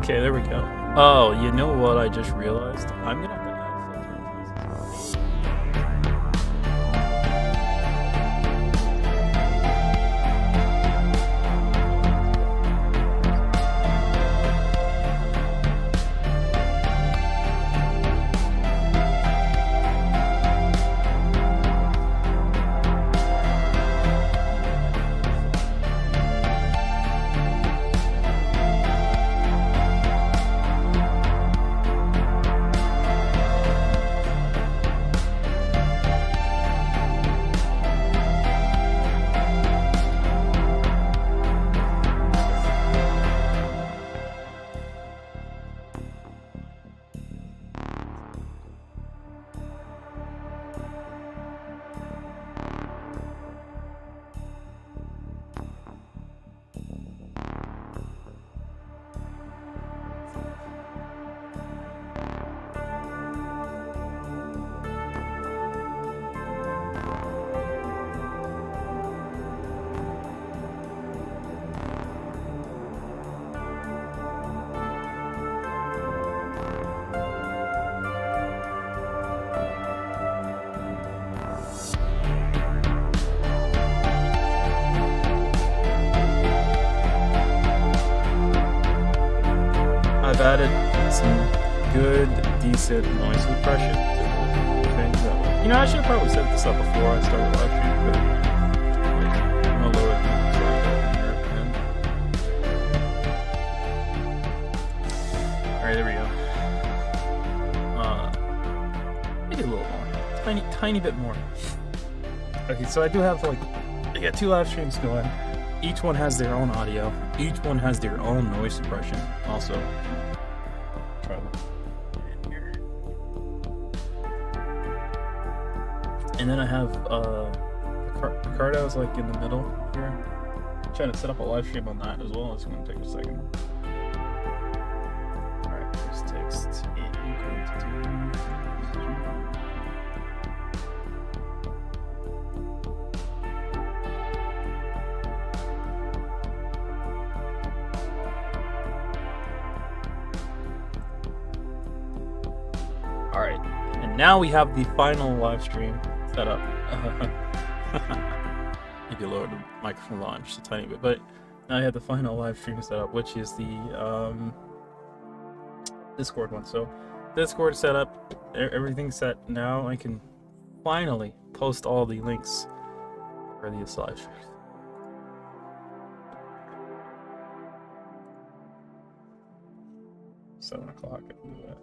Okay, there we go. Oh, you know what I just realized? I'm gonna have to add filters. I've added some good, decent noise suppression to things. You know, I should have probably set this up before I started live streaming, but I'm gonna lower it. Alright, there we go. Maybe a little more. Tiny bit more. Okay, so I do have I got 2 live streams going. Each one has their own audio. Each one has their own noise suppression also. Try that in here. And then I have Ricardo's in the middle here. I'm trying to set up a live stream on that as well. It's going to take a second. Alright, there's text. And I'm going to do... Alright, and now we have the final live stream set up. Maybe lower the microphone volume just a tiny bit, but now I have the final live stream set up, which is the Discord one. So Discord set up, everything's set. Now I can finally post all the links for these live streams. $7 o'clock, I can do that.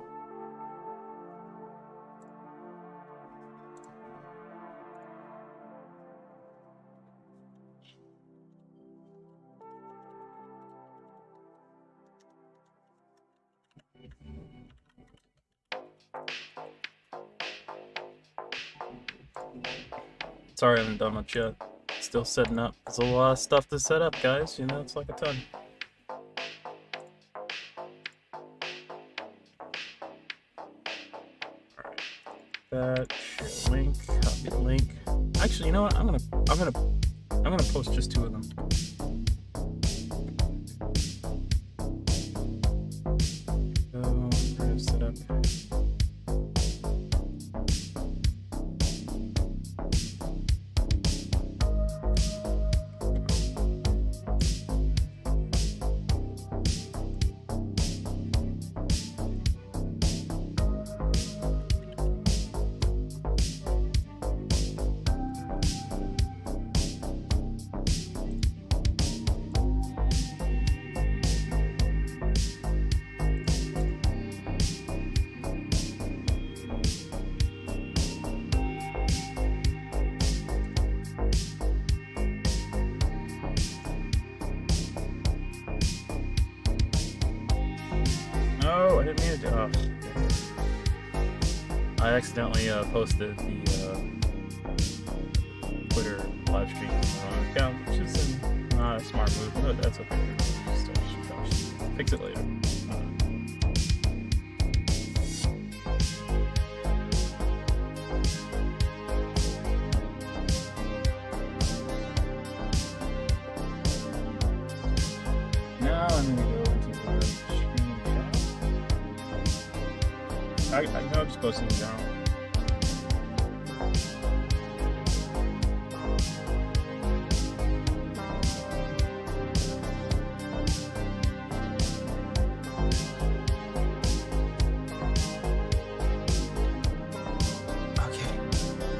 Sorry I haven't done much yet. Still setting up. There's a lot of stuff to set up, guys. You know, it's like a ton. Alright. That share link, copy the link. Actually, you know what? I'm gonna post just 2 of them. So we're gonna set up. No, I didn't mean to. Oh, I accidentally posted the Twitter live stream on the wrong account, which is not a smart move, but that's okay. Just fix it later. Now I'm going to go into the screen chat. I know I'm just posting it down.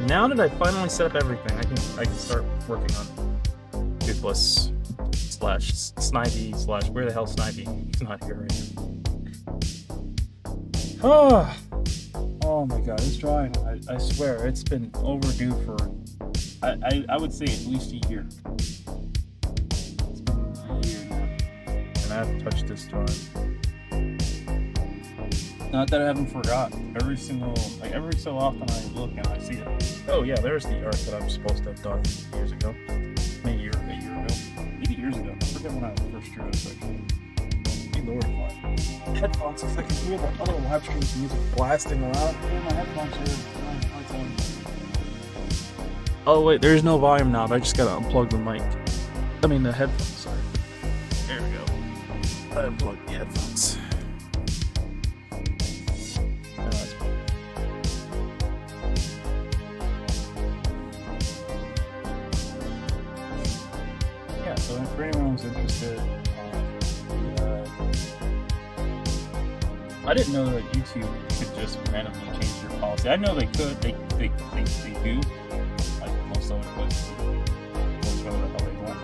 Now that I finally set up everything, I can start working on Toothless / Snivy / where the hell Snivy? He's not here right now. Oh my god, this drawing, I swear, it's been overdue for, I would say at least a year. It's been a year now, and I haven't touched this drawing. Not that I haven't forgotten. Every so often I look and I see it. Oh yeah, there's the art that I'm supposed to have done years ago. A year ago. Maybe years ago. I forget when I first drew this actually. Good lord, my headphones, if I can hear the other live streams music blasting around. Yeah, my headphones here. Oh wait, there's no volume knob. I just gotta unplug the mic. I mean the headphones, sorry. There we go. I unplugged the headphones. So for anyone who's interested, I didn't know that YouTube could just randomly change your policy. I know they could, they do, like most other places, most whatever the hell they want.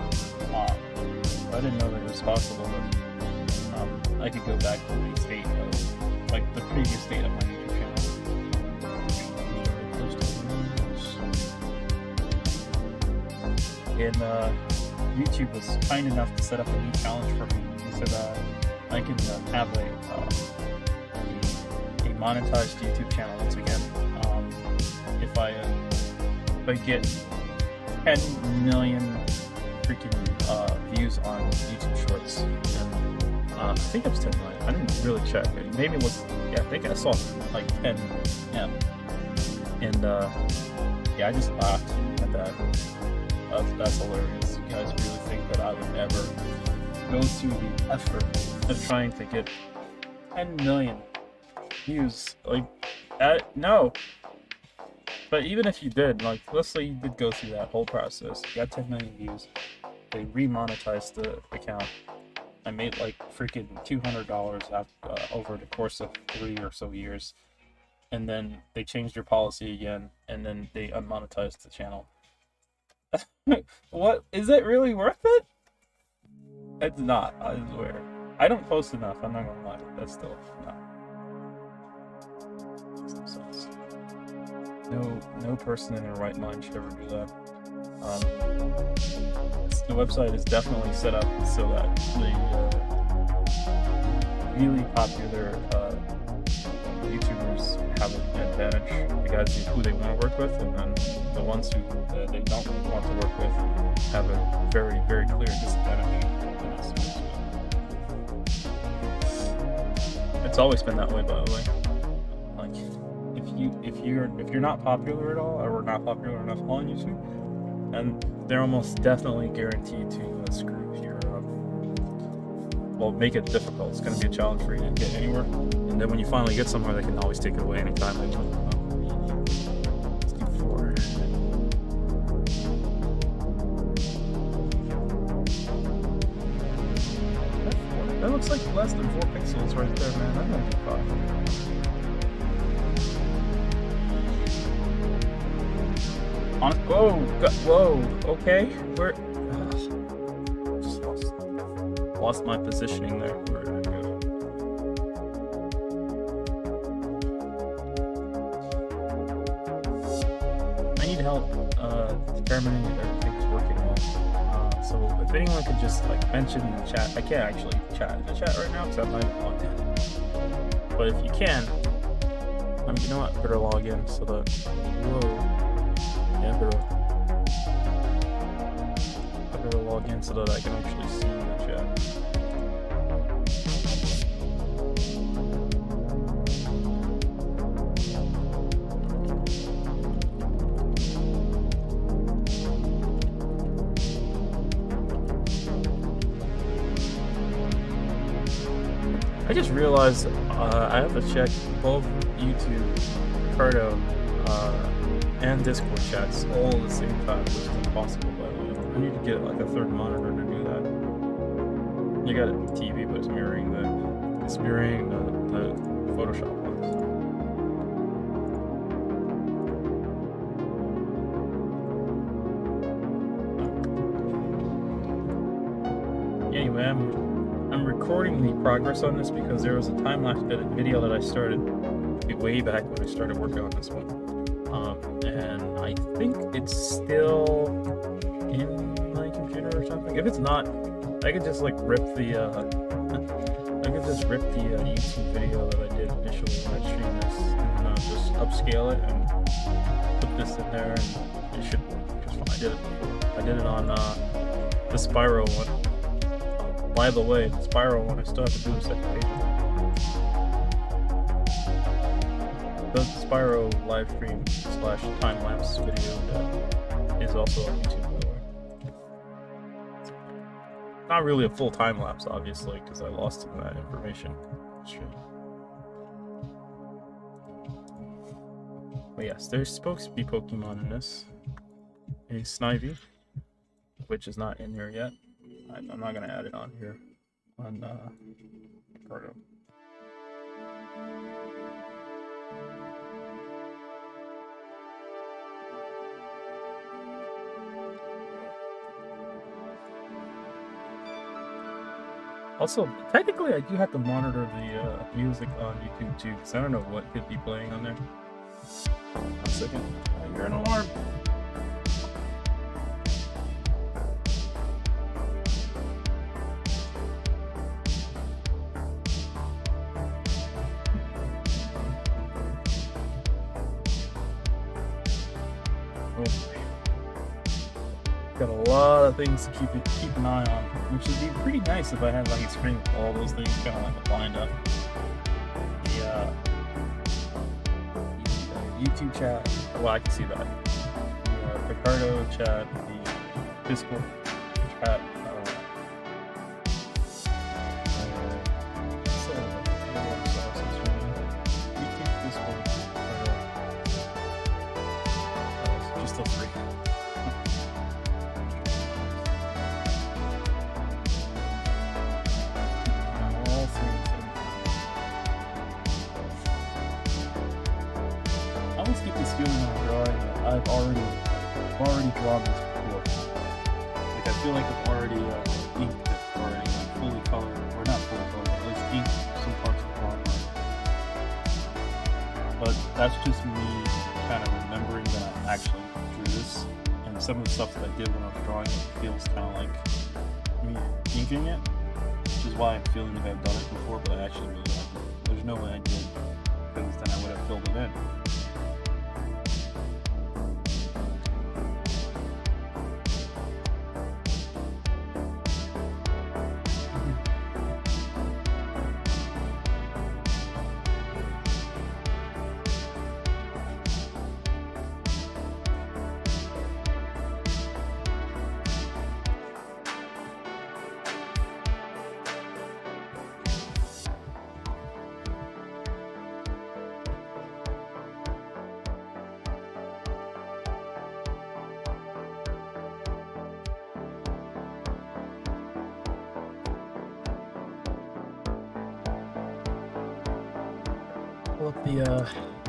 But I didn't know that it was possible that I could go back to the state of, like the previous state of my YouTube channel. And YouTube was kind enough to set up a new challenge for me. He said I can have a monetized YouTube channel once again if I get 10 million freaking views on YouTube Shorts. And I think it was 10 million. I didn't really check. Maybe it was, yeah, I think I saw like 10 M. And yeah, I just laughed at that. That's hilarious. You guys really think that I would ever go through the effort of trying to get 10 million views? Like, no. But even if you did, like, let's say you did go through that whole process, you got 10 million views, they remonetized the account, I made like freaking $200 over the course of 3 or so years, and then they changed their policy again, and then they unmonetized the channel. What is it really worth it? It's not, I swear. I don't post enough, I'm not gonna lie. That's still no. Still sucks. No person in their right mind should ever do that. The website is definitely set up so that the really popular YouTubers have an advantage. The guys who they want to work with, and then the ones who they don't want to work with have a very, very clear disadvantage. It's always been that way, by the way. Like, if you're not popular at all, or not popular enough on YouTube, and they're almost definitely guaranteed to screw your well, make it difficult. It's going to be a challenge for you to get anywhere, and then when you finally get somewhere, they can always take it away anytime they want. Let's do 4. That looks like less than 4 pixels right there, man. I'm gonna do 5. Whoa, okay. Where? Just lost my positioning there. Where did it go? I need help determining if everything's working well. So if anyone could just like mention in the chat, I can't actually chat in the chat right now because I'm not even logged in. But if you can, you know what? Better log in so that. Whoa. Yeah, I better log in so that I can actually see the chat. I just realized I have to check both YouTube, Cardo, and Discord chats all at the same time, which is impossible, by the way. I need to get like a third monitor to do that. You got a TV, but it's mirroring the Photoshop ones. Anyway, I'm recording the progress on this because there was a time-lapse video that I started way back when I started working on this one. And I think it's still in my computer or something. If it's not, I could just like rip the YouTube video that I did initially when I streamed this, and just upscale it and put this in there, and it should work just fine. I did it on the Spyro one. By the way, the Spyro one, I still have to do a second page. The Spyro live stream / time-lapse video that is also on YouTube, by the way. Not really a full time-lapse, obviously, because I lost some of that information. But yes, there's supposed to be Pokemon in this. A Snivy, which is not in here yet. I'm not going to add it on here on Cardo. Also, technically, I do have to monitor the music on YouTube too, because I don't know what could be playing on there. 1 second. I hear an alarm. Got a lot of things to keep an eye on, which would be pretty nice if I had like a screen with all those things kind of like lined up. The YouTube chat, well, I can see that. The Cardo chat, the Discord chat. YouTube, Discord, just the three. I always get this feeling when I'm drawing that I've already drawn this before. Like I feel like I've already inked it already, like fully colored, or not fully colored, but at least inked some parts of the drawing. But that's just me kind of remembering that I actually drew this, and some of the stuff that I did when I was drawing it feels kind of like me inking it, which is why I'm feeling like I've done it before, but I actually really haven't. There's no way I did, because then I would have filled it in.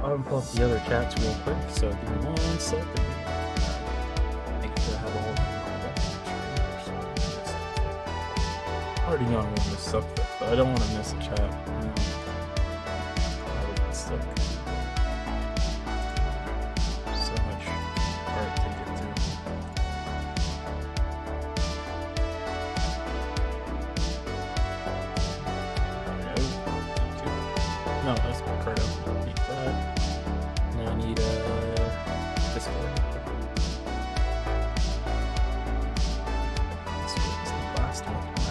I'll pull up the other chats real quick, so give me 1 second. Make sure I have all I already know I'm going to miss something, but I don't want to miss a chat. I would get stuck. So much art to get through. No, that's my Cardo. Need that. And I need Discord. Discord is the last one I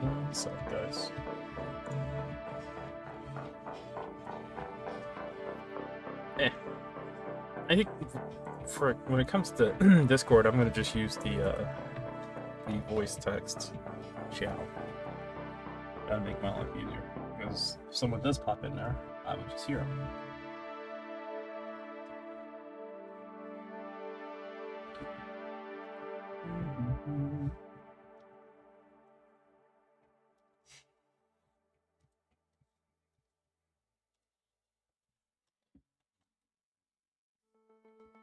need. 1 sec, guys. I think for when it comes to Discord, I'm gonna just use the voice text channel. kind of make my life easier. Because if someone does pop in there, I would just hear them.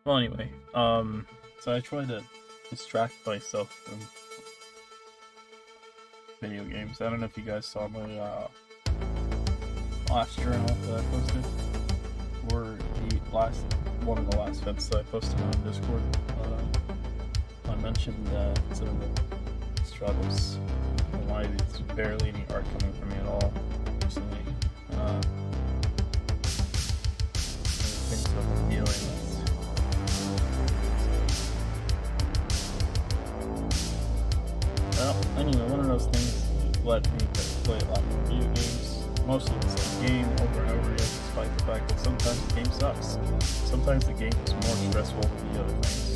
Well, anyway, so I try to distract myself from video games. I don't know if you guys saw my last journal that I posted, or one of the last events that I posted on Discord. I mentioned some of the struggles and why there's barely any art coming from me at all recently. The things I've been dealing with. Well, anyway, one of those things led me to play a lot more video games, mostly the same game over and over again, despite the fact that sometimes the game sucks. Sometimes the game is more stressful than the other things.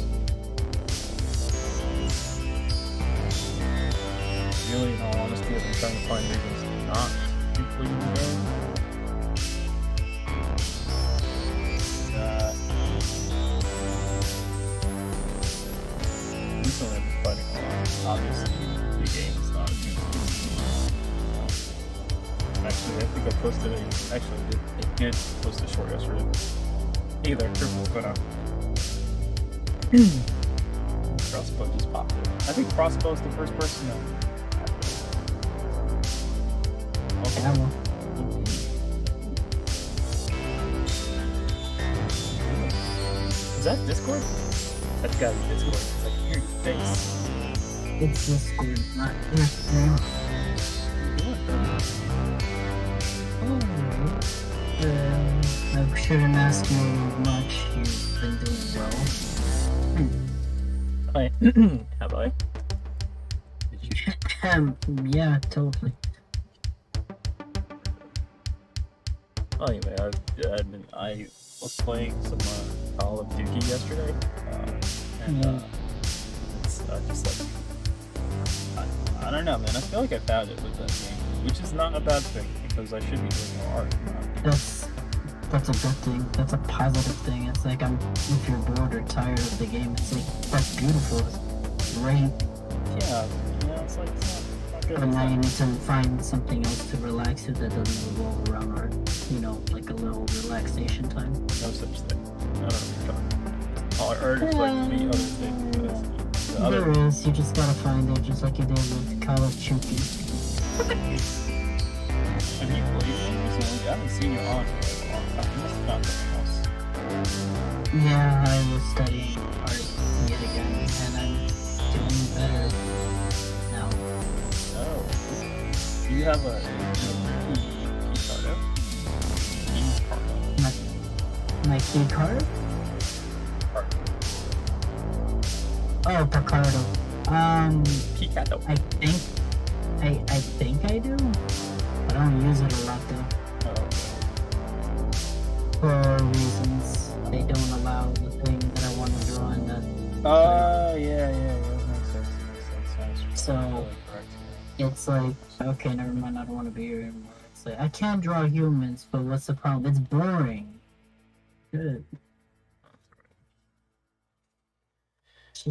Really, in all honesty, I've been trying to find reasons not to play the game. Recently I've been fighting a lot. Obviously, the game is not as good. Actually, I think I posted I did post a short yesterday. Hey there, Triple gonna Crossbow just popped in. I think Crossbow is the first person that. Okay. Is that Discord? That's gotta be Discord. It's like, hear your face. It's Discord, not Instagram. I shouldn't ask you much. You've been doing well. Hi. Have I? Did you? Yeah, totally. Well, anyway, I was playing some Call of Duty yesterday, and it's just like, I don't know, man. I feel like I found it with that game, which is not a bad thing because I should be doing more art. That's a good thing. That's a positive thing. It's like if you're bored or tired of the game, it's like that's beautiful. It's great. Yeah, it's like it's not good. But now you need to find something else to relax with that doesn't revolve around art. Like a little relaxation time. No such thing. I don't know what you're talking about. All art is like the other thing. There is. You just gotta find it, just like you did with Call of Duty. Have you played one recently? I haven't seen you on for a long time. You must have found something else. Yeah, I was studying art yet again, and I'm doing better now. Oh. Do you have a My key card? Oh, Picardo. Picardo. I think I do. I don't use it a lot though. Oh. For reasons they don't allow the thing that I want to draw in that. Yeah. Makes sense. So it's like, okay, never mind. I don't want to be here anymore. It's like I can't draw humans, but what's the problem? It's boring. Good.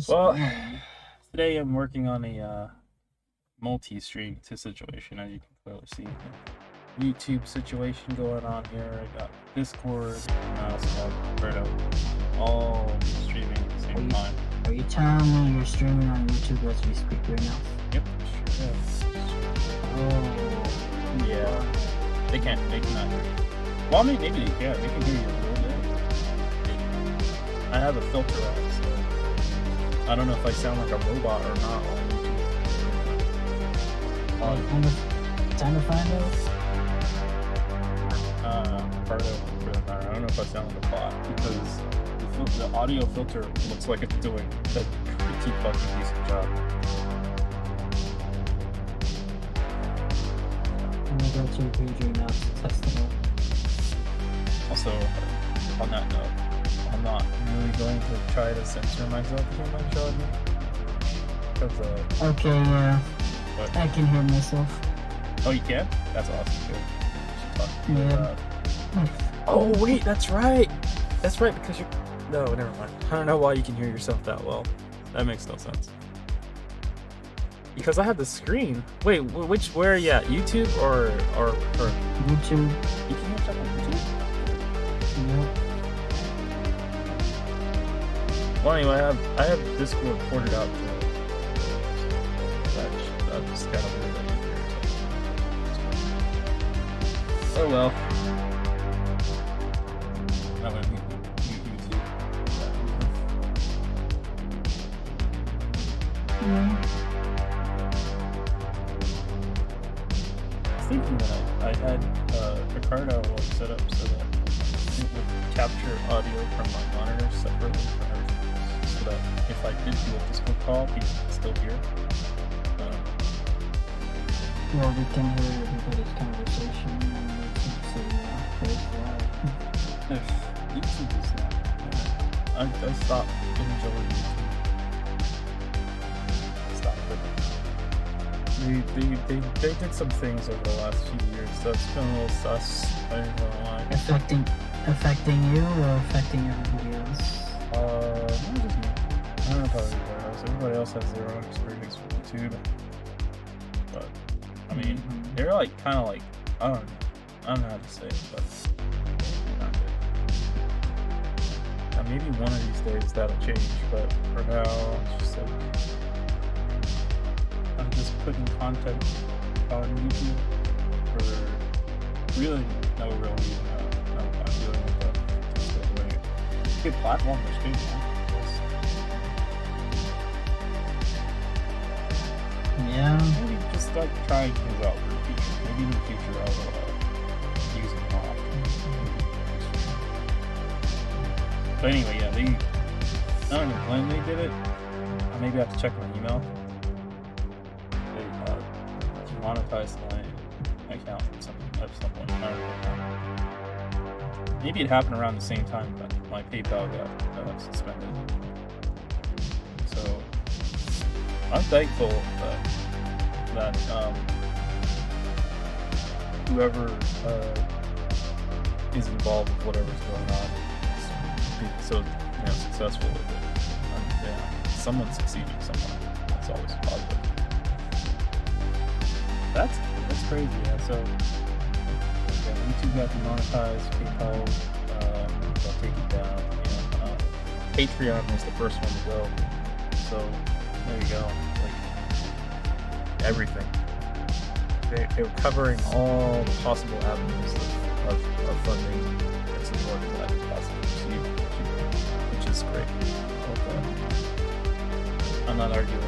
Well, today I'm working on a multi-stream situation, as you can clearly see. YouTube situation going on here. I got Discord, and I also have Roberto, all streaming at the same time. Are you telling me you're streaming on YouTube as we speak right now? Yep, sure is. Oh. Yeah. They cannot hear you. Well, I mean, maybe they can. They can hear you a little bit. I have a filter on, so I don't know if I sound like a robot or not on YouTube. Time to find out. Part of it, for that matter. I don't know if I sound like a bot because the audio filter looks like it's doing a pretty fucking decent job. I'm gonna go to a page right now to test it out. Also, on that note, I'm not really going to try to censor myself too much on it. Because, okay, yeah. but, I can hear myself. Oh, you can? That's awesome, too. Should talk to you Yeah. about- Oh, wait, that's right. That's right, because you're... No, never mind. I don't know why you can hear yourself that well. That makes no sense. Because I have the screen. Wait, where are you at? YouTube or YouTube. you can hear stuff on YouTube? Yep. Well, anyway, I have Discord ported out to that's kind of weird that you hear yourself. Oh well. I'm gonna mute YouTube. Yeah. I was thinking that I had Ricardo set up so that it would capture audio from my monitor separately from everything else, so that if I did do a Discord call, people could still hear. Well, we can hear everybody's conversation and YouTube is not. I stopped enjoying YouTube. They did some things over the last few years that's been a little sus. I don't know why. affecting you or affecting everybody else? Not just me. I don't know about everybody else. Everybody else has their own experience with YouTube. But I mean, they're like kind of like I don't know how to say it, but not good. Now, maybe one of these days that'll change, but for now it's just like I'm just putting content on YouTube for really no real reason. I'm dealing with that. Just doing it. Good platform, there's good. Yeah. Maybe just like trying things out for the future. Maybe in the future I'll use it more often. But anyway, yeah, I don't know when they did it. I maybe have to check my email. They monetized my account at some point. I don't know. Maybe it happened around the same time that my PayPal got suspended. So I'm thankful that whoever is involved with whatever's going on is so successful with it. Yeah, someone's succeeding somewhere. That's always positive. That's crazy. Yeah. So YouTube got demonetized. PayPal they'll take it down. Patreon was the first one to go. So there you go. Like everything. They were covering all possible avenues of funding and support that possibly received, which is great. I'm not arguing it,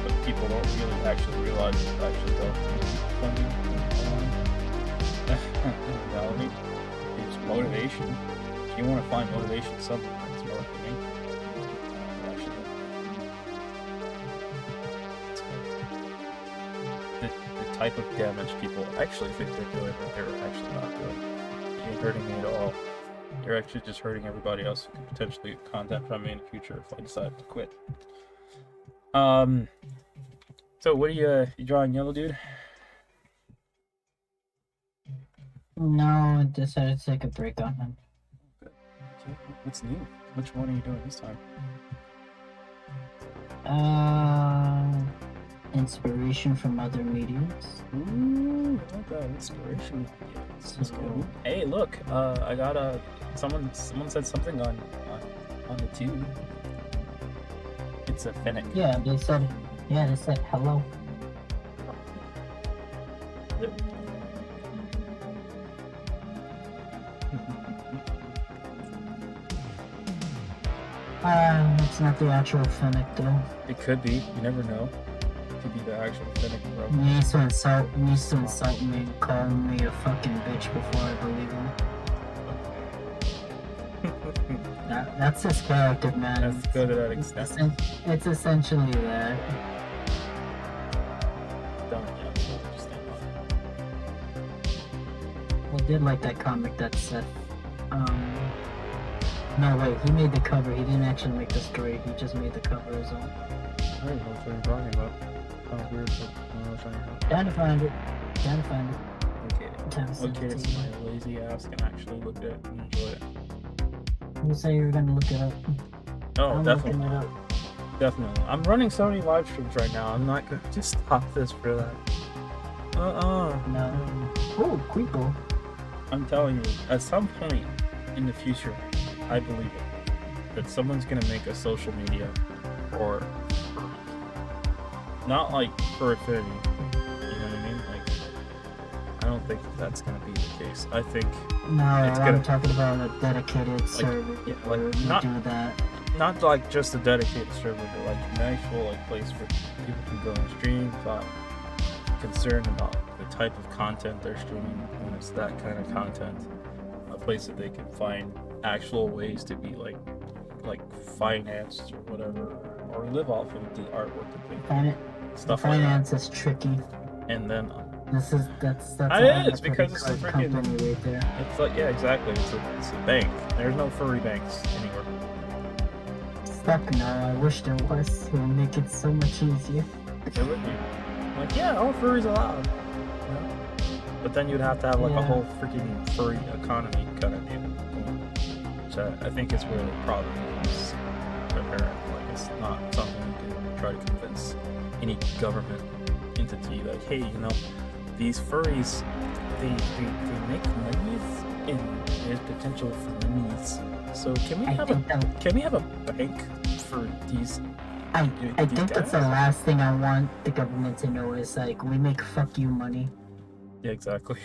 but people don't really actually realize it actually don't need funding. Reality, it's motivation. If you want to find motivation somewhere, it's marketing. The type of damage people actually think they're doing, but they're actually not doing. You ain't hurting me at all. You're actually just hurting everybody else who could potentially get content from me in the future if I decide to quit. So what are you drawing yellow, dude? No, I decided to take a break on him. Okay. What's new? Which one are you doing this time? Inspiration from other mediums. Ooh, I like that inspiration. Let's go. Hey, look, I got someone said something on the tube. It's a Fennec. Yeah, they said hello. It's not the actual Fennec though. It could be. You never know. It could be the actual Fennec, bro. He used to insult me and call me a fucking bitch before I believe him. That's his character, man. That's good to that extent. It's essentially that. I did like that comic that said, no wait, he made the cover, he didn't actually make the story, he just made the cover his own. I don't know what you're talking about. Oh, weird. Trying to find it. Trying to find it. Okay. Trying to send Okay, it to so you. my lazy ass can actually look at it and enjoy it. You say you were gonna look it up. Oh, I'm definitely. looking it up. Definitely. I'm running so many live streams right now. I'm not gonna just stop this for that. No. Oh, Quico. I'm telling you, at some point in the future, I believe it, that someone's gonna make a social media or not like for affinity. You know what I mean? Like, I don't think that's gonna be the case. I think No, it's I'm gonna talking about a dedicated server. yeah, like, where you not- do that. not like just a dedicated server, but like an actual like place where people can go and stream without concern about the type of content they're streaming when it's that kind of content. A place that they can find actual ways to be like financed or whatever, or live off of the artwork that they stuff like that. Finance is tricky. And then That's it is, because it's a freaking- company right there. it's like, yeah, exactly. It's a bank. There's no furry banks anywhere. Fuck no, I wish there was. It would make it so much easier. It would be. Like, yeah, all furries allowed. You know? But then you'd have to have like a Yeah. whole freaking furry economy kind of deal. Which I think is where the problem is apparent. Like, it's not something you can try to convince any government entity like, hey, you know, these furries, they make monies and there's potential for monies. So can we have a bank for these? I these think that's the guys? last thing I want the government to know is like we make fuck you money, Yeah, exactly.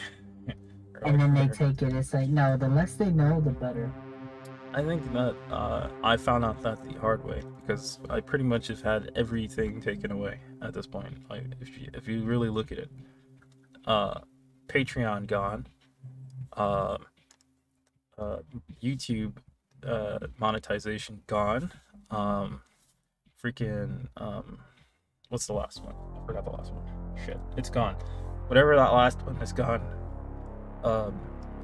and then they take it. It's like no, the less they know, the better. I think that I found out that the hard way, because I pretty much have had everything taken away at this point. Like, if you really look at it, Patreon gone, YouTube monetization gone, what's the last one? I forgot the last one. Shit, it's gone. Whatever that last one is gone.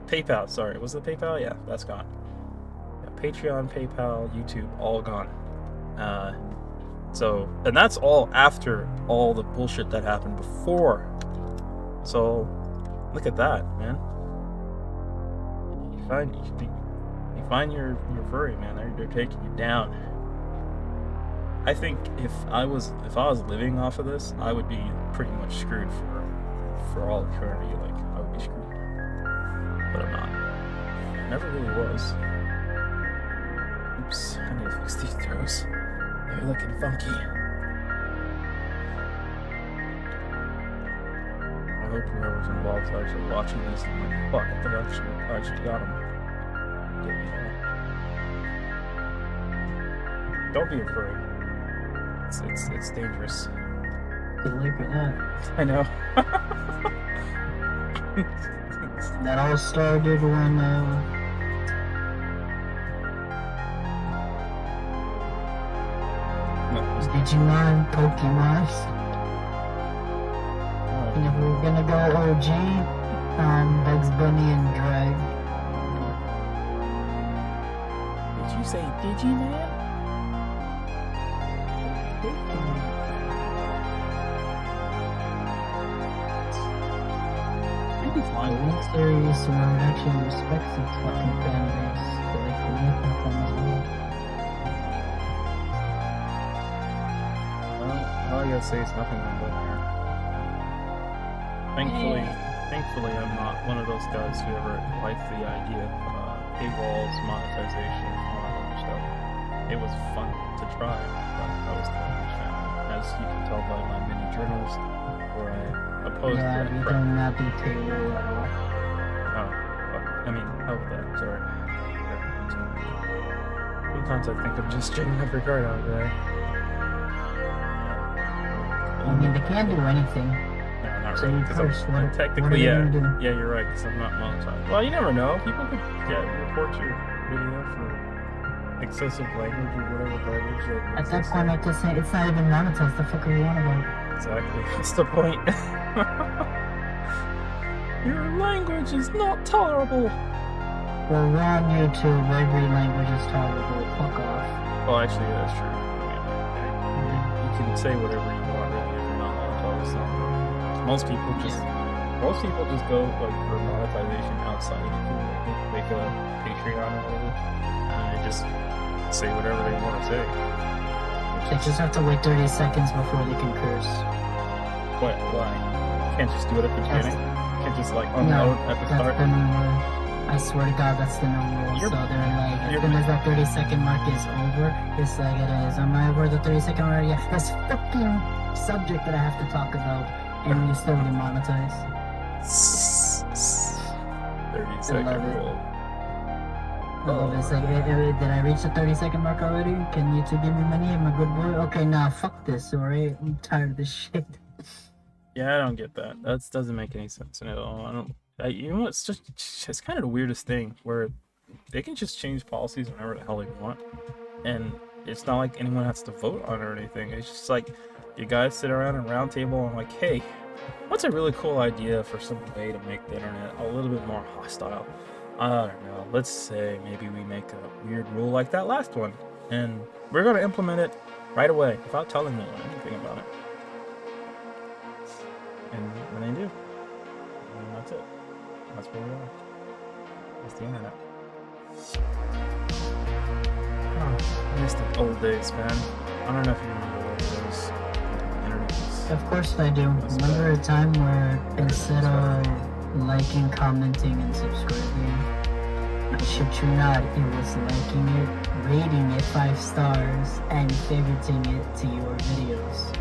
PayPal, sorry, was it PayPal? Yeah, that's gone. Patreon, PayPal, YouTube, all gone. And that's all after all the bullshit that happened before. So, look at that, man. You find your furry, man. They're taking you down. I think if I was living off of this, I would be pretty much screwed for all eternity. Like, I would be screwed. But I'm not. I never really was. Oops, I need to fix these throws. They're looking funky. I hope whoever's involved is actually watching this and like, fuck, I actually got him. Get me out. Don't be a furry. It's dangerous. Good luck with that. I know. That all started when Digimon, Pokemon. And if we're gonna go OG, Bugs Bunny and Drag. Did you say Digimon? Maybe it's The mine. one series where it actually respects its fucking fan base. But like, the new Pokemon as well. All I gotta say is nothing wrong with here. Thankfully, I'm not one of those guys who ever liked the idea of paywalls, monetization, and all that other stuff. It was fun to try, but I was the huge fan. As you can tell by my mini journals, where I opposed Yeah, that we crap. do not do paywall at all. Oh, fuck. I mean, hell with that. Sorry. Sometimes I think I'm just stringing every card out there. I mean, they can't do anything. No, not So really. you 'Cause curse, I'm what are technically, they yeah. gonna do? Yeah, you're right, because I'm not monetized. Well, you never know. People could report your video for excessive language or whatever garbage that At that exists. point, I just say it's not even monetized. The fuck are you on about? Exactly. That's the point. Your language is not tolerable. Well, we're on YouTube. Every language is tolerable. Fuck off. Well, actually, that's true. I mean, you can say whatever you want, really, if you're not monetized. So most people just go like for monetization outside. They make a Patreon or whatever, and they just say whatever they want to say. They just have to wait 30 seconds before they can curse. What? Why? Can't just do it at the beginning? Can't just like unload at the start? That's the new rule. I swear to God, that's the new rule. So they're like, as soon as that 30-second mark is over, it's like it is. Am I over the 30-second mark? Yeah, that's fucking subject that I have to talk about, and we still demonetize. 30-second rule. It's like, did I reach the 30-second mark already? Can you two give me money? Am I a good boy? Okay, now fuck this, alright? I'm tired of this shit. Yeah, I don't get that. That doesn't make any sense at all. You know, it's kind of the weirdest thing where they can just change policies whenever the hell they want, and it's not like anyone has to vote on it or anything. It's just like you guys sit around a round table and like, hey, what's a really cool idea for some way to make the internet a little bit more hostile? I don't know. Let's say maybe we make a weird rule like that last one, and we're gonna implement it right away without telling anyone anything about it. And they do. And that's it. That's where we are. That's the internet. Oh, I missed the old days, man. I don't know if you remember all those internet. Of course I do. Remember a time where instead of liking, commenting, and subscribing, I shit you not, it was liking it, rating it 5 stars, and favoriting it to your videos.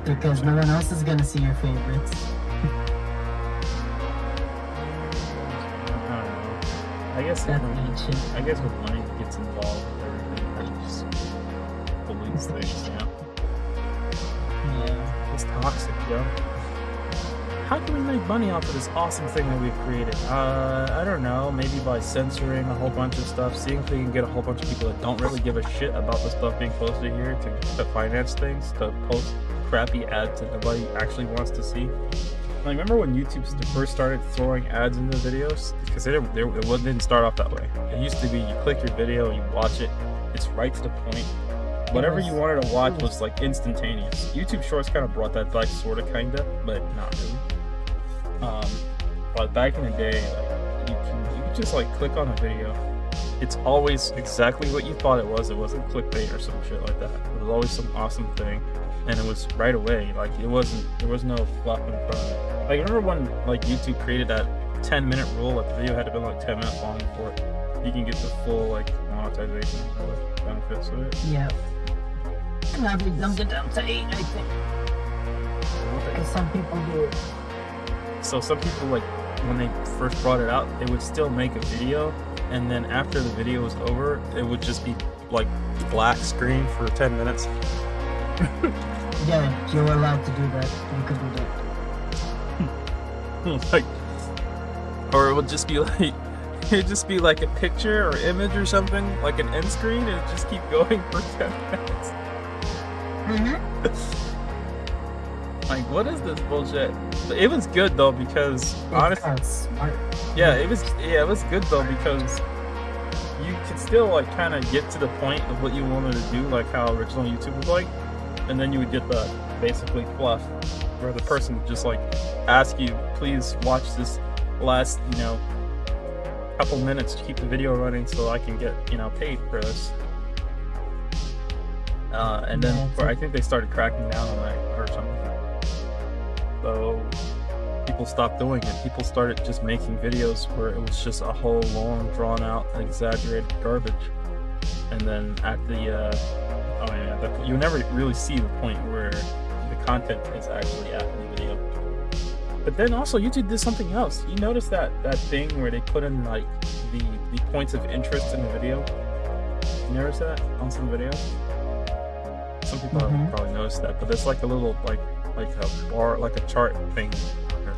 Because no one else is gonna see your favorites. I guess that's ancient. I guess when money gets involved with everything, it just pollutes things, you know? Yeah. It's toxic, yo. How can we make money off of this awesome thing that we've created? I don't know. Maybe by censoring a whole bunch of stuff, seeing if we can get a whole bunch of people that don't really give a shit about the stuff being posted here to finance things, to post crappy ads that nobody actually wants to see. Like, remember when YouTube first started throwing ads into videos? Because it didn't start off that way. It used to be you click your video, you watch it, it's right to the point. Whatever you wanted to watch was like instantaneous. YouTube Shorts kind of brought that back, sort of, kind of, but not really. But back in the day, like, you can just like click on a video. It's always exactly what you thought it was. It wasn't clickbait or some shit like that. It was always some awesome thing, and it was right away. Like, there was no fluff in front of it. Like, remember when like YouTube created that 10-minute rule? Like, the video had to be like 10 minutes long before you can get the full like monetization or the benefits of it. Yeah. And I've dumped it down to 8, I think. Because some people do it. So some people, like, when they first brought it out, they would still make a video, and then after the video was over, it would just be like black screen for 10 minutes. Yeah, you're allowed to do that. You could do that. Like, or it would just be like, it'd just be like a picture or image or something, like an end screen, and it'd just keep going for 10 minutes. Like, what is this bullshit? But it was good though, because honestly, it was good though, because you could still like kind of get to the point of what you wanted to do, like how original YouTube was like, and then you would get the basically fluff, where the person would just like ask you, please watch this last, couple minutes to keep the video running so I can get, paid for this. And then I think they started cracking down on that or something. So people stopped doing it. People started just making videos where it was just a whole long, drawn out, exaggerated garbage. And then at the, you never really see the point where the content is actually at in the video. But then also YouTube did something else. You notice that thing where they put in like the points of interest in the video? You notice that on some videos? Some people probably noticed that, but there's like a little like a bar, like a chart thing, or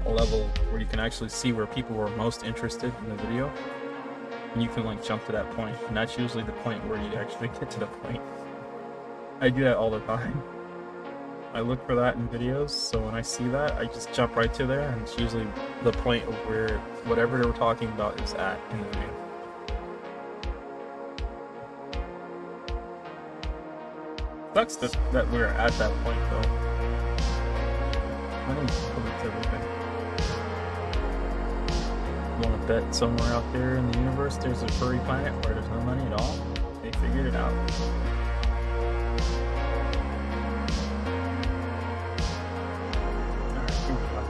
a level where you can actually see where people were most interested in the video, and you can like jump to that point, and that's usually the point where you actually get to the point. I do that all the time. I look for that in videos, so when I see that, I just jump right to there, and it's usually the point of where whatever they were talking about is at in the video. Sucks that we're at that point though. Money covers everything. Want to bet somewhere out there in the universe there's a furry planet where there's no money at all? They figured it out. Alright, here we go.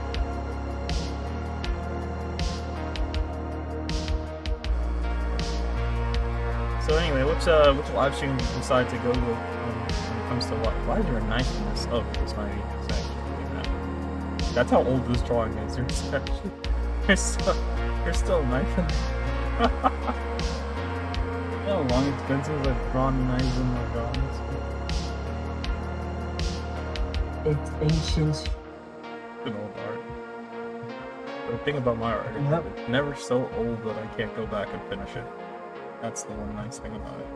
So anyway, which live stream did you decide to go with when it comes to what? Why is there a knife in this? Oh, it's not even That's how old this drawing is. There's still a knife in there. You know how long it's been since I've drawn knives in my drawings? It's ancient. It's an old art. But the thing about my art is that it's never so old that I can't go back and finish it. That's the one nice thing about it.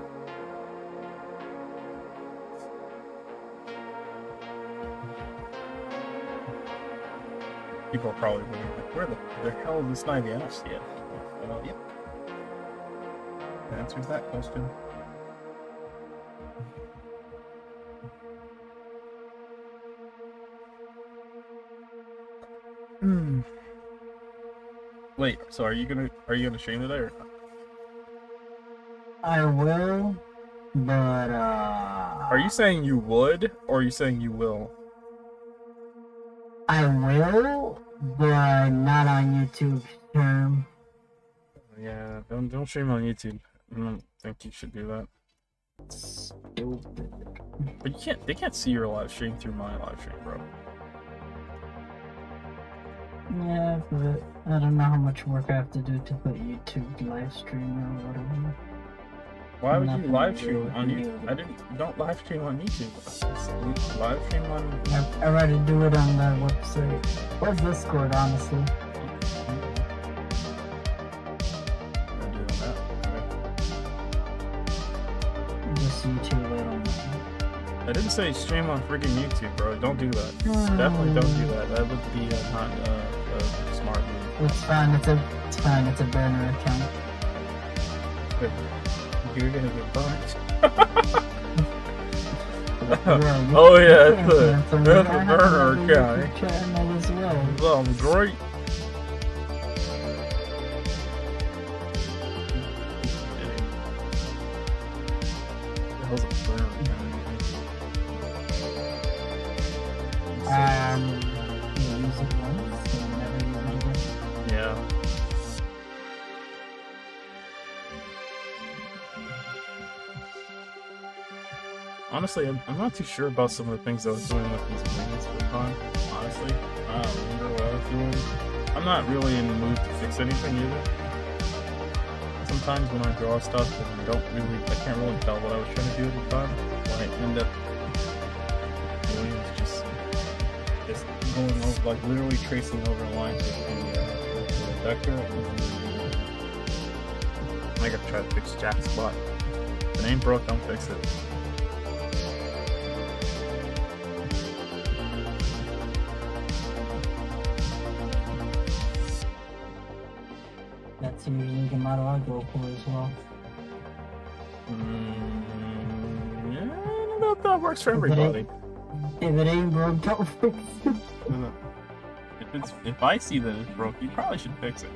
People are probably wondering, like, where the hell is this knife? I don't see it. Yep. That answers that question. Wait, so are you gonna stream today or not? I will, but Are you saying you would, or are you saying you will? I will, but not on YouTube term. Yeah, don't stream on YouTube. I don't think you should do that. Stupid. But they can't see your live stream through my live stream, bro. Yeah, but I don't know how much work I have to do to put YouTube live stream or whatever. Why would you live stream on YouTube? Don't live stream on YouTube. Live stream on. I'd rather do it on the website or Discord, honestly. Just YouTube it on. I didn't say stream on freaking YouTube, bro. Don't do that. Definitely don't do that. That would be not a smart move. It's fine. It's fine. It's a burner account. Good. You're gonna get bumped. Oh yeah, that's a burner account. As well. Sounds great. How's a burner account? You use it once and never use it again. Yeah. Honestly, I'm not too sure about some of the things I was doing with these plans for fun. Honestly, I don't remember what I was doing. I'm not really in the mood to fix anything either. Sometimes when I draw stuff and I can't really tell what I was trying to do at the time. What I end up doing is just going over, like literally tracing over lines with the vector. I gotta try to fix Jack's spot. If it ain't broke, don't fix it. That's usually the model I go for as well. Yeah, that works for everybody. If it ain't broke, don't fix it. If I see that it's broke, you probably should fix it.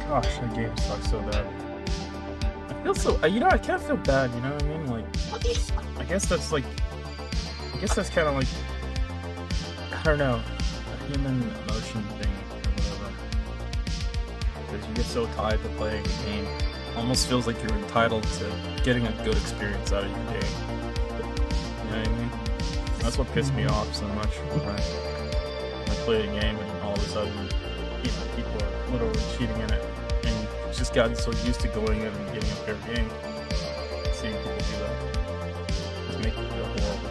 Gosh, that game sucks so bad. I feel so, I kind of feel bad, you know what I mean? Like, I guess that's kind of like, I don't know, a human emotion thing or whatever. Because you get so tied to playing a game, it almost feels like you're entitled to getting a good experience out of your game. You know what I mean? That's what pissed me off so much when I played a game and all of a sudden, people are literally cheating in it. And you've just gotten so used to going in and getting a fair game. Seeing people do that just makes me feel horrible.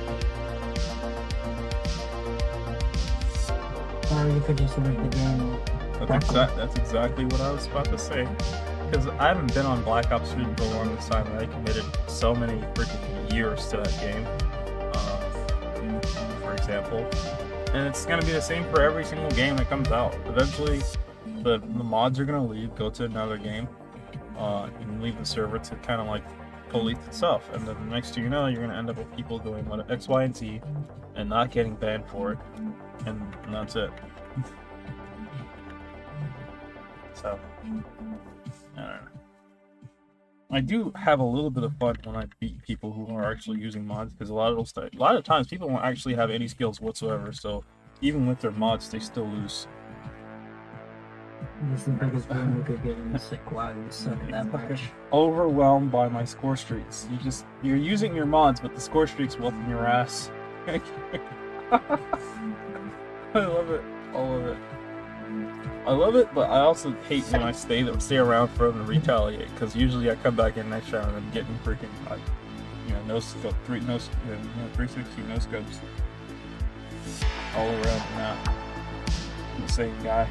Or you could just leave the game. That's exactly what I was about to say. Because I haven't been on Black Ops 3 for the longest time, and I committed so many freaking years to that game, for example. And it's going to be the same for every single game that comes out. Eventually, the mods are gonna leave, go to another game, and leave the server to kind of like police itself. And then the next thing you know, you're gonna end up with people doing what X, Y, and Z, and not getting banned for it, and that's it. So, I don't know. I do have a little bit of fun when I beat people who are actually using mods, because a lot of times people won't actually have any skills whatsoever. So even with their mods, they still lose. This is the biggest boon we could get in this. Like, wow, you suck that much. Overwhelmed by my score streaks. You're using your mods, but the score streaks whooping your ass. I love it. All of it. I love it, but I also hate when I stay around for them to retaliate, because usually I come back in next round and I'm getting freaking like, no scope, 360 no scopes all around the map. The same guy.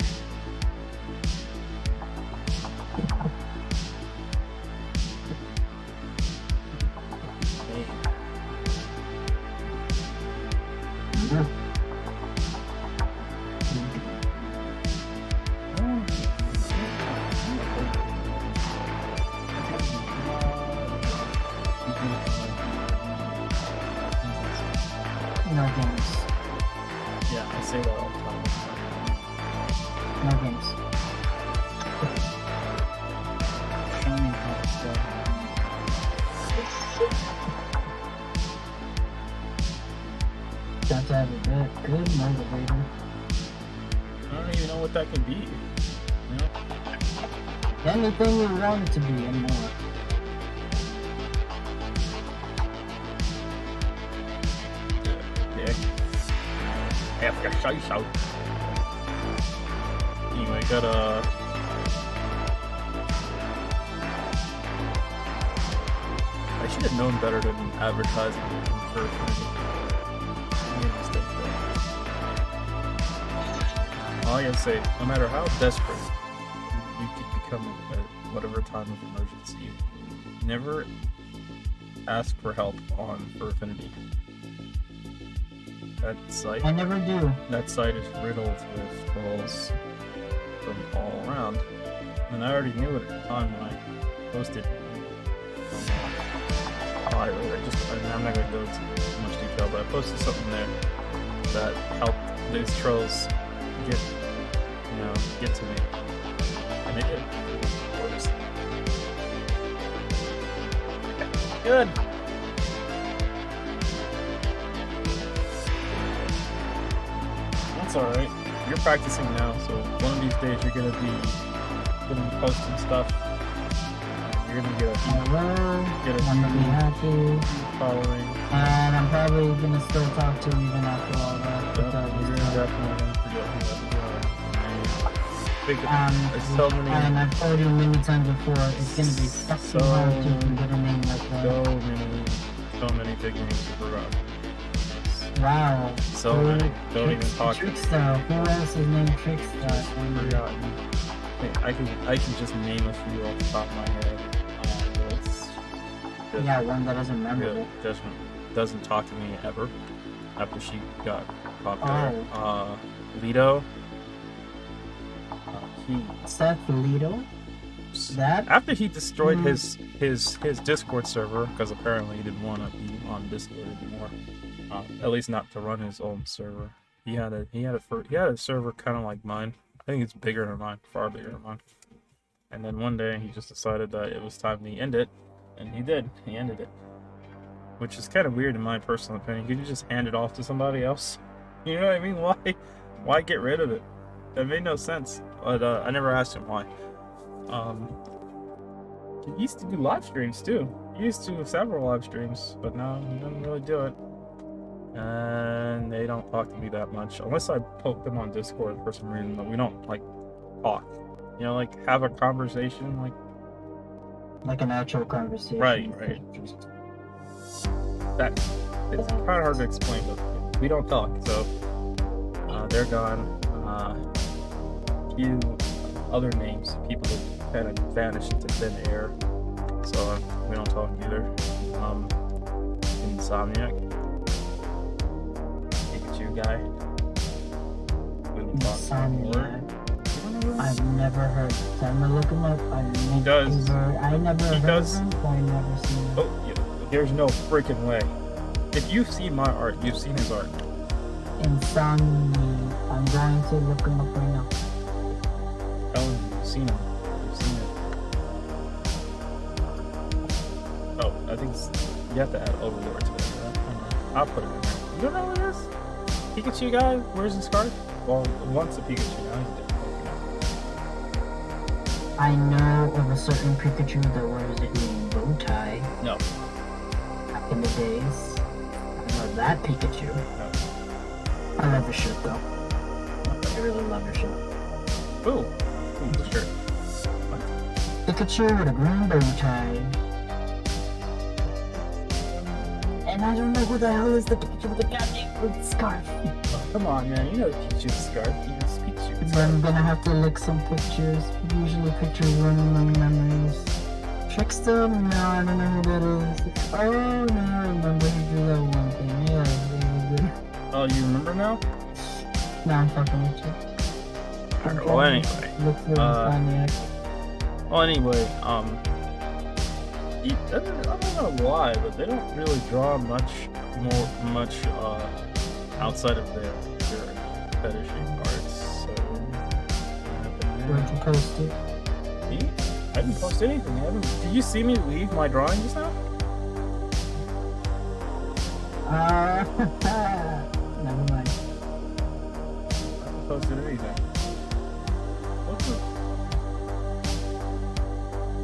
No games. Yeah, I say that all the time. No games. Show me how it's done. Got to have a good motivator. I don't even know what that can be. You know? Anything you want it to be and more. After shout. Anyway, I should have known better than advertising for all I gotta say, no matter how desperate you could become at whatever time of emergency, never ask for help for Affinity. That site, I never do. That site is riddled with trolls from all around, and I already knew it at the time when I posted. I'm not going to go into too much detail, but I posted something there that helped these trolls get to me, and they did. Good. That's all right. You're practicing now, so one of these days you're gonna be posting stuff. You're gonna get I'm gonna be happy. Following. And I'm probably gonna still talk to you even after all that. You're definitely gonna forget who that and I've told you many times before, it's gonna be fucking hard to get a name like that. So many big names to forgot. Wow. So many. Don't even talk. Trickstar. Who else is named Trickstar? Forgotten. I can just name a few off the top of my head. Yeah, one that isn't memorable. Doesn't talk to me ever after she got popular. Oh. Lido. Seth Lido? That? After he destroyed his Discord server, because apparently he didn't want to be on Discord anymore. At least not to run his own server. He had a server kind of like mine. I think it's bigger than mine, far bigger than mine. And then one day he just decided that it was time to end it, and he did. He ended it, which is kind of weird in my personal opinion. Could you just hand it off to somebody else? You know what I mean? Why get rid of it? That made no sense. But I never asked him why. He used to do live streams too. He used to do several live streams, but now he doesn't really do it. And they don't talk to me that much, unless I poke them on Discord for some reason. But we don't like talk. You know, like have a conversation, like an actual conversation. Right. That it's kind of hard to explain, but we don't talk. So they're gone. Few other names, people that kind of vanished into thin air, so we don't talk either. Insomniac, Pikachu guy, we don't talk anymore. I don't I've never heard. So I'm gonna look him up. I does. never He heard does. of him, but I never seen him. Oh, yeah, there's no freaking way. If you've seen my art, you've seen his art. Insomni. I'm going to look him up right now. Ellen, you've seen him. You've seen it. Oh, I think you have to add Overlord to it. Right? I'll put it in there. You don't know what it is? Pikachu guy wears a scarf? Well, once a Pikachu, now he's a different Pokemon. I know of a certain Pikachu that wears a bow tie No. back in the days. I know that Pikachu. No. I love your shirt though. I really love your shirt. Ooh. Ooh, sure. Pikachu with a green bow tie. And I don't know who the hell is the Pikachu with the goddamn scarf. Oh, come on, man. You know Pikachu's scarf. You know Pikachu's But scarf. I'm gonna have to look some pictures. Usually pictures run in my memories. Trickster? No, I don't know who that is. Oh no, I remember he did that one thing. Yeah, really good. Oh, you remember now? No, I'm fucking with you. Well, anyway. Look for Insomniac. Well, anyway, I don't know why, but they don't really draw much outside of their fetishing arts. So, Where'd you post it? me? I didn't post anything. Did you see me leave my drawing just now? Never mind. I haven't posted anything. What's up?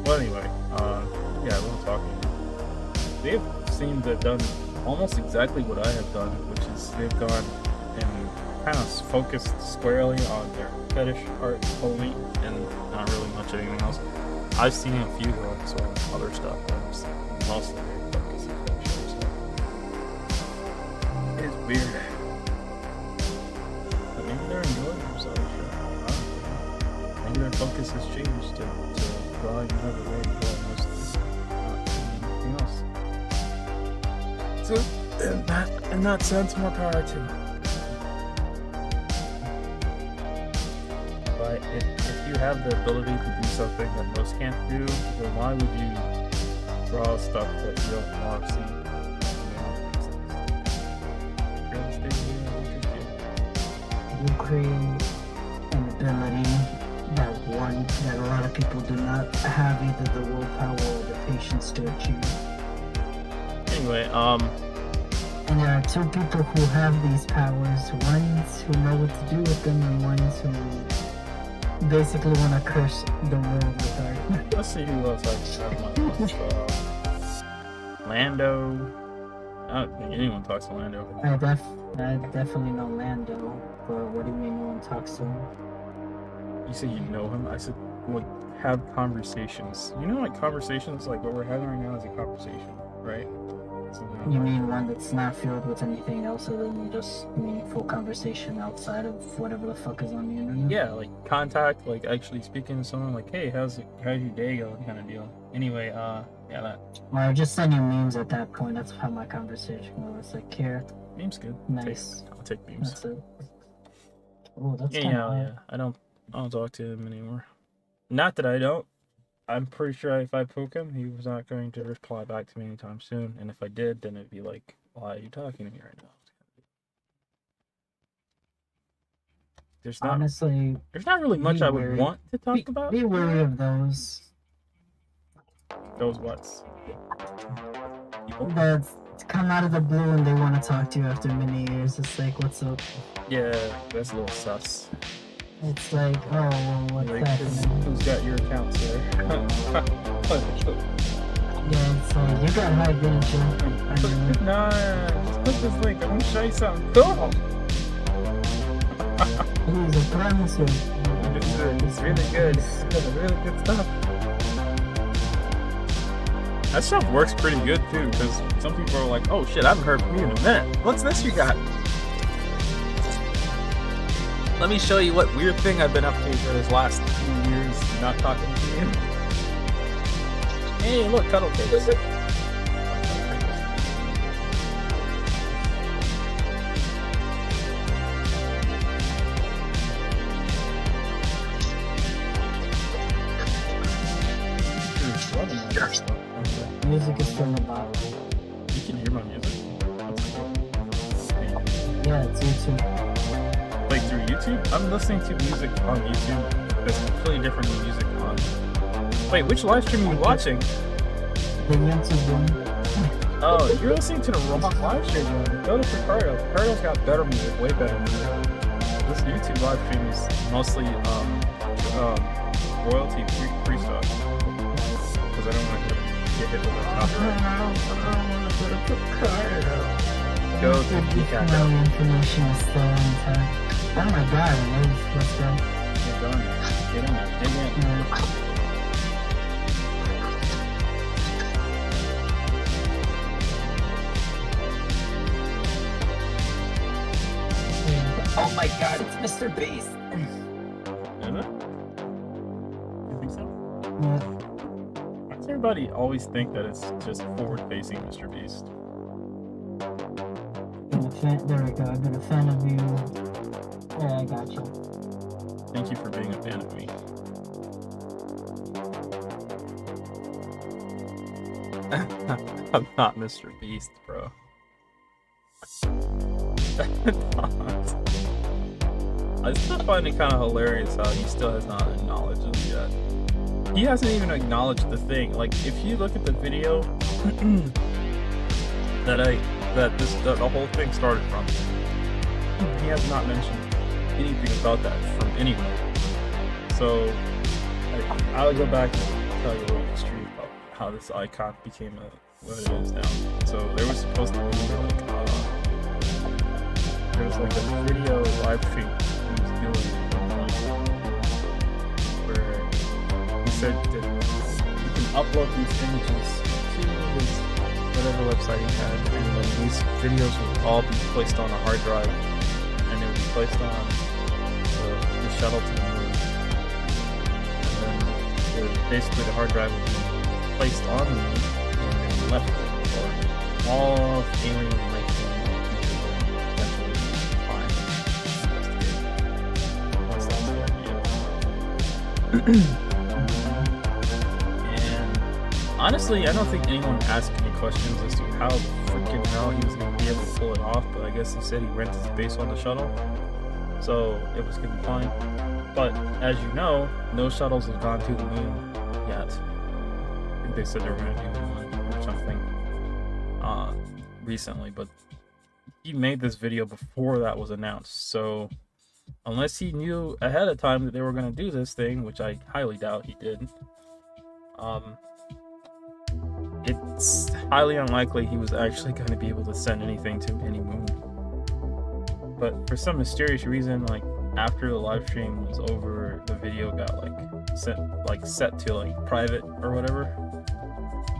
Well, anyway, yeah, we were talking. They've seemed to have done almost exactly what I have done, which is they've gone and kind of focused squarely on their fetish art only, and not really much anything else. I've seen a few ones on other stuff, but mostly very focused on fetish art. So it's weird. But maybe they're enjoying themselves. Sure. Maybe their focus has changed to drawing another way, drawing most anything else. So, in that sense, more power to them. But if you have the ability to do something that most can't do, then why would you draw stuff that you don't want to see? You create an ability that a lot of people do not have either the willpower or the patience to achieve. Anyway, And there are two people who have these powers, ones who know what to do with them and ones who basically want to curse the world with art. let's see who else I have on my list. Lando. I don't think anyone talks to Lando. I definitely know Lando, but what do you mean no one talks to him? You say you know him? I said, like, have conversations. You know, like, conversations, like what we're having right now is a conversation, right? So, You mean one that's not filled with anything else other than just meaningful conversation outside of whatever the fuck is on the internet? yeah, like, contact, like, actually speaking to someone, like, hey, how's your day going, kind of deal. Anyway, yeah, that Or just send you memes at that point. That's how my conversation was. Like, here, meme's good. nice. I'll take memes. That's it. Oh, that's kind Yeah, of yeah. I don't talk to him anymore. Not that I don't. I'm pretty sure if I poke him, he was not going to reply back to me anytime soon. And if I did, then it'd be like, why are you talking to me right now? There's not really much be I would wary. want to talk about. Be wary of those. Those what's? People? That come out of the blue and they want to talk to you after many years. It's like, what's up? Yeah, that's a little sus. It's like, oh, well, what's Like, happening? who's got your accounts there? Yeah, it's like, you got high, didn't you? I mean, Nah, just click this link. I'm gonna show you something cool. he's a promiser. It's really good. It's really good stuff. That stuff works pretty good too, because some people are like, oh shit, I haven't heard from you in a minute. What's this you got? Let me show you what weird thing I've been up to for this last few years not talking to you. Hey, look, cuddle cakes. Music is from the bottom. You can hear my music. That's cool. Yeah, it's YouTube. Like through YouTube? I'm listening to music on YouTube that's completely different than music on. Wait, which live stream are you watching? The YouTube one. Oh, you're listening to the wrong live stream. Go to Picardo. Picardo's got better music, way better music. This YouTube live stream is mostly royalty free stuff. Because I don't want to get hit with a copyright. Go to Picardo. My information is still intact. Oh my god, it is. Let's go. Get on it. Get on it. Dig in. Oh my god, it's MrBeast! Is it? You think so? Yeah. Why does everybody always think that it's just forward-facing MrBeast? There we go, I've been a fan of you. Yeah, I got you. Thank you for being a fan of me. I'm not MrBeast, bro. I still find it kind of hilarious how he still has not acknowledged it yet. He hasn't even acknowledged the thing. Like, if you look at the video that the whole thing started from, he has not mentioned anything about that from anyone. So I'll go back and tell you a little history about how this icon became what it is now. So there was supposed to be there was like a video live stream he was doing where he said that you can upload these images to his whatever website he had, and then these videos would all be placed on a hard drive, and they would be placed on the shuttle to the moon, and then basically the hard drive would be placed on the moon and then left for all alien life. And honestly, I don't think anyone asked any questions as to how freaking hell he was going to be able to pull it off, but I guess he said he rented space on the shuttle, so it was going to be fine. But as you know, no shuttles have gone to the moon yet. I think they said they were going to do one or something recently, but he made this video before that was announced, so unless he knew ahead of time that they were going to do this thing, which I highly doubt he did, it's highly unlikely he was actually going to be able to send anything to any moon. But for some mysterious reason, like after the live stream was over, the video got set to like private or whatever,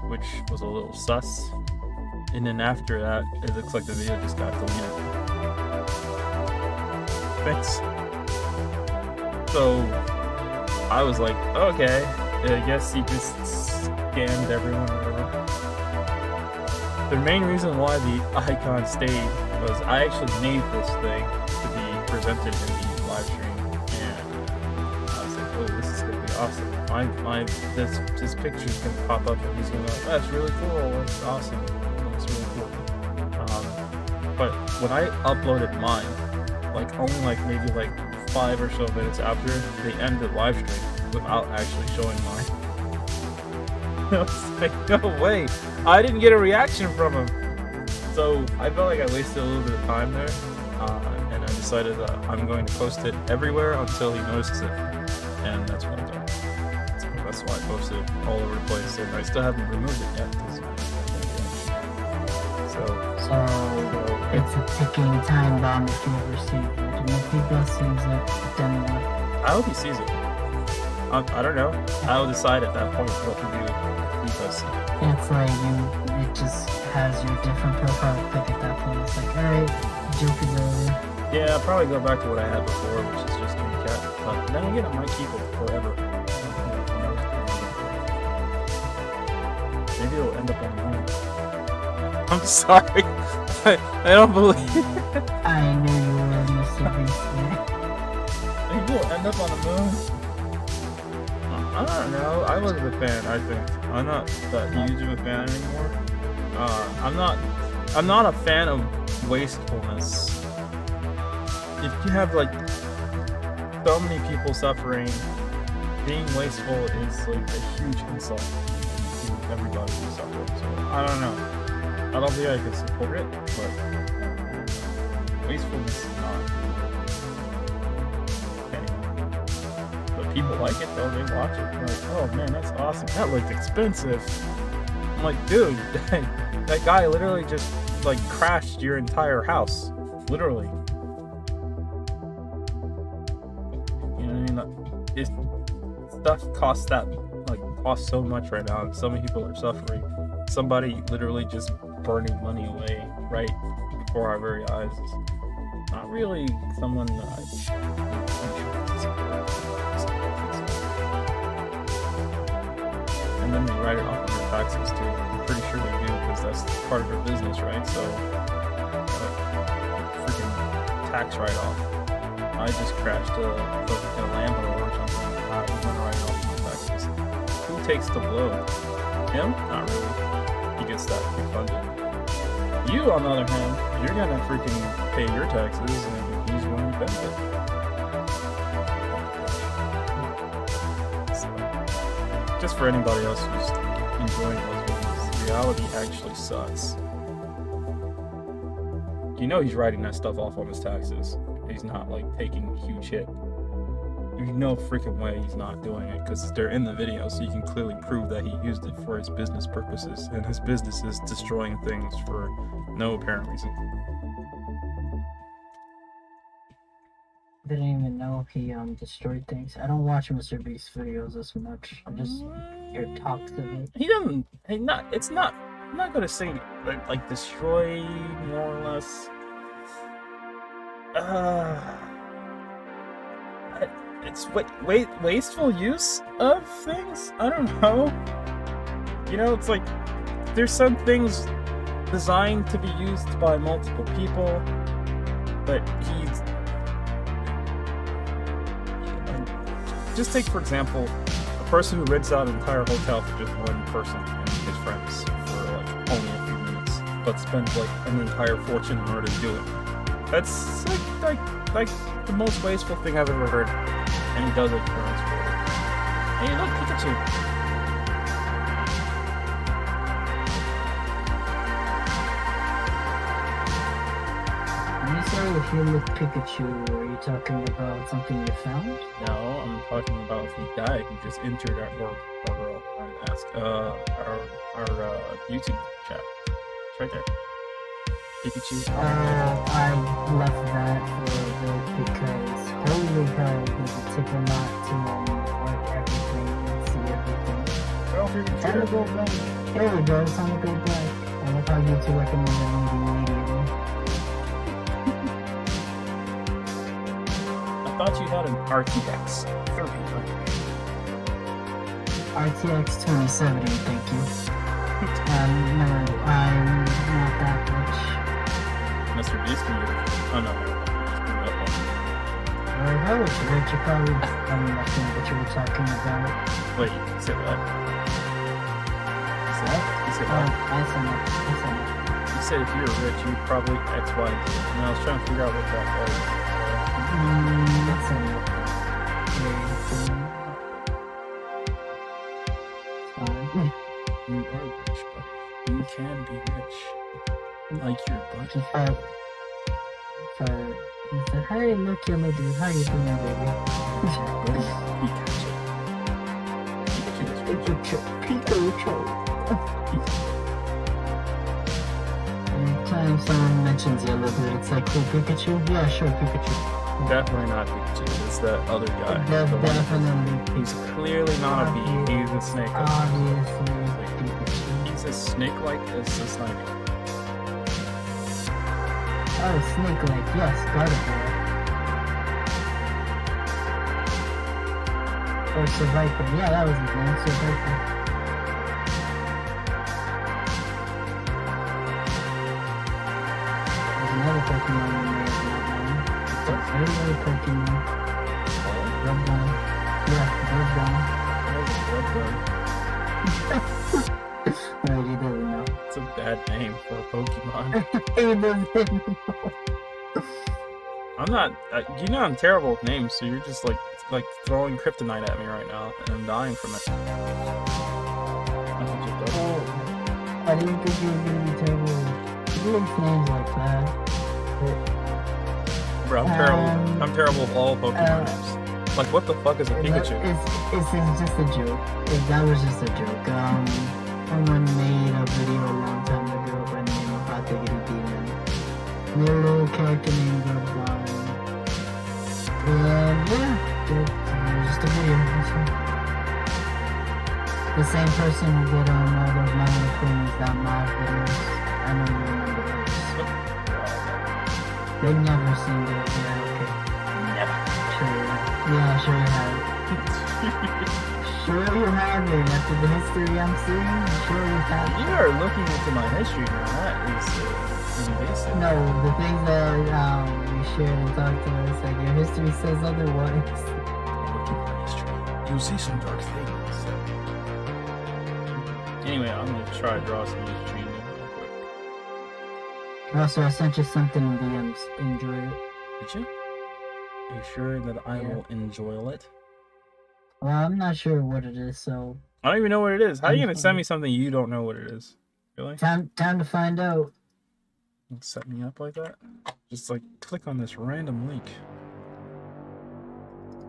which was a little sus. And then after that, it looks like the video just got deleted. Thanks. So I was like, okay, I guess he just scammed everyone or whatever. The main reason why the icon stayed was I actually made this thing to be presented in the live stream, and I was like, oh, this is gonna be awesome. This picture's gonna pop up and he's gonna be like, that's really cool, that's awesome, that's really cool. But when I uploaded mine, like only maybe 5 or so minutes after, they ended the live stream without actually showing mine. I was like, no way, I didn't get a reaction from him. So I felt like I wasted a little bit of time there, and I decided that I'm going to post it everywhere until he notices it, and that's what I did. So that's why I posted it all over the place, and I still haven't removed it yet. So it's a ticking time bomb if you ever see it. And if he does sees it, then what? I hope he sees it. I don't know. I'll decide at that point what to do if he does see it. It's like it just has your different profile pic at that point. It's like, alright, joke is over. Yeah, I'll probably go back to what I had before, which is just Kitty Cat. But then again, I might keep it forever. Maybe it'll end up on the moon. I'm sorry. I don't believe it. I knew you were MrBeast. Maybe it'll end up on the moon. I I don't know. I was a fan. I think I'm not that huge of a fan anymore. I'm not a fan of wastefulness. If you have like so many people suffering, being wasteful is like a huge insult to everybody who's suffering. So I don't know. I don't think I could support it, but wastefulness is not. But people like it though. They watch it. They're like, oh man, that's awesome. That looked expensive. I'm like, dude, that guy literally just like crashed your entire house. Literally. You know what I mean? If stuff costs so much right now, and so many people are suffering. Somebody literally just burning money away right before our very eyes is not really someone and then they write it off of their taxes too. I'm pretty sure they do because that's part of their business, right? So, freaking tax write-off. I just crashed a Lambo or something. I'm gonna write it off of my taxes. Who takes the blow? Him? Not really. He gets that refunded. You, on the other hand, you're gonna freaking pay your taxes and he's going to benefit. So, just for anybody else who's enjoying those videos, reality actually sucks. You know he's writing that stuff off on his taxes. He's not like taking a huge hit. There's no freaking way he's not doing it because they're in the video, so you can clearly prove that he used it for his business purposes, and his business is destroying things for no apparent reason. Didn't even know he destroyed things. I don't watch MrBeast videos as much. I just hear talks of it. He doesn't. I'm not gonna say like destroy more or less. It's wasteful use of things? I don't know. You know, it's like there's some things designed to be used by multiple people, but he's... Just take, for example, a person who rents out an entire hotel for just one person and his friends for like only a few minutes, but spends like an entire fortune in order to do it. That's like the most wasteful thing I've ever heard. And he does it for us. Hey, look, Pikachu! When you say if you look Pikachu, are you talking about something you found? No, I'm talking about the guy who just entered our YouTube chat. It's right there. Pikachu. I left that for a bit because holy hell, does it take a lot to work everything and see everything. Time to go back. There we go, time to go back. I love how YouTube recommended that movie immediately. I thought you had an RTX 30. RTX 2070, thank you. No, I'm not that rich. MrBeast can get it. Oh no. Well, if I was rich, you probably understand what you were talking about. Wait, you said what? What? You said what? I said that. You said if you were rich, you'd probably X, Y, and Z. And I was trying to figure out what that was. That's enough. Fine. You are rich, but you can be rich. Like your buddy. He said, hey, look, yellow dude, how you doing, baby? Pikachu. Anytime someone mentions yellow dude, it's like, oh, Pikachu? Yeah, sure, Pikachu. Definitely not Pikachu. It's that other guy. Definitely. He's clearly not a bee. He's a snake. Obviously, Pikachu. He's a snake like this. It's like... Oh, snake leg, yes, got it there. Or Survivor, yeah, that was his name, Survivor. There's another Pokemon in there, it's not mine. It's a very Pokemon. Rubdown. Yeah, Rubdown. card. Right, he doesn't know. It's a bad name for a Pokemon. He doesn't know. I'm not. You know I'm terrible with names, so you're just like throwing kryptonite at me right now, and I'm dying from it. Oh, I didn't think you were gonna be terrible with names like that. Bro, I'm terrible with all Pokemon names. Like, what the fuck is a Pikachu? It's just a joke. That was just a joke. Someone made a video a long time ago by the name of Hot Diggity Demon. Their little character name goes on. Yeah, just a video. That's right. The same person who did all those My Little Ponies That Mod videos. I know you remember those. They never seemed to yeah, okay. Never. Sure. Yeah, sure you have. Sure you have it. After the history I'm seeing, sure you have it. You are looking into my history now. That is invasive. No, the things that you shared and talked to us, like your history says otherwise. Look at my history. You'll see some dark things. Anyway, I'm gonna try to draw some of these trees real quick. Also, I sent you something in DMs. Enjoy it. Did you? Are you sure that I will enjoy it? Well, I'm not sure what it is, so... I don't even know what it is. How are you gonna send me something you don't know what it is? Really? Time to find out. Don't set me up like that? Just like click on this random link.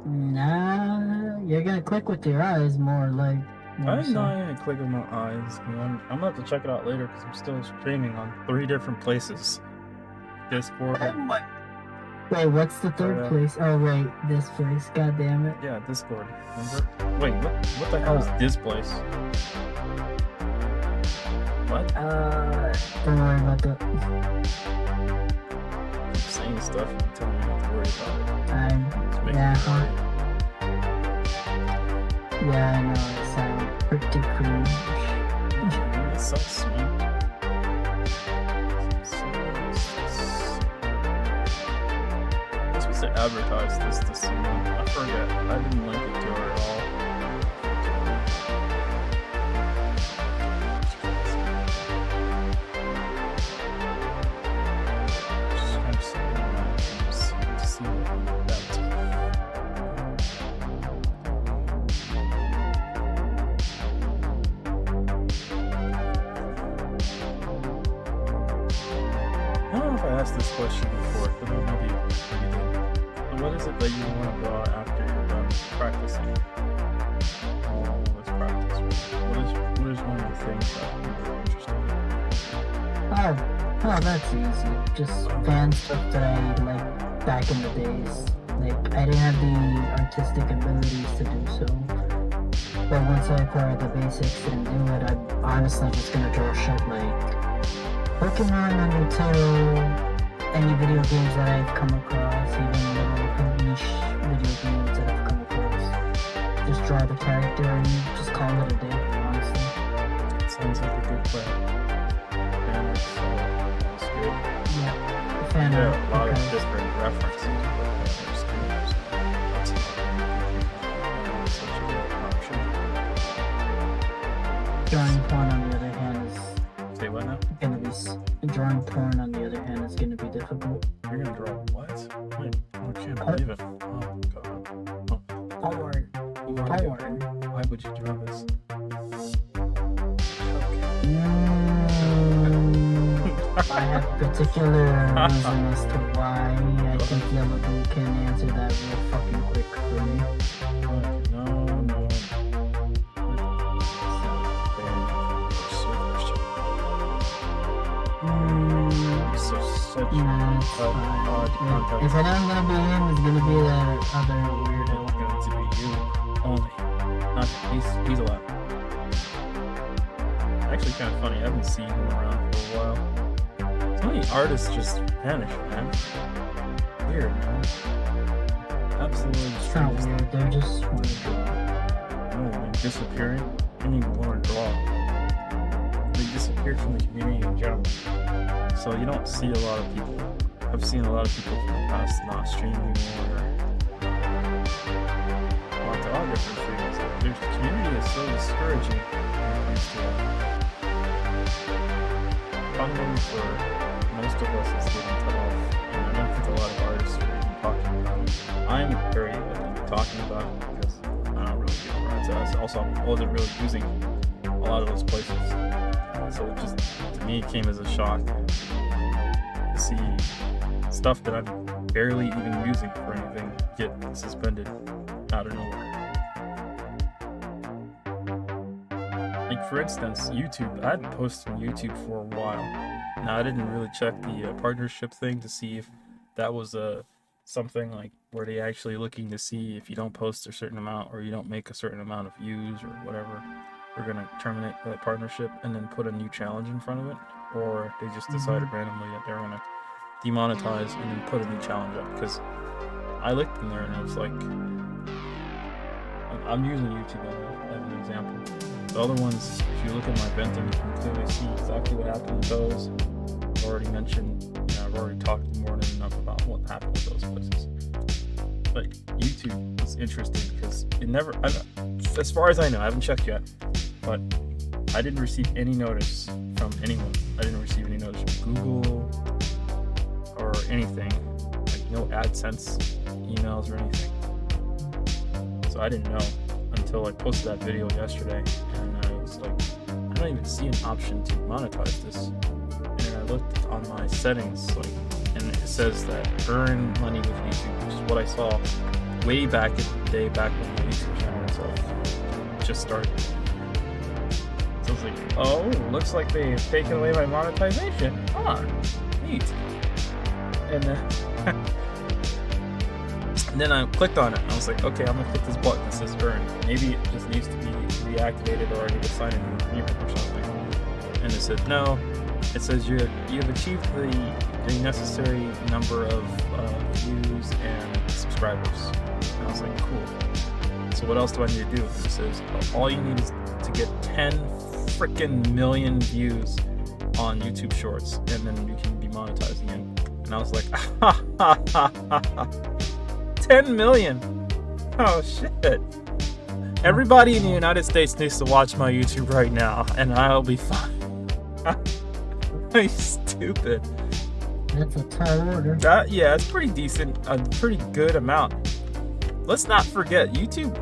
Nah, you're gonna click with your eyes more like... I'm not gonna click with my eyes. I'm gonna have to check it out later because I'm still streaming on 3 different places. Discord. Oh my... Wait, what's the third place? Oh, right, this place. God damn it. Yeah, Discord. Remember? Wait, what the hell is this place? What? Don't worry about that. I'm saying stuff and telling me not to worry about it. It's making Yeah, me worry. Yeah, I know, it sounds pretty cringe. It sucks, man. I'm supposed to advertise this to someone. I forget. I didn't link it to her at all. I don't know if I asked this question before, but maybe you did. What is it that you want to draw after you're done practicing? All this practice, right? What is one of the things that you're interested in? Oh, that's easy. Just fan stuff that I liked back in the days. Like, I didn't have the artistic abilities to do so. But once I acquired the basics and knew it, I'm honestly just gonna draw shit like Pokemon, Undertale, any video games that I've come across, even little niche video games that I've come across. Just draw the character and just call it a day, honestly. Sounds like a good plan. And that's good. Yeah, fan There art, are a lot of because- different references to what there's games. That's such a good option. Drawing porn on the other hand is Say what now? gonna be drawing porn on the other hand is gonna be difficult. You're gonna draw what? Wait, I can't believe it. Oh god. Oh. Porn. Why would you draw this? I have particular reason as to why. I think Yellow Blue can answer that real fucking quick for me. No. Such Nah, it's fine. If it ain't gonna be him, it's gonna be that other weirdo. It's going to be you only. Not he's alive. Actually, kind of funny. I haven't seen him around for a while. So many artists just vanish, man. Weird, man. Absolutely It's not strange. weird, they're just want to draw. No, like disappearing. I don't even want to draw. They disappeared from the community in general. So you don't see a lot of people. I've seen a lot of people from the past not stream anymore. progress in freelancing. The community is so discouraging when it comes to it. Funding for most of us is getting cut off, and I don't think a lot of artists are even talking about it. I'm very talking about it because I don't really get where it's at. Also, I wasn't really using a lot of those places, so it just, to me, it came as a shock to see stuff that I'm barely even using for anything get suspended out of nowhere. Like, for instance, YouTube. I hadn't posted on YouTube for a while. Now, I didn't really check the partnership thing to see if that was something like where they actually looking to see if you don't post a certain amount or you don't make a certain amount of views or whatever, we're gonna terminate that partnership and then put a new challenge in front of it, or they just decided randomly that they're gonna demonetize and then put a new challenge up. Because I looked in there and I was like, I'm using YouTube as an example. The other ones, if you look at my venting, you can clearly see exactly what happened with those. I've already mentioned, I've already talked more than enough about what happened with those places. Like, YouTube was interesting because it never, as far as I know, I haven't checked yet, but I didn't receive any notice from anyone. I didn't receive any notice from Google or anything, like no AdSense emails or anything. So I didn't know until I posted that video yesterday, and I was like, I don't even see an option to monetize this. And then I looked on my settings, like, and it says that earn money with YouTube, which is what I saw way back in the day, back when my YouTube channel was like just started. So I was like, oh, looks like they've taken away my monetization. Huh, neat. And then I clicked on it and I was like, okay, I'm gonna click this button that says earn. Maybe it just needs to be reactivated, or I need to sign in an agreement or something. And it said no. It says you've achieved the necessary number of views and subscribers. And I was like, cool. So what else do I need to do? And it says all you need is to get 10 freaking million views on YouTube Shorts, and then you can be monetized again. And I was like, 10 million. Oh shit. Everybody in the United States needs to watch my YouTube right now, and I'll be fine. Are you stupid? That's a tall order. Yeah, it's pretty decent, a pretty good amount. Let's not forget, YouTube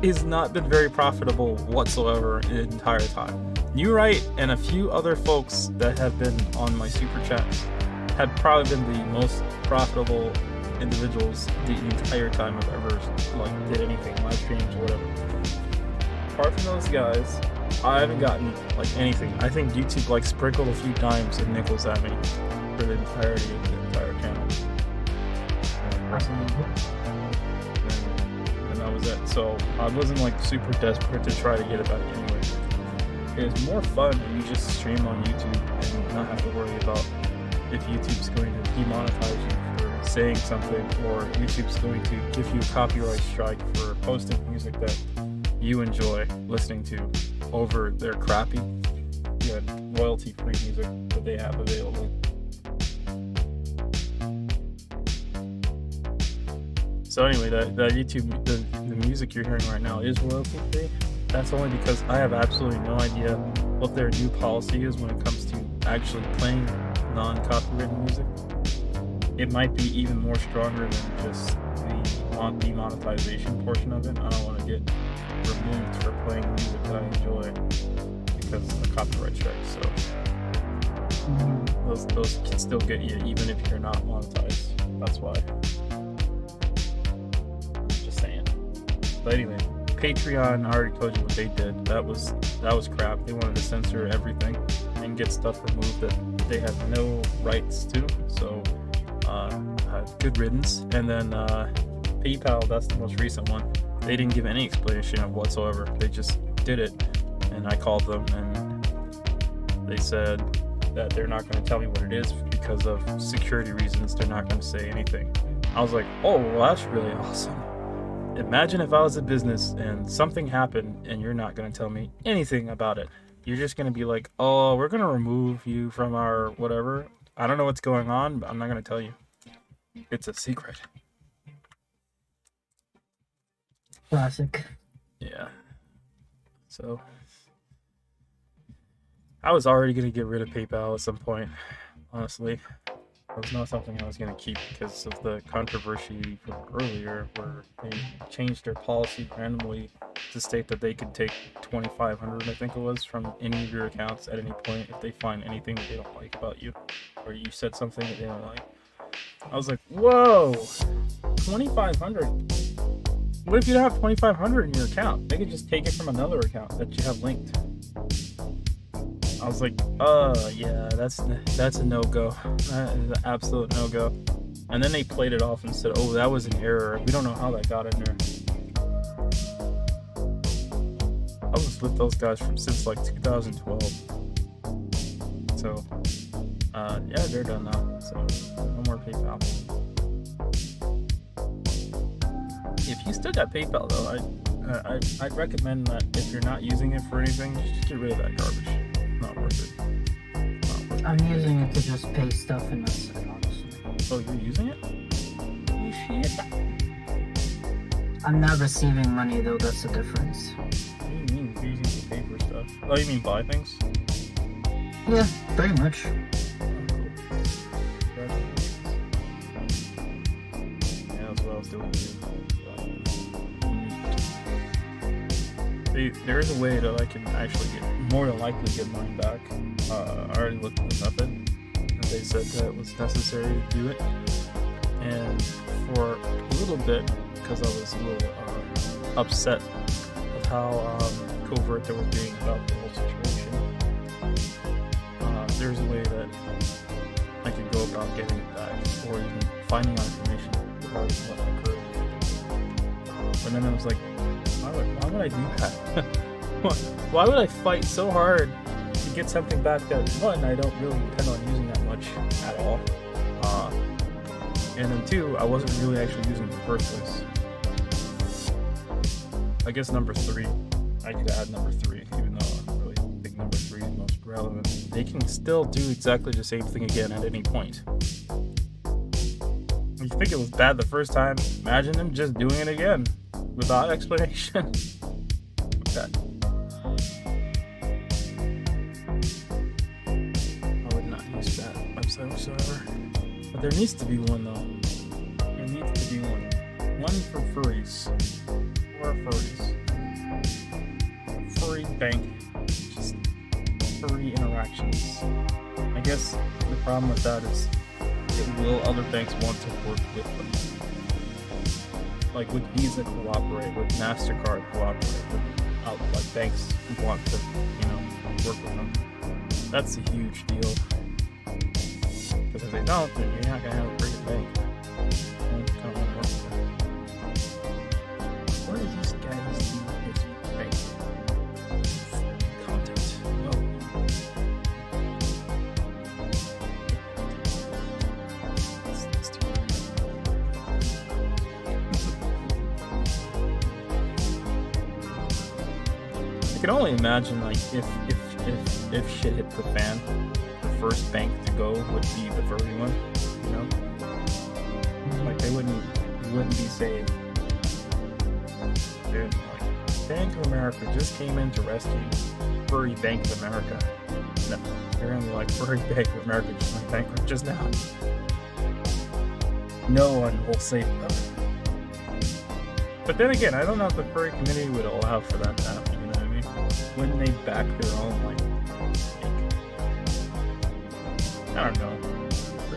has not been very profitable whatsoever the entire time. You Right and a few other folks that have been on my super chats have probably been the most profitable individuals the entire time I've ever did anything, live streams or whatever. Apart from those guys, I haven't gotten anything. I think YouTube sprinkled a few dimes and nickels at me for the entirety of the entire channel. And that was it. So I wasn't super desperate to try to get it back anyway. It's more fun when you just stream on YouTube and not have to worry about if YouTube's going to demonetize you for saying something, or YouTube's going to give you a copyright strike for posting music that you enjoy listening to over their crappy, royalty-free music that they have available. So anyway, that YouTube, the music you're hearing right now is royalty-free. That's only because I have absolutely no idea what their new policy is when it comes to actually playing non-copyrighted music. It might be even more stronger than just the demonetization portion of it. I don't want to get removed for playing music that I enjoy because of the copyright strike. So those can still get you even if you're not monetized. That's why. I'm just saying. But anyway, Patreon, I already told you what they did. That was crap. They wanted to censor everything and get stuff removed that they have no rights to. So good riddance. And then PayPal, that's the most recent one. They didn't give any explanation of whatsoever. They just did it, and I called them and they said that they're not going to tell me what it is because of security reasons. They're not going to say anything. I was like, oh, well, that's really awesome. Imagine if I was a business and something happened and you're not going to tell me anything about it. You're just going to be like, oh, we're going to remove you from our whatever. I don't know what's going on, but I'm not going to tell you. It's a secret. Classic. Yeah. So I was already gonna get rid of PayPal at some point, honestly. It was not something I was going to keep because of the controversy from earlier where they changed their policy randomly to state that they could take 2,500, I think it was, from any of your accounts at any point if they find anything that they don't like about you or you said something that they don't like. I was like, whoa, 2,500? What if you don't have 2,500 in your account? They could just take it from another account that you have linked. I was like, yeah, that's a no-go. That is an absolute no-go. And then they played it off and said, oh, that was an error. We don't know how that got in there. I was with those guys since like 2012. So, yeah, they're done now. So, no more PayPal. If you still got PayPal, though, I'd recommend that if you're not using it for anything, just get rid of that garbage. Not worth it. I'm using it to just pay stuff and that's it, honestly. Oh, you're using it? Oh, shit. I'm not receiving money though, that's the difference. What do you mean you're using it to pay for stuff? Oh, you mean buy things? Yeah, pretty much. Yeah, that's what I was doing. There is a way that I can actually more than likely get mine back. I already looked at the method, and they said that it was necessary to do it. And for a little bit, because I was a little upset with how covert they were being about the whole situation, there's a way that I could go about getting it back, or even finding out information regarding what occurred. But then I was like, why would I do that? Why would I fight so hard to get something back that, one, I don't really intend on using that much at all, and then two, I wasn't really actually using it in the first place. I guess number 3, I could add number 3, even though I don't really think number 3 is most relevant. They can still do exactly the same thing again at any point. If you think it was bad the first time, imagine them just doing it again without explanation. Okay. I would not use that website whatsoever. But there needs to be one though. There needs to be one. One for furries. For furries. Furry bank. Just furry interactions. I guess the problem with that is, will other banks want to work with them? Like, would Visa cooperate? Would MasterCard cooperate? Would like banks want to, work with them? That's a huge deal. Because if they don't, then you're not gonna have a freaking bank. Where is this guy's bank content? Oh. I can only imagine, like, if shit hit the fan, the first bank to go would be the furry one, Like, they wouldn't be saved. Dude, like, Bank of America just came in to rescue Furry Bank of America. No, they're gonna be like, Furry Bank of America just went bankrupt just now. No one will save them. But then again, I don't know if the furry community would allow for that to happen. Wouldn't they back their own, like, I don't know.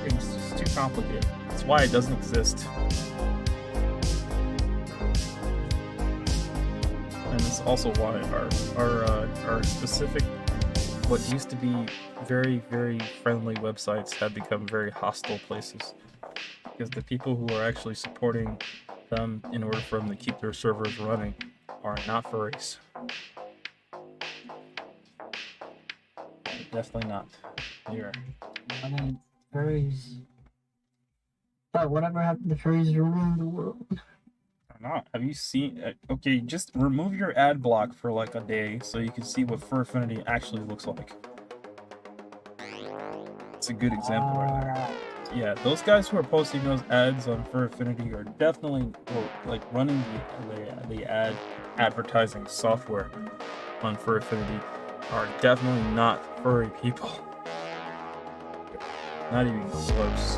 It's just too complicated. That's why it doesn't exist. And it's also why our specific, what used to be very, very friendly websites have become very hostile places. Because the people who are actually supporting them in order for them to keep their servers running are not furries. Definitely not. Here. I mean, furries. But whatever happened to furries ruling the world? Or not. Have you seen? Okay, just remove your ad block for like a day so you can see what Furfinity actually looks like. It's a good example right there. yeah, those guys who are posting those ads on Fur Affinity are definitely like running the advertising software on Fur Affinity are definitely not furry people. Not even close.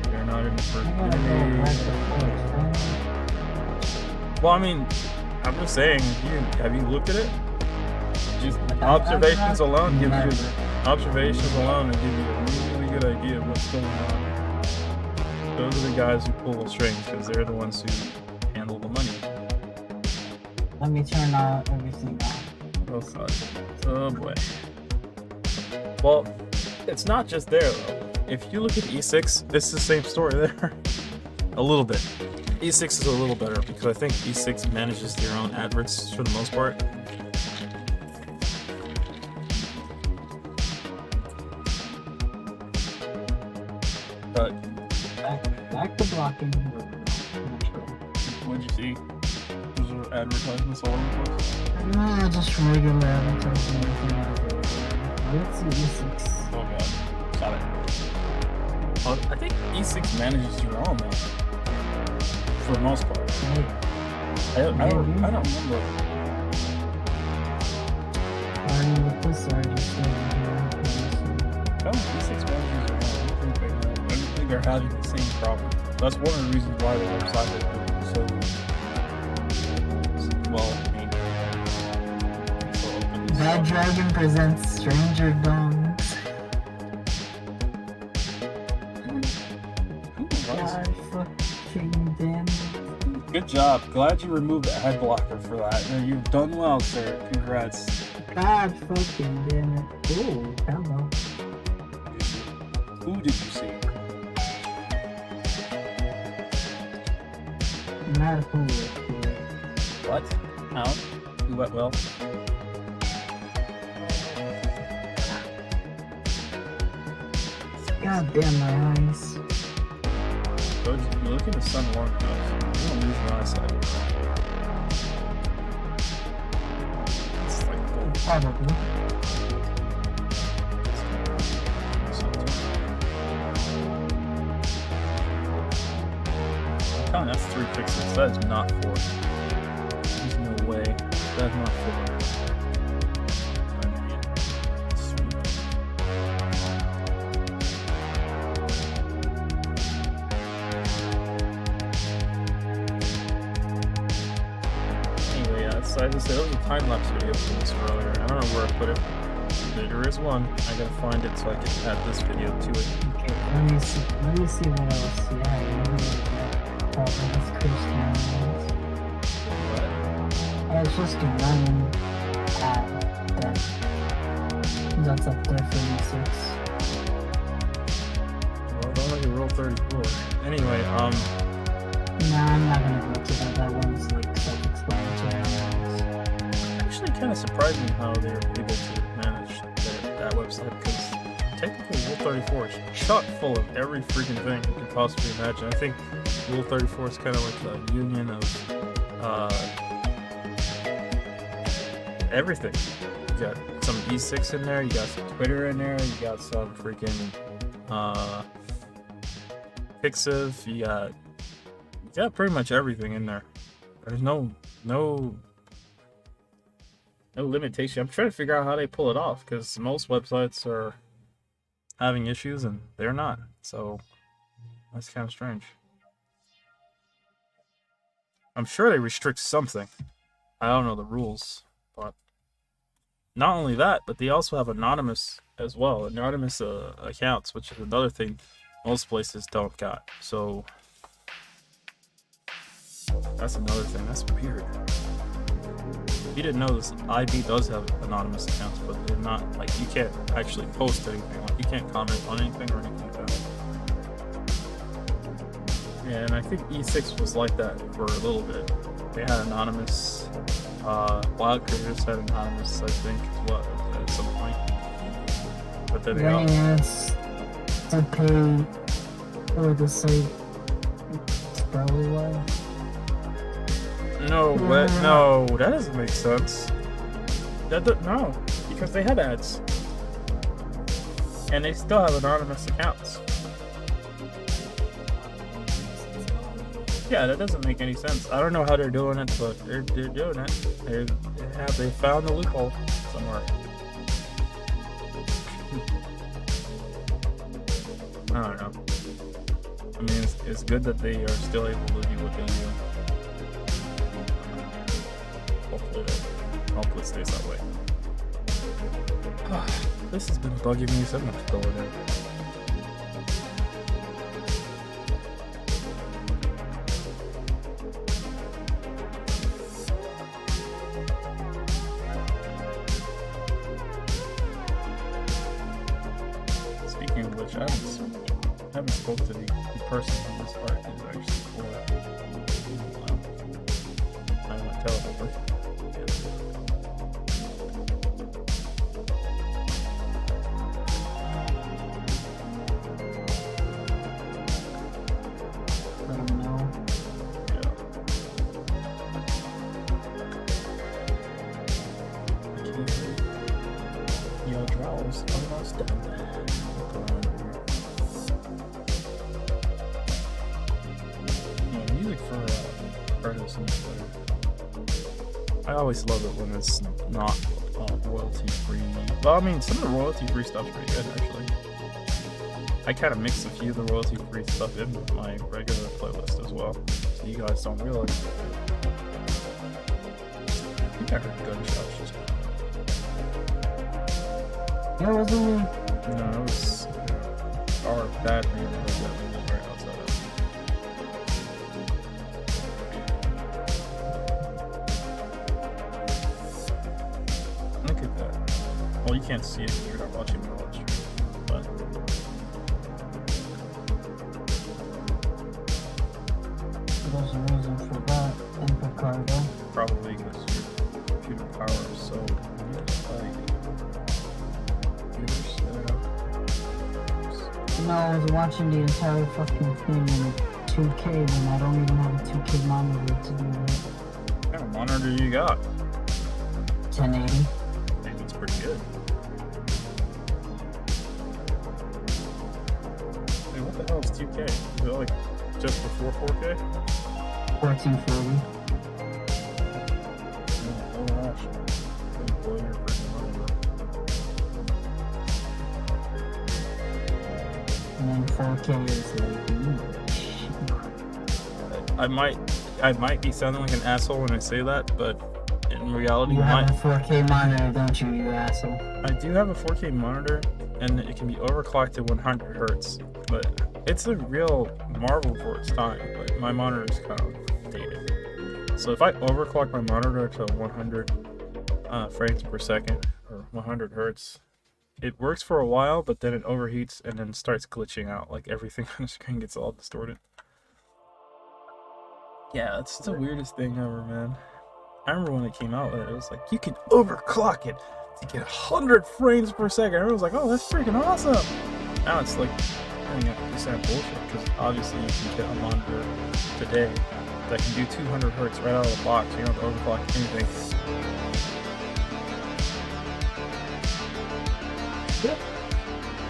They're not in the Fur Affinity. Well, I mean, I'm just saying, have you looked at it? Just observations alone give you and give you a really good idea of what's going on. Those are the guys who pull the strings because they're the ones who handle the money. Let me turn everything on. Oh god. Oh boy. Well, it's not just there though. If you look at E6, it's the same story there. A little bit. E6 is a little better because I think E6 manages their own adverts for the most part. But back to blocking. what'd you see? Those are advertisements all over the place. Just regular advertising. Let's see E6. Oh god. Got it. Well, I think E6 manages your own though. For the most part. I don't remember. With this I just Oh, E6 manages your own. I don't think they're having the same problem. That's one of the reasons why the website is well maintained. Bad Dragon presents Stranger Dongs. God fucking damn it. Good job. Glad you removed the ad blocker for that. You've done well, sir. Congrats. God fucking damn it. Ooh, hello. Who did you see? Not who. What? How? Who went well? God damn my eyes. You look at the sun long enough, you don't lose your eyesight. It's like Probably. That's 3 pixels. That is not 4. There's no way. That's not 4. So I just said, there was a time-lapse video from this earlier. I don't know where I put it. There is one. I gotta find it so I can add this video to it. Okay, let me see what else. Yeah, this Christian. What? It's just a random ad that's up there for E6. Well, don't look at Rule 34. Anyway, Nah, I'm not gonna go to that. That one's like self-explanatory. actually kind of surprising how they were able to manage that website because technically Rule 34 is chock full of every freaking thing you could possibly imagine. I think Rule 34 is kind of like a union of everything. You got some E6 in there, you got some Twitter in there, you got some freaking Pixiv, you got pretty much everything in there. There's no limitation. I'm trying to figure out how they pull it off because most websites are having issues and they're not. So that's kind of strange. I'm sure they restrict something. I don't know the rules, but not only that, but they also have anonymous as well. Anonymous accounts, which is another thing most places don't got. So that's another thing. That's weird. You didn't know this. IB does have anonymous accounts, but they're not like you can't actually post anything. Like you can't comment on anything or anything like that. Yeah, and I think E6 was like that for a little bit. They had anonymous. Wild Creators had anonymous, I think, as well at some point. But then they all has to pay for the site. That's probably why. No, that doesn't make sense. No, because they had ads, and they still have anonymous accounts. Yeah, that doesn't make any sense. I don't know how they're doing it, but they're doing it. They found the loophole somewhere. I don't know. I mean, it's good that they are still able to do what they do. Hopefully it stays that way. This has been bugging me so much going in. Speaking of which, I haven't spoke to the person in this art who's actually cool. I won't tell over. Almost done. Music for artists and stuff. I always love it when it's not royalty free. Well, I mean, some of the royalty free stuff's pretty good actually. I kind of mix a few of the royalty free stuff in with my regular playlist as well, so you guys don't realize. I think I heard gunshots just now. Yeah, wasn't we? No, it was our bad neighborhood that we live right outside of. Look at that. Well, you can't see it if you're not watching my live stream, but there's a reason for that in Picardo. probably because your computer power is so No, I was watching the entire fucking thing in 2K when I don't even have a 2K monitor to do it. What kind of monitor you got? 1080. Hey, that's pretty good. Hey, what the hell is 2K? Is it like just before 4K? 1440. Oh gosh. Blow your freaking mind up. And then 4K is like, I might be sounding like an asshole when I say that, but in reality, you have a 4K monitor, don't you, you asshole? I do have a 4K monitor, and it can be overclocked to 100 hertz, but it's a real marvel for its time. But my monitor is kind of dated, so if I overclock my monitor to 100 frames per second or 100 hertz. It works for a while, but then it overheats and then starts glitching out. Like everything on the screen gets all distorted. Yeah, it's the weirdest thing ever, man. I remember when it came out, it was like, you can overclock it to get 100 frames per second. Everyone was like, oh, that's freaking awesome. Now it's like, I mean, it's that bullshit, because obviously you can get a monitor today that can do 200 hertz right out of the box. You don't have to overclock anything.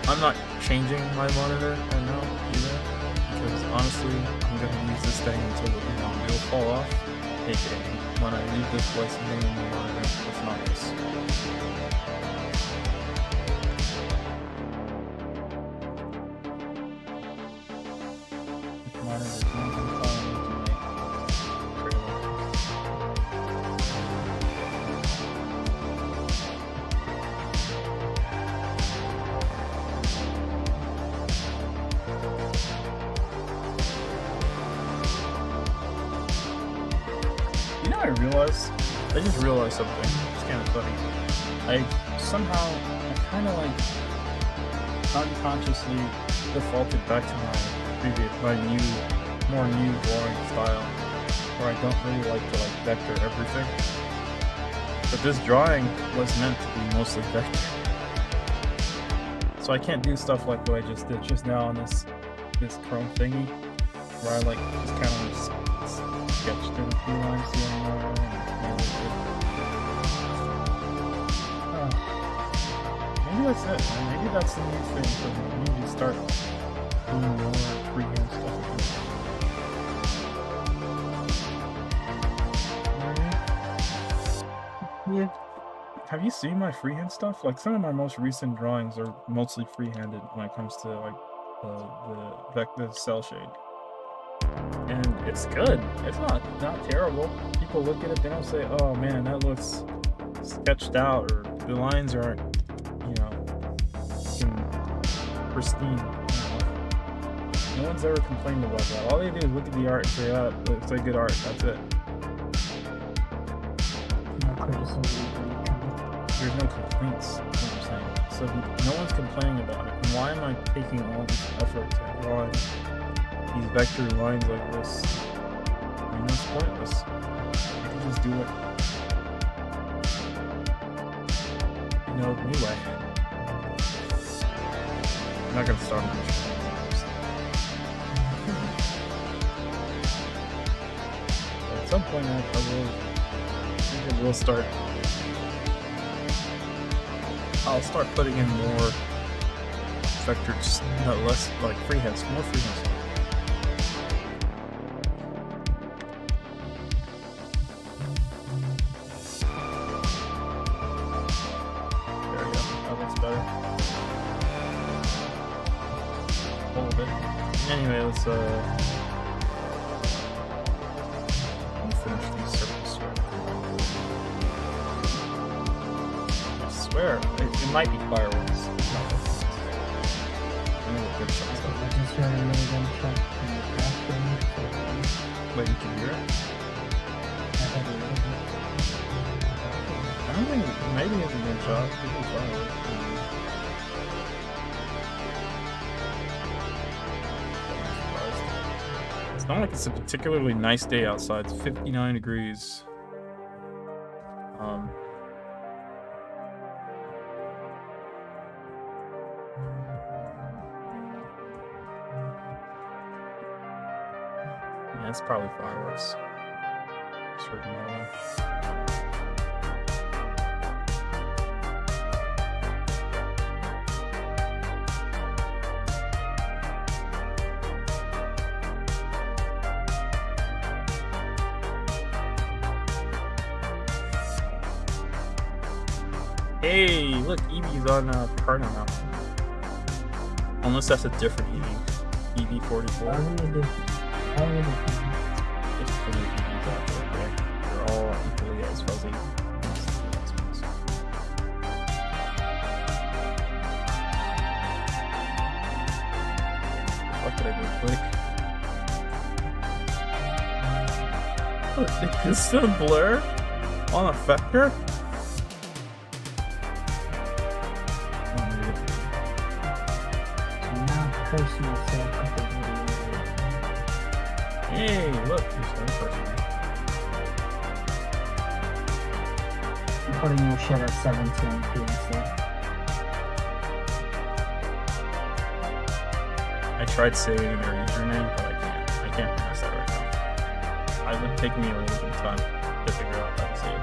I'm not changing my monitor right now either, because honestly, I'm gonna use this thing until it'll fall off. AKA, when I leave this place and name my monitor, it's not this. This monitor is not gonna fall into I just realized something. It's kind of funny. I kind of like unconsciously defaulted back to my more new drawing style, where I don't really like to vector everything. But this drawing was meant to be mostly vector, so I can't do stuff like what I just did just now on this Chrome thingy, where I just kind of sketched in a few lines here and there. Maybe that's it, man. Maybe that's the new thing for me. I need to start doing more freehand stuff. you? Have you seen my freehand stuff? Like some of my most recent drawings are mostly freehanded when it comes to like the cell shade, and it's good. It's not terrible. People look at it, they don't say, "Oh man, that looks sketched out," or the lines aren't, you know, pristine. No one's ever complained about that. All they do is look at the art and say, "Oh, it's like good art." That's it. No criticism. There's no complaints. That's what I'm saying. So no one's complaining about it. And why am I taking all this effort to draw these vector lines like this? I mean, it's pointless. You can just do it, you know, anyway. I'm not gonna start on this. At some point, I will start. I'll start putting in more vectors, not less, like freehands, more freehands. There we go. That looks better. A little bit. Anyway, let's finish these circles. I swear, it might be fireworks. Good shots, I just heard a little gunshot in the bathroom. wait, you can hear it? I heard a little bit. I don't think, maybe it's a good shot. It could be fireworks. It's not like it's a particularly nice day outside. It's 59 degrees. Yeah, it's probably fireworks. Just heard another one. Hey, look, Eevee's on partner now. Unless that's a different Eevee. EV44. How do you do? It's pretty Eevees out there, okay? They're all equally as fuzzy. What did I do? Click. Oh, it's still blur on a vector? Hey, look, there's one person. I'm putting your shit at 720p instead. I tried saving their username, but I can't pronounce that right now. It would take me a little bit of time to figure out how to say it.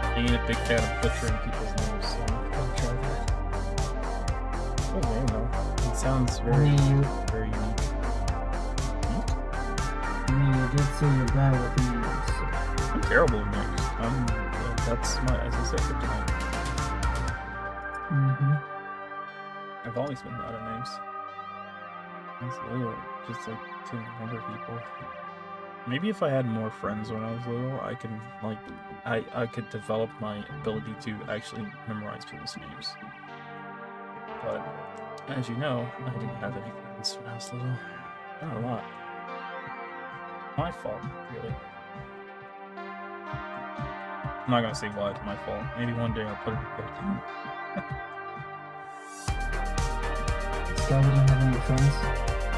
I ain't a big fan of butchering people's names, so I'll try that. Oh, there you go. It sounds very unique. I mean, you did say you're bad with names. I'm terrible with names. That's my, as I said, kryptonite. I've always been bad at names. It's little, just like to remember people. Maybe if I had more friends when I was little, I can like I could develop my ability to actually memorize people's names. But as you know, I didn't have any friends when I was little. Not a lot. My fault, really. I'm not gonna say why it's my fault. Maybe one day I'll put it down. So you didn't have any friends?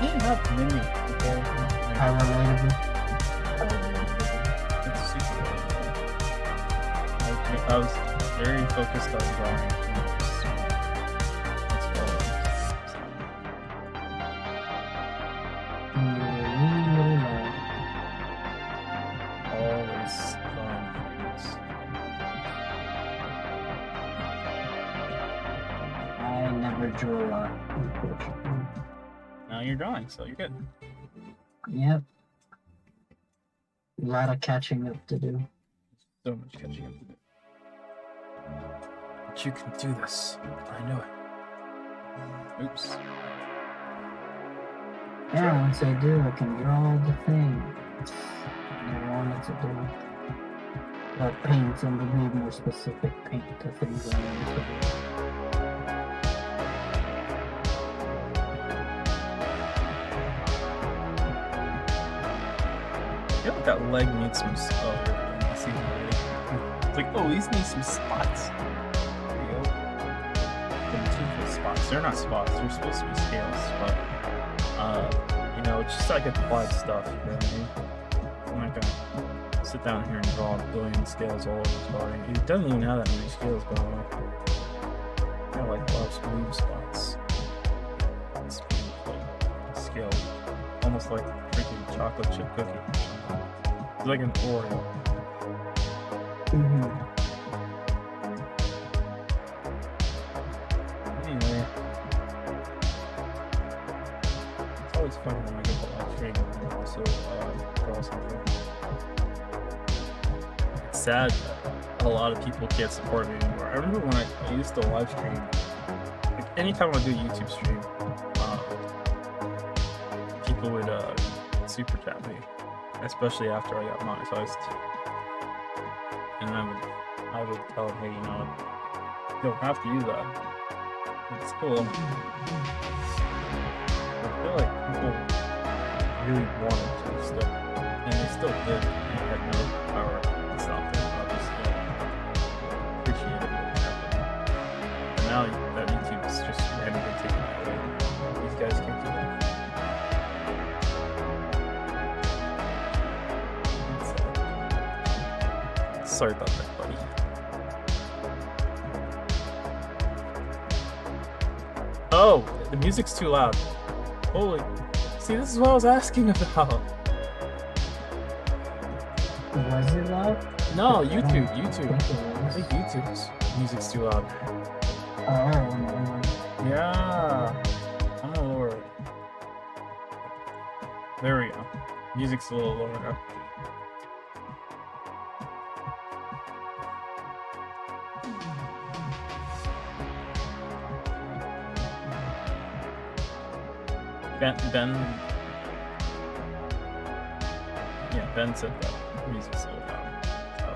Yeah, not many. Okay. How relatable? It's super relatable. I was very focused on drawing. Always drawing things. I never drew a lot. Now you're drawing, so you're good. Yep. A lot of catching up to do. So much catching up to do. But you can do this. I know it. Oops. Yeah, once I do, I can draw the thing I wanted to do. But paint and be more specific paint to things I want to do. I feel like that leg needs some it's like, oh, these need some spots. There you go. The toothless spots. They're not spots, they're supposed to be scales, but you know, it's just like applied stuff, you know what I mean? I'm not gonna sit down here and draw a billion scales all over his body. He doesn't even have that many scales going on. I like loves blue spots. It's scale. Almost like a freaking chocolate chip cookie. It's like an Oreo. Anyway, it's always fun when I get the live stream and also draw something. It's sad that a lot of people can't support me anymore. I remember when I used to live stream, like anytime I do a YouTube stream, people would super chat me, especially after I got monetized. And I would tell them, hey, you know, you don't have to use that. It's cool. I feel like people really wanted to still, and they still did, and had no power to stop them. Obviously, appreciate it. But now that YouTube is just randomly taking that away, these guys can't do that. Sorry about that, buddy. Oh, the music's too loud. Holy. See, this is what I was asking about. Was it loud? No, YouTube. I think YouTube's music's too loud. Oh, yeah. I'm gonna lower it. There we go. Music's a little lower now. Ben said that the music's so loud. So.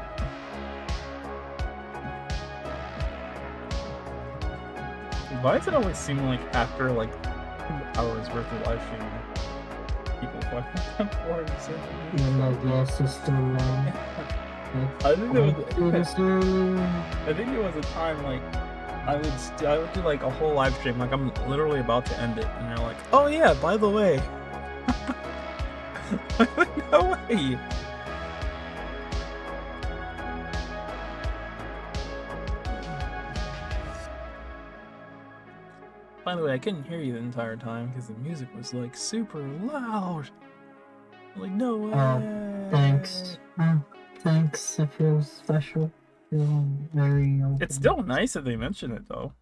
Why does it always seem like after like 2 hours worth of live streaming, people find that boring? you're like, yes, it's still loud. I think it was a time like I would do like a whole live stream, like I'm literally about to end it, and they're like, "Oh yeah, by the way." No way. By the way, I couldn't hear you the entire time because the music was like super loud. Like, no way. Thanks. Thanks. It feels special. Very open. It's still nice that they mention it though.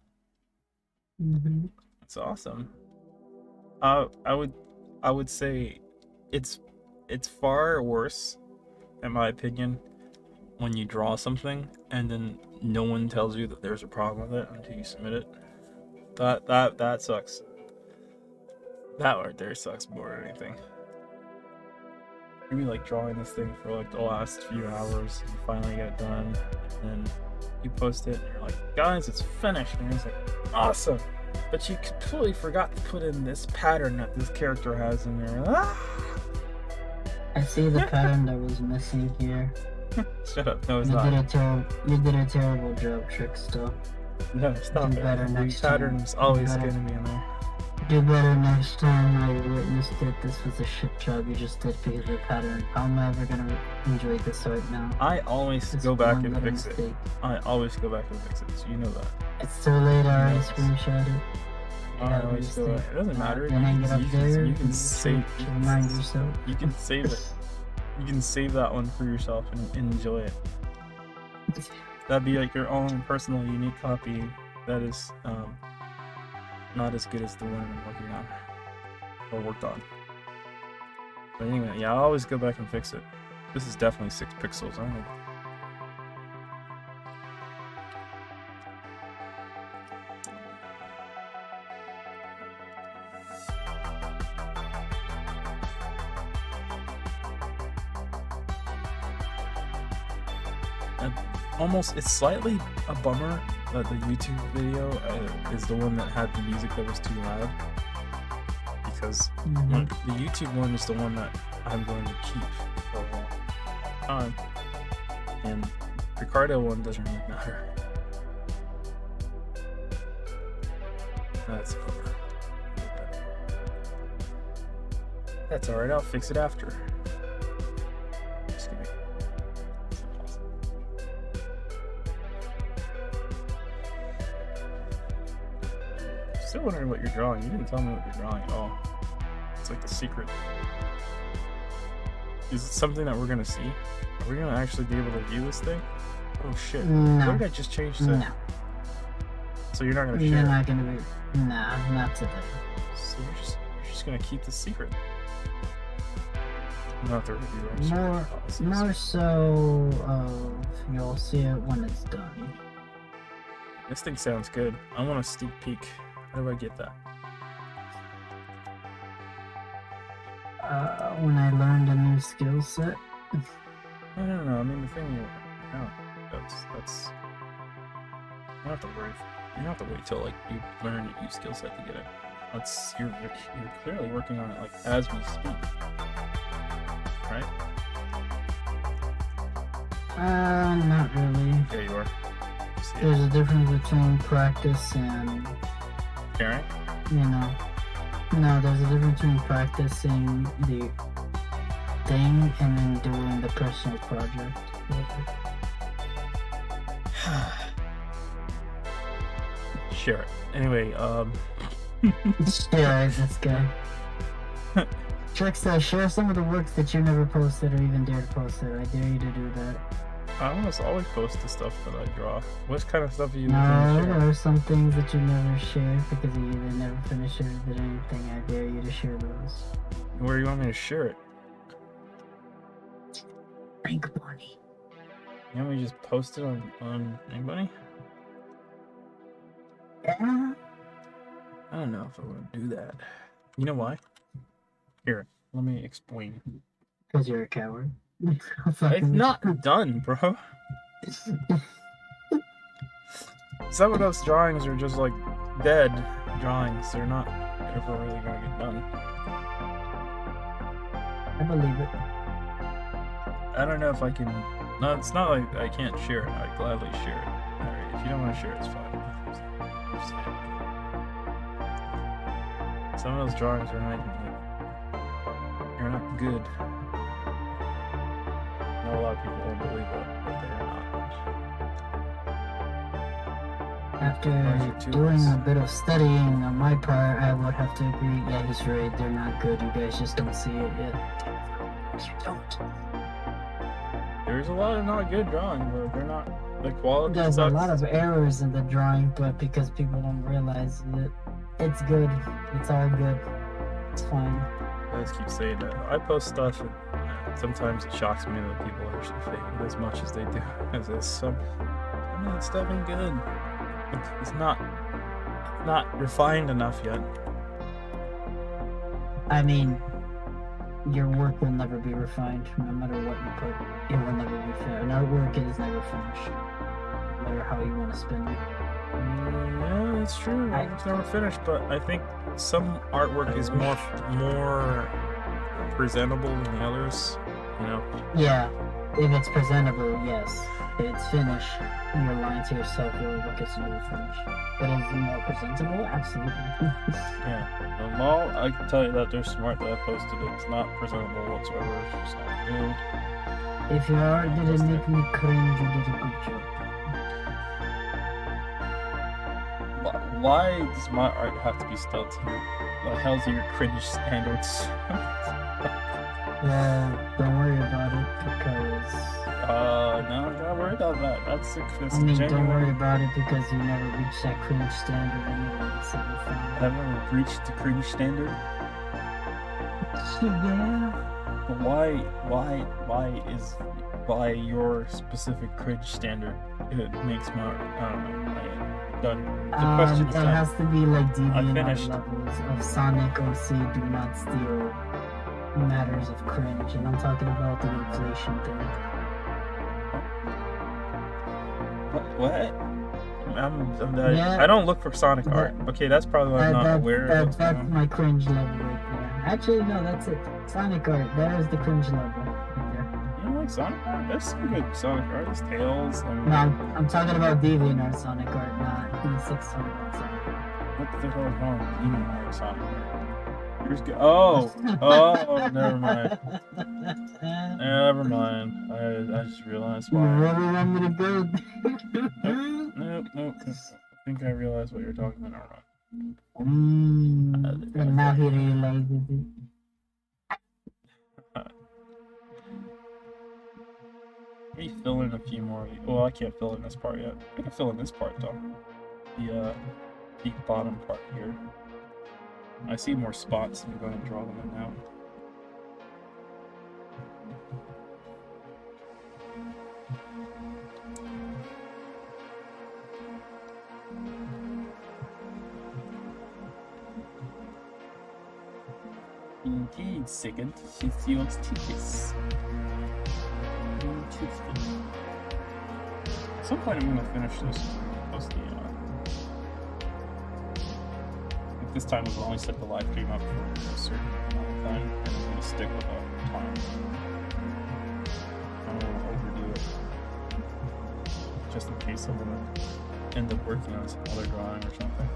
Mm-hmm. It's awesome. I would say it's far worse, in my opinion, when you draw something and then no one tells you that there's a problem with it until you submit it. That sucks. That right there sucks more than anything. You'd be like drawing this thing for like the last few hours, and you finally get it done, and then you post it, and you're like, guys, it's finished, and it's like, awesome, but you completely forgot to put in this pattern that this character has in there. I see the pattern that was missing here. Shut up. No, it's You not. did a terrible job, Trickster. No, stop Do it. better The next time. pattern's always Do better. gonna be in there. Do better next time. I witnessed it. This was a shit job you just did because of the pattern. How am I ever gonna enjoy this art now? I always It's go back one and little fix it. mistake. I always go back and fix it, so you know that. It's too late. I already Yes. screenshot it. I always go back. It doesn't matter. Then hang it up there. You can save. to remind yourself. You can save it. You can save that one for yourself and enjoy it. That'd be like your own personal, unique copy. That is not as good as the one I'm working on or worked on. But anyway, yeah, I always go back and fix it. This is definitely 6 pixels. I don't know. Almost, it's slightly a bummer that the YouTube video is the one that had the music that was too loud, because the YouTube one is the one that I'm going to keep for a long time, and Ricardo one doesn't really matter. That's bummer. That's alright, I'll fix it after. Just kidding. Still wondering what you're drawing. You didn't tell me what you're drawing at all. It's like the secret. Is it something that we're gonna see? Are we gonna actually be able to view this thing? Oh shit. No. What did I just change to? No. So you're not gonna share You're it? not gonna be. Nah, not today. So you're just gonna keep the secret. Not the review. More so of you'll see it when it's done. This thing sounds good. I want a sneak peek. How do I get that? When I learned a new skill set. No. I mean the thing you. No, that's. You don't have to worry. You don't have to wait till like you learn a new skill set to get it. That's you're clearly working on it like as we speak, right? Not really. There you are. See it? There's a difference between practice and, Caring? no, there's a difference between practicing the thing and then doing the personal project. Sure. Anyway, Share this guy. Trickster, share some of the works that you never posted or even dare to post it. I dare you to do that. I almost always post the stuff that I draw. What kind of stuff are you No, gonna share? there are some things that you never shared because you either never finished it or did anything. I dare you to share those. Where do you want me to share it? Frank Bonnie. You want me to just post it on anybody? Yeah. I don't know if I want to do that. You know why? Here, let me explain. Because you're a coward. It's not done, bro. Some of those drawings are just like dead drawings. They're not ever really gonna get done. I believe it. I don't know if I can. No, it's not like I can't share it. I'd gladly share it. Alright, if you don't want to share it, it's fine. Some of those drawings are not even like, they're not good. I know a lot of people don't believe it, but they're not. After doing a bit of studying on my part, I would have to agree. Yeah, he's right. They're not good. You guys just don't see it yet. You don't. There's a lot of not good drawings, but they're not the quality. There's sucks. a lot of errors in the drawing, but because people don't realize it, it's good. It's all good. It's fine. I just keep saying that. I post stuff, and sometimes it shocks me that people actually fake it as much as they do. As there's some of that stuff ain't good. It's not refined enough yet. I mean, your work will never be refined, no matter what you put. It will never be fair. And artwork is never finished, no matter how you want to spin it. Yeah, that's true. It's never finished, but I think some artwork is more presentable than the others. You know? Yeah, if it's presentable, yes. If it's finished, you're lying to yourself. You'll look at some finish. But is it more presentable? Absolutely. Yeah. The mall, I can tell you that they're smart that I posted it. It's not presentable whatsoever. It's just not good. If your art didn't make me cringe, you did a good job. Why does my art have to be stunted? What the hell's your cringe standards? Yeah, don't worry about it because. No, I'm not worried about that. That's genuine. Don't worry about it because you never reached that cringe standard anyway, so you're fine. I've never reached the cringe standard? Yeah. But why your specific cringe standard it makes more done. The question is it done. has to be like DeviantArt finished. levels of Sonic OC do not steal matters of cringe, and I'm talking about the inflation thing. What? Yeah. I don't look for Sonic art. Okay, that's probably why I'm not aware of what's going That's on. my cringe level right there. Actually, no, that's it. Sonic art. That is the cringe level right there. You don't like Sonic art? There's some good Sonic art. There's Tails. No, I'm talking about DeviantArt Sonic art, not E6 Sonic art. What the hell is wrong with DeviantArt Sonic art? Here's good. Oh, never mind. Never mind. I just realized You why. really want me to go? Nope. I think I realized what you're talking about. And now he realizes it. Let me fill in a few more. Well, I can't fill in this part yet. I can fill in this part though. The bottom part here. I see more spots. I'm going to draw them in now. Indeed, second. She feels Toothless. At some point, I'm going to finish this. This time we've only set the live stream up for a certain amount of time, and I'm going to stick with that time. I don't want to overdo it, just in case I'm going to end up working on some other drawing or something.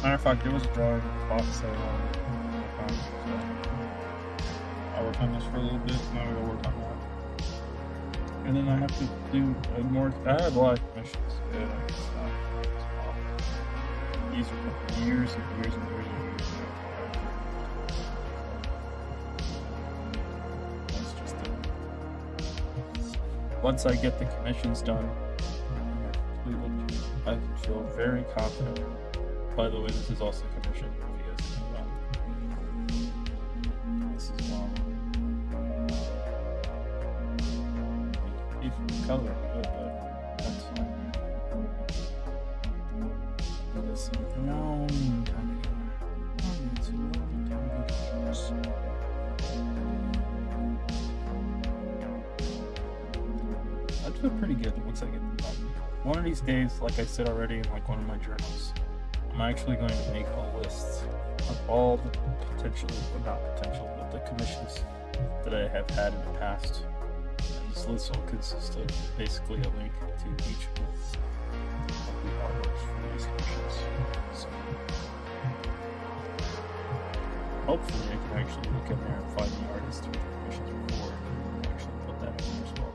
Matter of fact, there was a drawing box I wanted to work on, so I'll work on this for a little bit, and then we'll work on that. And then I have to do more. I have live commissions. These are years and years and years and years. That's just it. Once I get the commissions done, I feel very confident. By the way, this is also commissioned videos. This is one. If color, but that's fine. This long time ago. It's a long time ago. I feel pretty good once I get them done. One of these days, like I said already in like one of my journals, I'm actually going to make a list of all the the commissions that I have had in the past. And this list will consist of basically a link to each of the artworks for these commissions. So hopefully I can actually look in there and find the artists with the commissions before and actually put that in there as well.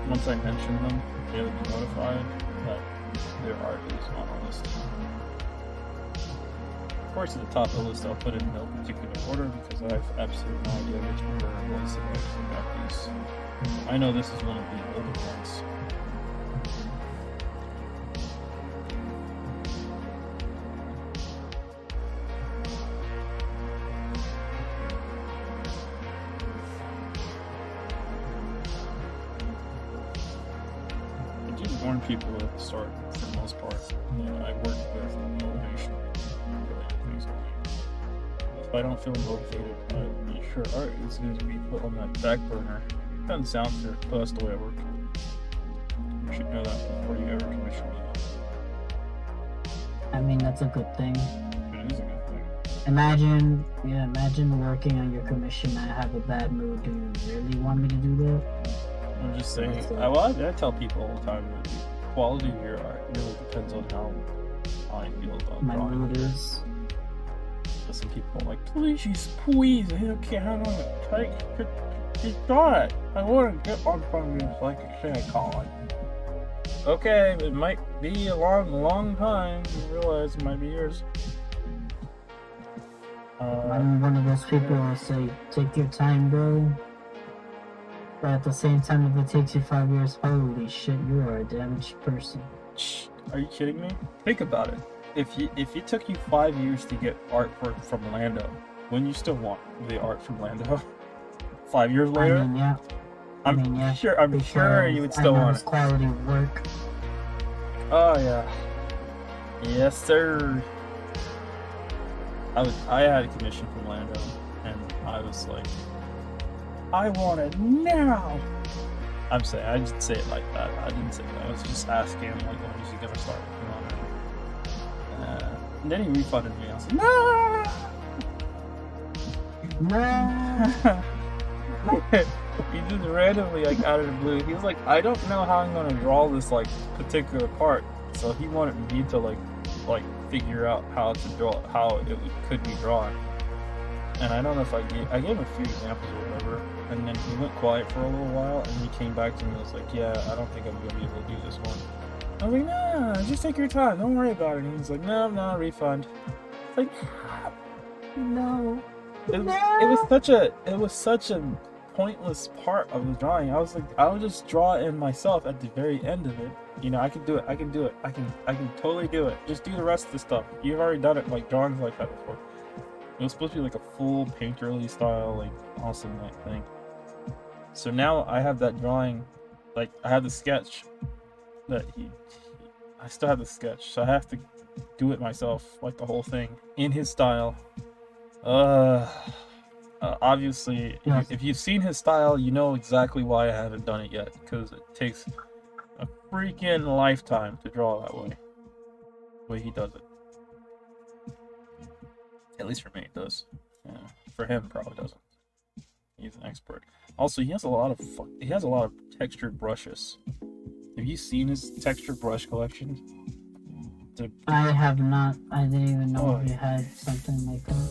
Once I mention them, they'll be notified that their art is on a list. Of course, at the top of the list, I'll put it in no particular order because I have absolutely no idea which order it was that I actually got these. I know this is one of the older ones. Warn people at the start, for the most part, that I work with motivation related things only. If I don't feel motivated, I'm sure art is going to be put on that back burner. It doesn't sound fair, but that's the way I work. You should know that before you ever commission me. I mean, that's a good thing. It is a good thing. Imagine working on your commission. I have a bad mood. Do you really want me to do that? I'm just saying, I tell people all the time that the quality of your art really depends on how I feel about My drawing. mood is. Some people are like, please, I don't care how long it takes. Just draw it. I want to get one from you so I can say I call it. Okay, it might be a long time. You realize it might be years. I'm one of those people who say, take your time, bro. But at the same time, if it takes you 5 years, holy shit, you are a damaged person. Are you kidding me? Think about it. If it took you 5 years to get artwork from Lando, Wouldn't you still want the art from Lando? 5 years I later, mean, yeah. I'm sure you would Because still I know want his it. quality of work. Oh yeah, yes sir. I had a commission from Lando, and I was like, I want it now. I'm saying I didn't say it like that. I didn't say that. I was just asking like, when is he gonna start working on it? And then he refunded me. I was like, no. He just randomly, like out of the blue, he was like, I don't know how I'm gonna draw this like particular part. So he wanted me to like figure out how to draw, how it could be drawn. And I don't know if I gave him a few examples or whatever. And then he went quiet for a little while, and he came back to me and was like, yeah, I don't think I'm gonna be able to do this one. I was like, no, just take your time, don't worry about it. And he's like, no, refund. It's like, no. It was such a pointless part of the drawing. I was like, I would just draw it in myself at the very end of it. You know, I can do it. I can totally do it. Just do the rest of the stuff. You've already done it, like drawings like that before. It was supposed to be like a full painterly style, like awesome like thing. So now I have that drawing, like I have the sketch that I still have the sketch, so I have to do it myself, like the whole thing in his style. Obviously, Yes. if you've seen his style, you know exactly why I haven't done it yet, because it takes a freaking lifetime to draw that way. The way he does it. At least for me, it does. Yeah. For him, probably doesn't. He's an expert. Also, he has a lot of textured brushes. Have you seen his textured brush collection? I have not. I didn't even know he had something like that.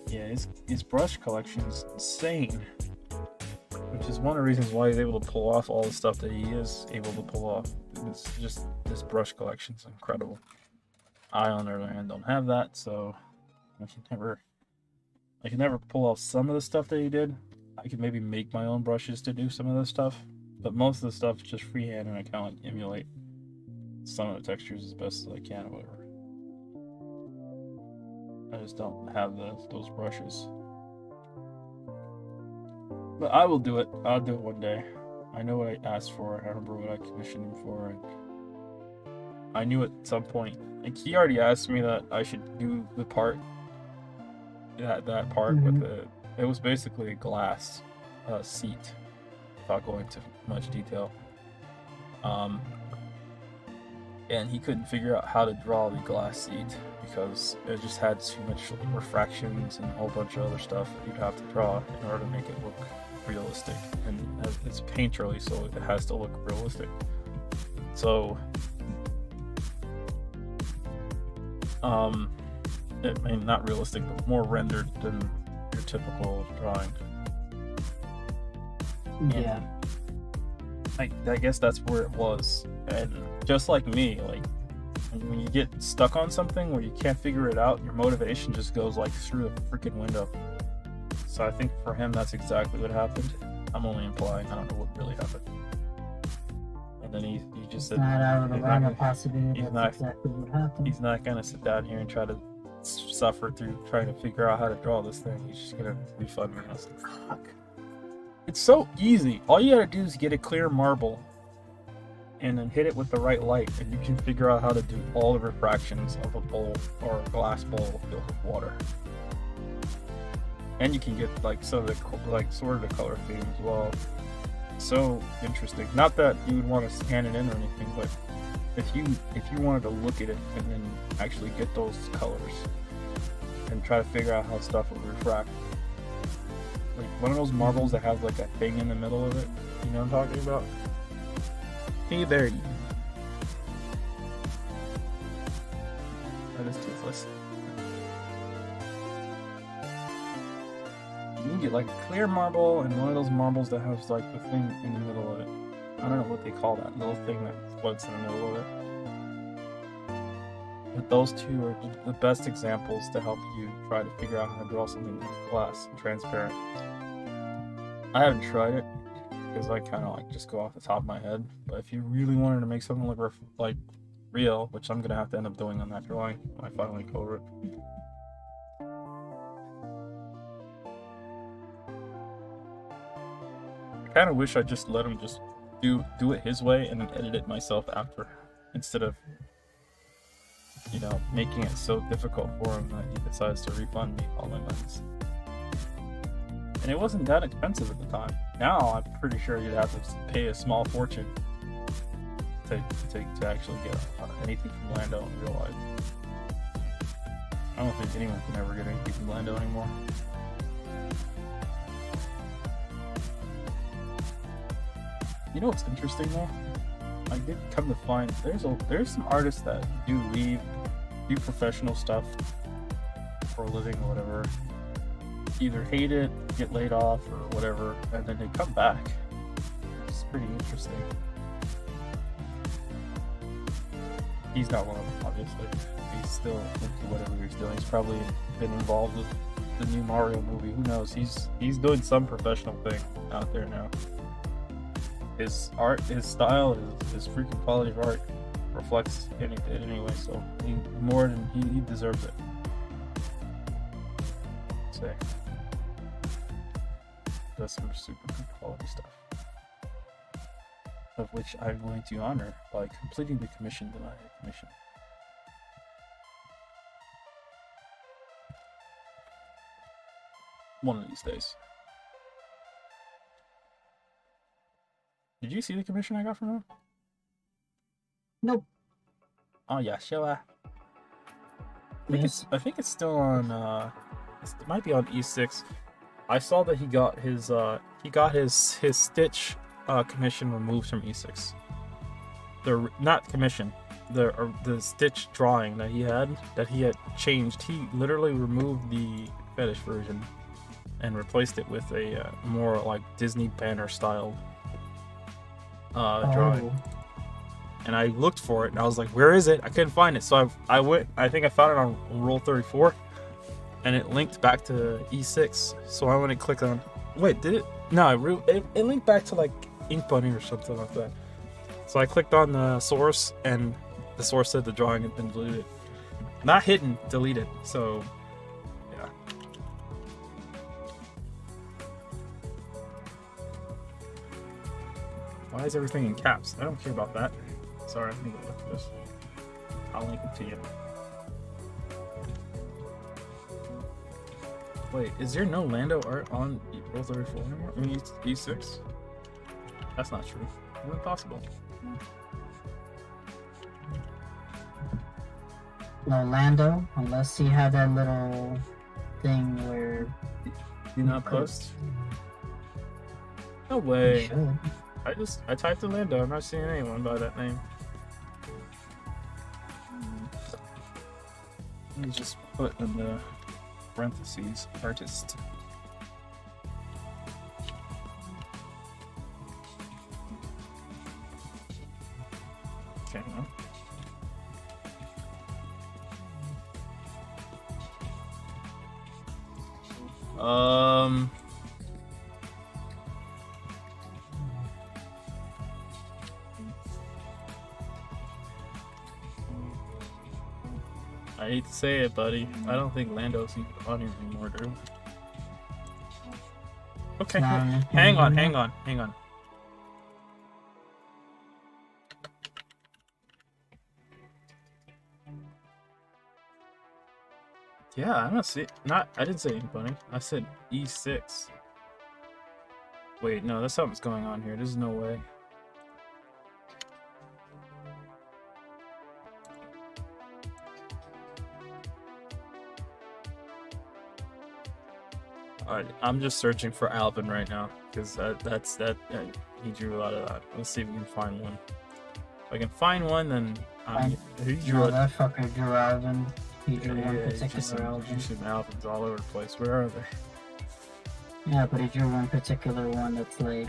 Yeah, his brush collection is insane. Which is one of the reasons why he's able to pull off all the stuff that he is able to pull off. It's just, this brush collection is incredible. I, on the other hand, don't have that, so I can never pull off some of the stuff that he did. I can maybe make my own brushes to do some of this stuff, but most of the stuff is just freehand, and I kind of like emulate some of the textures as best as I can or whatever. I just don't have those brushes. But I will do it. I'll do it one day. I know what I asked for. I remember what I commissioned him for. And I knew at some point, like he already asked me that I should do the part. That part with it was basically a glass seat, without going into much detail. And he couldn't figure out how to draw the glass seat because it just had too much refractions and a whole bunch of other stuff that you'd have to draw in order to make it look realistic. And it's painterly, so it has to look realistic. So, I mean, not realistic, but more rendered than your typical drawing. Yeah. I guess that's where it was. And just like me, like when you get stuck on something where you can't figure it out, your motivation just goes like through the freaking window. So I think for him, that's exactly what happened. I'm only implying. I don't know what really happened. And then he just said, not out of the realm of possibility. That's exactly what happened. He's not gonna sit down here and try to suffer through trying to figure out how to draw this thing. He's just gonna refund me. I was like, fuck. It's so easy. All you gotta do is get a clear marble and then hit it with the right light, and you can figure out how to do all the refractions of a bowl or a glass bowl filled with water. And you can get like some of the sort of the color theme as well. So interesting. Not that you would want to scan it in or anything, but if you wanted to look at it and then actually get those colors and try to figure out how stuff would refract. Like one of those marbles that has like a thing in the middle of it. You know what I'm talking about? Hey there, you. That is Toothless. You can get like a clear marble and one of those marbles that has like the thing in the middle of it. I don't know what they call that little thing that floats in the middle of it. But those two are the best examples to help you try to figure out how to draw something that's glass and transparent. I haven't tried it because I kind of like just go off the top of my head. But if you really wanted to make something look like real, which I'm gonna have to end up doing on that drawing when I finally color it. kind of wish I just let him just do it his way and then edit it myself after, instead of, you know, making it so difficult for him that he decides to refund me all my monies. And it wasn't that expensive at the time. Now I'm pretty sure you'd have to pay a small fortune to actually get anything from Lando in real life. I don't think anyone can ever get anything from Lando anymore. You know what's interesting though? I did come to find there's some artists that do professional stuff for a living or whatever. Either hate it, get laid off, or whatever, and then they come back. It's pretty interesting. He's not one of them, obviously. He's still into whatever he's doing. He's probably been involved with the new Mario movie. Who knows? He's doing some professional thing out there now. His art, his style, his freaking quality of art reflects it anyway. So he deserves it. Say, does some super good quality stuff, of which I'm going to honor by completing the commission denied commission. One of these days. Did you see the commission I got from him? Nope. Oh yeah, sure. Yes. I think it's still on. It might be on E6. I saw that he got his Stitch commission removed from E6. The not commission, the Stitch drawing that he had changed. He literally removed the fetish version and replaced it with a more like Disney banner style drawing. And I looked for it and I was like, where is it? I couldn't find it. So I went, I think I found it on Roll 34 and it linked back to E6. So I went and clicked on, wait, did it? No, it linked back to like Ink Bunny or something like that. So I clicked on the source and the source said the drawing had been deleted. Not hidden, deleted. So, yeah. Why is everything in caps? I don't care about that. Sorry, I need to look at this. I'll link it to you. Wait, is there no Lando art on Roll 34 anymore? I mean, E6? That's not true. It's impossible. No Lando, unless he had that little thing where... Do not post? No way. He should. I typed in Lando. I'm not seeing anyone by that name. Let me just put in the parentheses artist. Okay. I hate to say it, buddy. I don't think Lando's even on here anymore, dude. Okay, hang on. Yeah, I don't see. I didn't say Ink Bunny. I said E6. Wait, no, that's something's going on here. There's no way. Alright, I'm just searching for Alvin right now because he drew a lot of that. Let's see if we can find one. If I can find one, then he drew no, that fucker drew Alvin. He drew one particular Alvin. Alvin. Some Alvins all over the place. Where are they? Yeah, but he drew one particular one that's like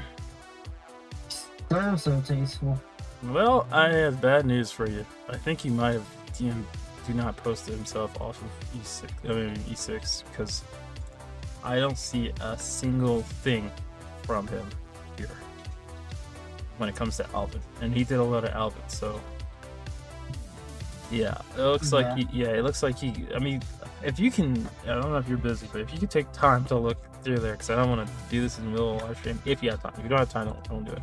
so tasteful. Well, I have bad news for you. I think he might have do not posted himself off of E6 because I don't see a single thing from him here when it comes to Alvin, and he did a lot of Alvin, so yeah, it looks like he. I mean, if you can, I don't know if you're busy, but if you could take time to look through there, because I don't want to do this in the middle of a live stream. If you have time, if you don't have time, don't do it.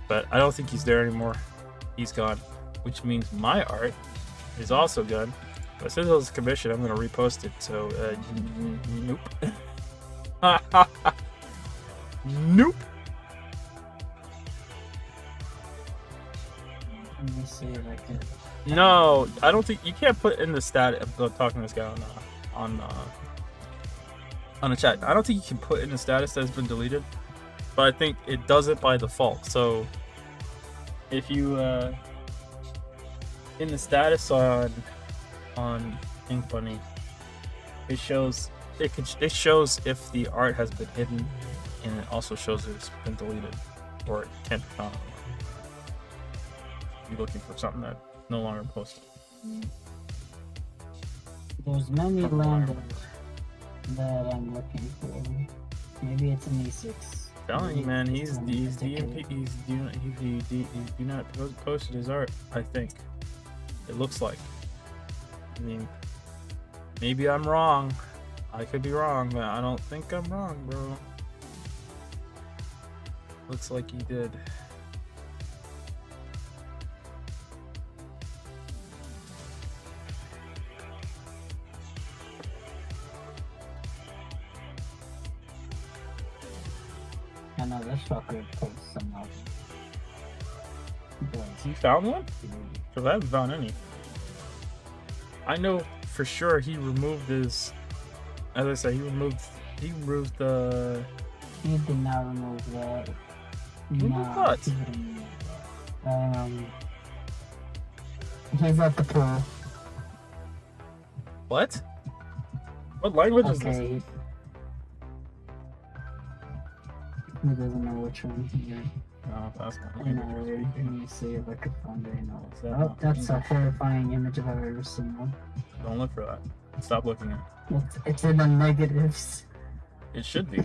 But I don't think he's there anymore. He's gone, which means my art is also gone. But since it was a commission, I'm gonna repost it. So, nope. Nope. Let me see if I can. No, I don't think you can't put in the stat. I'm talking to this guy on the chat. I don't think you can put in the status that has been deleted, but I think it does it by default. So if you in the status on Ink Bunny, it shows it shows if the art has been hidden, and it also shows it's been deleted or it can't be found. You're looking for something that no longer posted. There's many landers that I'm looking for. Maybe it's an E6. Telling you, man, he's DMP. He do not posted his art. I think it looks like. I mean, maybe I'm wrong. I could be wrong, but I don't think I'm wrong, bro. Looks like he did. I know this fucker posts some albums. You found one? Because I haven't found any. I know for sure he removed his. As I said, he removed the. He did not remove that. Remove what? He didn't remove he's at the pool. What? What language is this? Okay. He doesn't know which one here. No, that's not. I know. Let me see if I can find it. No. Is that Oh, not- that's a horrifying image if I've ever seen one. Don't look for that. Stop looking at it. It's in the negatives. It should be.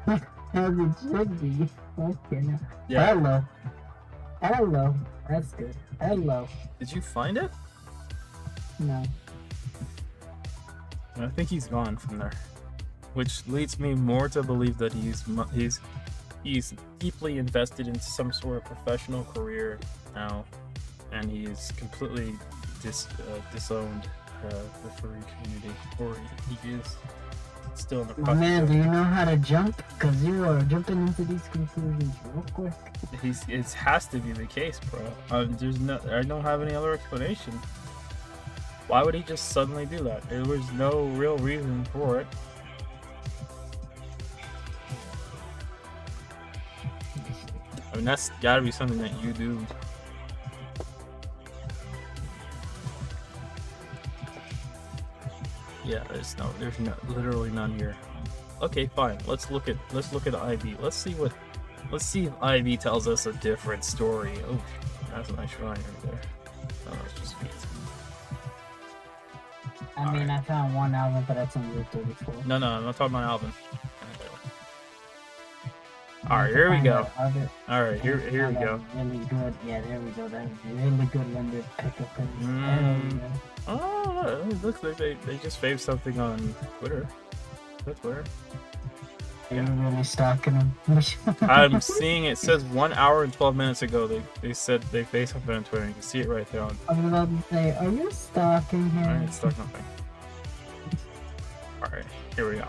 As it should be. Okay, now. Yeah. Hello. Hello. That's good. Hello. Did you find it? No. I think he's gone from there, which leads me more to believe that he's deeply invested in some sort of professional career now, and he is completely disowned the furry community, or he is still in the My process. man, do you know how to jump? Because you are jumping into these conclusions real quick. It has to be the case, bro. I don't have any other explanation. Why would he just suddenly do that? There was no real reason for it. I mean, that's gotta be something that you do. Yeah, there's literally none here. Okay, fine. Let's look at IB. Let's see if IB tells us a different story. Oh, that's a nice shrine right there. Oh, it's just feet. I mean, I found one album, but that's on Route 34. No, I'm not talking about Alvin. Alright, here we go. Alright, here we go. Really good. Yeah, there we go. That was really good limited pickup. There we go. Oh, it looks like they just faved something on Twitter. That's Twitter. You're really stalking them. I'm seeing it says 1 hour and 12 minutes ago they said they faced something on Twitter. You can see it right there on. I was about to say, are you stalking him? Alright, it's stuck nothing. Alright, here we go.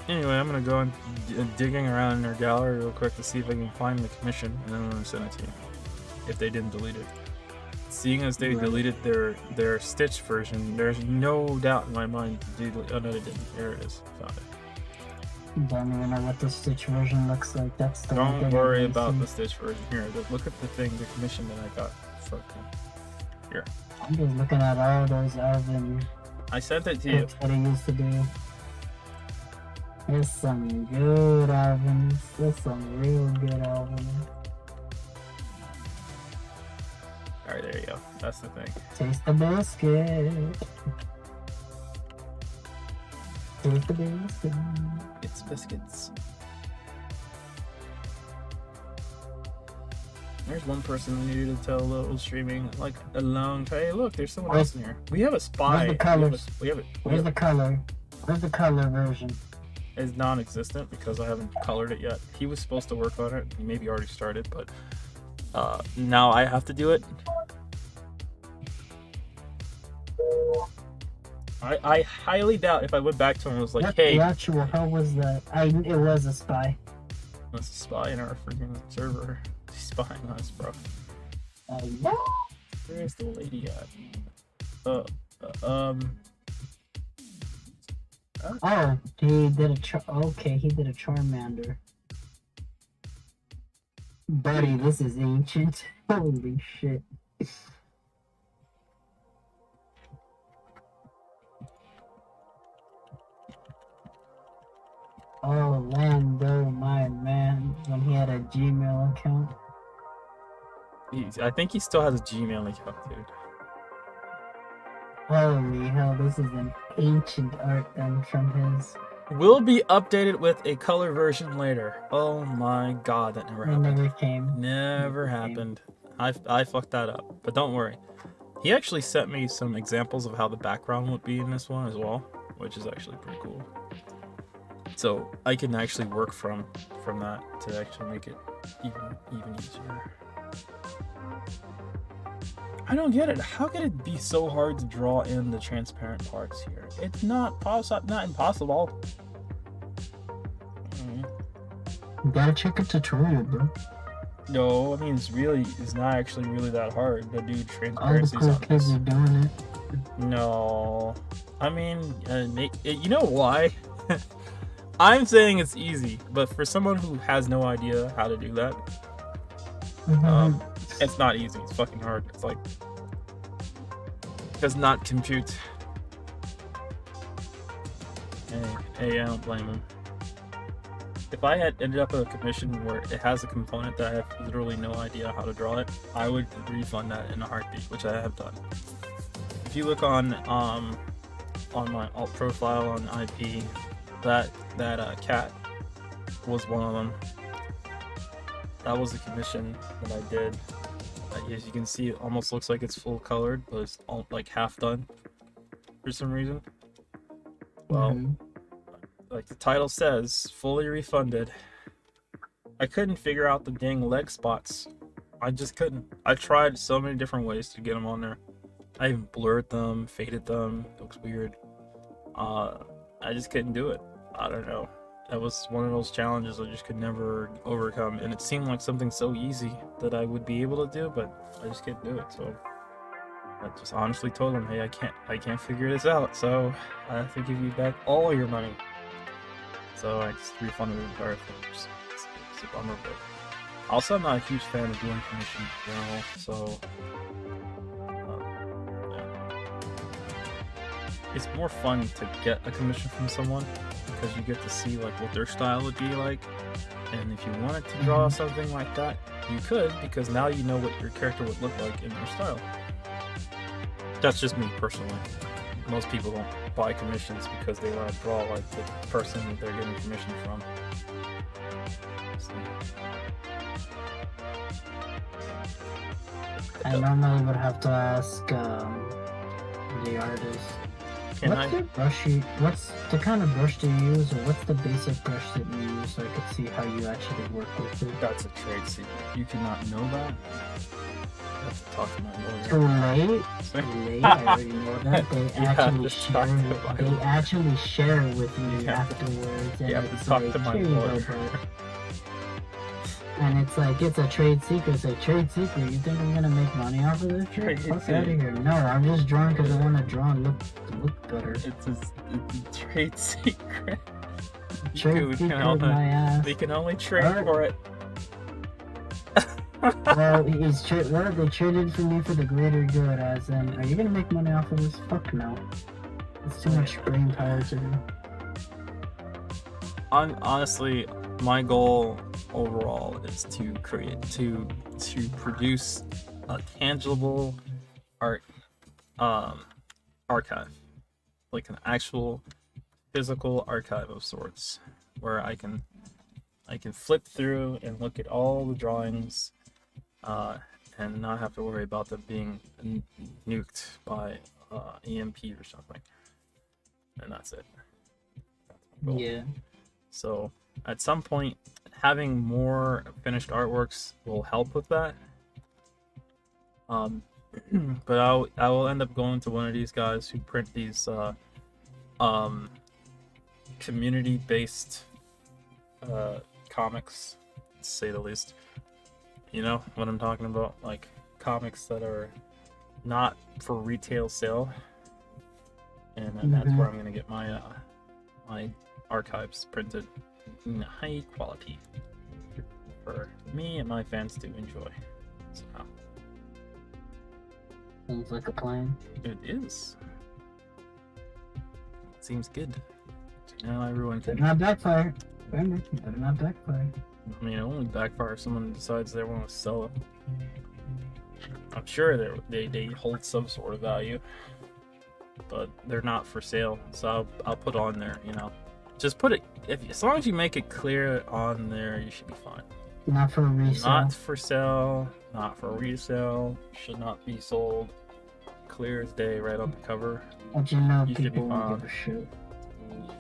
Anyway, I'm gonna go and digging around in their gallery real quick to see if I can find the commission, and then I'm gonna send it to you. If they didn't delete it. Seeing as they deleted their Stitch version, there's no doubt in my mind to delete. Oh no, they didn't. Here it is. Found it. Don't even know what the Stitch version looks like. That's the one Don't thing worry I'm about missing. the Stitch version. Here, look at the commission that I got. Here. I'm just looking at all those Alvin I sent it to you. clips that he used to do. There's some good albums. There's some real good albums. Alright, there you go. That's the thing. Taste the biscuit. Taste the biscuit. It's biscuits. There's one person I needed to tell that was streaming like a long time. Hey, look, there's someone else in here. We have a spy. Where's the colors? Where's the color? Where's the color version? It's non-existent because I haven't colored it yet. He was supposed to work on it. He maybe already started, but now I have to do it. I highly doubt if I went back to him and was like, what hey. The actual hell was that? It was a spy. That's a spy in our freaking server. He's spying on us, bro. Where's the lady at? Oh, he did a okay, he did a Charmander. Buddy, this is ancient. Holy shit. Oh, Lando, my man, when he had a Gmail account. I think he still has a Gmail account, dude. Holy hell, this is an ancient art then from his. Will be updated with a color version later. Oh my god, that never happened. It never came. Never happened. I fucked that up, but don't worry. He actually sent me some examples of how the background would be in this one as well, which is actually pretty cool. So I can actually work from that to actually make it even easier. I don't get it. How could it be so hard to draw in the transparent parts here? It's not impossible. You gotta check a tutorial, bro. No, I mean it's not actually really that hard to do transparencies. All the cool kids are doing it. No, I mean, you know why? I'm saying it's easy, but for someone who has no idea how to do that, it's not easy. It's fucking hard. It's like, does not compute. Hey, I don't blame him. If I had ended up a commission where it has a component that I have literally no idea how to draw it, I would refund that in a heartbeat, which I have done. If you look on my alt profile on IP, that cat was one of them. That was a commission that I did. As you can see, it almost looks like it's full colored, but it's all, like half done for some reason. Well, like the title says, fully refunded. I couldn't figure out the dang leg spots. I just couldn't. I tried so many different ways to get them on there. I even blurred them, faded them. It looks weird. I just couldn't do it. I don't know. That was one of those challenges I just could never overcome, and it seemed like something so easy that I would be able to do, but I just couldn't do it. So I just honestly told him, hey, I can't figure this out, so I have to give you back all your money. So I just refunded the entire thing. It's a bummer, but also I'm not a huge fan of doing commissions in general, so it's more fun to get a commission from someone because you get to see like what their style would be like, and if you wanted to draw something like that, you could, because now you know what your character would look like in your style. That's just me personally. Most people don't buy commissions because they want to draw like the person that they're getting commission from. So. I normally would have to ask the artist. What's the kind of brush do you use, or what's the basic brush that you use, so I could see how you actually work with it? That's a trade secret. You cannot know that. I have to talk to my lawyer. Too late? Too late, I already know that. They actually share it with me afterwards. And you have to talk to my lawyer. And it's like, it's a trade secret. It's a trade secret. You think I'm gonna make money off of this shit? Fuck out of here. No, I'm just drawing because I want to draw and look better. It's a trade secret. Trade secret, my ass. They can only trade for it. Well, they traded for me for the greater good, as in, are you gonna make money off of this? Fuck no. It's too much brain power to do. Honestly, my goal overall is to produce a tangible art archive, like an actual physical archive of sorts, where I can flip through and look at all the drawings and not have to worry about them being nuked by EMP or something. And that's it. That's my goal. Yeah. So at some point, having more finished artworks will help with that. But I will end up going to one of these guys who print these community-based comics, to say the least. You know what I'm talking about? Like comics that are not for retail sale, and that's where I'm gonna get my my archives printed in high quality for me and my fans to enjoy. Somehow. Sounds like a plan. It is. Seems good. Now everyone Better can. not backfire. Remember, better not backfire. I mean, it only backfire if someone decides they want to sell it. I'm sure they hold some sort of value, but they're not for sale. So I'll put on there, you know, just put it. As long as you make it clear on there, you should be fine. Not for resale. Not for sale, not for resale. Should not be sold. Clear as day, right on the cover. But you know, You should be people won't fine. give a shit.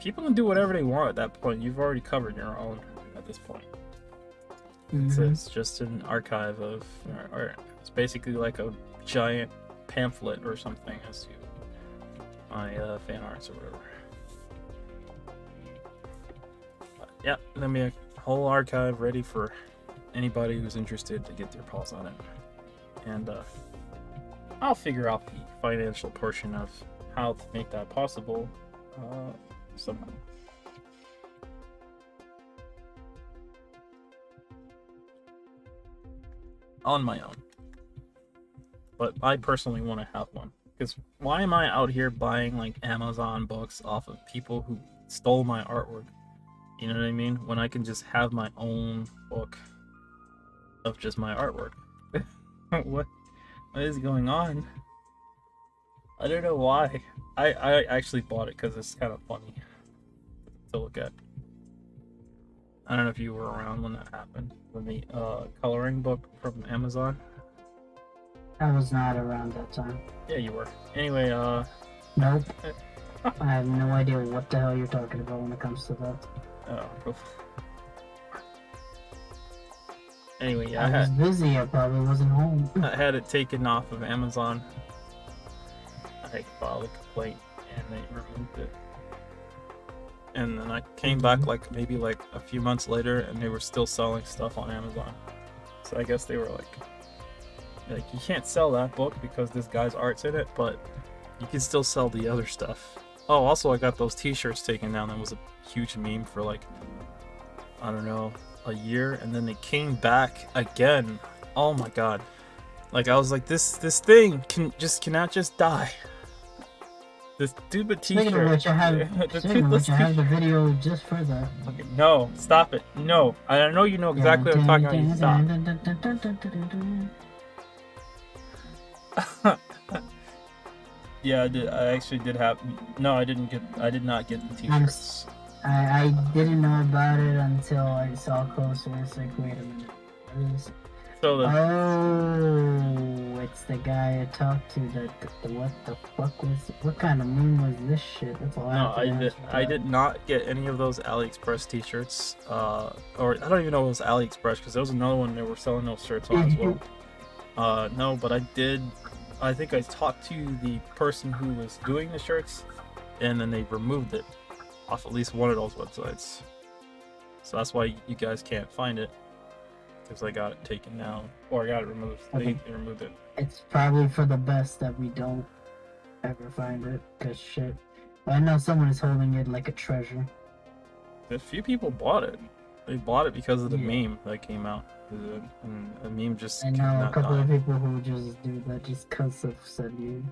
People can do whatever they want at that point. You've already covered your own at this point. So Mhm. it's just an archive of, or it's basically like a giant pamphlet or something as to my fan arts or whatever. But yeah, let me a whole archive ready for anybody who's interested to get their paws on it. And I'll figure out the financial portion of how to make that possible somehow. On my own. But I personally want to have one. Because why am I out here buying like Amazon books off of people who stole my artwork? You know what I mean? When I can just have my own book of just my artwork. What is going on? I don't know why. I actually bought it because it's kind of funny to look at. I don't know if you were around when that happened. When the coloring book from Amazon. I was not around that time. Yeah, you were. Anyway, Nope. I have no idea what the hell you're talking about when it comes to that. oh, cool. Anyway, yeah, I was busy. I probably wasn't home. I had it taken off of Amazon. I filed a complaint and they removed it. And then I came back like maybe like a few months later and they were still selling stuff on Amazon. So I guess they were like you can't sell that book because this guy's art's in it, but you can still sell the other stuff. Oh, also I got those t-shirts taken down. That was a huge meme for like, I don't know, a year, and then they came back again. Oh my god. Like I was like, this thing cannot just die. This stupid t-shirt. Speaking of which, I have, the speaking of which, Toothless I have the video just for that. Okay, no, stop it. No. I know you know exactly what I'm talking about. You stop. Yeah, I did. I actually did have. No, I did not get the t-shirts. I didn't know about it until I saw closer. It's like, wait a minute. What is... So the Oh, it's the guy I talked to. What the fuck was? What kind of meme was this shit? That's all no, I have to ask I about. did not get any of those AliExpress t-shirts. Or I don't even know it was AliExpress because there was another one they were selling those shirts on as well. No, but I did. I think I talked to the person who was doing the shirts, and then they removed it off at least one of those websites. So that's why you guys can't find it, because I got it taken down, or I got it removed. They removed it. It's probably for the best that we don't ever find it, cause shit. I know someone is holding it like a treasure. A few people bought it. They bought it because of the Yeah. meme that came out. And the meme just I know a cannot couple die. of people who just do that just cause of said meme.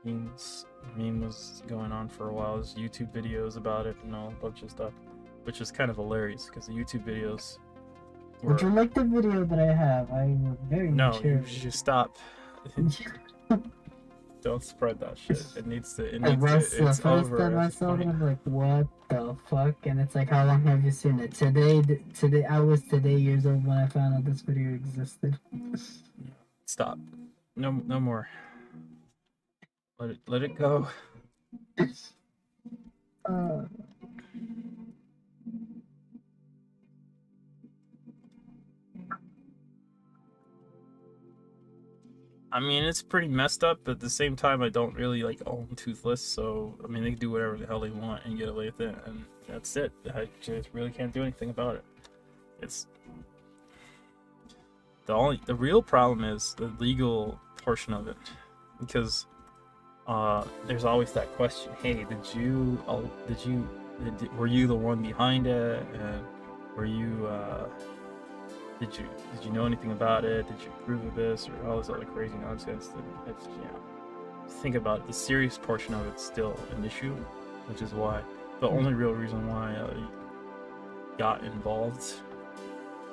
Meme was going on for a while. There's YouTube videos about it and all a bunch of stuff, which is kind of hilarious because the YouTube videos were... Would you like the video that I have? I would very No, much you hear should stop. Don't spread that shit. It needs to. It Like, needs that's to. the It's first over. time I It's saw it. funny. I'm like, what the fuck? And it's like, how long have you seen it? Today, I was years old when I found out this video existed. Stop. No more. Let it go. Uh, I mean, it's pretty messed up, but at the same time, I don't really like own Toothless, so I mean, they can do whatever the hell they want and get away with it, and that's it. I just really can't do anything about it. It's the real problem is the legal portion of it, because there's always that question: hey, were you the one behind it, and were you did you know anything about it? Did you approve of this, or all this other crazy nonsense? It's, think about it, the serious portion of it's still an issue, which is why the only real reason why I got involved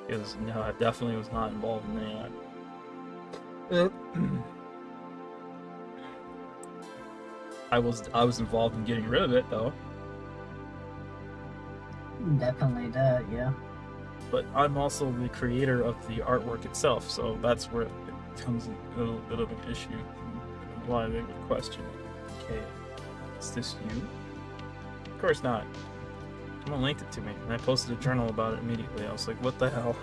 is no, I definitely was not involved in any of that. I was involved in getting rid of it though. definitely that, yeah. But I'm also the creator of the artwork itself, so that's where it becomes a little bit of an issue. Why they would question, okay, is this you? Of course not. Someone linked it to me, and I posted a journal about it immediately. I was like, what the hell?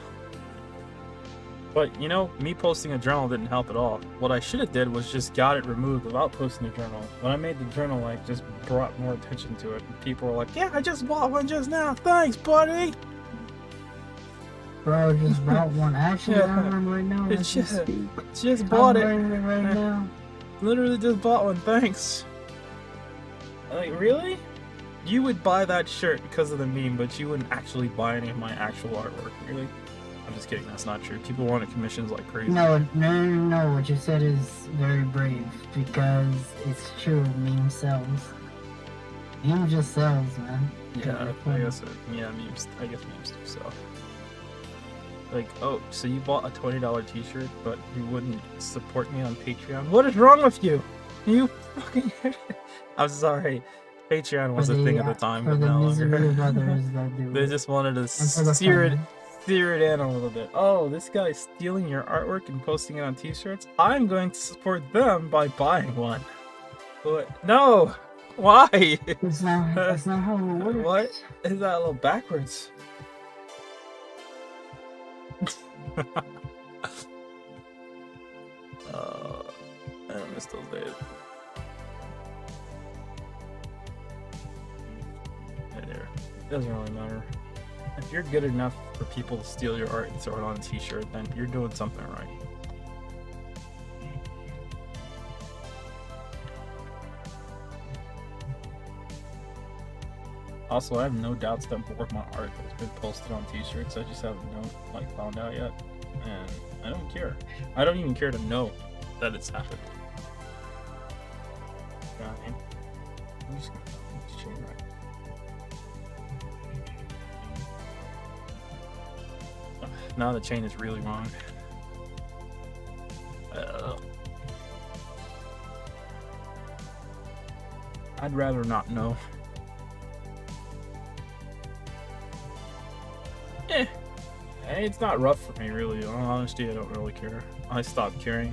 But, you know, me posting a journal didn't help at all. What I should have did was just got it removed without posting the journal. When I made the journal, like, just brought more attention to it, and people were like, yeah, I just bought one just now, thanks, buddy! Bro, just bought one. Actually, I have one right now. Just bought it. I'm wearing it right now. Literally just bought one, thanks. Like, really? You would buy that shirt because of the meme, but you wouldn't actually buy any of my actual artwork, really? I'm just kidding, that's not true. People wanted commissions like crazy. No, what you said is very brave, because it's true, meme sells. Meme just sells, man. Yeah, I guess memes do sell. Like, oh, so you bought a $20 t-shirt, but you wouldn't support me on Patreon? What is wrong with you? You fucking I'm sorry. Patreon was a thing at the time, but no longer. They just wanted to steer it in a little bit. Oh, this guy's stealing your artwork and posting it on t-shirts? I'm going to support them by buying one. But no! Why? That's not how it works. What? Is that a little backwards? I miss those days. There. Doesn't really matter. If you're good enough for people to steal your art and throw it on a t-shirt, then you're doing something right. Also, I have no doubts that more of my art has been posted on t-shirts. I just haven't found out yet. And I don't care. I don't even care to know that it's happened. You know what I mean? I'm just gonna change that. Now the chain is really wrong. I'd rather not know. It's not rough for me, really. In all honesty, I don't really care. I stopped caring.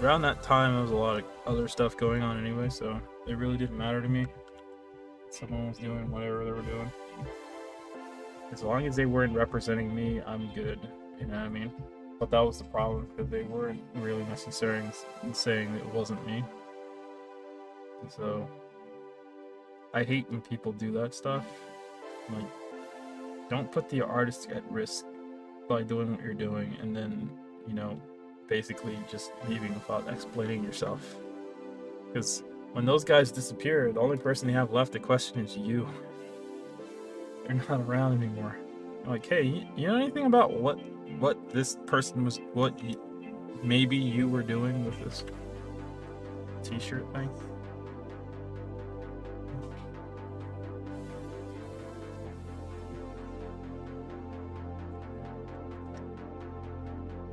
Around that time, there was a lot of other stuff going on anyway, so it really didn't matter to me. Someone was doing whatever they were doing. As long as they weren't representing me, I'm good. You know what I mean? But that was the problem, because they weren't really necessary in saying it wasn't me. And so, I hate when people do that stuff. Like, don't put the artist at risk by doing what you're doing and then, you know, basically just leaving without explaining yourself. Because when those guys disappear, the only person they have left to question is you. They're not around anymore. They're like, hey, you know anything about what this person was, maybe you were doing with this t-shirt thing?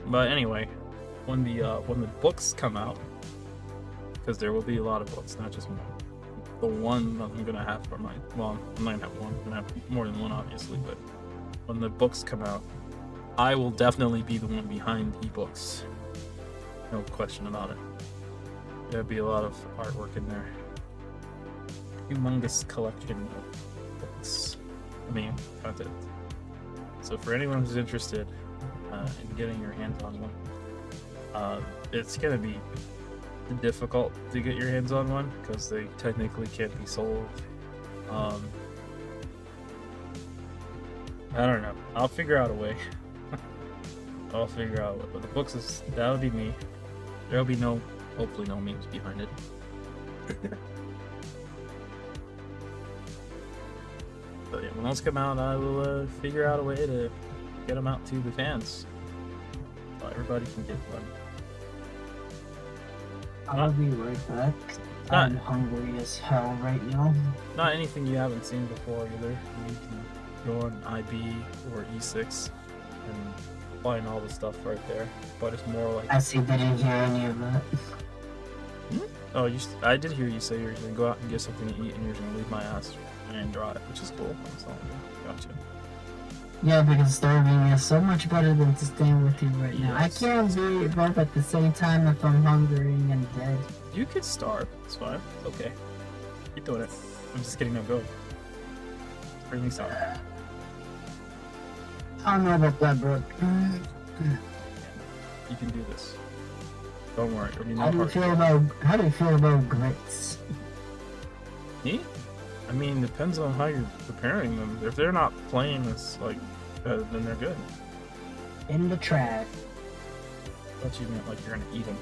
But anyway, when the books come out, because there will be a lot of books, not just one. The one that I'm gonna have for my, well, I might have one, I'm gonna have more than one obviously, but when the books come out, I will definitely be the one behind the books. No question about it. There'll be a lot of artwork in there. Humongous collection of books. I mean, content. So for anyone who's interested in getting your hands on one, it's gonna be difficult to get your hands on one because they technically can't be sold. I don't know. I'll figure out a way. I'll figure out a way. But the books that'll be me. There'll be hopefully no memes behind it. But yeah, when those come out, I will figure out a way to get them out to the fans, so everybody can get one. I'll be right back. I'm hungry as hell right now. Not anything you haven't seen before either. You can go on IB or E6 and find all the stuff right there. But it's more like... I didn't hear any of that. Oh, I did hear you say you're going to go out and get something to eat and you're going to leave my ass and drive, which is cool. That's all good. Gotcha. Yeah, because starving is so much better than to staying with you right now. Yes. I can't do it both at the same time if I'm hungry and dead. You could starve. It's fine. It's okay. Keep doing it. I'm just kidding. No, go. Bring me some. I don't know about that, bro. You can do this. Don't worry. It'll be no How do you feel about grits? Me? I mean, depends on how you're preparing them. If they're not plain as then they're good. In the trash. I thought you meant like you're gonna eat them.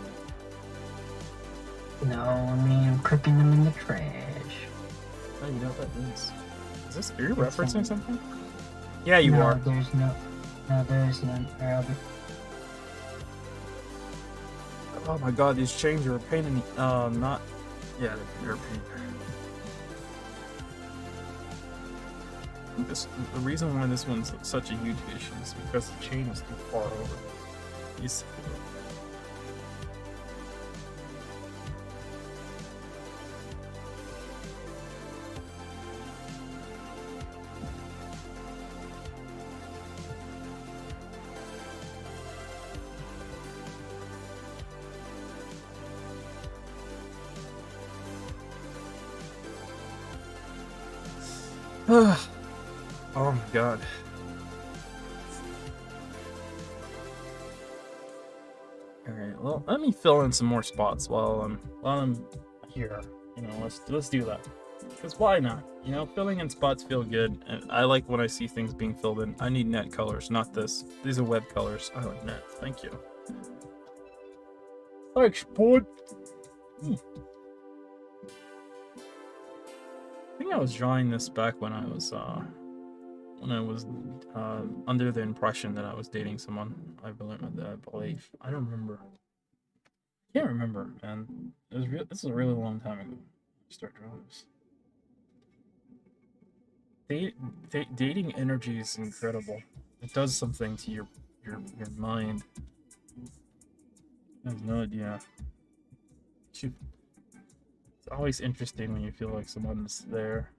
No, I mean I'm cooking them in the trash. Oh, you know what that means? Are you referencing something? Yeah, you are. There's no, there's none. Oh my god, these chains are a pain in the... not... Yeah, they're a pain. The reason why this one's such a huge issue is because the chain is too far over. These... Oh my god. Alright, well, let me fill in some more spots while I'm here. You know, let's do that. Because why not? You know, filling in spots feel good, and I like when I see things being filled in. I need net colors, not this. These are web colors. I like net. Thank you. Thanks, bud. I think I was drawing this back when I was under the impression that I was dating someone. I believe. I don't remember. Can't remember, man. This is a really long time ago. Start drawing this. Dating energy is incredible. It does something to your mind. I have no idea. It's always interesting when you feel like someone's there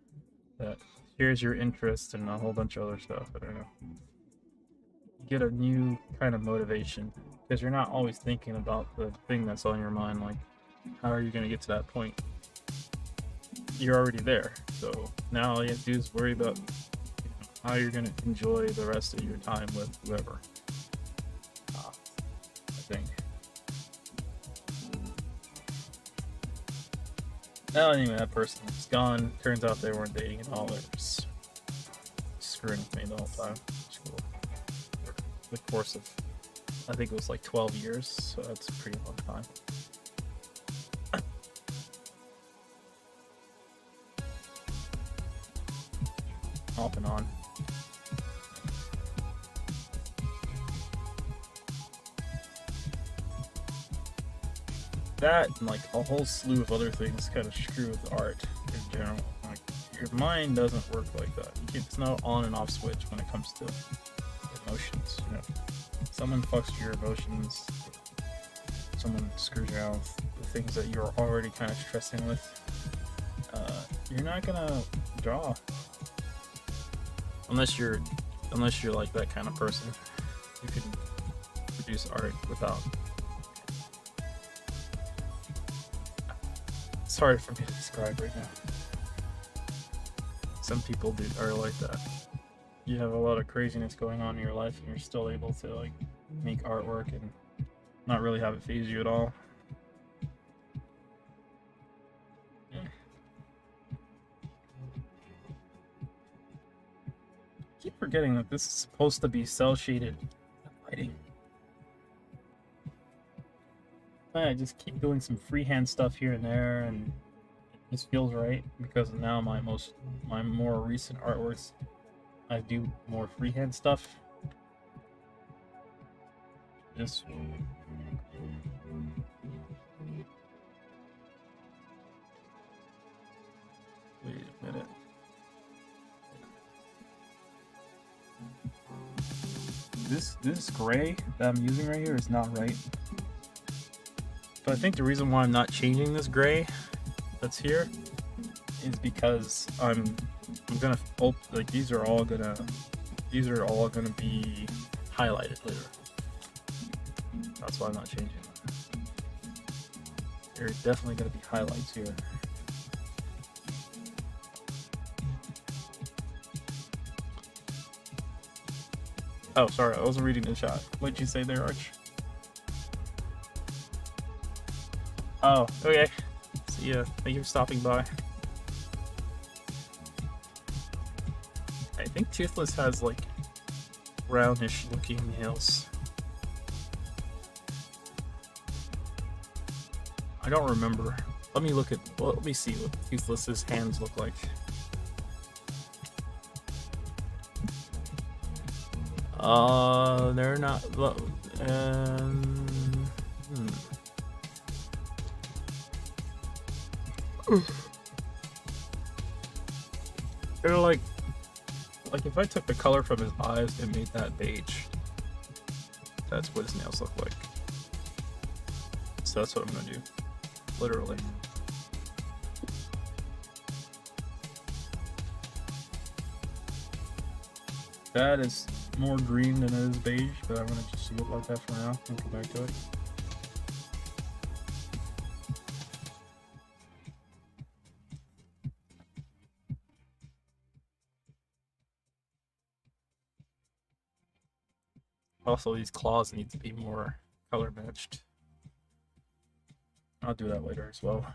that shares your interest and a whole bunch of other stuff. I don't know. You get a new kind of motivation because you're not always thinking about the thing that's on your mind. Like, how are you going to get to that point? You're already there. So now all you have to do is worry about how you're going to enjoy the rest of your time with whoever. I think. Now anyway, that person was gone. Turns out they weren't dating at all. They were just screwing with me the whole time. It's cool. For the course of, I think it was like 12 years, so that's a pretty long time. Off and on. That and like a whole slew of other things kind of screw with art in general. Like, your mind doesn't work like that. It's not on and off switch when it comes to emotions. You know, someone fucks with your emotions, someone screws around with the things that you're already kind of stressing with, you're not gonna draw. Unless you're like that kind of person. You can produce art without. It's hard for me to describe right now. Some people are like that. You have a lot of craziness going on in your life, and you're still able to like make artwork and not really have it phase you at all. Yeah. I keep forgetting that this is supposed to be cell shaded lighting. I just keep doing some freehand stuff here and there, and it just feels right because now my more recent artworks, I do more freehand stuff. Just wait a minute. This gray that I'm using right here is not right. But I think the reason why I'm not changing this gray that's here is because I'm gonna like these are all gonna be highlighted later. That's why I'm not changing them. There's definitely gonna be highlights here. Oh, sorry, I wasn't reading the chat. What'd you say there, Arch? Oh, okay. See ya. Thank you for stopping by. I think Toothless has like brownish looking nails. I don't remember. Let me see what Toothless's hands look like. They're not. They're like if I took the color from his eyes and made that beige, that's what his nails look like. So that's what I'm gonna do, literally. That is more green than it is beige, but I'm gonna just leave it like that for now and come back to it. Also, these claws need to be more color matched. I'll do that later as well.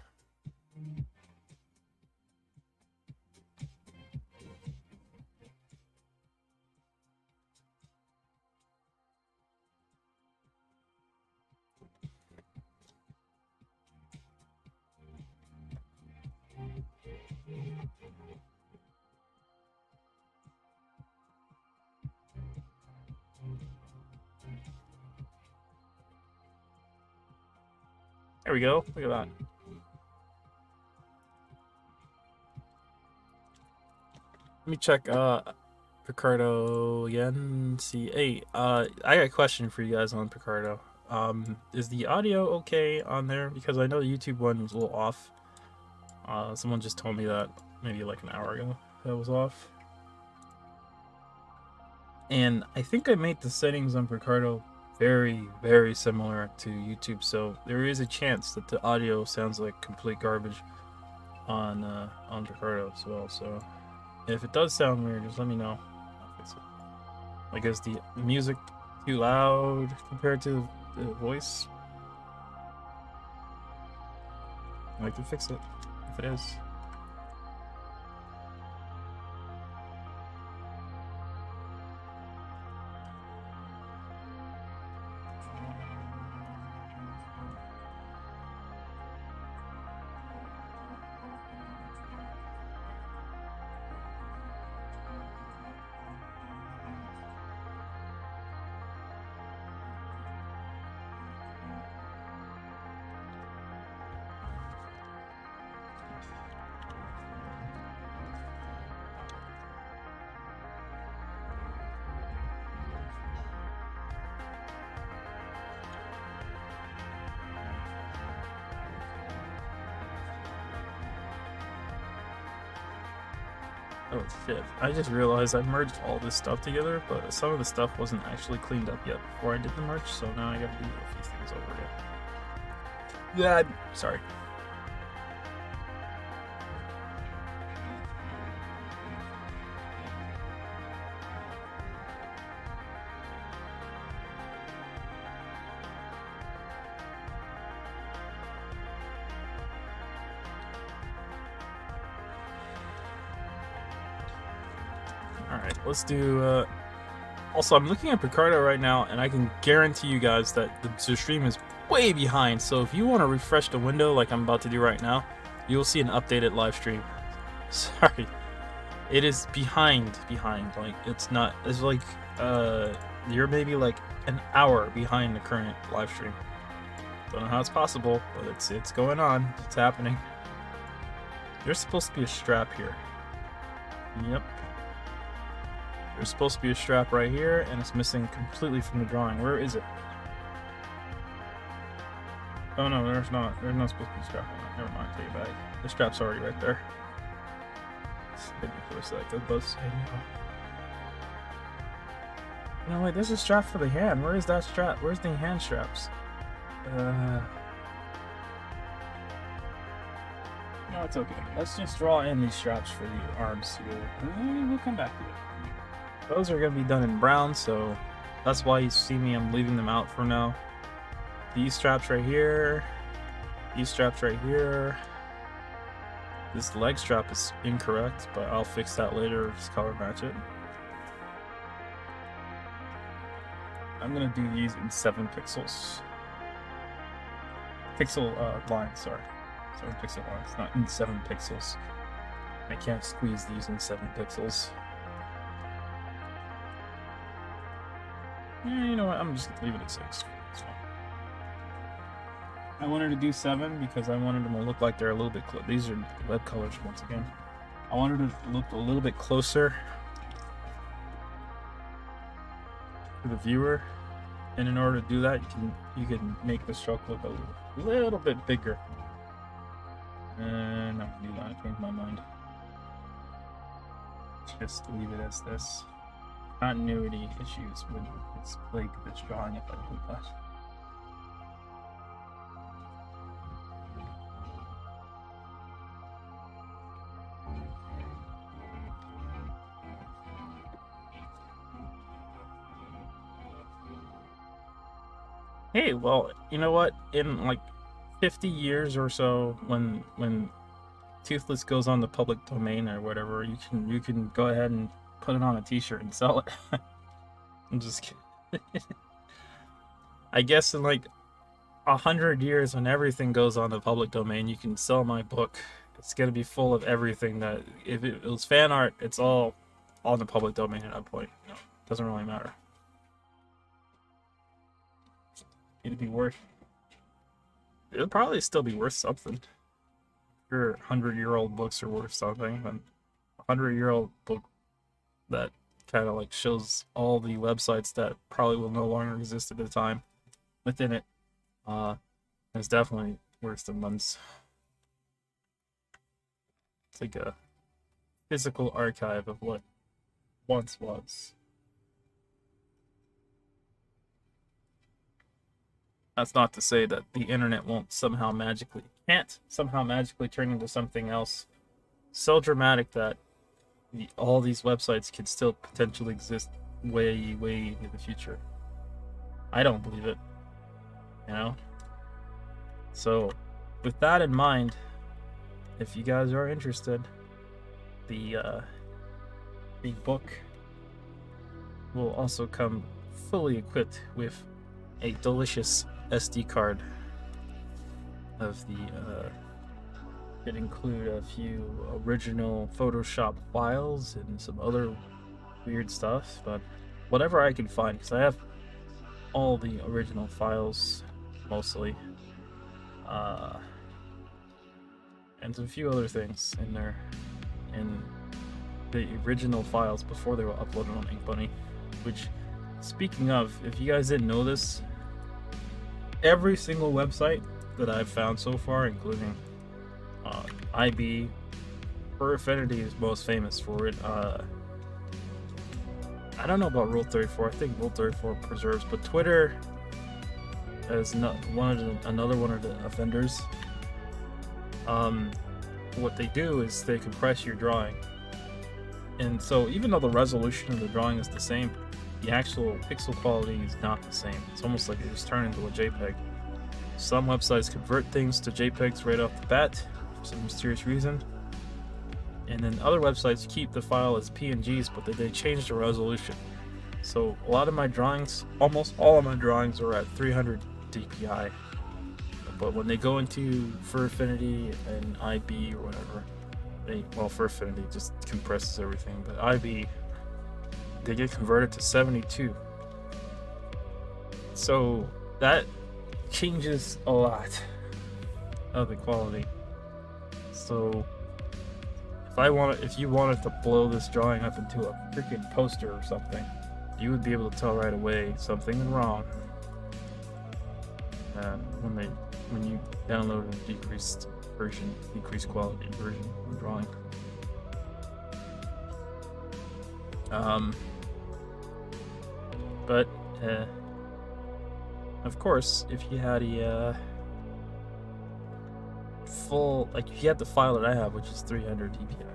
There we go. Look at that. Let me check Picardo again. See, hey, I got a question for you guys on Picardo. Is the audio okay on there? Because I know the YouTube one was a little off. Someone just told me that maybe like an hour ago that was off. And I think I made the settings on Picardo very, very similar to YouTube, so there is a chance that the audio sounds like complete garbage on Picardo as well. So if it does sound weird, just let me know. I'll fix it. Like, is the music too loud compared to the voice? I can fix it if it is. Oh shit, I just realized I merged all this stuff together, but some of the stuff wasn't actually cleaned up yet before I did the merge, so now I gotta do a few things over again. Yeah, sorry. Alright, let's do, also, I'm looking at Picardo right now, and I can guarantee you guys that the stream is way behind, so if you want to refresh the window like I'm about to do right now, you'll see an updated live stream. Sorry. It is behind, like, it's like, you're maybe like an hour behind the current live stream. Don't know how it's possible, but it's going on, it's happening. There's supposed to be a strap here. Yep. There's supposed to be a strap right here, and it's missing completely from the drawing. Where is it? Oh no, there's not. There's not supposed to be a strap on it. Never mind, take it back. The strap's already right there. Hit me for a sec. That does say no. No, wait, there's a strap for the hand. Where is that strap? Where's the hand straps? No, it's okay. Let's just draw in these straps for the arms. We'll come back to it. Those are going to be done in brown, so that's why you see me, I'm leaving them out for now. These straps right here, these straps right here. This leg strap is incorrect, but I'll fix that later, just color match it. I'm going to do these in 7 pixels. Pixel lines, sorry. 7 pixel lines, not in 7 pixels. I can't squeeze these in 7 pixels. Yeah, you know what? I'm just gonna leave it at 6. It's fine. I wanted to do 7 because I wanted them to look like they're a little bit close. These are web colors once again. I wanted it to look a little bit closer to the viewer, and in order to do that, you can make the stroke look a little bit bigger. And I'm gonna do that. I changed my mind. Just leave it as this. Continuity issues would plague this drawing if I did that. Hey, well, you know what? In like 50 years or so, when Toothless goes on the public domain or whatever, you can go ahead and put it on a t-shirt and sell it. I'm just kidding. I guess in like 100 years, when everything goes on the public domain, you can sell my book. It's gonna be full of everything that, if it was fan art, it's all on the public domain at that point. No, it doesn't really matter. It'd be worth. It'll probably still be worth something. Your 100-year-old books are worth something, then a 100-year-old book that kind of like shows all the websites that probably will no longer exist at the time within it. It's definitely worth some months. It's like a physical archive of what once was. That's not to say that the internet can't somehow magically turn into something else so dramatic that all these websites could still potentially exist way into the future. I don't believe it, you know? So, with that in mind, if you guys are interested, the book will also come fully equipped with a delicious SD card of the it include a few original Photoshop files and some other weird stuff, but whatever I can find, because I have all the original files mostly, and a few other things in there, in the original files before they were uploaded on Ink Bunny. Which, speaking of, if you guys didn't know this, every single website that I've found so far, including IB, Fur Affinity is most famous for it. I don't know about Rule 34. I think Rule 34 preserves, but Twitter is another one of the offenders. What they do is they compress your drawing, and so even though the resolution of the drawing is the same, the actual pixel quality is not the same. It's almost like they just turn into a JPEG. Some websites convert things to JPEGs right off the bat for some mysterious reason, and then other websites keep the file as PNGs, but they change the resolution. So a lot of my drawings, almost all of my drawings, are at 300 DPI. But when they go into Fur Affinity and IB or whatever, Fur Affinity just compresses everything, but IB, they get converted to 72. So that changes a lot of the quality. So if you wanted to blow this drawing up into a freaking poster or something, you would be able to tell right away something is wrong when you download a decreased quality version of the drawing. But of course, if you had a full, like if you had the file that I have, which is 300 DPI,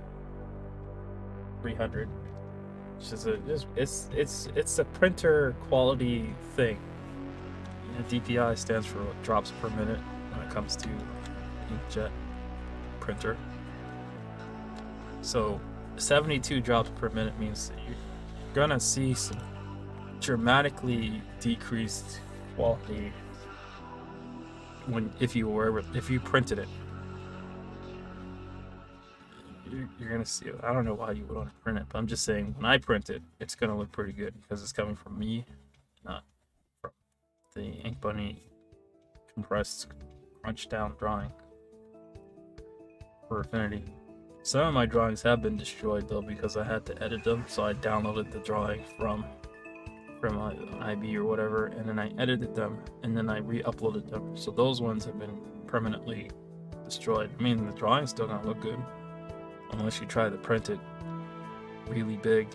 300, which is it's a printer quality thing. DPI stands for drops per minute when it comes to inkjet printer. So 72 drops per minute means that you're gonna see some dramatically decreased quality if you printed it. You're gonna see it. I don't know why you would want to print it, but I'm just saying when I print it, it's gonna look pretty good because it's coming from me, not from the Ink Bunny compressed, crunched down drawing for Affinity. Some of my drawings have been destroyed though because I had to edit them, so I downloaded the drawing from IB or whatever, and then I edited them and then I re-uploaded them. So those ones have been permanently destroyed. I mean, the drawing's still gonna look good unless you try to print it really big,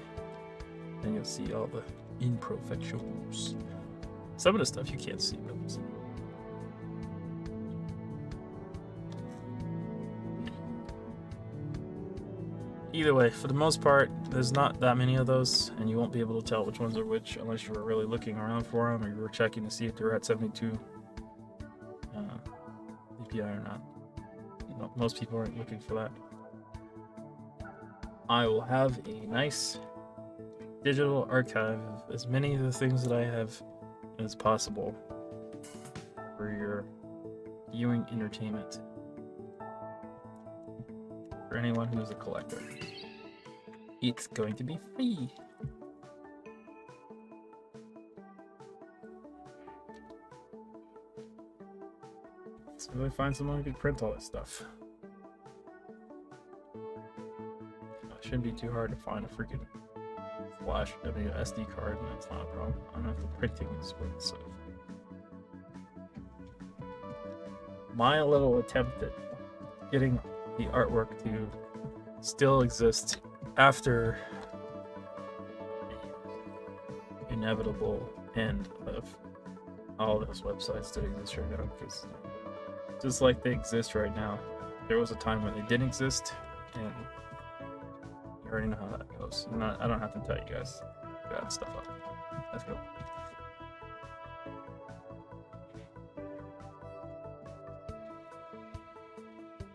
then you'll see all the imperfections. Some of the stuff you can't see, but either way, for the most part, there's not that many of those, and you won't be able to tell which ones are which unless you were really looking around for them or you were checking to see if they're at 72 DPI or not. Most people aren't looking for that. I will have a nice digital archive of as many of the things that I have as possible for your viewing entertainment. For anyone who's a collector, it's going to be free. Let's really find someone who can print all this stuff. It shouldn't be too hard to find a freaking flash SD card, and that's not a problem. I don't have to printing is what's my little attempt at getting the artwork to still exist after the inevitable end of all those websites that exist right now, because just like they exist right now, there was a time when they didn't exist, and you already know how that goes. And I don't have to tell you guys that stuff up. Let's go.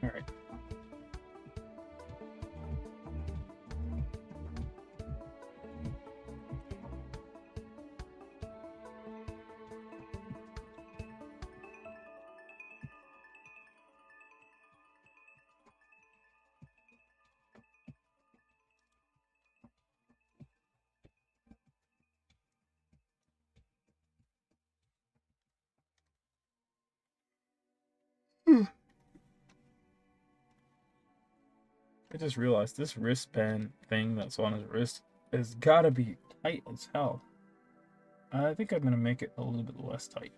All right. I just realized this wristband thing that's on his wrist has gotta be tight as hell. I think I'm gonna make it a little bit less tight,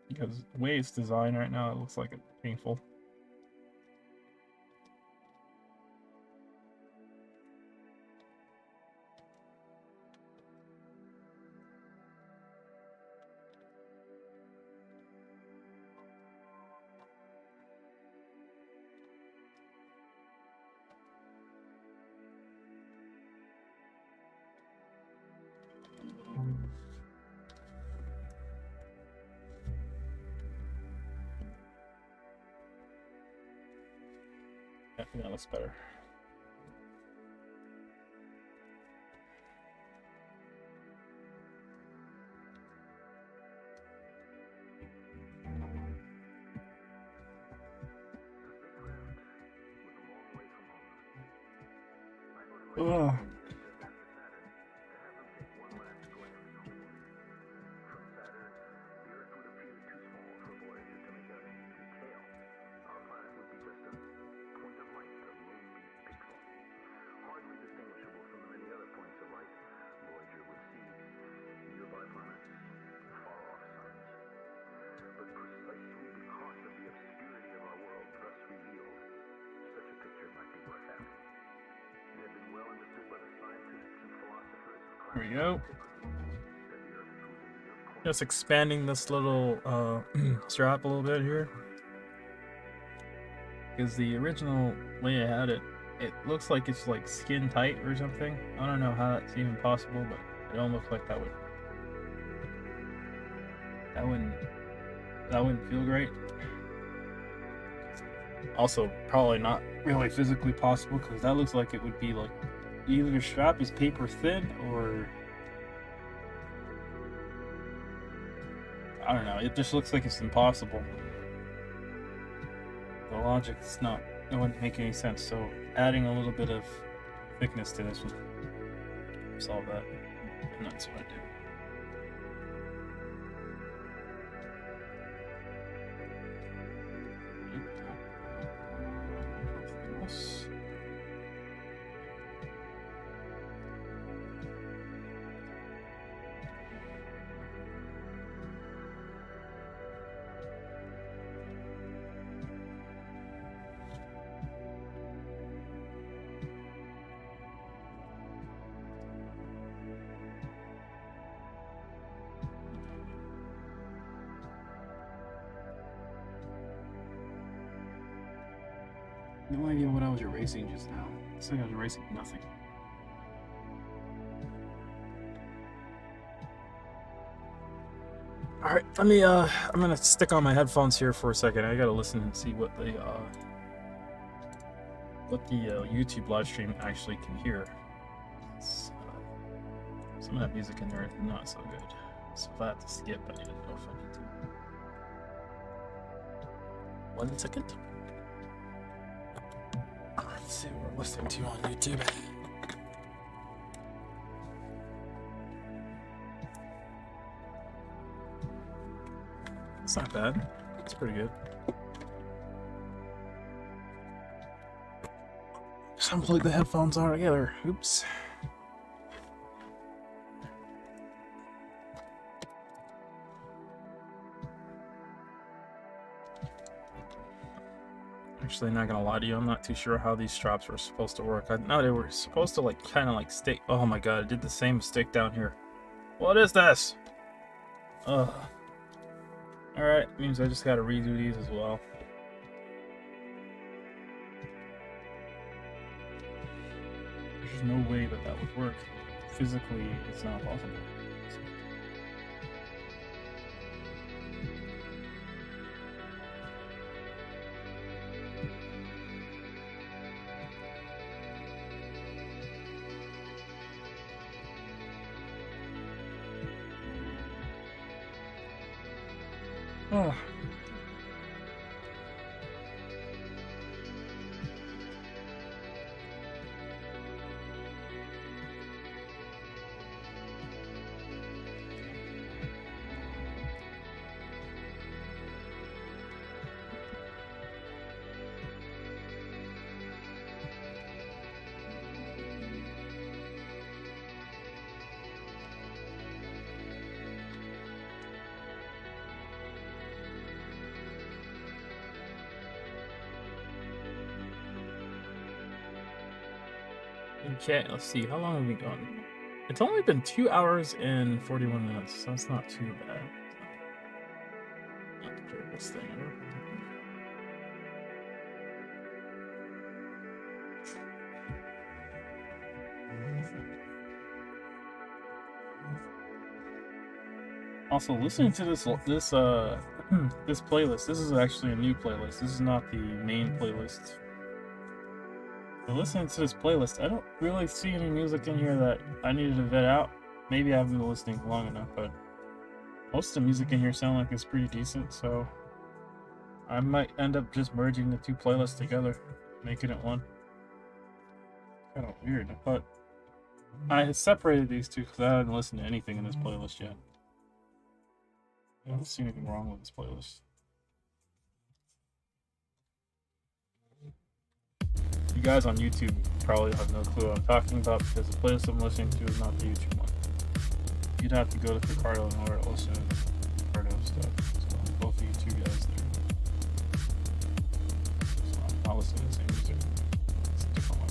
because the way it's designed right now, it looks like it's painful. think that looks better. Ugh. There we go. Just expanding this little strap a little bit here. Because the original way I had it, it looks like it's like skin tight or something. I don't know how that's even possible, but it don't look like that wouldn't feel great. Also, probably not really physically possible, because that looks like it would be like either the strap is paper thin or I don't know, it just looks like it's impossible. The logic's not, it wouldn't make any sense, so adding a little bit of thickness to this would solve that, and that's what I did. No idea what I was erasing just now. It's like I was erasing nothing. Alright, let me I'm gonna stick on my headphones here for a second. I gotta listen and see what the YouTube live stream actually can hear. Some of that music in there is not so good. So if I have to skip, I didn't know if I need to. 1 second. Let's see what we're listening to on YouTube. It's not bad. It's pretty good. Just unplug the headphones altogether. Oops. Actually, not gonna lie to you, I'm not too sure how these straps were supposed to work. I know they were supposed to like kind of like stick. Oh my god, I did the same mistake down here. What is this? Ugh. Alright, means I just gotta redo these as well. There's no way that that would work. Physically, it's not possible. Oh. Okay, let's see. How long have we gone? It's only been 2 hours and 41 minutes, so that's not too bad. Not the greatest thing ever. Also, listening to this playlist. This is actually a new playlist. This is not the main playlist But listening to this playlist, I don't really see any music in here that I needed to vet out. Maybe I haven't been listening long enough, but most of the music in here sound like it's pretty decent, so I might end up just merging the two playlists together, making it one. Kind of weird. I thought I had separated these two because I hadn't listened to anything in this playlist yet. I don't see anything wrong with this playlist. You guys on YouTube probably have no clue what I'm talking about because the playlist I'm listening to is not the YouTube one. You'd have to go to Ricardo in order to listen to Ricardo stuff. So both of you two guys there. So I'm not listening to the same music. It's a different one.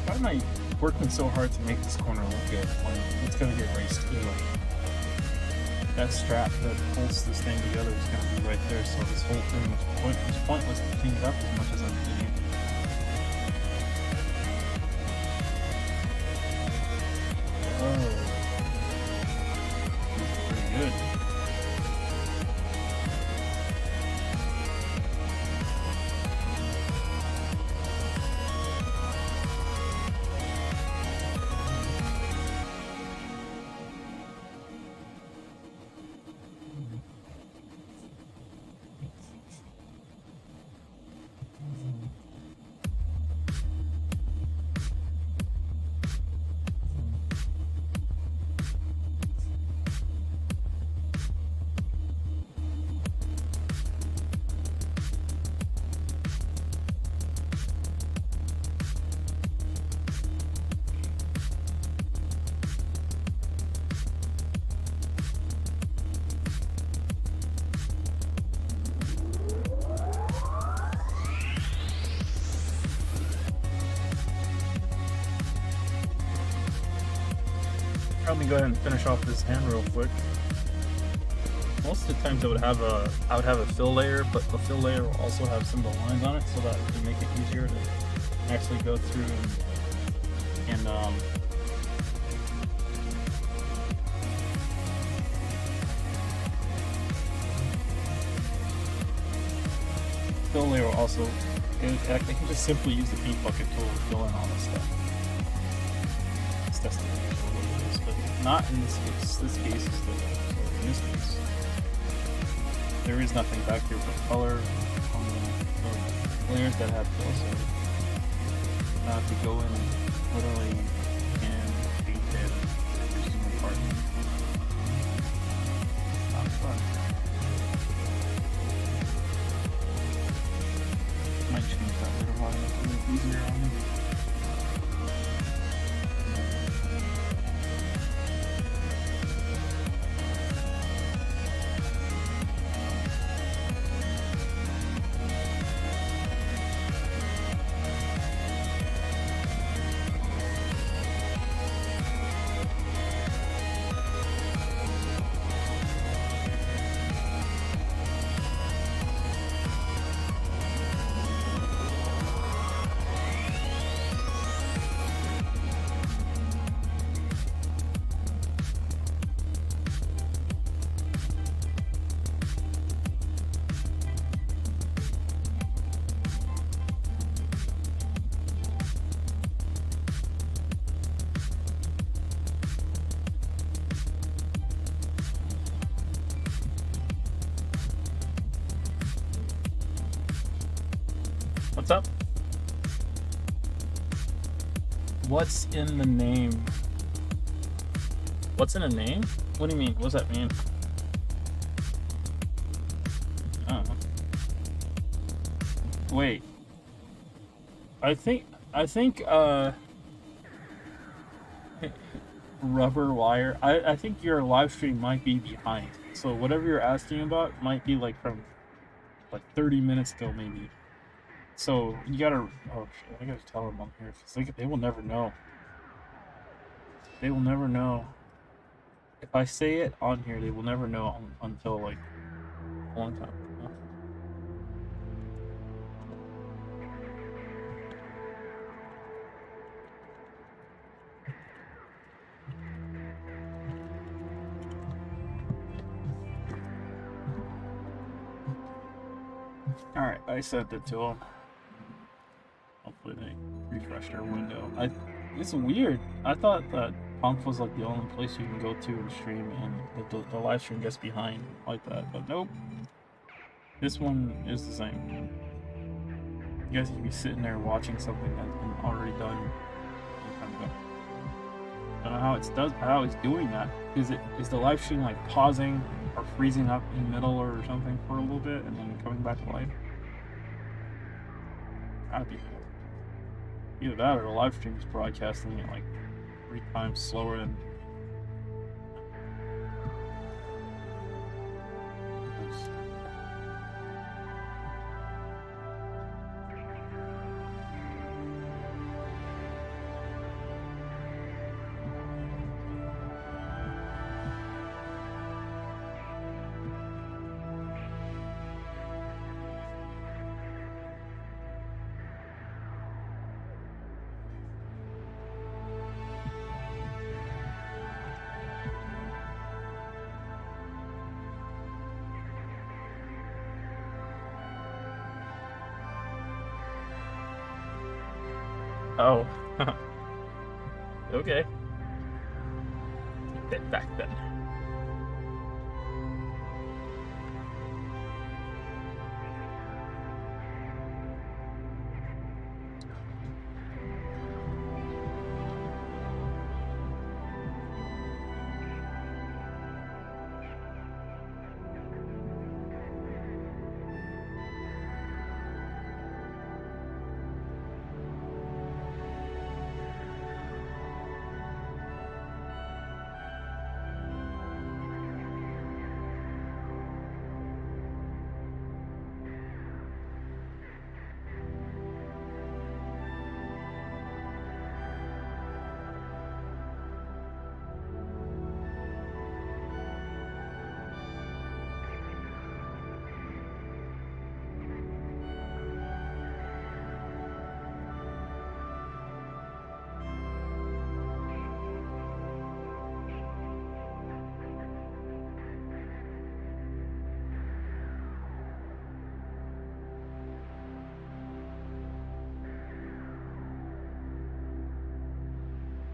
Why am I working so hard to make this corner look good when it's going to get erased anyway? That strap that holds this thing together is going to be right there, so this whole thing was pointless to clean it up as much as I'm doing it. Oh. This is pretty good. Let me go ahead and finish off this hand real quick. Most of the times I would have a fill layer, but the fill layer will also have some of the lines on it, so that would make it easier to actually go through and fill layer will also. I can just simply use the paint bucket tool to fill in all this stuff. It's testing it a little bit, but not in this case. This case is the in this case. There is nothing back here but color on the layers that have fill, so I have to go in and literally and paint it every single part. Not fun. Might change that later on to make it easier on me. What's up? What's in the name? What's in a name? What do you mean? What does that mean? I don't know. Wait. I think rubber wire. I think your live stream might be behind. So whatever you're asking about might be like from like 30 minutes ago maybe. So you gotta. Oh shit! I gotta tell them on here. It's like they will never know. They will never know. If I say it on here, they will never know until like a long time. All right, I sent it to them. Hopefully they refresh their window. It's weird. I thought that Punk was like the only place you can go to and stream, and the live stream gets behind like that. But nope, this one is the same. You guys could be sitting there watching something that's been already done a long time ago. I don't know how it's doing that. Is the live stream like pausing or freezing up in the middle or something for a little bit and then coming back to life? That'd be cool. Either that or the live stream is broadcasting it like 3 times slower than. Oh. Okay. Bit back then.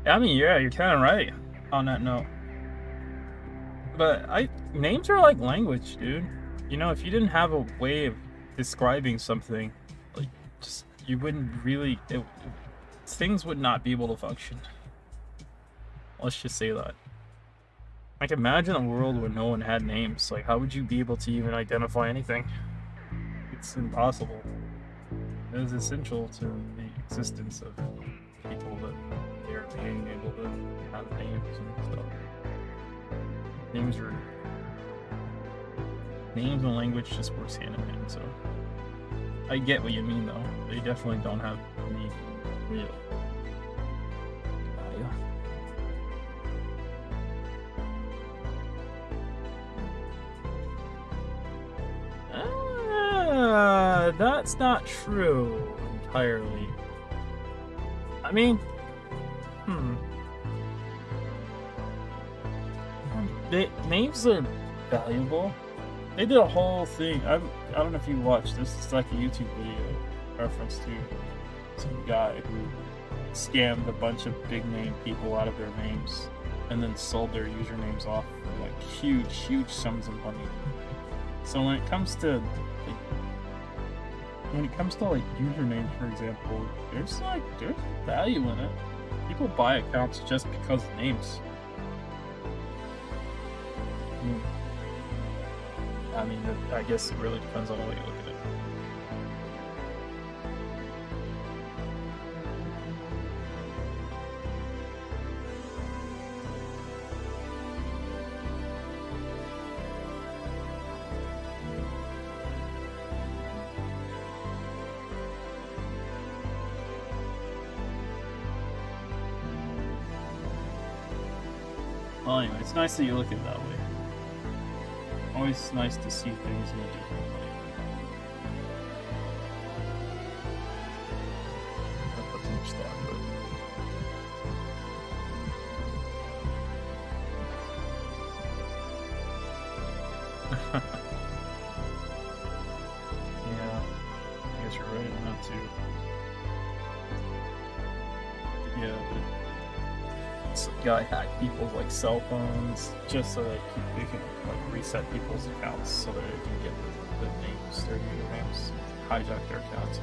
I mean, yeah, you're kind of right on that note. But names are like language, dude. You know, if you didn't have a way of describing something, like just you wouldn't really things would not be able to function. Let's just say that. Like, imagine a world where no one had names. Like, how would you be able to even identify anything? It's impossible. It is essential to the existence of people that they're being able to have names and stuff. Names and language just works hand in hand, so I get what you mean though. They definitely don't have any real value. That's not true entirely. I mean, names are valuable. They did a whole thing. I don't know if you watched this. It's like a YouTube video reference to some guy who scammed a bunch of big name people out of their names and then sold their usernames off for like huge sums of money. So when it comes to usernames, for example, there's value in it. People buy accounts just because of names. I mean, I guess it really depends on the way you look at it. Well, anyway, it's nice that you look at it that way. Always nice to see things in a different light. I put too much thought into it. Yeah, I guess you're right on that too. Yeah, but this guy hacked people's like cell phones just so that they can like reset people's accounts so that they can get the names, their usernames, hijack their accounts,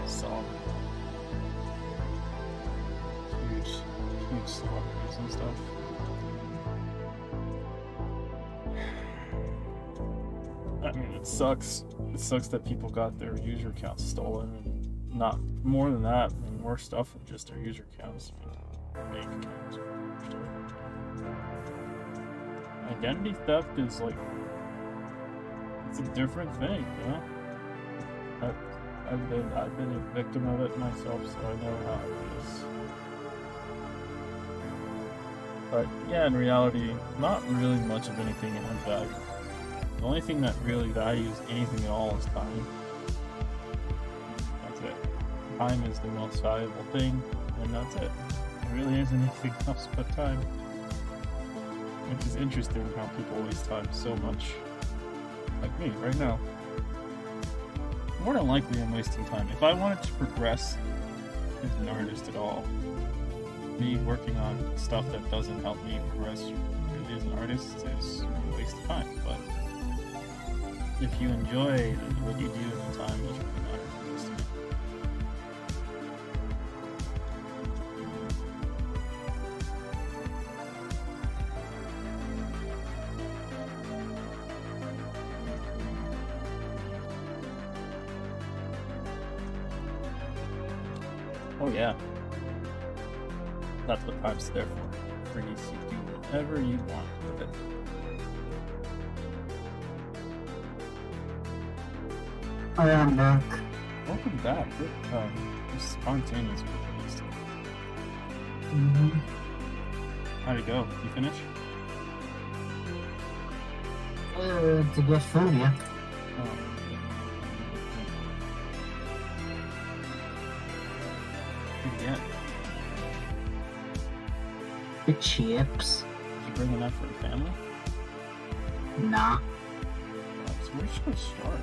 sell them. Huge celebrities and stuff. I mean, it sucks. It sucks that people got their user accounts stolen, and not more than that, and more stuff than just their user accounts. Bank accounts. Identity theft is like, it's a different thing, you know? I've been a victim of it myself, so I know how it is. But yeah, in reality, not really much of anything has value. The only thing that really values anything at all is time. That's it. Time is the most valuable thing, and that's it. There really isn't anything else but time. Which is interesting how people waste time so much. Like me, right now. More than likely I'm wasting time. If I wanted to progress as an artist at all, me working on stuff that doesn't help me progress really as an artist is a waste of time. But if you enjoy what you do in the time, it doesn't really matter. Oh yeah. That's what time's there for. For you to do whatever you want with it. I am back. Welcome back. Good, spontaneous release. How'd it go? You finish? To get food, yeah. Oh. What'd you get? The chips. Did you bring enough for the family? Nah. So where should I start?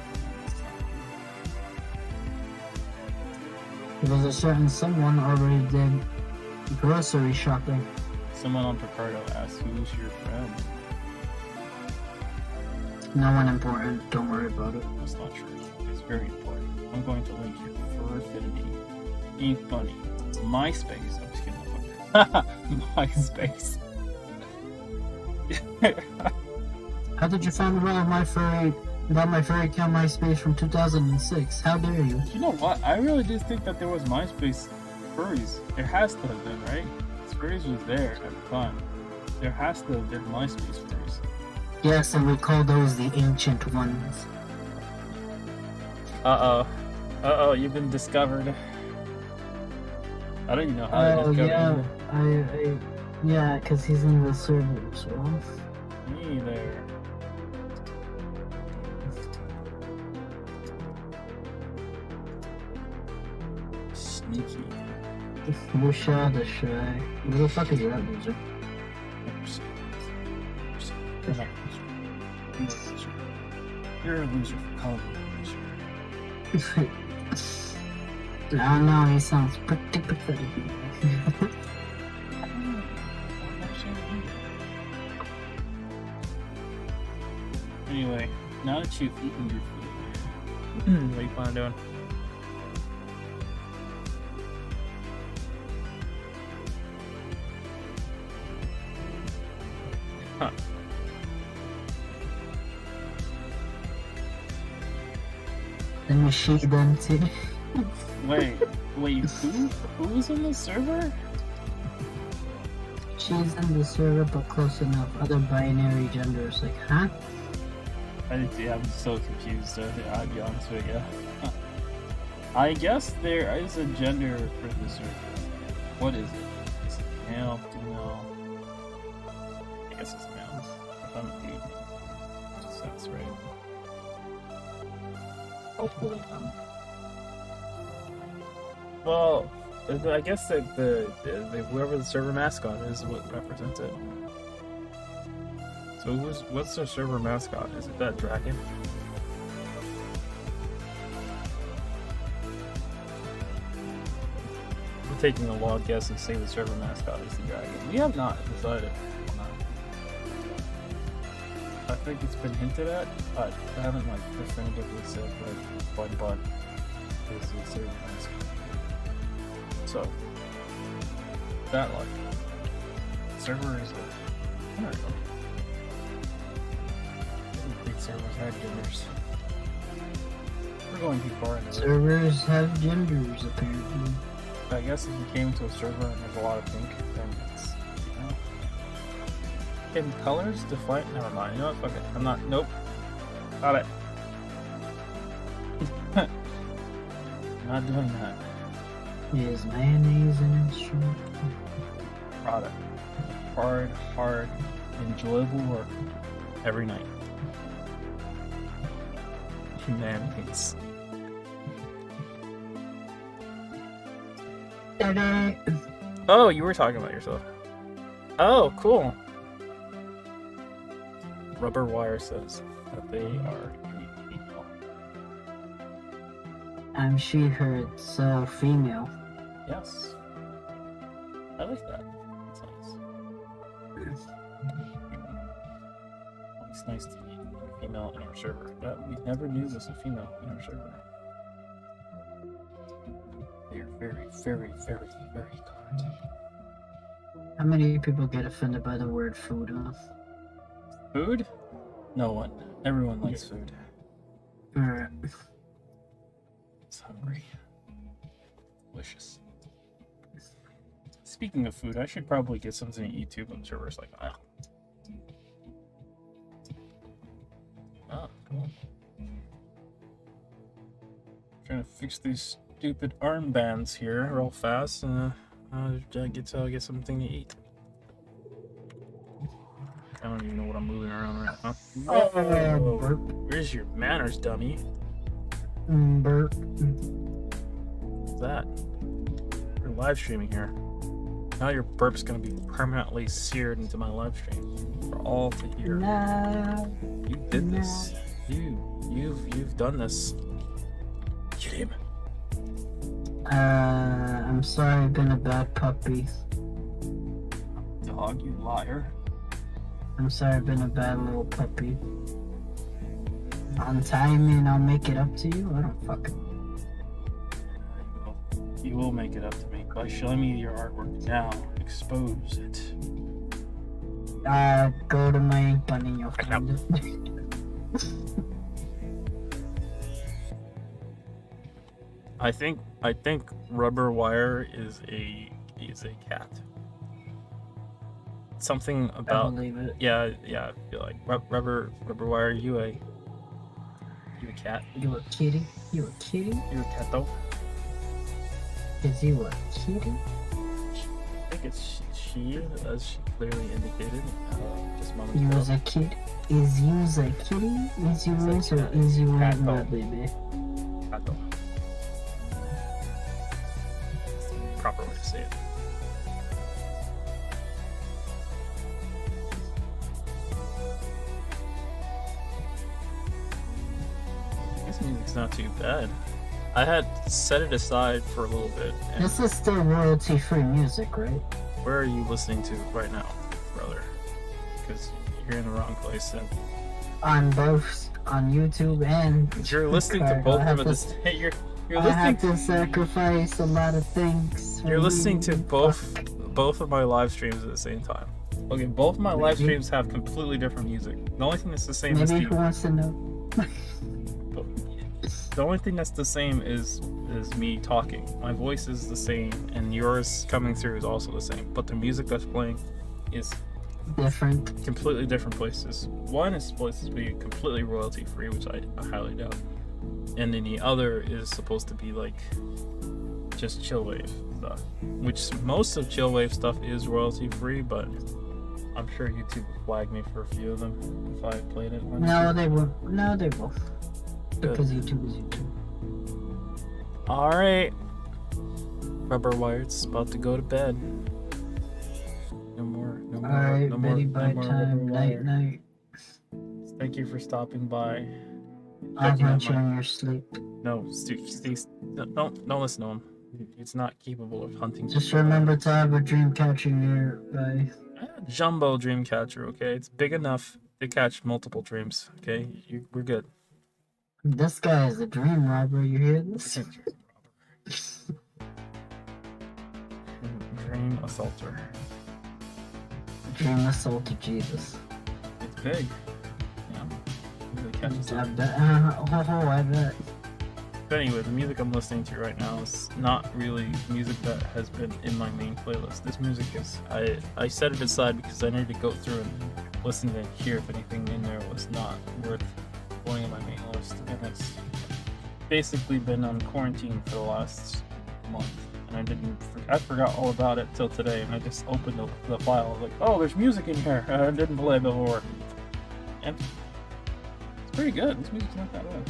Because a certain someone already did grocery shopping. Someone on Picardo asked, who's your friend? No one important, don't worry about it. That's not true. It's very important. I'm going to link your fur affinity. Ain't funny. MySpace. I'm just kidding. MySpace. How did you find out about my furry account MySpace from 2006? How dare you? You know what? I really do think that there was MySpace furries. There has to have been, right? Furries was there at the time. There has to have been MySpace furries. Yes, and we call those the ancient ones. Uh-oh, you've been discovered. I don't even know how to discover you. Yeah, because he's in the server as well. Me there. Sneaky. Musha the Shy. Who the fuck is that loser? You're a loser for calling me a loser. No, he sounds pretty pathetic. Anyway, now that you've eaten your food, what are you plan on doing? Huh. Let me shoot them too. Wait, who's in the server? She's in the server, but close enough. Other binary genders, like, huh? I'm so confused. I'll be honest with you. I guess there is a gender for the server. What is it? Is it male, female? guess it's male. If I'm a dude, that's right. Hopefully, Well, I guess that the whoever the server mascot is what represents it. So what's their server mascot? Is it that dragon? We're taking a wild guess and say the server mascot is the dragon. We have not decided on that. I think it's been hinted at, but I haven't like definitively said like but is the server mascot. So that like server is a, I don't know. I think servers have genders. We're going too far into it. servers have genders, apparently. I guess if you came into a server and there's a lot of pink, then it's, you know. Can colors define? Never mind. You know what? Fuck it. I'm not. Nope. Got it. Not doing that. Is mayonnaise an instrument? Product. Hard, enjoyable work every night. Mayonnaise. Oh, you were talking about yourself. Oh, cool. Rubber Wire says that they are female. She heard so female. Yes. I like that. That's nice. It's nice to meet a female in our server. But we never knew this was a female in our server. They're very, very, very, very kind. How many people get offended by the word food? Food? No one. Everyone likes food. Alright. It's hungry. Delicious. Speaking of food, I should probably get something to eat too, but the server's like, ah. Oh, cool. Trying to fix these stupid armbands here real fast, and I'll get something to eat. I don't even know what I'm moving around right now. Oh, burp. Where's your manners, dummy? Burp. What's that? We're live streaming here. Now your burp's gonna be permanently seared into my live stream for all to hear. No. You did this. You've done this. Get him. I'm sorry, I've been a bad puppy. Dog, you liar. I'm sorry, I've been a bad little puppy. On time, and I'll make it up to you. I don't fucking. You will make it up to me by showing me your artwork now. Expose it. Go to my ink bun and you'll find it. I think Rubber Wire is a cat. Something I about believe it. yeah. I feel like rubber wire. You a cat? You a kitty? You a kitty? You a cat though? Is you a kitty? I think it's she, as she clearly indicated just moments You ago. was a kid? Is you a kitty? Is you It's a or cat. is you Cat my though. baby? Cat though. That's the proper way to say it. This music's not too bad. I had set it aside for a little bit. And This is still royalty-free music, right? where are you listening to right now, brother? Because you're in the wrong place. And On both, on YouTube and. you're listening to Spotify. both I of have them. to- You're I listening. have to sacrifice a lot of things. for You're listening to you. both of my live streams at the same time. Okay, both of my live Maybe. streams have completely different music. The only thing that's the same is Maybe who wants to know? the only thing that's the same is me talking. My voice is the same, and yours coming through is also the same. But the music that's playing is Different. completely different places. One is supposed to be completely royalty free, which I highly doubt, and then the other is supposed to be like just chill wave stuff, which most of chill wave stuff is royalty free, but I'm sure YouTube would flag me for a few of them if I played it. No, they won't. No, they won't. Because YouTube is YouTube. Alright. Rubber Wired's about to go to bed. No more. Alright, no more. Betty No bye more time. Rubber Wired. Night. Thank you for stopping by. I'll Checking out hunt you in your sleep. No, don't listen to him. It's not capable of hunting. Just people. remember to have a dream catcher nearby. Jumbo dream catcher, okay? It's big enough to catch multiple dreams, okay? We're good. This guy is a dream robber. You hear this? Dream assaulter. Dream assault to Jesus. It's big. Yeah. Really catches I it. bet. I bet. But anyway, the music I'm listening to right now is not really music that has been in my main playlist. This music is, I set it aside because I needed to go through and listen to hear if anything in there was not worth going in my main list. And it's basically been on quarantine for the last month. And I forgot all about it till today, and I just opened the file. I was like, oh, there's music in here. I didn't play before. And it's pretty good. This music's not that bad.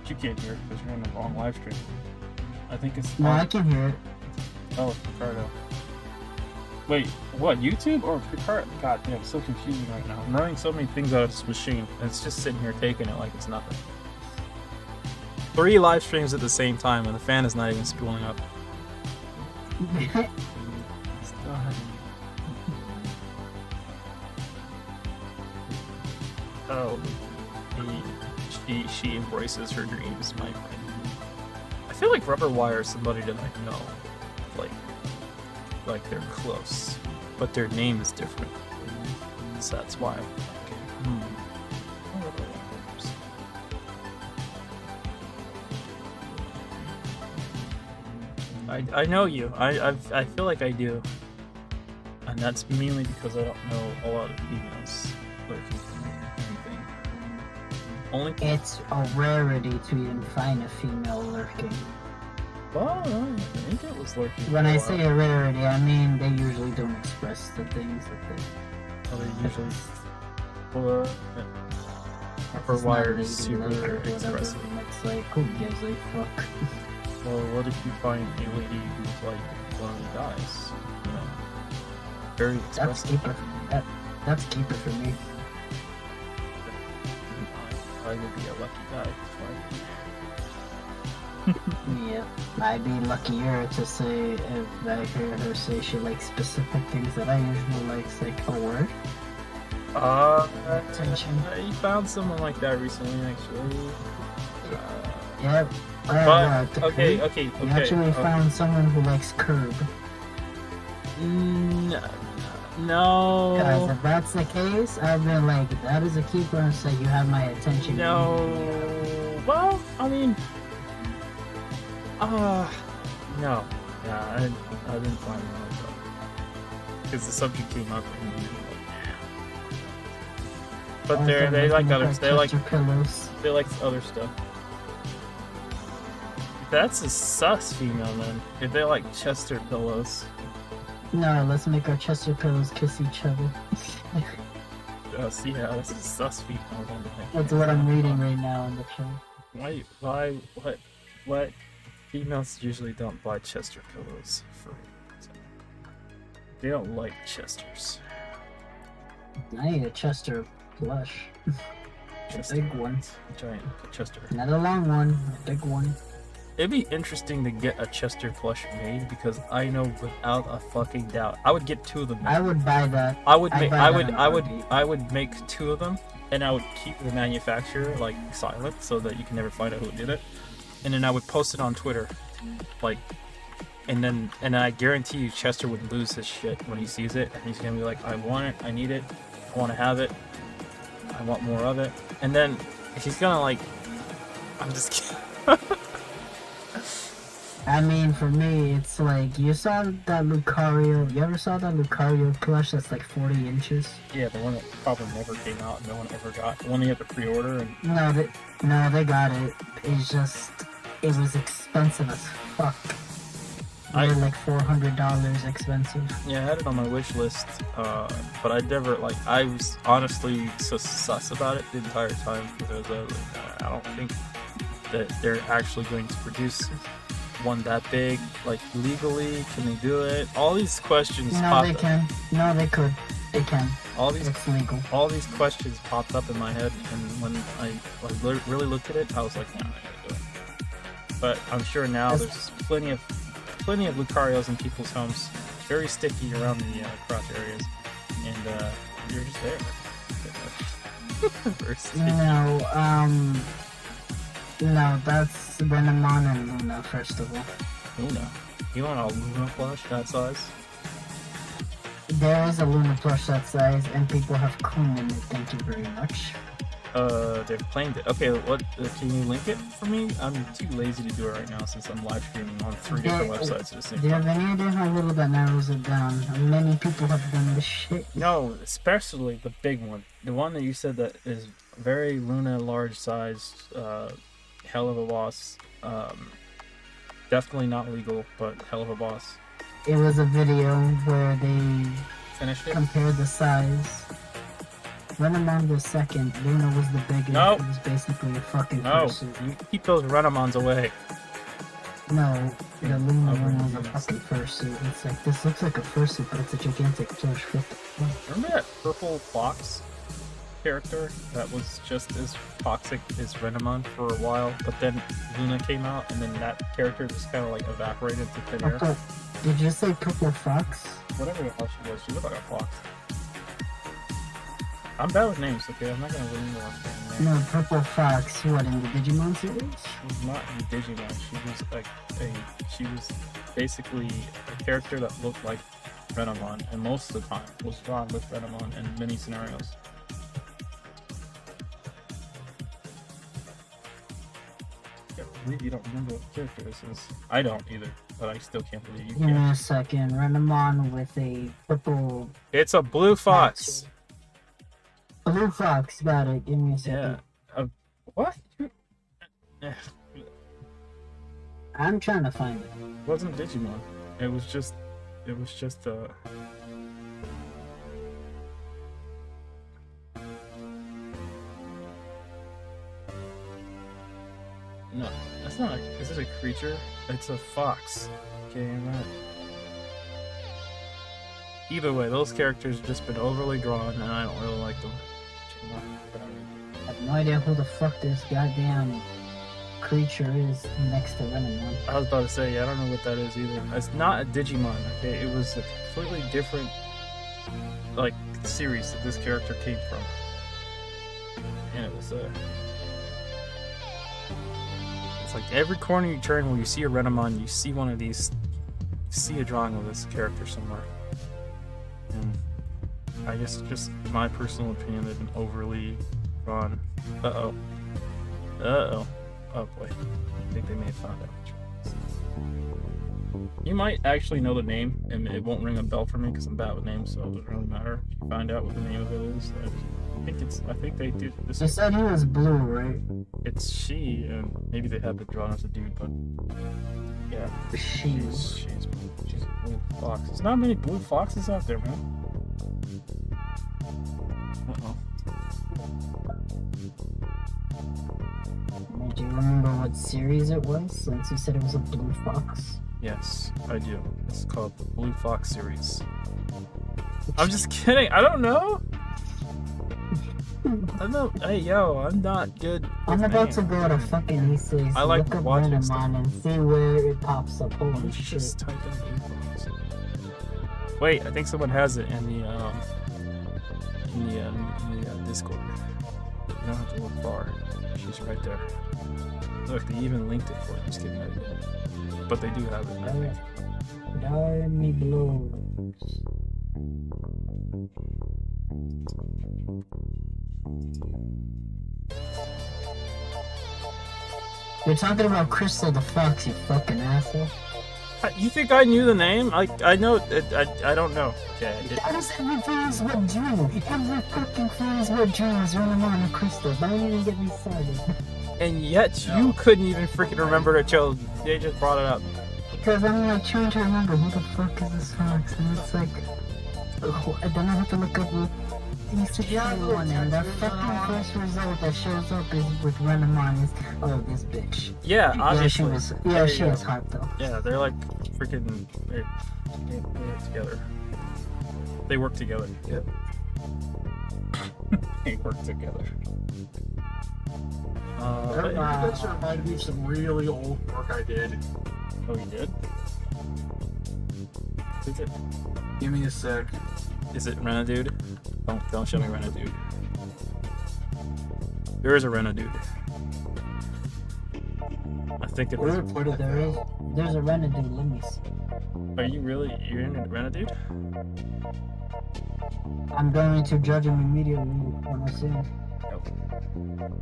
You can't hear it because you're on the wrong live stream. I think it's. No, I can hear it. Oh, it's Ricardo. Wait, what? YouTube or Ricardo? God damn, it's so confusing right now. I'm running so many things out of this machine, and it's just sitting here taking it like it's nothing. 3 live streams at the same time, and the fan is not even spooling up. Oh, she embraces her dreams, my friend. I feel like Rubber Wire is somebody that I know, like they're close, but their name is different, so that's why I'm like, I know you. I feel like I do, and that's mainly because I don't know a lot of females lurking for anything. Only It's a rarity to even find a female lurking. well, I think it was lurking. When for I a say while. a rarity, I mean they usually don't express the things that they. Oh, they usually for Rubber Wire is super expressive. It's like, who gives a fuck? Well, what if you find a lady who's like one of the guys? You know, very That's expressive. keeper. That's keeper for me. I would be a lucky guy. Yeah, I'd be luckier to say if I hear her say she likes specific things that I usually like, like a word. Attention. You found someone like that recently, actually. Yep. But okay. You actually found someone who likes curb. No. Guys, if that's the case, I've been like, that is a keeper, and say you have my attention. No. Well, I mean, no. Yeah, I didn't find one like that because the subject came up and we were like, nah. But they like others. They like other stuff. That's a sus female, man. If they like Chester pillows. No, let's make our Chester pillows kiss each other. See how that's a sus female. That's what I'm reading right now in the chat. What? Females usually don't buy Chester pillows for. They don't like Chesters. I need a Chester plush. Chester. A big one. Giant Chester. Not a long one, a big one. It'd be interesting to get a Chester plush made because I know without a fucking doubt I would get 2 of them made. I would buy that. I would make 2 of them, and I would keep the manufacturer like silent so that you can never find out who did it. And then I would post it on Twitter, like, and I guarantee you Chester would lose his shit when he sees it, and he's gonna be like, I want it, I need it, I want to have it, I want more of it, and then he's gonna like, I'm just kidding. I mean, for me, it's like, you saw that Lucario, you ever saw that Lucario plush that's like 40 inches? Yeah, the one that probably never came out, no one ever got. The one you have to pre-order and... No, they got it. It's just, it was expensive as fuck. They were like $400 expensive. Yeah, I had it on my wish list, but I never, like, I was honestly so sus about it the entire time, because I was like, I don't think that they're actually going to produce one that big, like, legally. Can they do it? All these questions No, they can. No, they could. They can. It's legal. All these questions popped up in my head, and when I really looked at it, I was like, no, I gotta do it. But I'm sure now there's plenty of Lucarios in people's homes, very sticky around the crotch areas, and you're just there. No, that's Renamon and Luna, first of all. Luna? You want a Luna plush that size? There is a Luna plush that size, and people have claimed it. Thank you very much. They've claimed it. Okay, what? Can you link it for me? I'm too lazy to do it right now since I'm live streaming on 3 different websites at the same time. Do you have any idea how little that narrows it down? Many people have done this shit. No, especially the big one. The one that you said that is very Luna large sized, hell of a boss. Definitely not legal, but hell of a boss. It was a video where they finished it? Compared the size. Renamon was second, Luna was the biggest. No. It was basically a fucking No, fursuit. you keep those Renamons away. No, the Luna one was a fucking fursuit. It's like, this looks like a fursuit, but it's a gigantic plush. What the fuck? Remember that purple fox character that was just as toxic as Renamon for a while, but then Luna came out, and then that character just kind of like evaporated into thin air? Did you say purple fox? Whatever the hell she looked like a fox. I'm bad with names, okay? I'm not gonna remember what I'm saying. No, purple fox. What, in the Digimon series? She was not in Digimon. She was like she was basically a character that looked like Renamon, and most of the time was drawn with Renamon in many scenarios. I can't believe you don't remember what the character this is. I don't either, but I still can't believe you. Give me a second. Renamon with a purple. It's a blue fox. Blue fox, got it. Give me a second. Yeah. What? I'm trying to find it. It wasn't Digimon. It was just No, that's not is it a creature? It's a fox. Okay, right. Either way, those characters have just been overly drawn, and I don't really like them. I have no idea who the fuck this goddamn creature is next to Renamon. I was about to say, yeah, I don't know what that is either. It's not a Digimon, okay? It was a completely different, like, series that this character came from. And it was, it's like every corner you turn where you see a Renamon, you see one of these, you see a drawing of this character somewhere. And I guess just my personal opinion, they've been overly drawn. Uh-oh. Uh-oh. Oh boy. I think they may have found out. You might actually know the name, and it won't ring a bell for me because I'm bad with names, so it doesn't really matter if you find out what the name of it is. I think they did this. You said he was blue, right? It's she, and maybe they have it drawn as a dude, but yeah. She's a blue fox. There's not many blue foxes out there, man. Uh-oh. Do you remember what series it was, since you said it was a blue fox? Yes, I do. It's called the Blue Fox series. I'm just kidding. I don't know. Hey, yo, I'm not good. I'm about to go to fucking Easties, I like look up watching stuff. Renamon and see where it pops up. Holy shit. Just type in Blue Fox. Wait, I think someone has it in the Discord. You don't have to look far. She's right there. Look, they even linked it for you. Just kidding, I didn't. But they do have it. I think. Die me blows. You're talking about Crystal the Fox, you fucking asshole. You think I knew the name? I know. I don't know. Okay. That is every phrase what dream. Every fucking phrase what dream is Renamon and Crystal. Don't even get me started. And yet you couldn't even freaking remember to chose. They just brought it up. Because I'm like trying to remember who the fuck is this fox, and it's like, then I have to look up what these one, and the fucking first result that shows up is with Renamon is, oh, this bitch. Yeah, obviously. She was hot though. Yeah, they're like freaking. They're together. They work together. Yep. They work together. That reminded me of some really old work I did. Oh, you did? Is it? Give me a sec. Is it Renadude? Don't show me Renadude. There is a Renadude. I think it's. There's a Renadude. Let me see. Are you really? You're in a Renadude? I'm going to judge him immediately when I see him. Nope.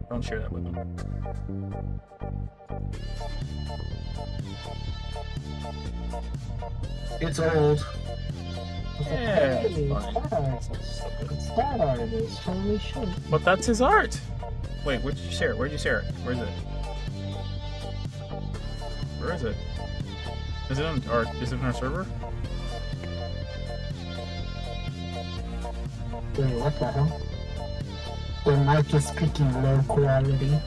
Don't share that with them. It's old. Yeah, Hey, it's fine. it's that artist. Holy shit. But that's his art. Wait, where'd you share it? Where'd you share it? Where is it? Where is it? Is it on our server? Wait, what the hell? The mic is speaking low quality.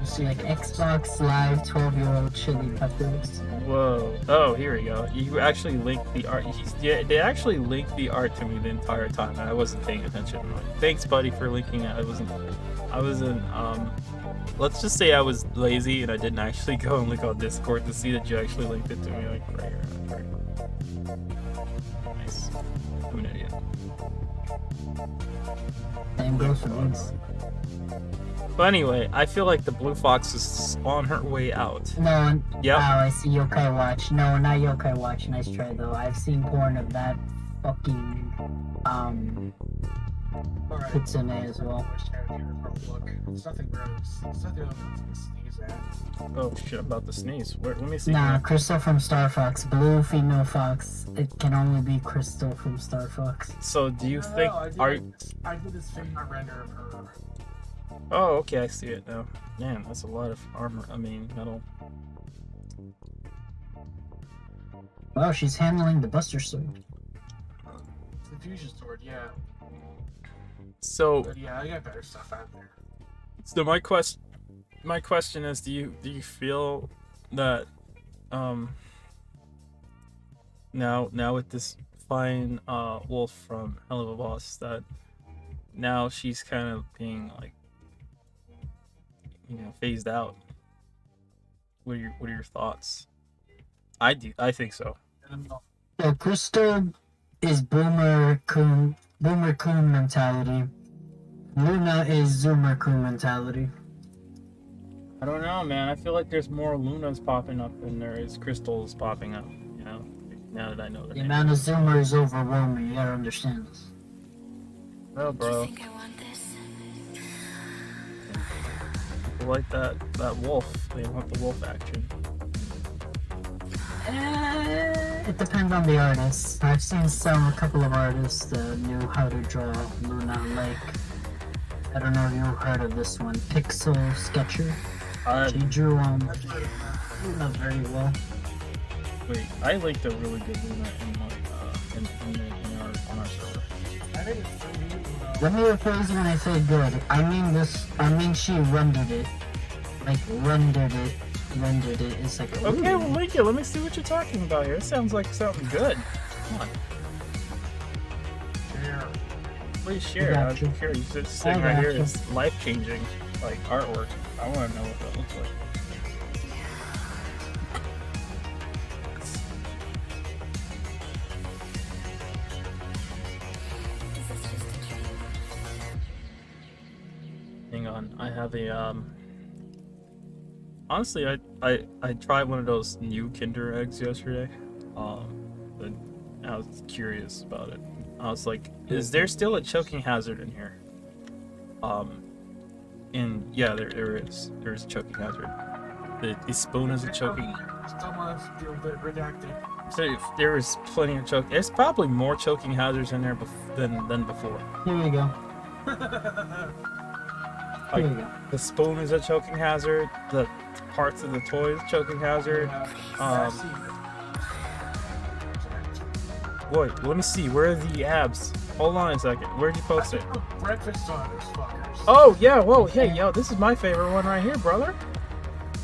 See, Like Xbox Live 12-year-old Chili Peppers. Whoa. Oh, here we go. You actually linked the art. They actually linked the art to me the entire time, and I wasn't paying attention. Like, thanks, buddy, for linking it. I wasn't, let's just say I was lazy and I didn't actually go and look on Discord to see that you actually linked it to me. Like, right here. Nice. I'm an idiot. Same goes for me. But anyway, I feel like the Blue Fox is on her way out. No, Yep. oh, I see Yokai Watch. No, not Yokai Watch. Nice try though. I've seen porn of that fucking Kitsune as well. Look, it's nothing really. It's nothing to sneeze at. Oh shit, I'm about to sneeze. Where, let me see. Nah, Crystal from Star Fox. Blue female fox. It can only be Crystal from Star Fox. So do you think I did this finger render of her. Oh, okay, I see it now. Man, that's a lot of armor. I mean, metal. Wow, she's handling the Buster Sword. It's the fusion sword, yeah. So, But yeah, I got better stuff out there. so my question is, do you feel that now with this fine wolf from Hell of a Boss, that now she's kind of being like, you know, phased out? What are your thoughts? I think so. So Crystal is Boomer Coon mentality. Luna is Zoomer Coon mentality. I don't know, man. I feel like there's more Lunas popping up than there is crystals popping up. You know, now that I know The the amount of Zoomer is overwhelming. You gotta understand this. Well, bro, think I want this? I like that wolf. They want the wolf action. It depends on the artist. I've seen a couple of artists that knew how to draw Luna. Like, I don't know if you've heard of this one, Pixel Sketcher. She drew Luna very well. Wait, I liked a really good Luna on our server. I think it's pretty neat. Let me rephrase when I say good. I mean she rendered it. Like, rendered it. It's like, ooh. Okay, well, link it. Let me see what you're talking about here. It sounds like something good. Come on, Share. please share. I I'm got you. curious. This thing I right got here you. is life-changing, like artwork. I want to know what that looks like. Is this just a dream? Hang on, I have a Honestly, I tried one of those new Kinder eggs yesterday. But I was curious about it. I was like, is there still a choking hazard in here? And yeah, there is. There is a choking hazard. The spoon is a choking. Someone feel bit redacted. So if there is plenty of choke. There's probably more choking hazards in there than before. Here we go. There you go. The spoon is a choking hazard. The parts of the toy is choking hazard. Wait, let me see. Where are the abs? Hold on a second. Where'd you post it? Breakfast on those fuckers. Oh yeah. Whoa. Hey, yo, this is my favorite one right here, brother.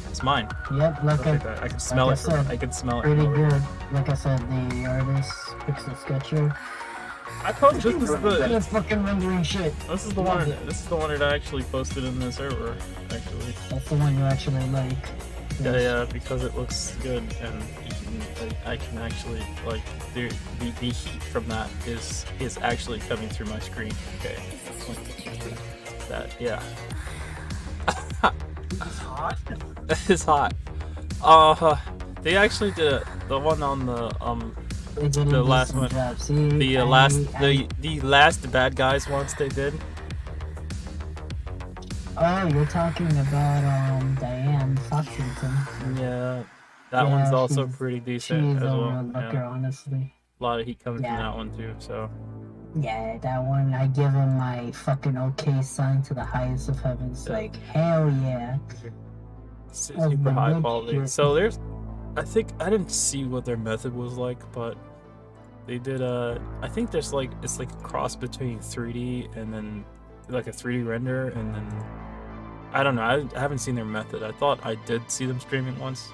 It's mine. Yep, Look at that. I can smell like it. I said, I can smell it. pretty good. Like I said, the artist, Pixel Sketcher. I posted this is That's fucking rendering shit. This is the Love one. it. This is the one that I actually posted in the server. Actually, That's the one you actually like. yeah, because it looks good and I can actually like the heat from that is actually coming through my screen. Okay, that yeah. It's hot. It's hot. They actually did the one on the They didn't the do last some one. job. See, the last bad guys ones they did. Oh, you're talking about Diane Foxington. Yeah, that Yeah, one's also she's- pretty She's decent as a well. real looker, Yeah. honestly. A lot of heat coming Yeah. from that one too. So Yeah, that one, I give him my fucking okay sign to the highest of heavens. Yeah. Like, hell yeah. it's Oh, super high good quality. shit. So there's, I think I didn't see what their method was like, but they did I think there's like it's like a cross between 3D and then like a 3D render and then I don't know. I haven't seen their method. I thought I did see them streaming once,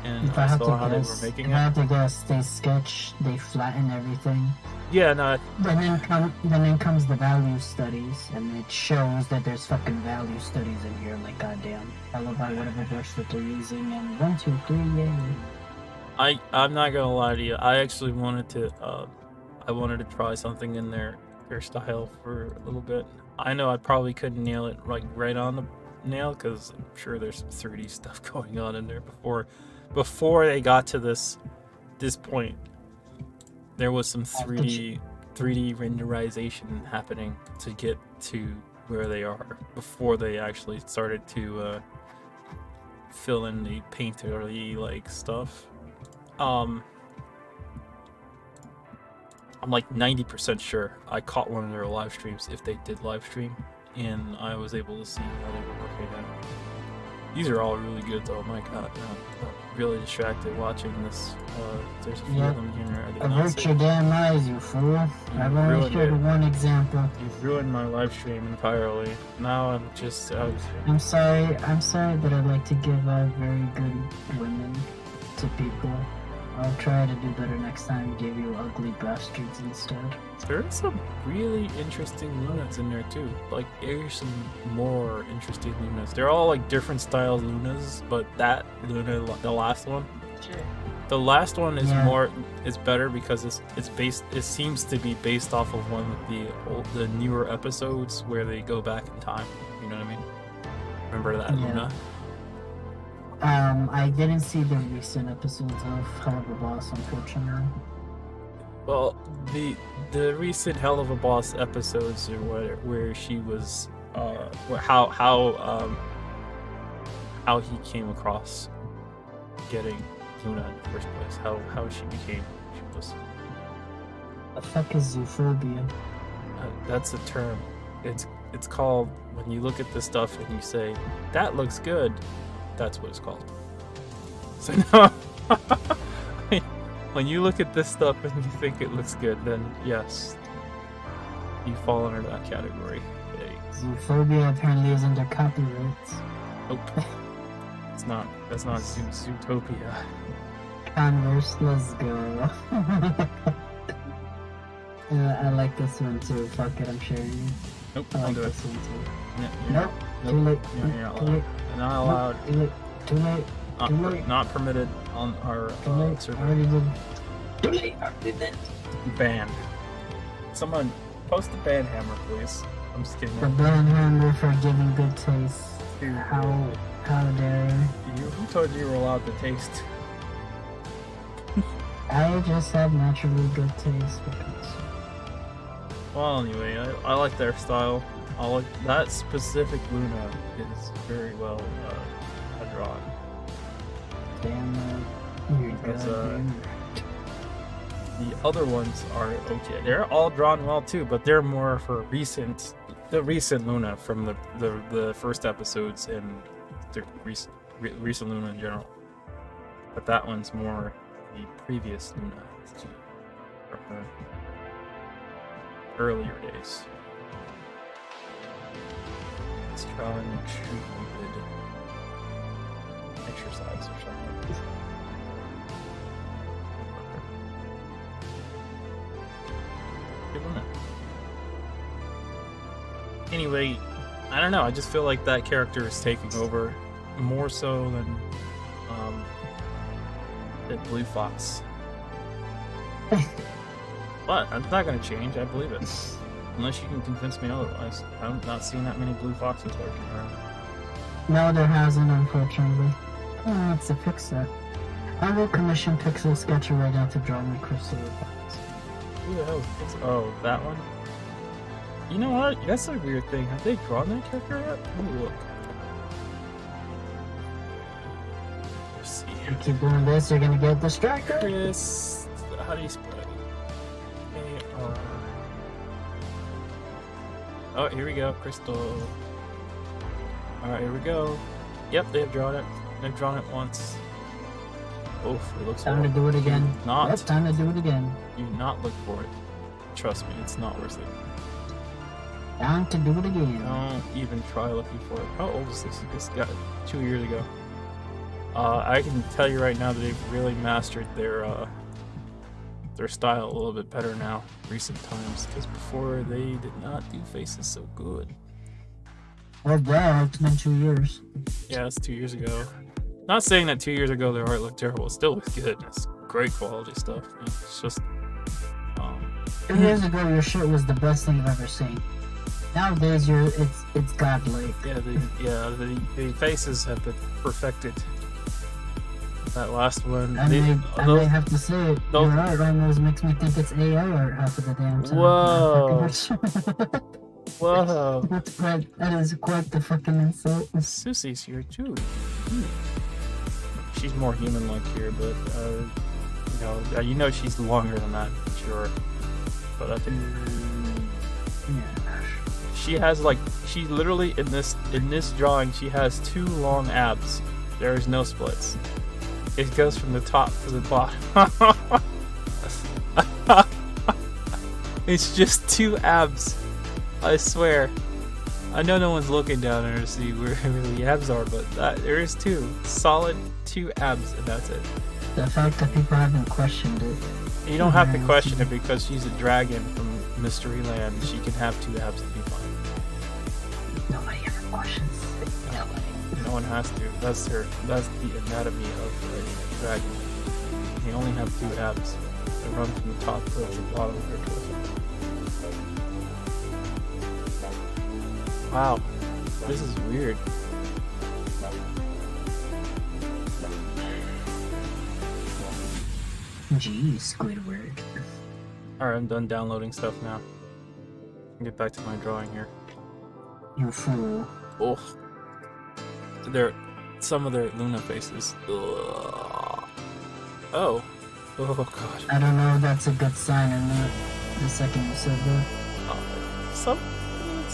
and If I I have to saw how they were guess, making if I it. have to guess, they sketch, they flatten everything. Yeah, no, Then in comes the value studies, and it shows that there's fucking value studies in here. Like, goddamn, followed by whatever brush that they're using, and 1, 2, 3, yay. I'm not gonna lie to you. I actually wanted to try something in their style for a little bit. I know I probably couldn't nail it like right on the nail because I'm sure there's some 3D stuff going on in there before they got to this point. There was some 3D renderization happening to get to where they are before they actually started to fill in the painterly like stuff. I'm like 90% sure I caught one of their live streams if they did live stream, and I was able to see how they were working out. These are all really good though. My God, I'm really distracted watching this. There's a few Yep. of them here. I did not Avert see. your damn eyes, you fool. I've only ruined showed it. one example. You've ruined my live stream entirely. Now I'm just out. I'm sorry that I'd like to give out very good women to people. I'll try to do better next time and give you ugly bastards instead. There are some really interesting lunas in there too. Like there's some more interesting lunas. They're all like different style lunas, but that luna, the last one, the last one is Yeah. is better because it's based. It seems to be based off of one of the newer episodes where they go back in time. You know what I mean? Remember that Yeah. Luna? I didn't see the recent episodes of Hell of a Boss, unfortunately. Well, the recent Hell of a Boss episodes are where she was, how he came across getting Luna in the first place. How she was. The fuck is zoophobia? That's a term. It's called when you look at the stuff and you say that looks good. That's what it's called. So now, when you look at this stuff and you think it looks good, then yes, you fall under that category. Okay. Zoophobia apparently is under copyrights. Nope. It's not. That's not Zootopia. Converse, let's go. I like this one too. Fuck it, I'm sharing you. Nope. I Don't like do it. this one too. Yeah, Nope. Too late. You're not Too allowed. late. You're not allowed. Too late. Too late. Too late. Not permitted on our Too late. I server. already did. Too late. I already did. Banned. Someone post the ban hammer, please. I'm just kidding. The banhammer for giving good taste. Dude, How dare you? who told you were allowed to taste? I just have naturally good taste because Well, anyway, I like their style. I like that specific Luna is very well drawn. damn you're Because, goddamn. The other ones are okay. They're all drawn well too, but they're more for recent the recent Luna from the first episodes and the recent Luna in general. But that one's more the previous Luna from her earlier days. Let's try and make sure we did exercise or something. Good Luna. Anyway, I don't know. I just feel like that character is taking over more so than Blue Fox. But I'm not going to change. I believe it, unless you can convince me otherwise. I'm not seeing that many Blue Foxes lurking around. No, there hasn't, unfortunately. Oh, it's to fix that. I will commission Pixel Sketcher right now to draw my Crystal Fox. Who the hell is Pixel? Oh, that one. You know what? That's a weird thing. Have they drawn that character yet? Let me look. Let's see. If you keep doing this, you're gonna get distracted. Chris, how do you spell it? A-R. Oh, here we go. Crystal. Alright, here we go. Yep, they've drawn it. They've drawn it once. Oof, it looks Time to do it again. Not. Yep, time to do it again. Do not look for it. Trust me, it's not worth it. Time to do it again. Don't even try looking for it. How old is this? This got 2 years ago. I can tell you right now that they've really mastered their style a little bit better now, recent times, because before they did not do faces so good. Well, bro, it's been 2 years. Yeah, that's 2 years ago. Not saying that 2 years ago their art looked terrible. It still looks good. It's great quality stuff. It's just 2 years ago, your shit was the best thing I've ever seen. Nowadays, it's godlike. Yeah, the faces have been perfected. That last one. I may have to say it. Your art almost makes me think it's AI art half of the damn time. Whoa. Whoa. That is quite the fucking insult. Susie's here too. She's more human-like here, but you know she's longer than that, sure. But I think she has she literally in this drawing she has 2 long abs. There is no splits. It goes from the top to the bottom. It's just 2 abs. I swear. I know no one's looking down there to see where the abs are, but there is 2 solid 2 abs, and that's it. The fact that people haven't questioned it. You don't have to question it because she's a dragon from Mystery Land. She can have 2 abs and be fine. Nobody ever questions it. Nobody. No one has to. That's the anatomy of a dragon. They only have 2 abs. They run from the top to the bottom of their torso. Wow, this is weird. Geez, Squidward. Alright, I'm done downloading stuff now. Get back to my drawing here. You fool. Oh, some of their Luna faces. Ugh. Oh god. I don't know if that's a good sign or not. The second you said that. It's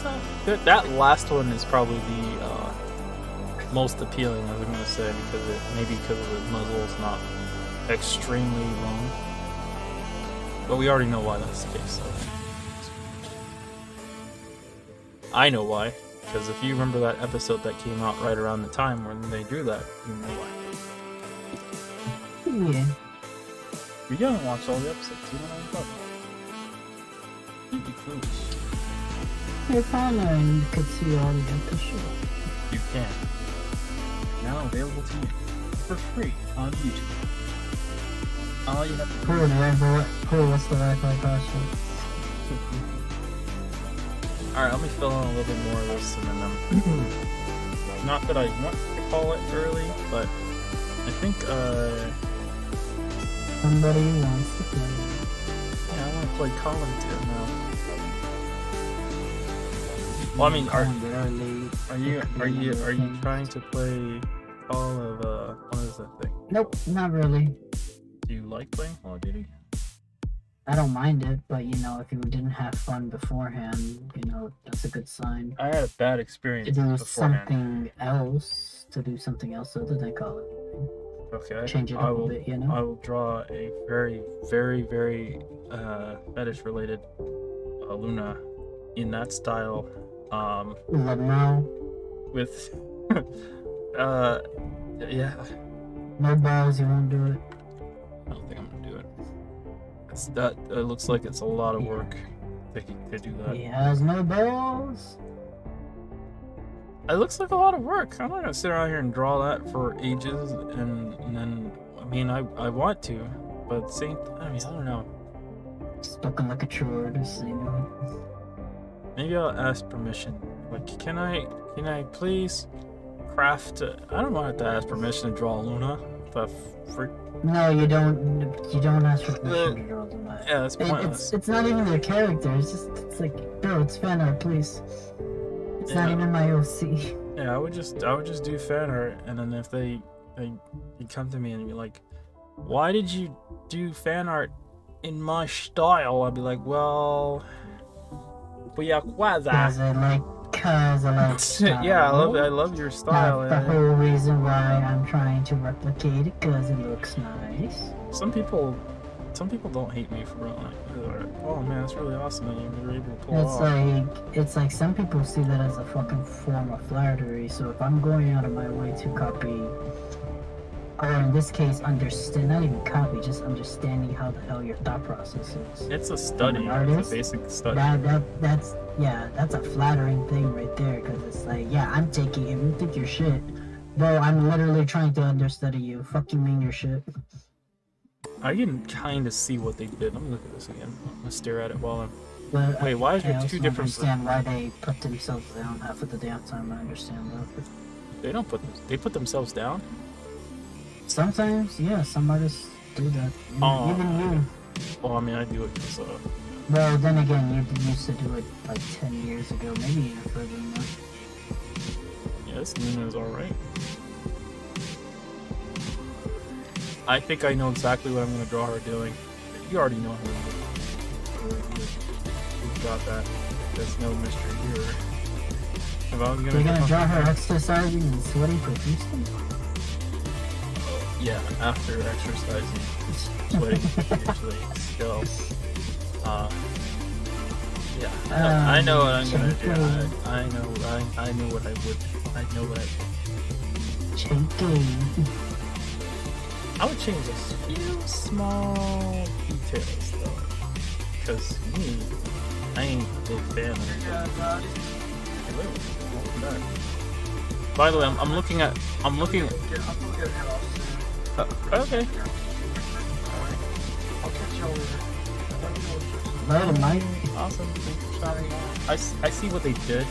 not good. That last one is probably the most appealing, I was gonna say, because because the muzzle is not extremely long. But we already know why that's the case. So. I know why. Because if you remember that episode that came out right around the time when they drew that, you know why. Yeah. You don't watch all the episodes, you don't know what you'd be foolish. If only you could see all the episodes. You can. Now available to you for free on YouTube. All you have to do. Cool, what's the Wi-Fi password? Alright, let me fill in a little bit more of this and then not that I want to call it early, but I think somebody wants to play. Yeah, I want to play Colin too now. Well, I mean, are you trying to play Call of what is that thing? Nope, not really. Do you like playing Call of Duty? I don't mind it, but you know, if you didn't have fun beforehand, you know, that's a good sign. I had a bad To experience do beforehand. something else other than Call of Duty. Okay. Change it I up a will. bit, you I know? will draw a very, very, very fetish-related Luna in that style. Lamau, With uh, yeah. no balls, you won't do it. I don't think I'm gonna do it. That it looks like it's a lot of work to do that. He has no balls. It looks like a lot of work. I'm not gonna sit around here and draw that for ages, and then I mean I want to, but at the same I mean I don't know. Spoken like a true artist, you know? Maybe I'll ask permission. Like, can I please craft? I don't want to ask permission to draw Luna. The freak. No, you don't ask for permission to draw them. Yeah, that's pointless. It's not even their character. It's like, bro, it's fan art, please. It's not Yeah. even my OC. Yeah, I would just do fan art, and then if they come to me and be like, why did you do fan art in my style? I'd be like, well, Cause I like style. yeah, I love your style. That's the whole reason why I'm trying to replicate it, cause it looks nice. Some people don't hate me for real. Like, oh man, that's really awesome that you were able to pull off. It's like some people see that as a fucking form of flattery. So if I'm going out of my way to copy, or in this case, understand, not even copy, just understanding how the hell your thought process is. It's a study. An artist, it's a basic study. That's a flattering thing right there, because it's like, yeah, I'm taking it. You think you're shit, bro? I'm literally trying to understudy you. Fuck you mean you're shit? I can kind of see what they did. Let me look at this again. I'm gonna stare at it while I'm. But Wait, why is there I two also different? understand why they put themselves down half of the damn time. I understand that. They don't put. They put themselves down. Sometimes, yeah, some artists do that. Oh. Even you. Well, I mean, I do it because Well, then again, you used to do it like 10 years ago, maybe even further than that. yeah, this Luna is all right. I think I know exactly what I'm gonna draw her doing. You already know her. We've got that. There's no mystery here. If I was You're gonna draw her exercising and sweating profusely? Yeah, after exercising, sweating usually still. Yeah, I know what I'm gonna do. I know what I would. I know what I. Shaking. I would change a few small details though, because me, I ain't a big fan of it. Hello, welcome back. By the way, I'm looking. Okay. I'll catch y'all later. Later, Mike. Awesome. Thanks for stopping by. I see what they did.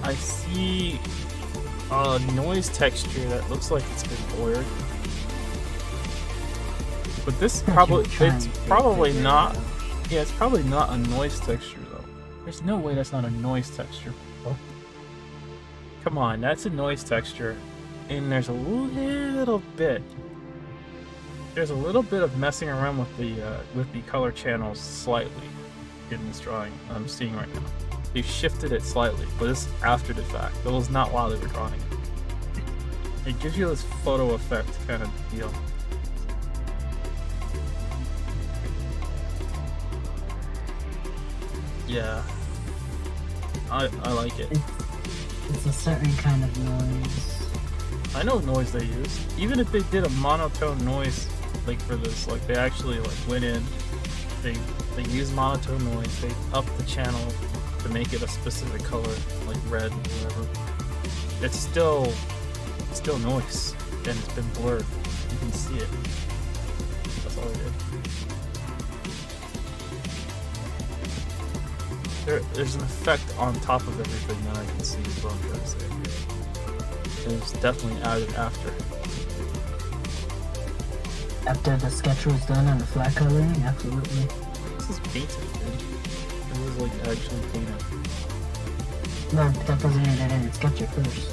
I see a noise texture that looks like it's been blurred. But this it's probably not. Yeah, it's probably not a noise texture though. There's no way that's not a noise texture. Oh. Come on, that's a noise texture. And there's a little bit of messing around with the color channels slightly in this drawing I'm seeing right now. They shifted it slightly, but it's after the fact. It was not while they were drawing it. It gives you this photo effect kind of deal. Yeah, I like it. It's a certain kind of noise. I know what noise they use. Even if they did a monotone noise, like for this, like they actually like went in, they use monotone noise, they up the channel to make it a specific color, like red or whatever. It's still noise, and it's been blurred. You can see it. That's all I did. There's an effect on top of everything that I can see is what I'm trying to say. It was definitely added after. After the sketch was done and the flat coloring, absolutely. This is painted, dude. It was like actually painted. No, that doesn't mean they didn't sketch it first.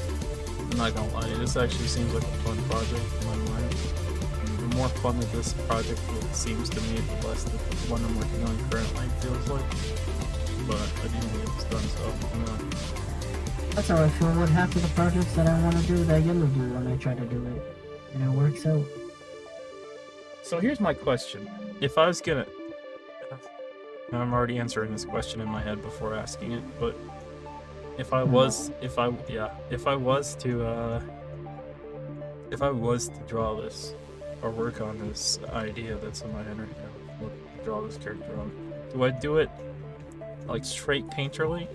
I'm not gonna lie, this actually seems like a fun project in my mind. The more fun that this project seems to me, the less that the one I'm working on currently feels like. But I do think it's done, so I'm gonna... That's how I feel with half of the projects that I want to do that Yellow do when I try to do it. And it works out. So here's my question. If I was gonna... I'm already answering this question in my head before asking it, but if I was to draw this or work on this idea that's in my head right now, draw this character on, do I do it like straight painterly,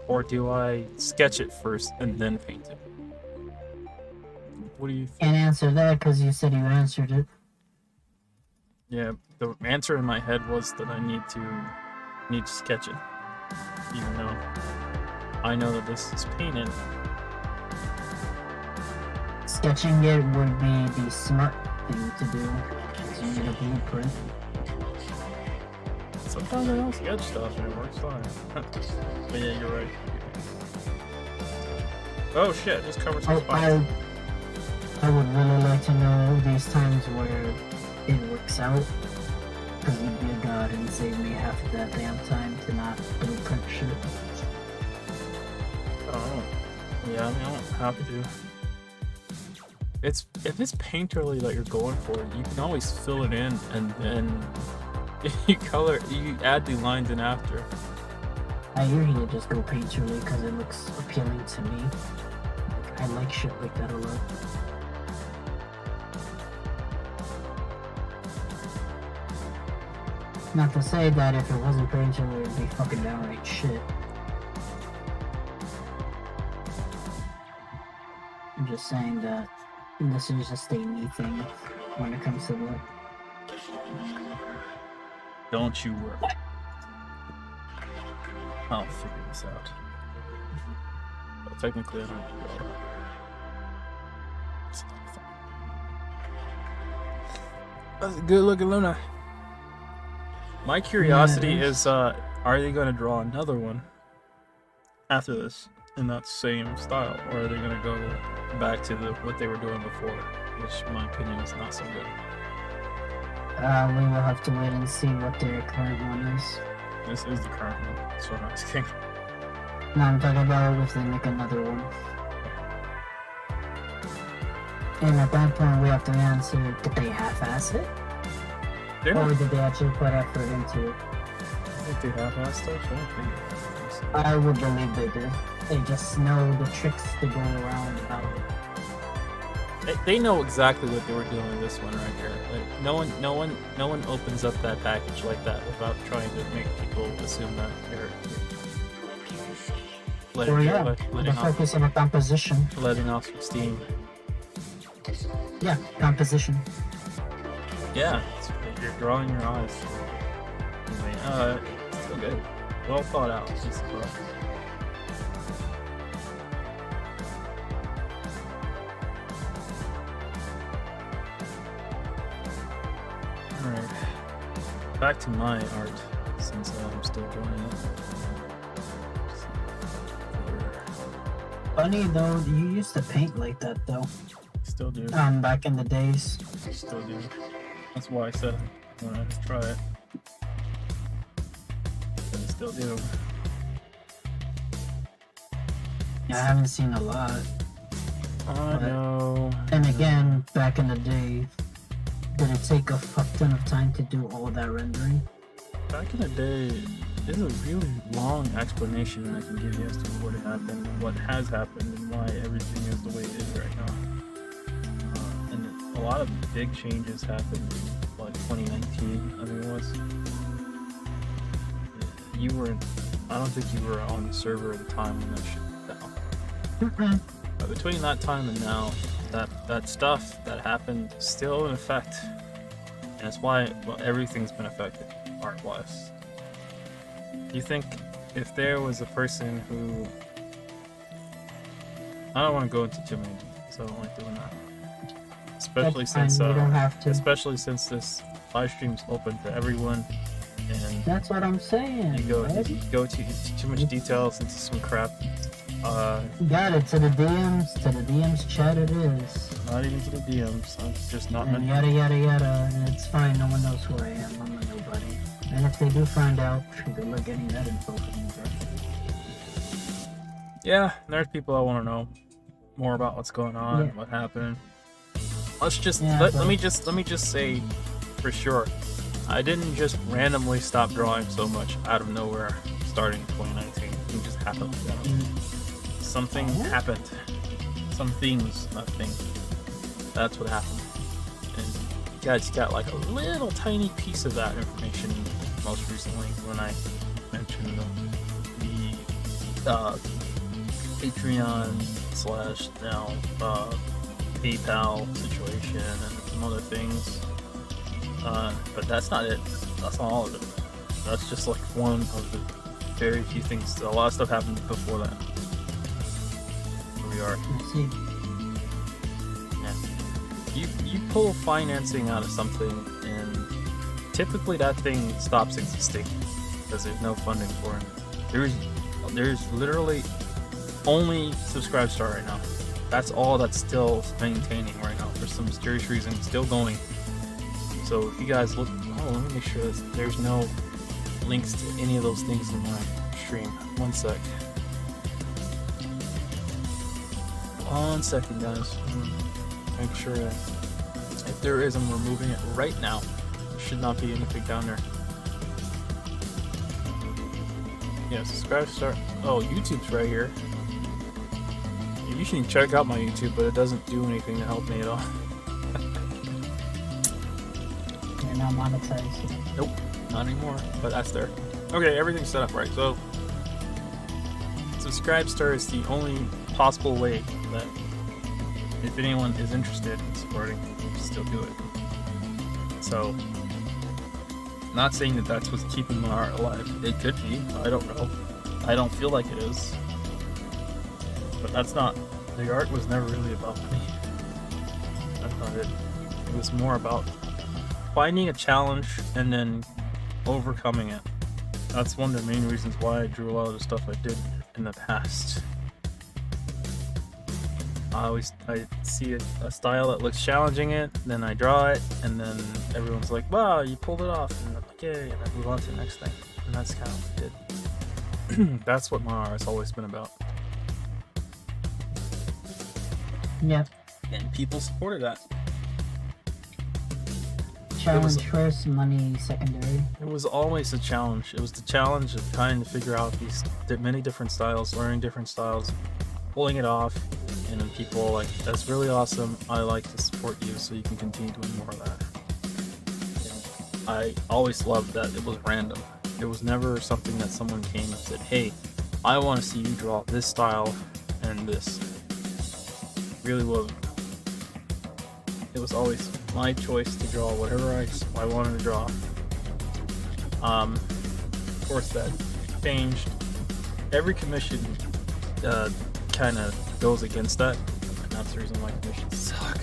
or do I sketch it first and then paint it? What do you think? Can't answer that because you said you answered it. Yeah, the answer in my head was that I need to sketch it, even though I know that this is painted. Sketching it would be the smart thing to do. So you need a blueprint. Sometimes I don't sketch stuff and it works fine. But yeah, you're right. Oh shit, just covered some spikes. I would really like to know these times where it works out. Because you'd be a god and save me half of that damn time to not blueprint shit. I don't know. Yeah, I mean, I don't have to. If it's painterly that you're going for, you can always fill it in and then you add the lines in after. I usually just go painterly because it looks appealing to me. Like, I like shit like that a lot. Not to say that if it wasn't painterly, it'd be fucking downright shit. I'm just saying that this is just a me thing when it comes to that. Don't you worry. I'll figure this out. Well, technically, I don't do that. It's not fun. That's a good looking Luna. My curiosity is, are they going to draw another one after this in that same style, or are they going to go back to what they were doing before, which in my opinion is not so good? We will have to wait and see what their current one is. This is the current one, that's what I'm asking. No, I'm talking about if they make another one. And at that point, we have to answer, did they half-ass it? Or did they actually put effort into it? I think they half-assed it. I would believe they did. They just know the tricks to go around about it. They know exactly what they were doing with this one right here. Like, no one opens up that package like that without trying to make people assume that they're focus on a composition. Letting off some steam. Yeah, composition. Yeah, you're drawing your eyes. Anyway, still good. Well thought out. Just Alright, back to my art, since I'm still drawing it. Funny though, you used to paint like that though. Still do. Back in the days. Still do. That's why I said I wanted to try it. But I still do. Yeah, I haven't seen a lot. I know. And again, back in the day, did it take a fuck ton of time to do all that rendering? Back in the day, there's a really long explanation I can give you as to what happened, what has happened, and why everything is the way it is right now. And a lot of big changes happened in, 2019, I think it was. You weren't, I don't think you were on the server at the time when that shit went down. But between that time and now, that stuff that happened is still in effect. And that's why everything's been affected, art-wise. Do you think if there was a person who... I don't want to go into too many details, I don't like doing that. Especially since this live stream's open to everyone, and that's what I'm saying. You go to too much details into some crap. Got it. To the DMs chat it is. not even getting DMs. I'm just not And meant. yada yada yada. And it's fine. No one knows who I am. I'm a nobody. And if they do find out, good luck getting that info from me, bro. Yeah, there's people that want to know more about what's going on, Yeah. what happened. Let's just Yeah, let but- me just say for sure, I didn't just randomly stop drawing so much out of nowhere starting 2019. It just happened. Something happened. Some things, nothing. That's what happened. And you guys got like a little tiny piece of that information most recently when I mentioned the Patreon / now PayPal situation and some other things. But that's not it. That's not all of it. That's just like one of the very few things. A lot of stuff happened before that. Here we are. I see. Yeah. You pull financing out of something, and typically that thing stops existing because there's no funding for it. There's literally only Subscribe Star right now. That's all that's still maintaining right now for some mysterious reason. It's still going. So if you guys look, let me make sure that there's no links to any of those things in my stream. One sec. One second, guys. Make sure that if there is, I'm removing it right now. There should not be anything down there. Yeah, subscribe, start. Oh, YouTube's right here. You should check out my YouTube, but it doesn't do anything to help me at all. You're not monetized. Nope, not anymore, but that's there. Okay, everything's set up right. So, Subscribe Star is the only possible way that if anyone is interested in supporting, still do it. So, not saying that that's what's keeping my art alive. It could be. I don't know. I don't feel like it is. But that's not. The art was never really about me. That's not it. It was more about finding a challenge and then overcoming it. That's one of the main reasons why I drew a lot of the stuff I did in the past. I see a style that looks challenging it, then I draw it, and then everyone's like, wow, you pulled it off, and I'm like, yay, and I move on to the next thing. And that's kind of what I did. That's what my art has always been about. Yeah. And people supported that. Challenge first, money secondary. It was always a challenge. It was the challenge of trying to figure out these many different styles, learning different styles, pulling it off, and then people are like, that's really awesome. I like to support you so you can continue doing more of that. And I always loved that it was random. It was never something that someone came and said, hey, I want to see you draw this style and this. Really wasn't. It was always my choice to draw whatever I wanted to draw. Of course, that changed. Every commission kind of goes against that, and that's the reason why commissions suck.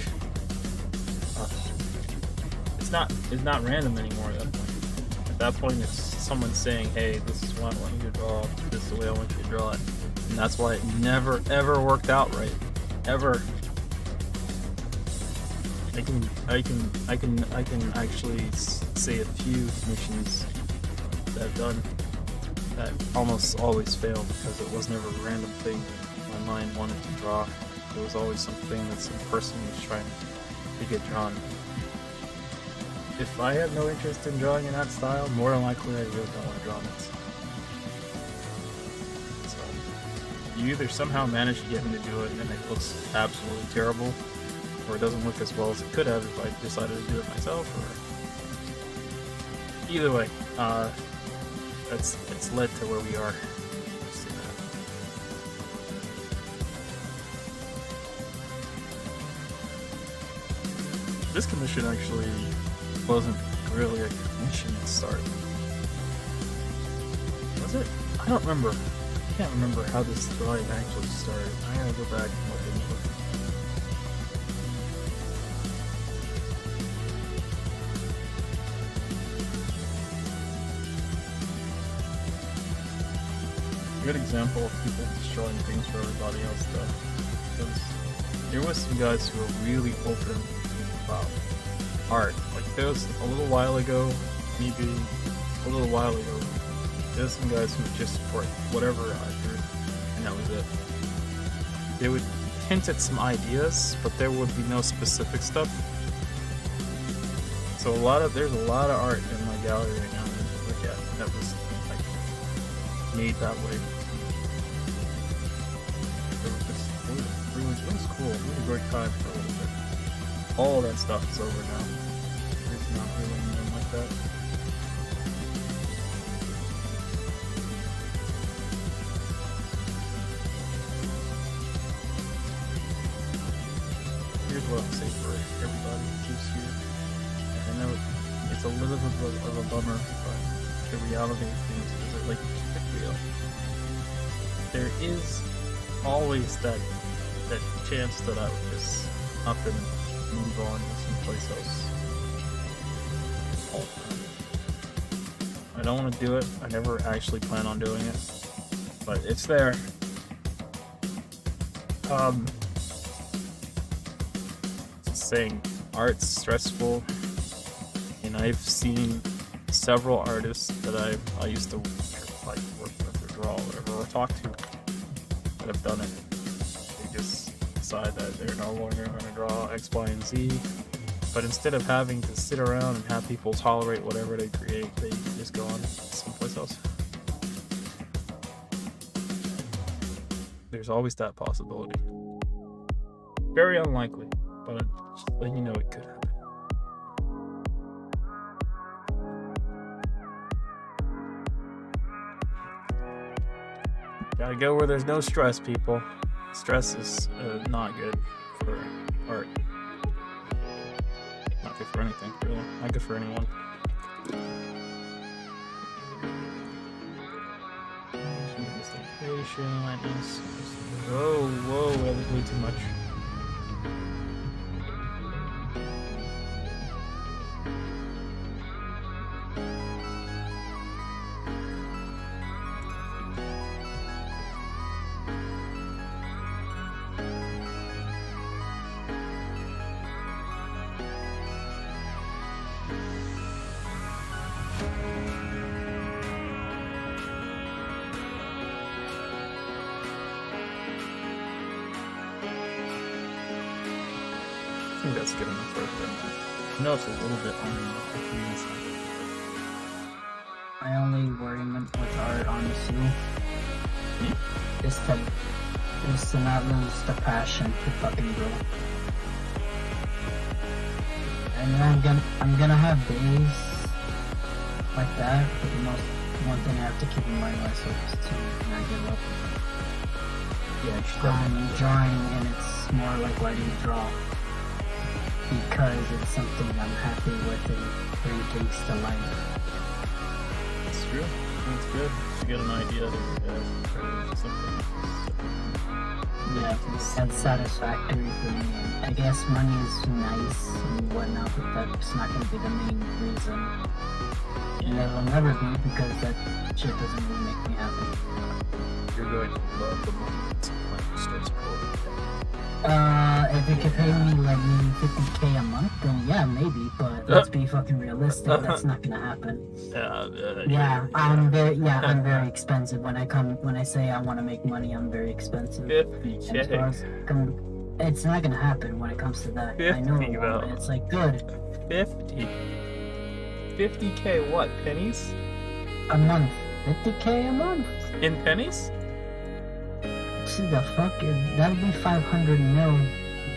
It's not random anymore at that point. At that point, it's someone saying, "Hey, this is what I want you to draw. This is the way I want you to draw it," and that's why it never ever worked out right, ever. I can actually say a few commissions that I've done that almost always fail because it was never a random thing my mind wanted to draw. It was always something that some person was trying to get drawn. If I have no interest in drawing in that style, more than likely I really don't want to draw it. So you either somehow manage to get me to do it and it looks absolutely terrible, or it doesn't look as well as it could have if I decided to do it myself, or either way, it's led to where we are. This commission actually wasn't really a commission to start. Was it? I don't remember. I can't remember how this drawing actually started. I gotta go back and look into it. Good example of people destroying things for everybody else, though. Because there was some guys who were really open about art. Like there was a little while ago, maybe a little while ago, there's some guys who would just support whatever I drew, and that was it. They would hint at some ideas, but there would be no specific stuff. So there's a lot of art in my gallery right now that you look at that was like made that way. It was cool. It was a great time for a little bit. All that stuff is over now. There's not really anything like that. Here's what I'll say for everybody who's here. I know it's a little bit of a bummer, but the reality of things is that, like, keep it real. There is always that chance that I would just up and move on to someplace else. All the time. I don't want to do it. I never actually plan on doing it, but it's there. Saying art's stressful, and I've seen several artists that I used to like work with or draw or whatever or talk to that have done it. They just decide that they're no longer going to draw X, Y, and Z, but instead of having to sit around and have people tolerate whatever they create, they just go on someplace else. There's always that possibility. Very unlikely, but just letting you know it could happen. Gotta go where there's no stress, people. Stress is not good for art. Not good for anything, really. Not good for anyone. Whoa, that was way too much. I think that's good enough right there. I know it's a little bit confusing. My only worriment with art, honestly, is to not lose the passion to fucking draw. And I'm gonna have days like that, but one thing I have to keep in mind myself is to not give up. Yeah, I'm drawing, and it's more like why do you draw? Because it's something I'm happy with and bring things to life. That's true. That's good. You get an idea of something. Yeah, that's satisfactory for me. I guess money is nice and whatnot, but that's not going to be the main reason. And it will never be, because that shit doesn't really make me happy. You're going to love the money that's like starts pulling. If it could pay me like maybe 50K a month, then yeah, maybe. But let's be fucking realistic. That's not gonna happen. I'm very expensive. When I say I want to make money, I'm very expensive. 50K. It's not gonna happen when it comes to that. 50, I know it won't, but it's like good. 50K what? Pennies? A month. 50K a month. In pennies? The fuck? That would be 500 mil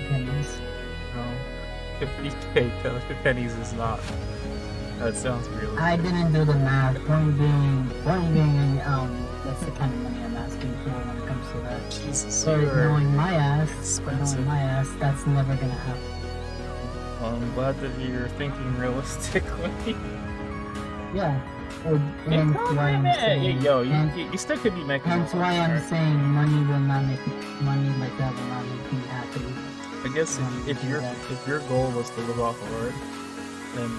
pennies. No. 50K pennies is not. That sounds really I good. didn't do the math. Point being, that's the kind of money I'm asking for when it comes to that. Jesus, So knowing my ass, that's never gonna happen. Well, I'm glad that you're thinking realistically. Yeah. Hence why I'm saying, you still could be making hence why I'm saying money like that will not make me happy. I guess if your goal was to live off of art, then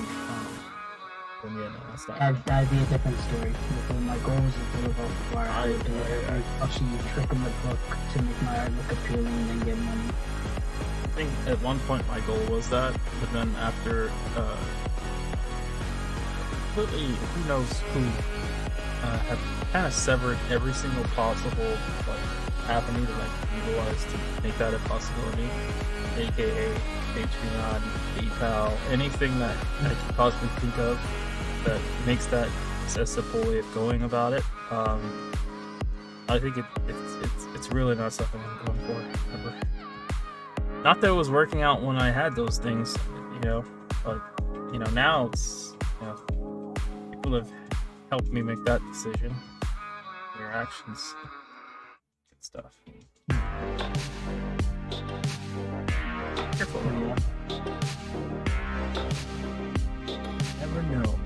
yeah, no, that's not. That'd be a different story. If my goal was to live off of art, I would do every fucking trick in the book to make my art look appealing and then get money. think at one point my goal was that, but then after completely, who knows who have kind of severed every single possible avenue that I could utilize to make that a possibility, aka Patreon, PayPal, anything that I could possibly think of that makes that a simple way of going about it. I think it's really not something I'm going for ever. Not that it was working out when I had those things, but now it's people have helped me make that decision. Their actions, good stuff. Careful, everyone. Never know.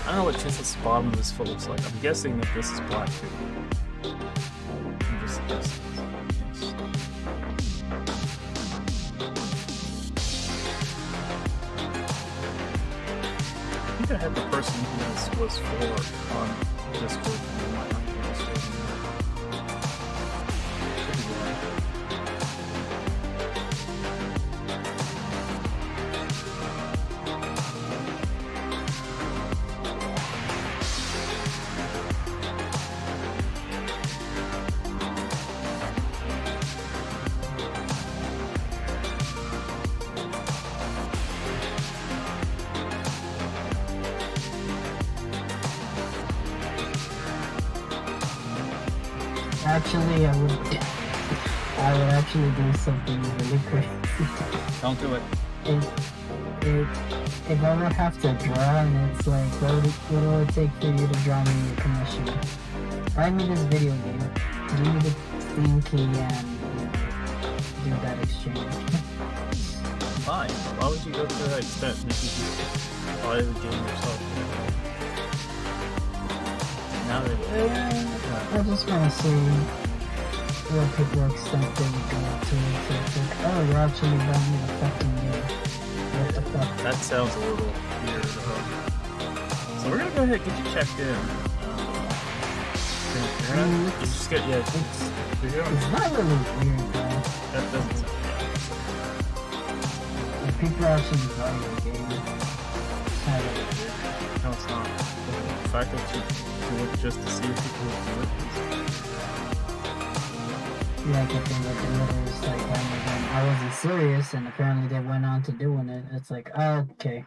I don't know what Toothless' bottom of this foot looks like. I'm guessing that this is black too. I'm just guessing. Yes. I think I had the person who this was for on Discord. Actually, I would actually do something really crazy. Don't do it. If I would have to draw, and it's like, what will it take for you to draw me your commission? Buy me this video game, give me the Steam key, and do that exchange. Fine. Why would you go to that extent? You could just buy the game yourself. Now I just want to see what people extent they would go to. It's like, oh, you're actually buying me the fucking game. What the fuck? That sounds a little weird. So we're gonna go ahead and get you checked in. You just get, It's not really weird, though. That doesn't sound If people actually buy your game, it's not really weird. No, it's not. The fact that you do it just to see if people will do it. Like if they look at letters like I wasn't serious, and apparently they went on to doing it. It's like, oh, okay.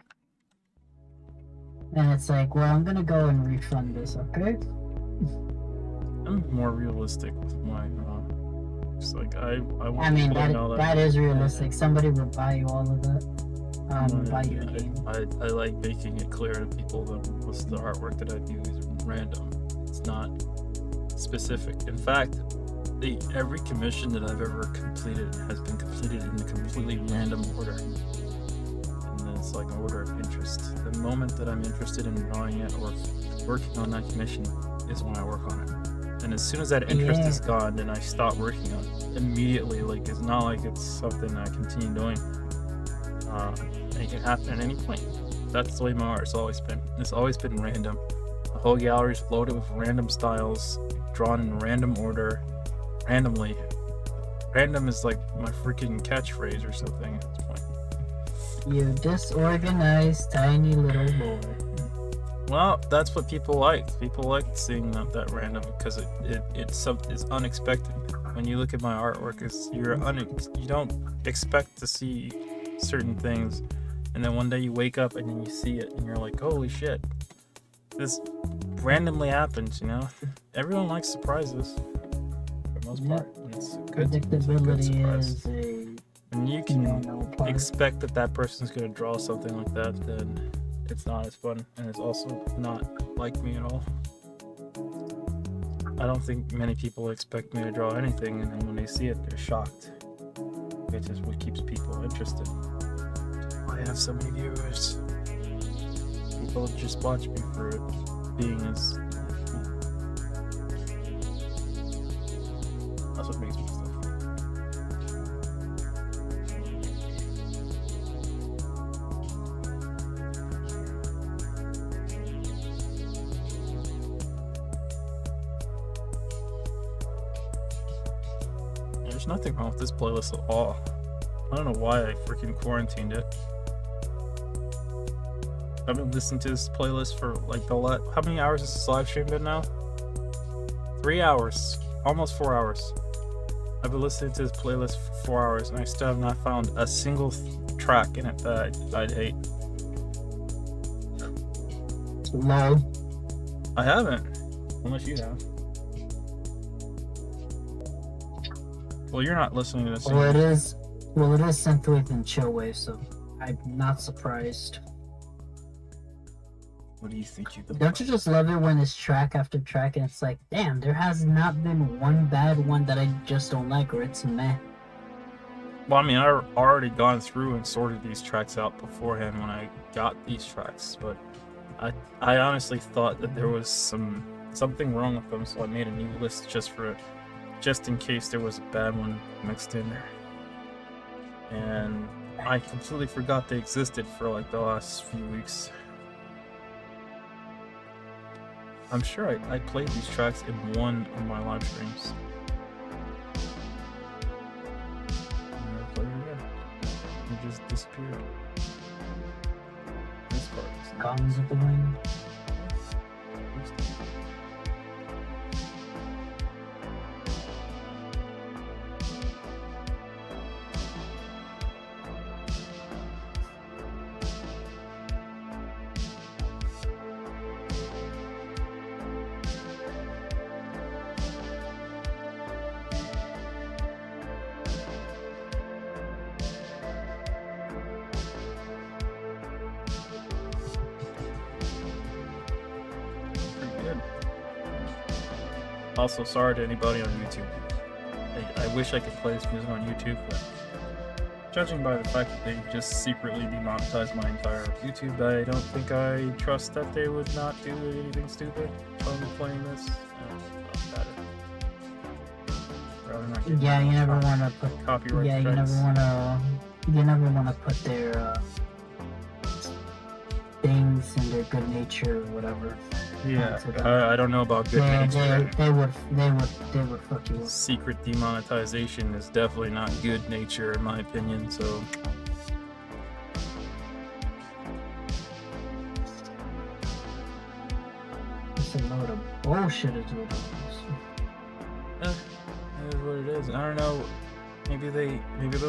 And it's like, well, I'm gonna go and refund this, okay? I'm more realistic with my, just like, I want I mean, people to know that is realistic. Somebody will buy you all of that. Buy your game. I like making it clear to people that most of the artwork that I do is random. It's not specific. In fact, every commission that I've ever completed has been completed in a completely random order. And it's like an order of interest. The moment that I'm interested in drawing it or working on that commission is when I work on it. And as soon as that interest is gone, then I stop working on it immediately. Like, it's not like it's something I continue doing. It can happen at any point. That's the way my art's always been. It's always been random. The whole gallery's loaded with random styles, drawn in random order, randomly. Random is like my freaking catchphrase or something at this point. You disorganized tiny little boy. Well, that's what people like. People like seeing that random because it's unexpected. When you look at my artwork, you don't expect to see certain things, and then one day you wake up and then you see it and you're like, holy shit, this randomly happens. Everyone likes surprises for the most part, and it's good. Predictability is a and you can expect that person's going to draw something like that, then it's not as fun, and it's also not like me at all. I don't think many people expect me to draw anything, and then when they see it, they're shocked. Which is what keeps people interested. I have so many viewers. People just watch me for it being as. That's what makes me stuff. There's nothing wrong with this playlist at all. I don't know why I freaking quarantined it. I've been listening to this playlist for like how many hours has this live stream been now? 3 hours. Almost 4 hours. I've been listening to this playlist for 4 hours and I still have not found a single track in it that I'd hate. Lol. I haven't. Unless you have. Well, you're not listening to this. Well, it is synthwave and chillwave, so I'm not surprised. What do you think you do? Don't you just love it when it's track after track and it's like, damn, there has not been one bad one that I just don't like, or it's meh. Well, I mean, I've already gone through and sorted these tracks out beforehand when I got these tracks, but I honestly thought that there was something wrong with them, so I made a new list just for it, just in case there was a bad one mixed in there. And I completely forgot they existed for like the last few weeks. I'm sure I played these tracks in one of my live streams. I never played it again. It just disappeared. This part is not. Guns of the Wind. Also, sorry to anybody on YouTube. I wish I could play this music on YouTube, but judging by the fact that they just secretly demonetized my entire YouTube, I don't think I trust that they would not do anything stupid while I'm playing this. Yeah, you never want to put copyright Yeah, strikes. you never want to put their things in their good nature or whatever. Yeah, I don't know about good nature. They would fuck you up. Secret demonetization is definitely not good nature in my opinion, so It's a load of bullshit is what it is. it is what it is. I don't know. Maybe there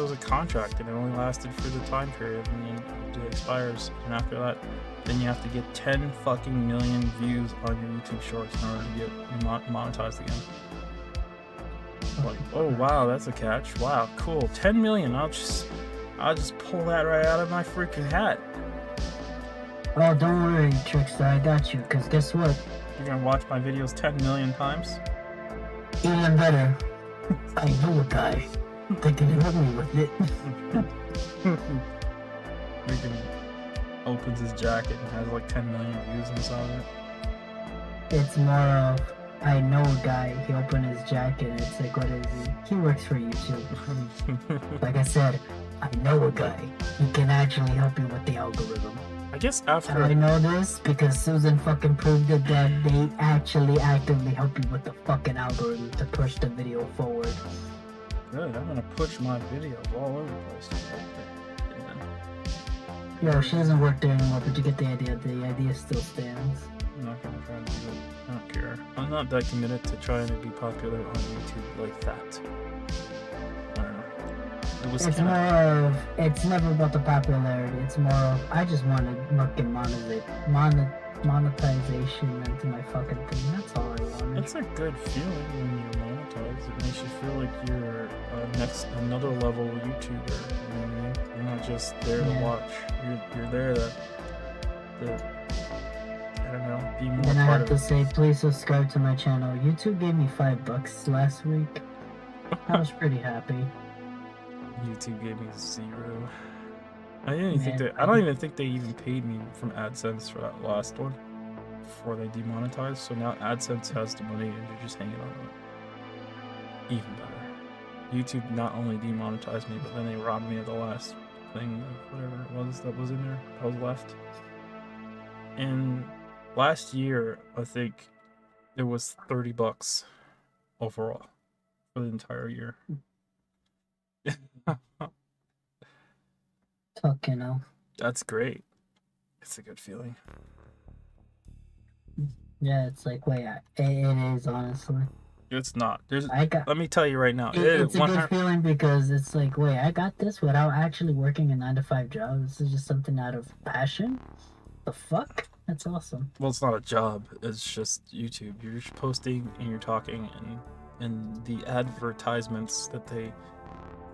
was a contract and it only lasted for the time period and then it expires, and after that then you have to get 10 fucking million views on your YouTube shorts in order to get monetized again. Like, oh wow, that's a catch. Wow, cool. 10 million. I'll just pull that right out of my freaking hat. Oh, don't worry, Trickster, I got you. Cause guess what? You're gonna watch my videos 10 million times? Even better, I know a guy that can help me with it. Freaking opens his jacket and has like 10 million views inside of it. It's more of, I know a guy, he opened his jacket and it's like, what is he? He works for YouTube. Like I said, I know a guy. He can actually help you with the algorithm. I guess How after I know this? Because Susan fucking proved it that they actually actively help you with the fucking algorithm to push the video forward. Good, I'm gonna push my videos all over the place. Yo, she doesn't work there anymore, but you get the idea. The idea still stands. I'm not gonna try to do it. I don't care. I'm not that committed to trying to be popular on YouTube like that. I don't know. It was It's kinda, more of, it's never about the popularity. It's more of, I just want to fucking monetization into my fucking thing. That's all I want. it's a good feeling when you're monetized. It makes you feel like you're another level YouTuber. You know what I mean? You're not just there to Yeah. watch. You're there to I don't know, be more Then I part have of to it. say, please subscribe to my channel. YouTube gave me $5 last week. I was pretty happy. YouTube gave me 0. I don't even think they even paid me from AdSense for that last one before they demonetized. So now AdSense has the money and they're just hanging on to it. Even better. YouTube not only demonetized me, but then they robbed me of the last thing of whatever it was that was in there that was left. And last year, I think it was $30 overall for the entire year Fucking hell. That's great. It's a good feeling. Yeah, it's like, wait, it is, honestly. It's not. I got. Let me tell you right now. It's a 100 good feeling because it's like, wait, I got this without actually working a 9-to-5 job. This is just something out of passion. The fuck? That's awesome. Well, it's not a job. It's just YouTube. You're just posting and you're talking, and the advertisements that they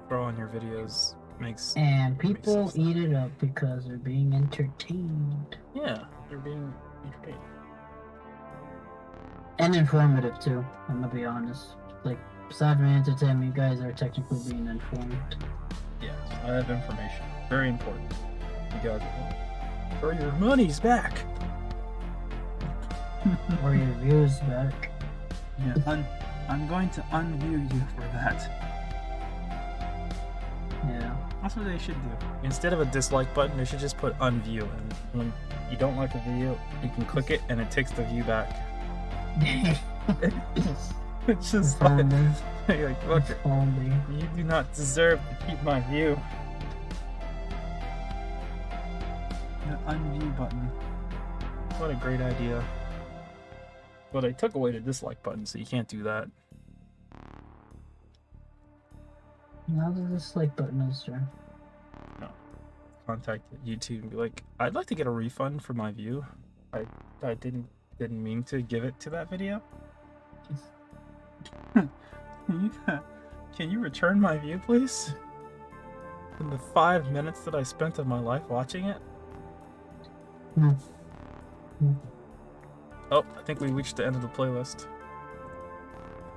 throw on your videos makes. And people sense. eat it up because they're being entertained. Yeah, they're being entertained. And informative too, I'm gonna be honest. Like, aside from entertainment, you guys are technically being informed. Yes, I have information. Very important. You guys are your money's back. Or your views back. Yeah, I'm going to unview you for that. Yeah. That's what they should do. Instead of a dislike button, they should just put unview. And when you don't like a video, you can click it and it takes the view back. It's just like, fuck it. You do not deserve to keep my view. The unview button. What a great idea. But I took away the dislike button, so you can't do that. Now the dislike button is there. No. Contact YouTube and be like, I'd like to get a refund for my view. I didn't mean to give it to that video. Can you return my view, please? In the 5 minutes that I spent of my life watching it? Oh, I think we reached the end of the playlist.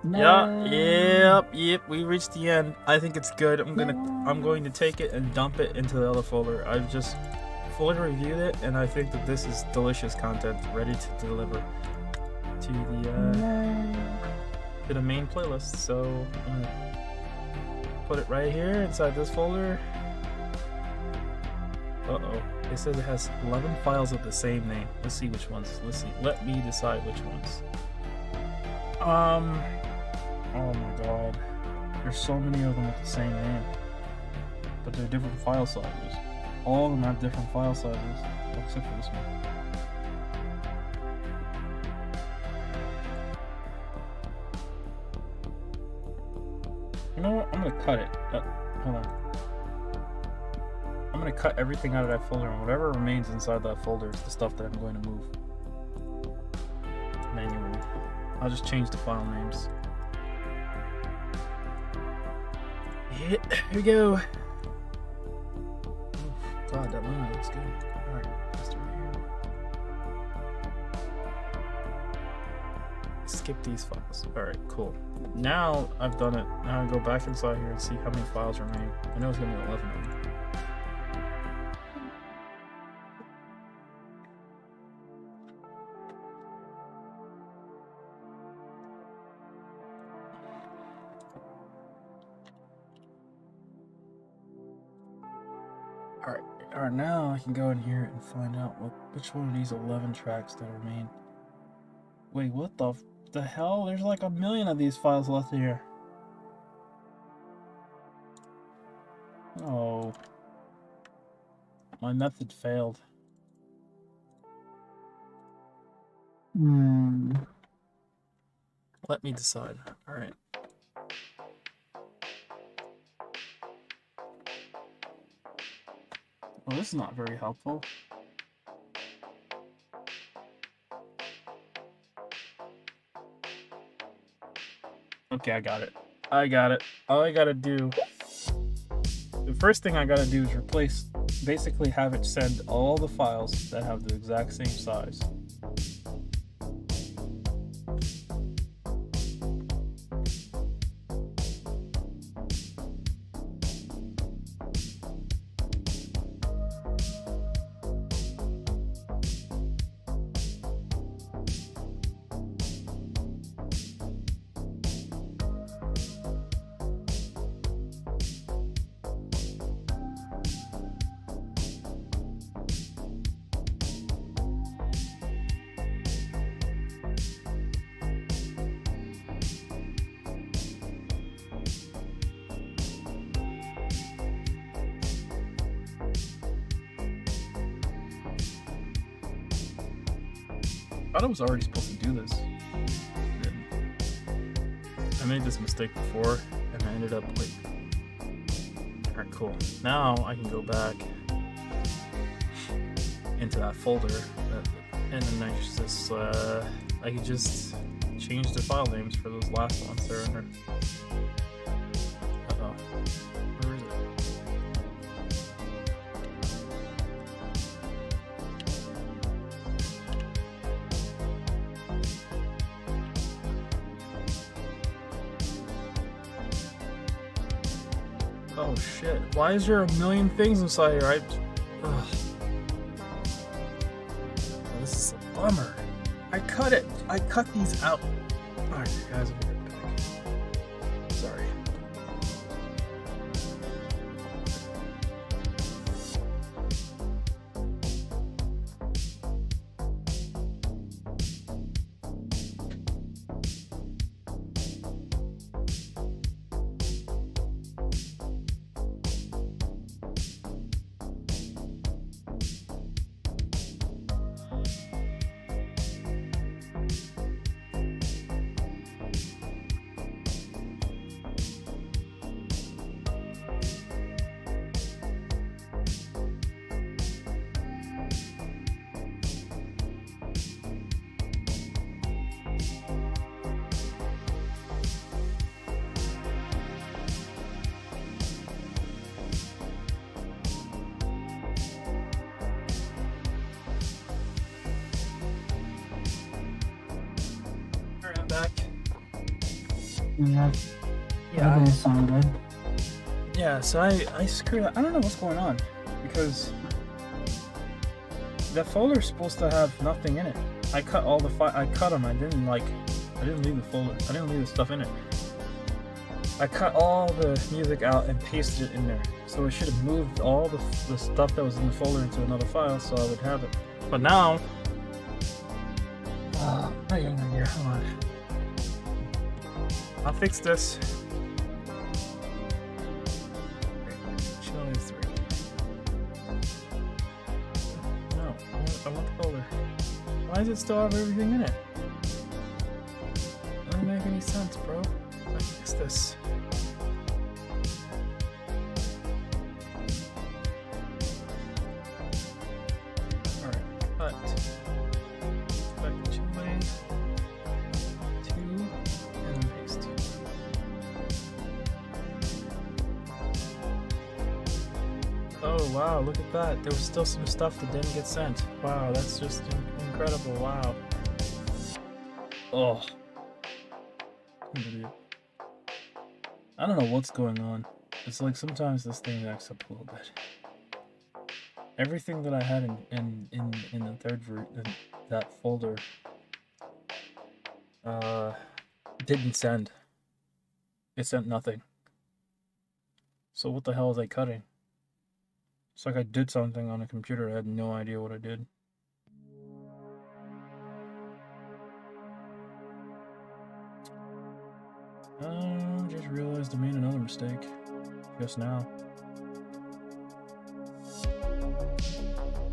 No. Yep, we reached the end. I think it's good. I'm going to take it and dump it into the other folder. I've just fully reviewed it, and I think that this is delicious content, ready to deliver to the main playlist. So I'm gonna put it right here inside this folder. Uh-oh. It says it has 11 files of the same name. Let's see which ones. Let's see. Let me decide which ones. Oh my god. There's so many of them with the same name. But they're different file sizes. All of them have different file sizes, except for this one. You know what? I'm gonna cut it. Hold on. I'm gonna cut everything out of that folder, and whatever remains inside that folder is the stuff that I'm going to move manually. I'll just change the file names. Yeah, here we go. Oof, God, that line looks good. Alright, let's do it here. Skip these files. Alright, cool. Now I've done it. Now I go back inside here and see how many files remain. I know it's gonna be 11 of them. Alright, now I can go in here and find out which one of these 11 tracks that remain. Wait, what the hell? There's like a million of these files left here. Oh. My method failed. Let me decide. Alright. Well, this is not very helpful. Okay, I got it. All I gotta do... The first thing I gotta do is basically have it send all the files that have the exact same size. thought I was already supposed to do this. I made this mistake before, and I ended up like, alright, cool. Now I can go back into that folder, and then I can just change the file names for those last ones there under. Uh-oh. Where is it? Oh shit. Why is there a million things inside here? Ugh. Oh, this is a bummer. I cut it. I cut these out. Alright, guys, I'll be right back. Sorry. Back. Yeah. Yeah. That doesn't sound good. Yeah, so I screwed up. I don't know what's going on because that folder's supposed to have nothing in it. I cut all the I cut them. I didn't leave the folder. I didn't leave the stuff in it. I cut all the music out and pasted it in there. So I should have moved all the stuff that was in the folder into another file so I would have it. But now, I got an idea. Hold on. I'll fix this. Chili 3. No, I want the folder. Why does it still have everything in it? Doesn't make any sense, bro. I'll fix this. Alright, cut. Back to chili. 2. And then paste. Oh wow, look at that. There was still some stuff that didn't get sent. Wow, that's just incredible. Wow. Oh. I'm an idiot. I don't know what's going on. It's like sometimes this thing acts up a little bit. Everything that I had in the third that folder didn't send. It sent nothing. So what the hell was I cutting? It's like I did something on a computer. I had no idea what I did. Just realized I made another mistake. Just now.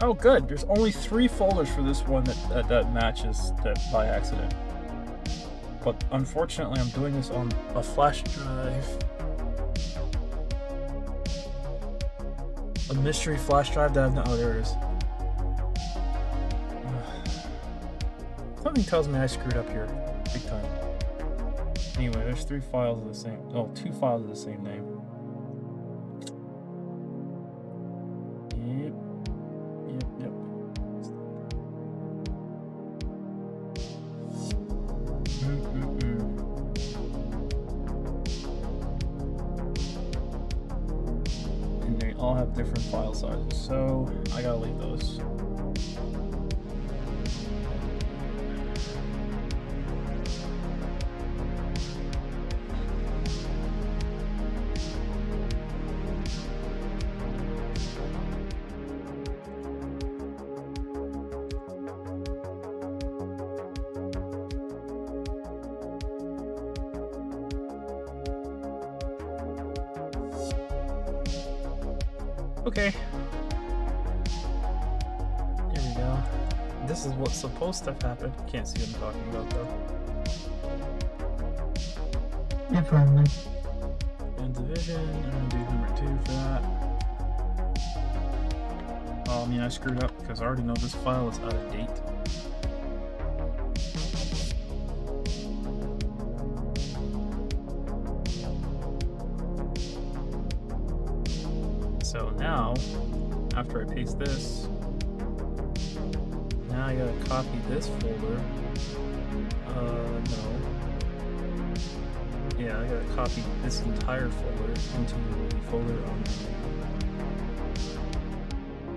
Oh good, there's only 3 folders for this one that matches that by accident. But unfortunately I'm doing this on a flash drive. A mystery flash drive that I have no. Oh, there it is. Something tells me I screwed up here. Big time. Anyway, there's 3 files of the same. Oh, 2 files of the same name. Yep. And they all have different file sizes, so I gotta leave those. Okay. Here we go. this is what's supposed to happen. Can't see what I'm talking about though. Yeah, probably. And division, I'm gonna do number 2 for that. Oh, I mean, I screwed up because I already know this file is out of date. So now, after I paste this, now I gotta copy this folder. No. Yeah, I gotta copy this entire folder into the folder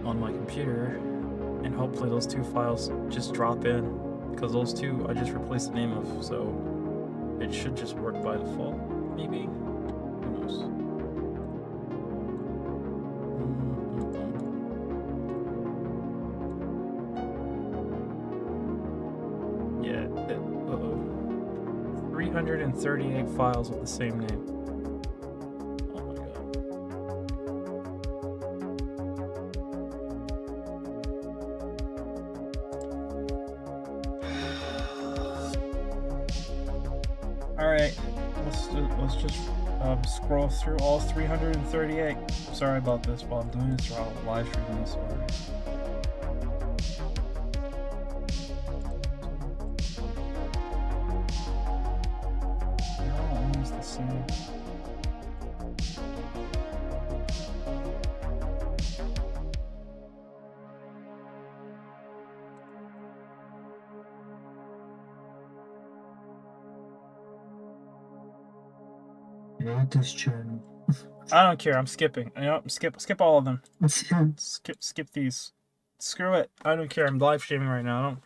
on my computer, and hopefully those 2 files just drop in, because those 2 I just replaced the name of, so it should just work by default, maybe? Who knows? Yeah, 338 files with the same name. Oh my god. Alright, let's just scroll through all 338. Sorry about this while I'm doing this, or I'll live stream this already. This channel. I don't care. I'm skipping. You know, skip all of them. Yeah. Skip these. Screw it. I don't care. I'm live streaming right now. I don't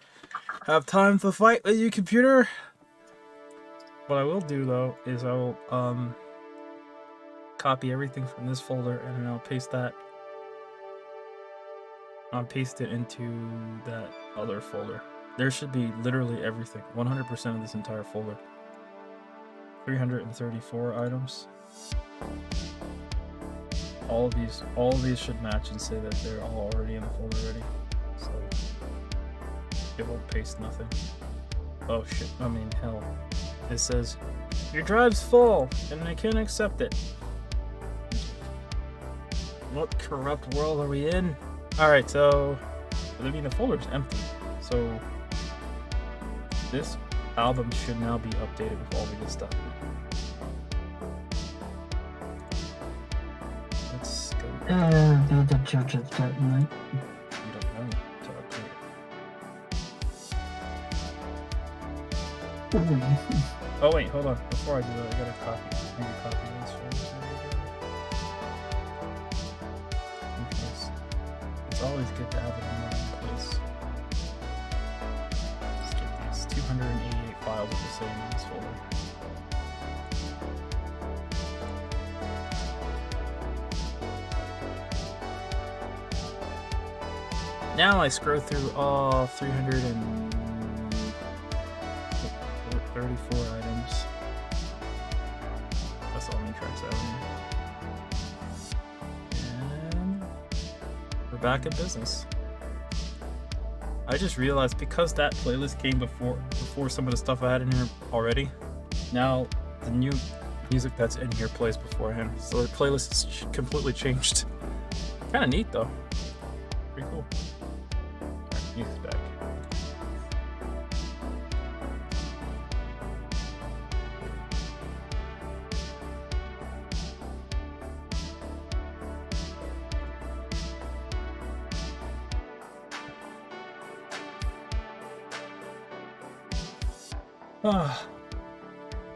have time to fight with you, computer. What I will do though is I will copy everything from this folder and then I'll paste that. I'll paste it into that other folder. There should be literally everything. 100% of this entire folder. 334 items. All of these should match and say that they're all already in the folder already. So it won't paste nothing. Oh shit, I mean hell. It says your drive's full and I can't accept it. What corrupt world are we in? Alright, so I mean the folder's empty. So this album should now be updated with all the good stuff. Let's go. Be the judge of that night. We don't know to update it. Oh wait, hold on. Before I do that, I gotta copy. Maybe copy this first. It's always good to have it in one place. Let's get these 288 files of the same in this folder. Now I scroll through all 334 items. That's all main tracks out. And we're back in business. I just realized because that playlist came before some of the stuff I had in here already, now the new music that's in here plays beforehand. So the playlist is completely changed. Kind of neat though. Pretty cool. Alright, music's back.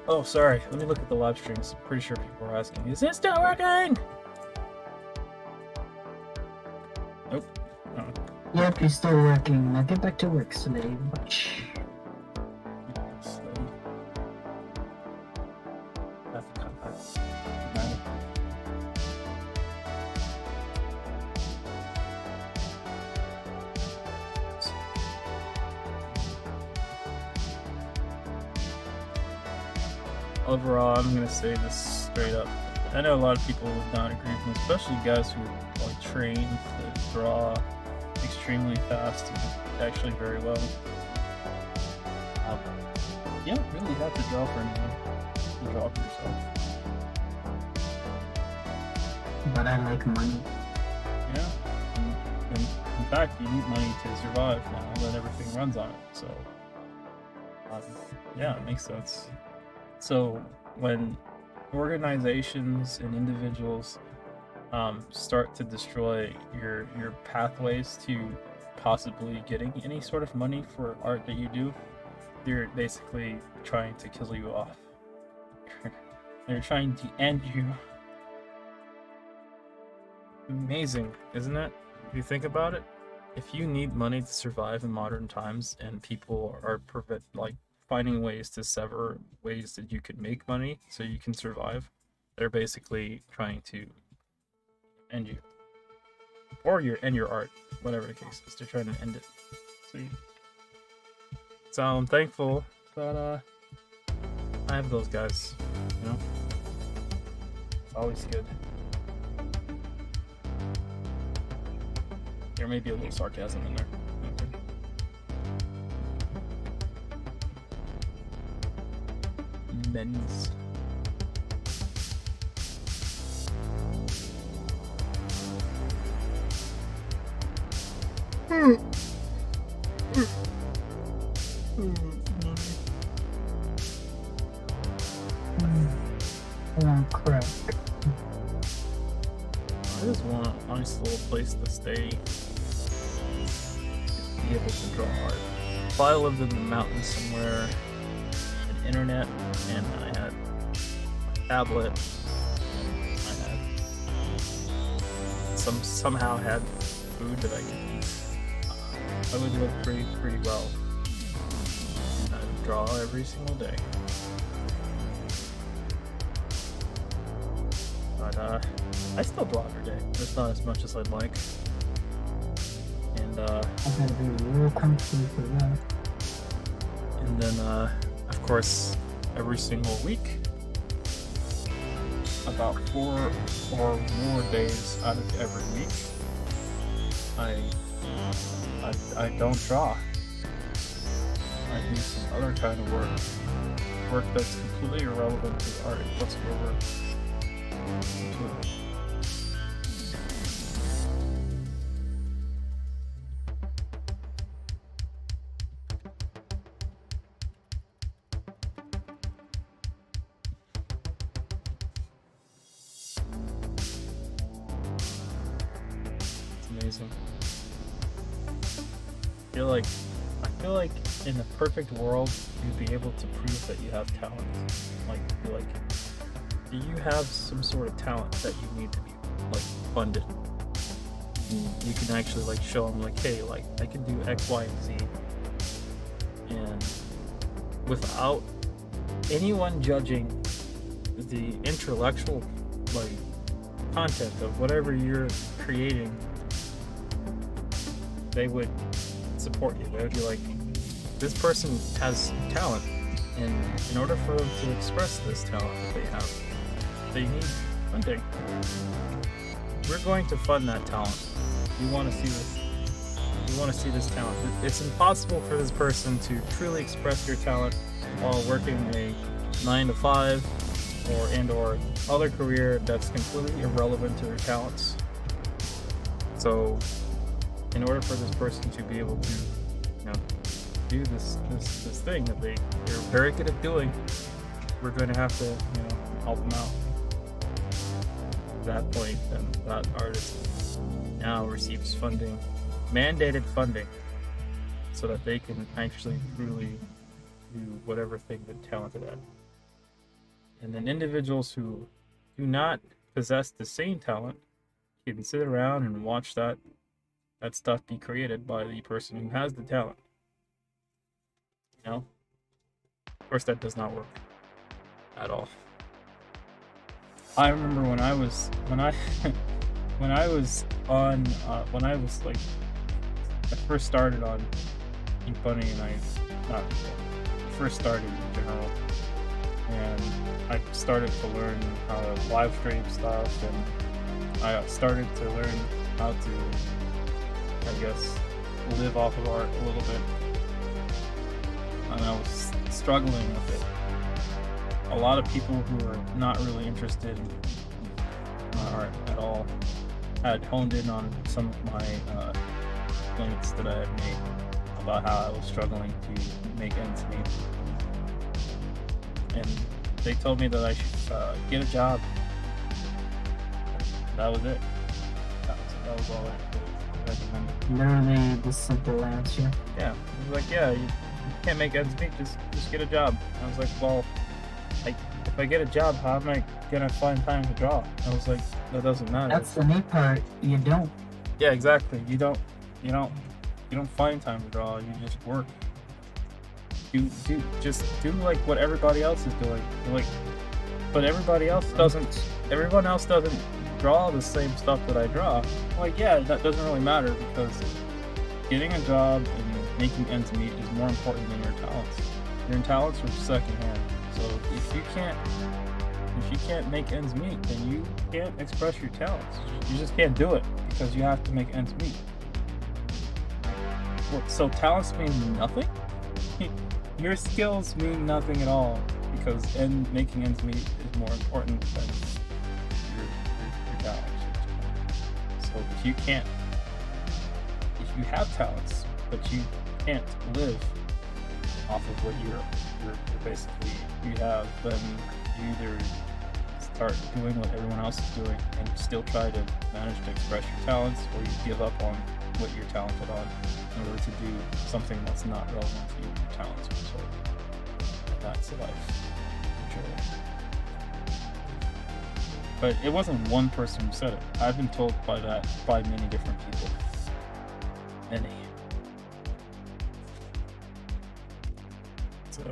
Oh, sorry. Let me look at the live streams. I'm pretty sure people are asking, is it still working? Nope. No. Yep, he's still working. Now get back to work, slave. Overall, I'm gonna say this straight up. I know a lot of people would not agree with me, especially guys who like train to draw extremely fast and actually very well. You don't really have to draw for anyone. You draw for yourself. But I like money. Yeah. And in fact, you need money to survive now that everything runs on it. So, yeah, it makes sense. So when organizations and individuals start to destroy your pathways to possibly getting any sort of money for art that you do, they're basically trying to kill you off. They're trying to end you. Amazing, isn't it? If you think about it, if you need money to survive in modern times and people are finding ways to sever ways that you could make money so you can survive, they're basically trying to end you. Or end your art, whatever the case is. They're trying to end it. So I'm thankful that I have those guys, you know? It's always good. There may be a little sarcasm in there. Okay. Men's. Crack. I just want a nice little place to stay, be able to draw art. If I lived in the mountains somewhere, an internet, and I had a tablet, I had somehow had food that I could eat, I would live pretty well. And I'd draw every single day. But I still draw every day, just not as much as I'd like. And I gotta be real comfortable for that. And then, of course, every single week, about 4 or more days out of every week, I don't draw. I do some other kind of work that's completely irrelevant to art whatsoever. Amazing. I feel like in a perfect world you'd be able to prove that you have talent. Do you have some sort of talent that you need to be funded? You can actually show them hey, I can do X, Y, and Z, and without anyone judging the intellectual content of whatever you're creating, they would support you. They would be this person has talent, and in order for them to express this talent that they have, they need funding. We're going to fund that talent. You want to see this. You want to see this talent. It's impossible for this person to truly express your talent while working a 9-to-5 or other career that's completely irrelevant to their talents. So, in order for this person to be able to, do this thing that they're very good at doing, we're going to have to, help them out. At that point, then that artist now receives funding, mandated funding, so that they can actually truly do whatever thing they're talented at. And then individuals who do not possess the same talent can sit around and watch that stuff be created by the person who has the talent. Of course, that does not work at all. I remember when I first started on Ink Bunny, and I first started in general, and I started to learn how to live stream stuff, and I started to learn how to, live off of art a little bit, and I was struggling with it. A lot of people who are not really interested in my art at all had honed in on some of my links that I had made about how I was struggling to make ends meet. And they told me that I should get a job. That was it. That was all I recommended. Literally the simple answer. Yeah, it was like, yeah, you can't make ends meet, just get a job. I was like, well, if I get a job, how am I gonna find time to draw? I was like, that doesn't matter. That's the neat part. You don't. Yeah, exactly. You don't find time to draw. You just work. Just do like what everybody else is doing. Like, but everybody else doesn't. Everyone else doesn't draw the same stuff that I draw. Like, yeah, that doesn't really matter because getting a job and making ends meet is more important than your talents. Your talents are secondhand. So if you can't make ends meet, then you can't express your talents. You just can't do it because you have to make ends meet. So talents mean nothing? Your skills mean nothing at all because making ends meet is more important than your talents. So if you have talents, but you can't live off of what you're basically you have, then you either start doing what everyone else is doing and still try to manage to express your talents, or you give up on what you're talented on in order to do something that's not relevant to your talents. So that's life. But it wasn't one person who said it. I've been told by many different people. Many. So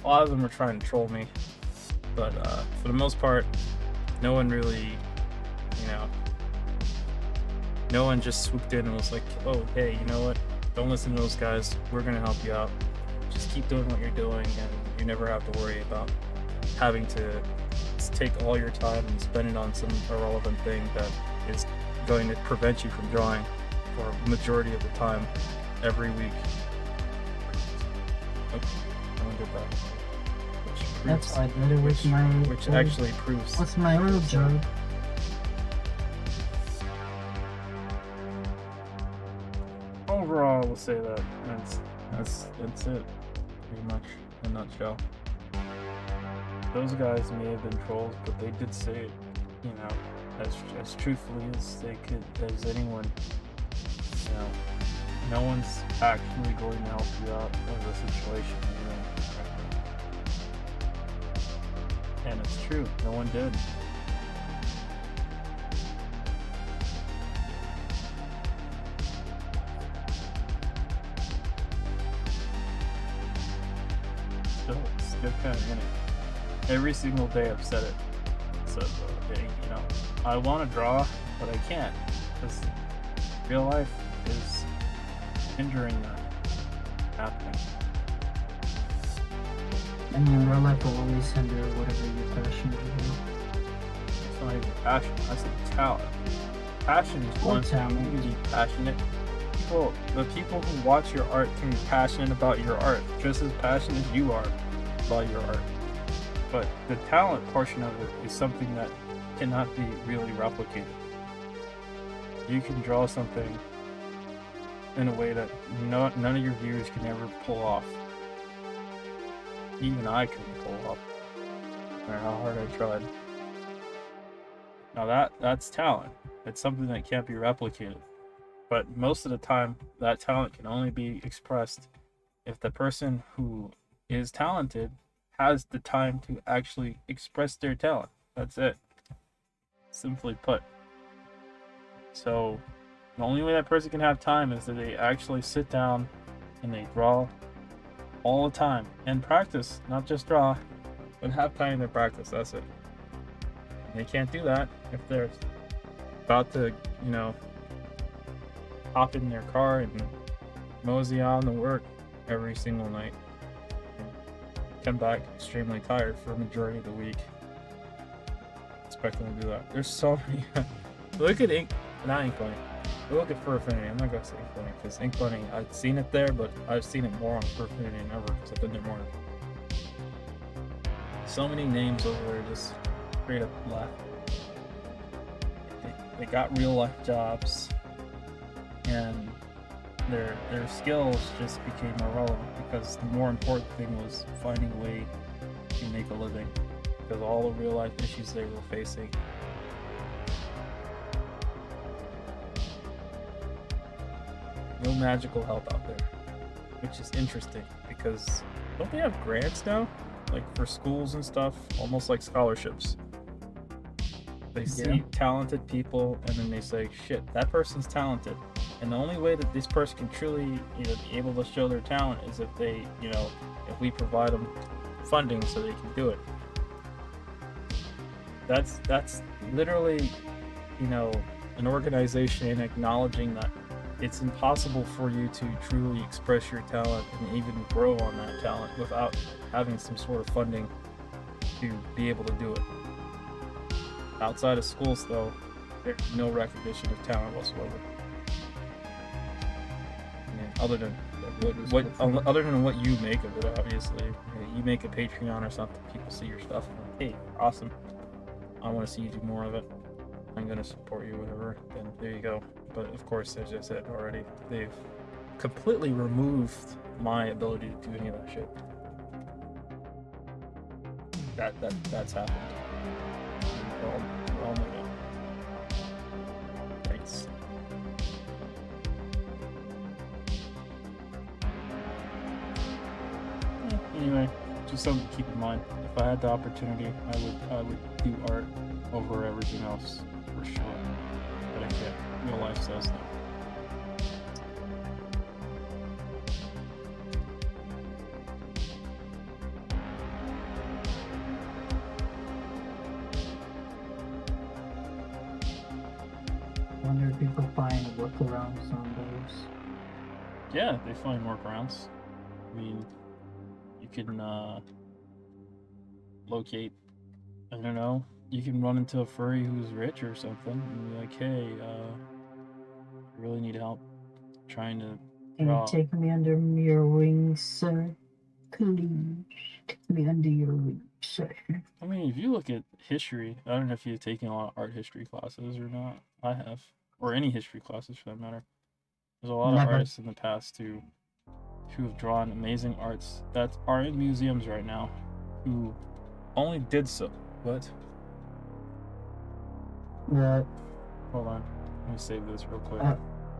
a lot of them are trying to troll me, but for the most part, no one really, no one just swooped in and was like, oh, hey, you know what? Don't listen to those guys. We're going to help you out. Just keep doing what you're doing, and you never have to worry about having to take all your time and spend it on some irrelevant thing that is going to prevent you from drawing for a majority of the time every week. Okay, I won't get that. That's why I did it with my. Which actually proves. What's my old job? Overall, I will say that that's it, pretty much in a nutshell. Those guys may have been trolls, but they did say it, as truthfully as they could, as anyone. No one's actually going to help you out of the situation you're in right now. And it's true, no one did. Still kind of in it. Every single day I've said it. So, I want to draw, but I can't because real life is hindering that happening. I mean, real life will always hinder whatever you're passionate about. It's not even passion. That's a talent. Passion is one thing. You can be passionate. The people who watch your art can be passionate about your art, just as passionate as you are about your art. But the talent portion of it is something that cannot be really replicated. You can draw something in a way that none of your viewers can ever pull off. Even I couldn't pull off, no matter how hard I tried. Now that's talent. It's something that can't be replicated. But most of the time, that talent can only be expressed if the person who is talented has the time to actually express their talent. That's it. Simply put. So the only way that person can have time is that they actually sit down and they draw all the time and practice, not just draw, but have time to practice. That's it. And they can't do that if they're about to, hop in their car and mosey on to work every single night and come back extremely tired for a majority of the week. Expect them to do that. There's so many. Look at Ink, not Ink Point. Look at Fur Affinity. I'm not gonna say Ink Bunny because Ink Bunny, I've seen it there, but I've seen it more on Fur Affinity than ever because I've been there more. So many names over there just straight up left. They got real life jobs, and their skills just became irrelevant because the more important thing was finding a way to make a living because all the real life issues they were facing. No magical help out there, which is interesting because don't they have grants now, like for schools and stuff, almost like scholarships? They see talented people and then they say, shit, that person's talented, and the only way that this person can truly, be able to show their talent is if they, if we provide them funding so they can do it. That's literally, an organization acknowledging that it's impossible for you to truly express your talent and even grow on that talent without having some sort of funding to be able to do it. Outside of schools, though, there's no recognition of talent whatsoever. I mean, other than what you make of it, obviously. You make a Patreon or something, people see your stuff and like, hey, awesome. I want to see you do more of it. I'm going to support you, whatever. Then there you go. But of course, as I said already, they've completely removed my ability to do any of that shit. That's happened. We're all moving. Thanks. Anyway, just something to keep in mind. If I had the opportunity, I would do art over everything else for sure. But I can't. Real life says that. I wonder if people find workarounds on those. Yeah, they find workarounds. I mean, you can locate, I don't know, you can run into a furry who's rich or something and be like, hey, I really need help trying to Can you take me under your wings, sir? Please take me under your wings, sir. I mean, if you look at history, I don't know if you've taken a lot of art history classes or not. I have. Or any history classes for that matter. There's a lot of artists in the past who have drawn amazing arts that are in museums right now who only did so. What? What? Hold on. Let me save this real quick.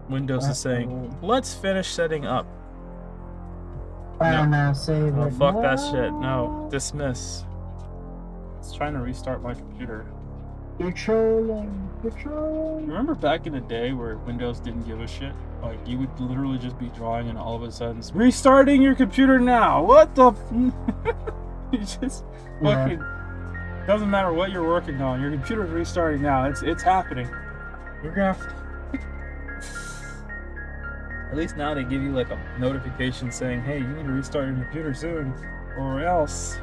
Windows is saying, let's finish setting up. No, save it. Fuck that shit. No, dismiss. It's trying to restart my computer. You're trolling. You're trolling. Remember back in the day where Windows didn't give a shit? Like, you would literally just be drawing and all of a sudden, restarting your computer now! What the You just fucking... Doesn't matter what you're working on, your computer's restarting now. It's happening. You're gonna have to... At least now they give you like a notification saying, hey, you need to restart your computer soon, or else.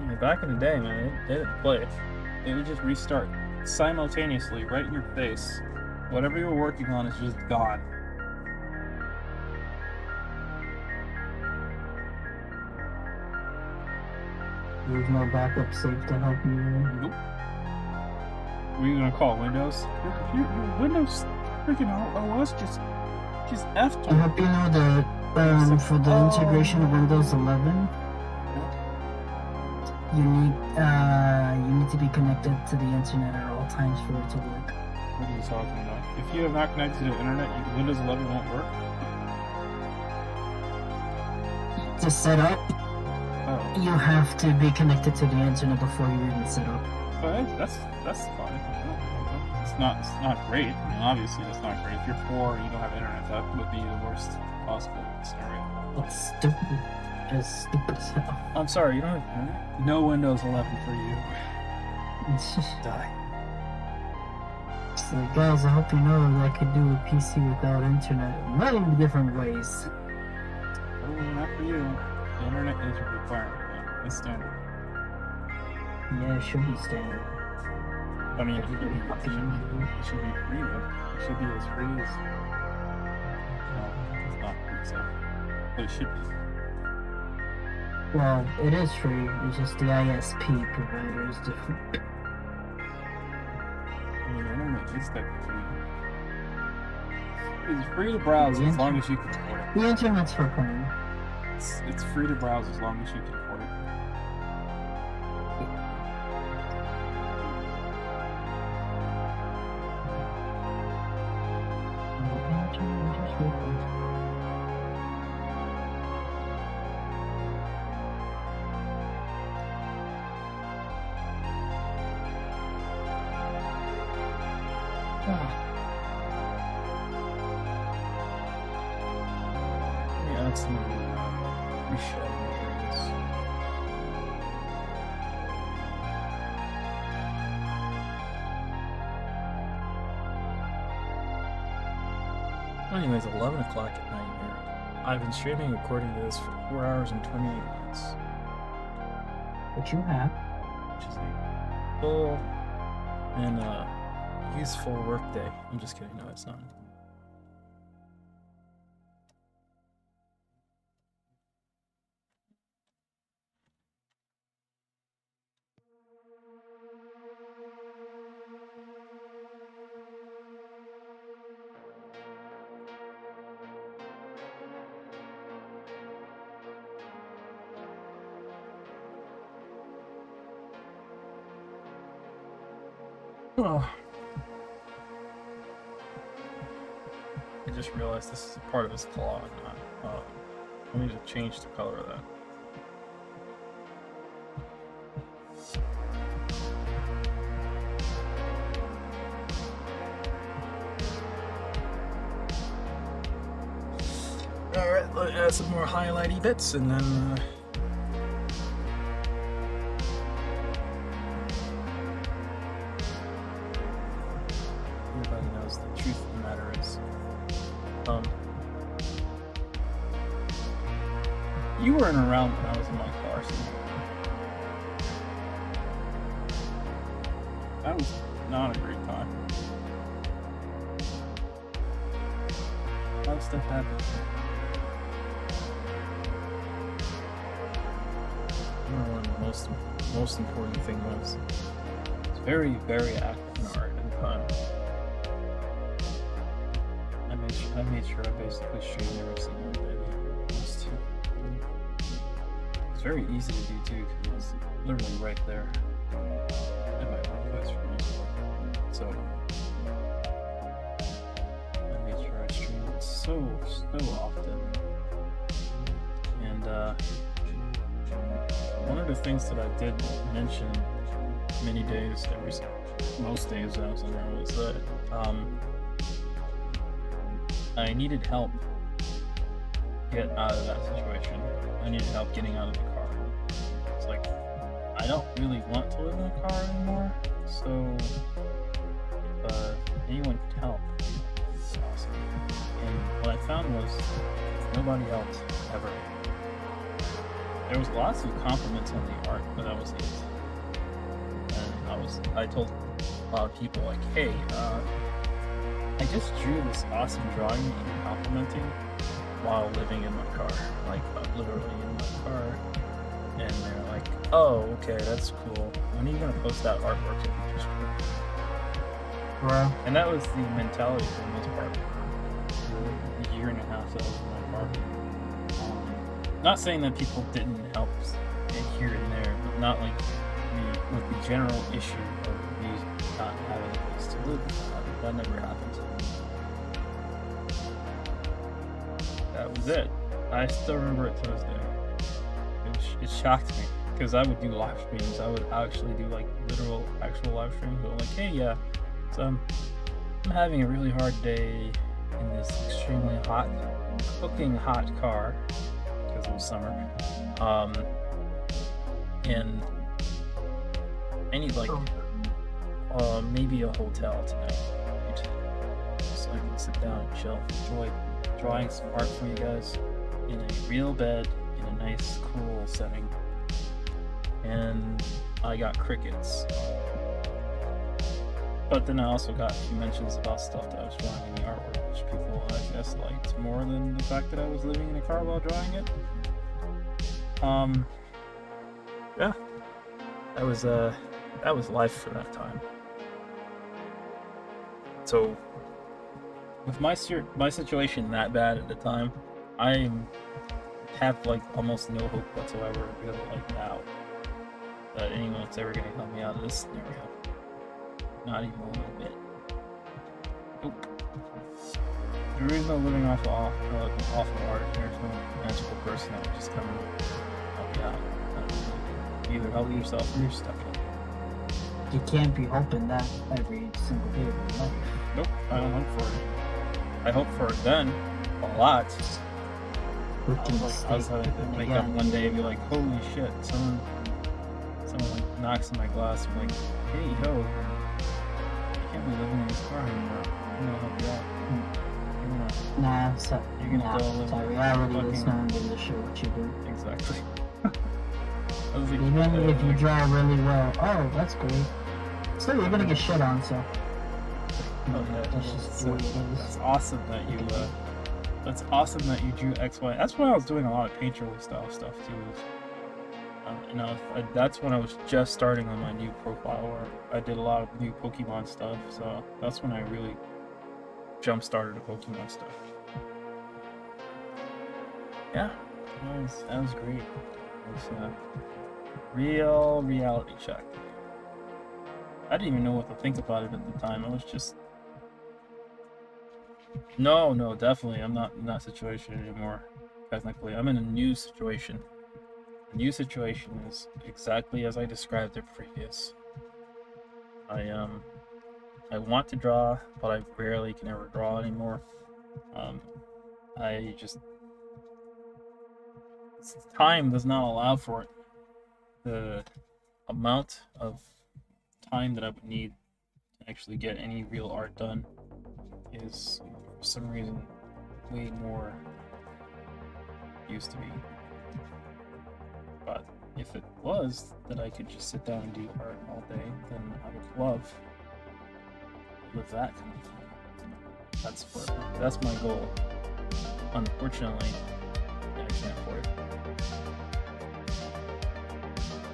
Yeah, back in the day, man, they didn't play it. They would just restart simultaneously, right in your face. Whatever you were working on is just gone. There's no backup safe to help you. Nope. What are you gonna call Windows? Your computer, your Windows freaking OS just effed I hope you know that for the integration of Windows 11, you need to be connected to the internet at all times for it to work. What are you talking about? If you have not connected to the internet, Windows 11 won't work? To set up, you have to be connected to the internet before you even set up. But that's fine. It's not great. I mean, obviously that's not great. If you're poor and you don't have internet, that would be the worst possible scenario. It's stupid. Just stupid as hell. I'm sorry, you don't have internet? No Windows 11 for you. It's just... Die. It's like, guys, I hope you know that I could do a PC without internet in many different ways. Oh, not for you. The internet is a requirement. It's standard. Yeah, it should be standard. I mean, it should be free though. It should be as free as. No, it's not free, so. But it should be. Well, it is free, it's just the ISP provider is different. I mean, I don't know, it's technically. It's free to browse as long as you can afford it. The internet's for porn. It's free to browse as long as you can afford it. Let me add some reshadowing areas. Anyways, 11 o'clock at night here. I've been streaming according to this for 4 hours and 28 minutes. What you have? Which is a full and useful work day. I'm just kidding, no, it's not. Oh. I just realized this is a part of his claw and not. I need to change the color of that. Alright, let's add some more highlighty bits and then. Everybody knows the truth of the matter is. You weren't around when I was in my car, so. That was not a great time. A lot of stuff happened. I don't know what the most important thing was. It's very, very active in art and fun. I made sure I basically streamed every single day. It's very easy to do too, because it's literally right there at my workplace for me. So I made sure I streamed it so often. And one of the things that I did mention many days, most days that I was in there, was that I needed help get out of that situation. I needed help getting out of the car. It's like, I don't really want to live in a car anymore, so anyone could help. It's awesome. And what I found was nobody else ever. There was lots of compliments on the art, but that was it. And I told a lot of people, like, hey, I just drew this awesome drawing that you're complimenting while living in my car, like literally in my car. And they're like, oh, okay, that's cool. When are you gonna post that artwork if you just drew? Well, And that was the mentality for the most part. The year and a half that I was in my car. Not saying that people didn't help here and there, but not like with the general issue of me not having a place to live. That never happened. That was it. I still remember it to this day. It shocked me because I would do live streams. I would actually do like actual live streams. But like, hey, yeah, so I'm having a really hard day in this extremely hot, cooking hot car because it was summer. And I need like maybe a hotel tonight, right? So I can sit down and chill, enjoy drawing some art for you guys in a real bed in a nice, cool setting. And I got crickets. But then I also got a few mentions about stuff that I was drawing in the artwork, which people, I guess, liked more than the fact that I was living in a car while drawing it. Yeah, that was life for that time. So, with my situation that bad at the time, I have like almost no hope whatsoever, really, like now, that anyone's ever gonna help me out of this scenario. Not even a little bit. Nope. There is no living off of art. There's no magical person that would just come and help you out. You either help yourself or you're stuck in it. You can't be hoping that every single day of your life. Nope, I don't hope for it. I hope for it then, a lot. I was having to wake up one day and be like, holy shit, someone like knocks in my glass and I'm like, hey, yo, you can't be living in this car anymore. I'm gonna help you out. You're gonna go live in reality is no one gives a shit what you do. Exactly. I was like, even if you draw really well, oh, that's great. Still, you're gonna get shit on, so. Oh yeah, That's just the way it is. that's awesome that you drew X, Y. That's when I was doing a lot of painterly style stuff too. That's when I was just starting on my new profile where I did a lot of new Pokemon stuff. So that's when I really jump started the Pokemon stuff. Yeah, that was great. It was a real reality check. I didn't even know what to think about it at the time. I was just no, definitely. I'm not in that situation anymore. Technically, I'm in a new situation. The new situation is exactly as I described it previous. I want to draw, but I rarely can ever draw anymore. Time does not allow for it. The amount of time that I would need to actually get any real art done is, for some reason, way more used to be. But if it was that I could just sit down and do art all day, then I would love to live that kind of life. That's my goal. Unfortunately, I can't afford it.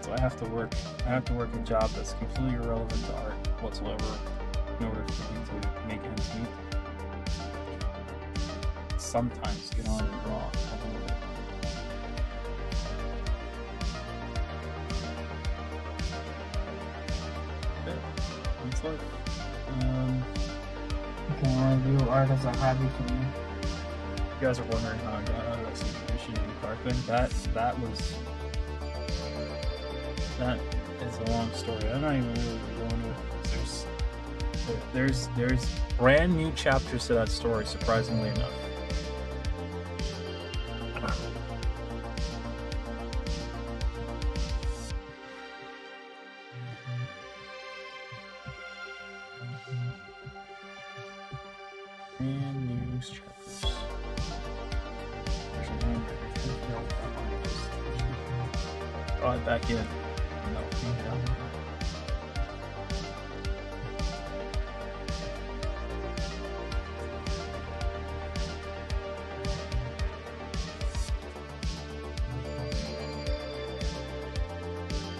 So I have to work a job that's completely irrelevant to art whatsoever in order for me to make ends meet. Sometimes get on and draw a little bit. Yeah, it's like You can only view art as a hobby for me. you guys are wondering how I got out of that situation in the car thing. That is a long story. I'm not even really going with it. There's brand new chapters to that story, surprisingly enough. Brand new chapters. Draw it back in. No.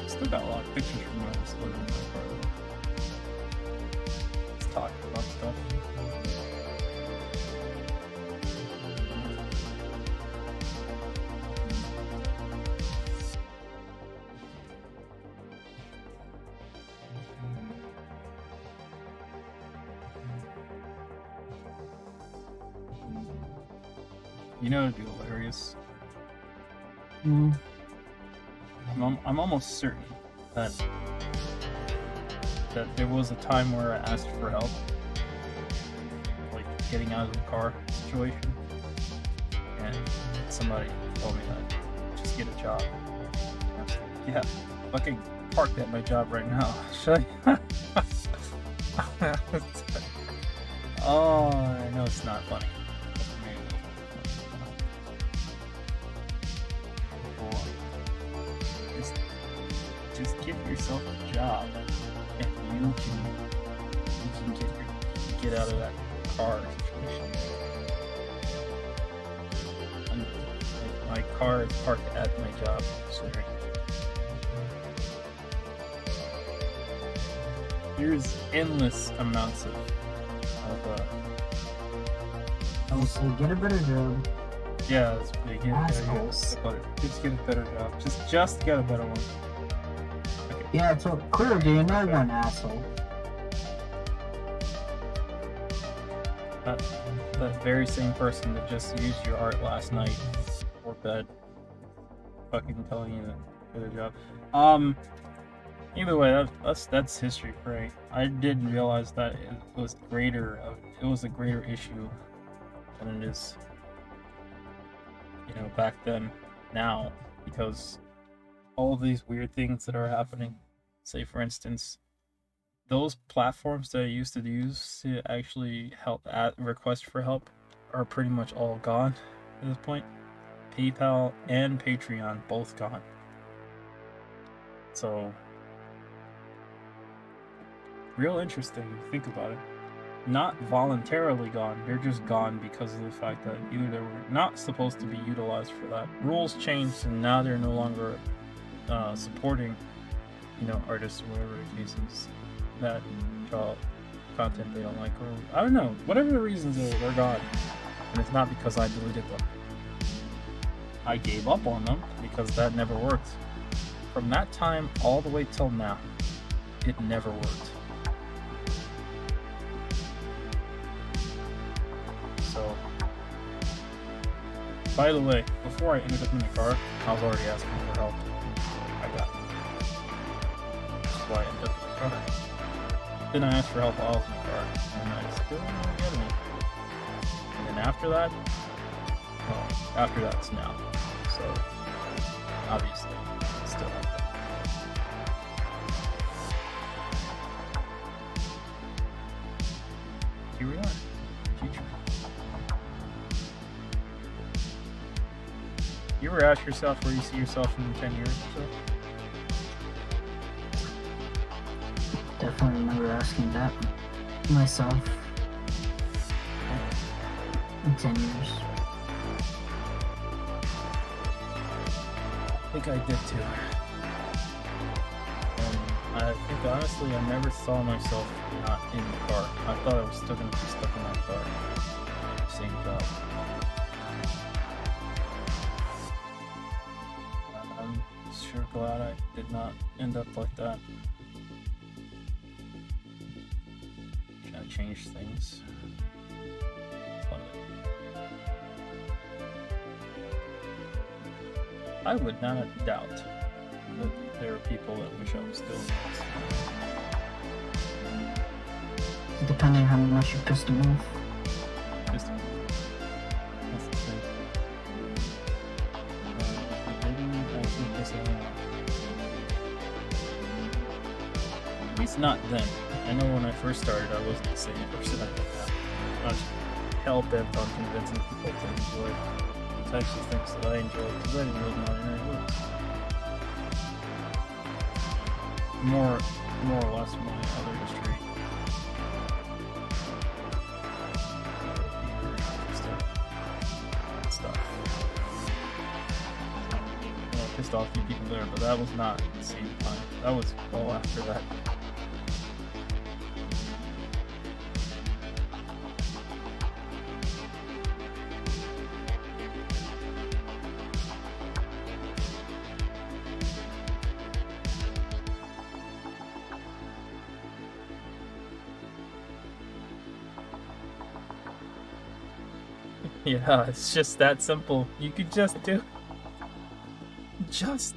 Still got a lot of pictures from when I was living in my car. Let's talk about stuff. You know, it'd be hilarious. I'm almost certain that there was a time where I asked for help, like getting out of the car situation, and somebody told me that just get a job. I was like, yeah, fucking parked at my job right now. Should I? Oh, I know it's not funny. Just give yourself a job, and you can get out of that car situation. My car is parked at my job. Sorry. There's endless amounts of I would say get a better job. yeah, that's big. Assholes. Just get a better job. Just get a better one. Yeah, so clearly you're not an asshole. That very same person that just used your art last night before bed, fucking telling you to get a job. Either way, that's history, right? I didn't realize that it was a greater issue than it is, back then, now, because all of these weird things that are happening. Say, for instance, those platforms that I used to use to actually help request for help are pretty much all gone at this point. PayPal and Patreon both gone. So, real interesting if you think about it. Not voluntarily gone, they're just gone because of the fact that either they were not supposed to be utilized for that. Rules changed and now they're no longer supporting, artists or whatever the case is that draw content they don't like, or I don't know, whatever the reasons are, they're gone. And it's not because I deleted them. I gave up on them because that never worked. From that time all the way till now, it never worked. So, by the way, before I ended up in the car, I was already asking for help. I got it. That's why I ended up in the car. Then I asked for help while I was in the car, and I still didn't get any. And then after that's now. So, obviously, it's still out there. Here we are, future. You ever ask yourself where you see yourself in 10 years or so? Definitely remember asking that myself in 10 years. I think I did too. And I think honestly I never saw myself not in the car. I thought I was still going to be stuck in that car. Same job. I'm sure glad I did not end up like that. Trying to change things. Love it. I would not doubt that there are people that wish I was still in this. Depending on how much you press the move. Just that's the thing. At least not then. I know when I first started, I wasn't the same person I did now. I was hell bent on convincing people to enjoy the types of things that I enjoy because I didn't really know any works. More or less my other history. Stuff. Well, I pissed off a few people there, but that was not at the same time. That was well after that. Yeah, it's just that simple. You could just do. Just.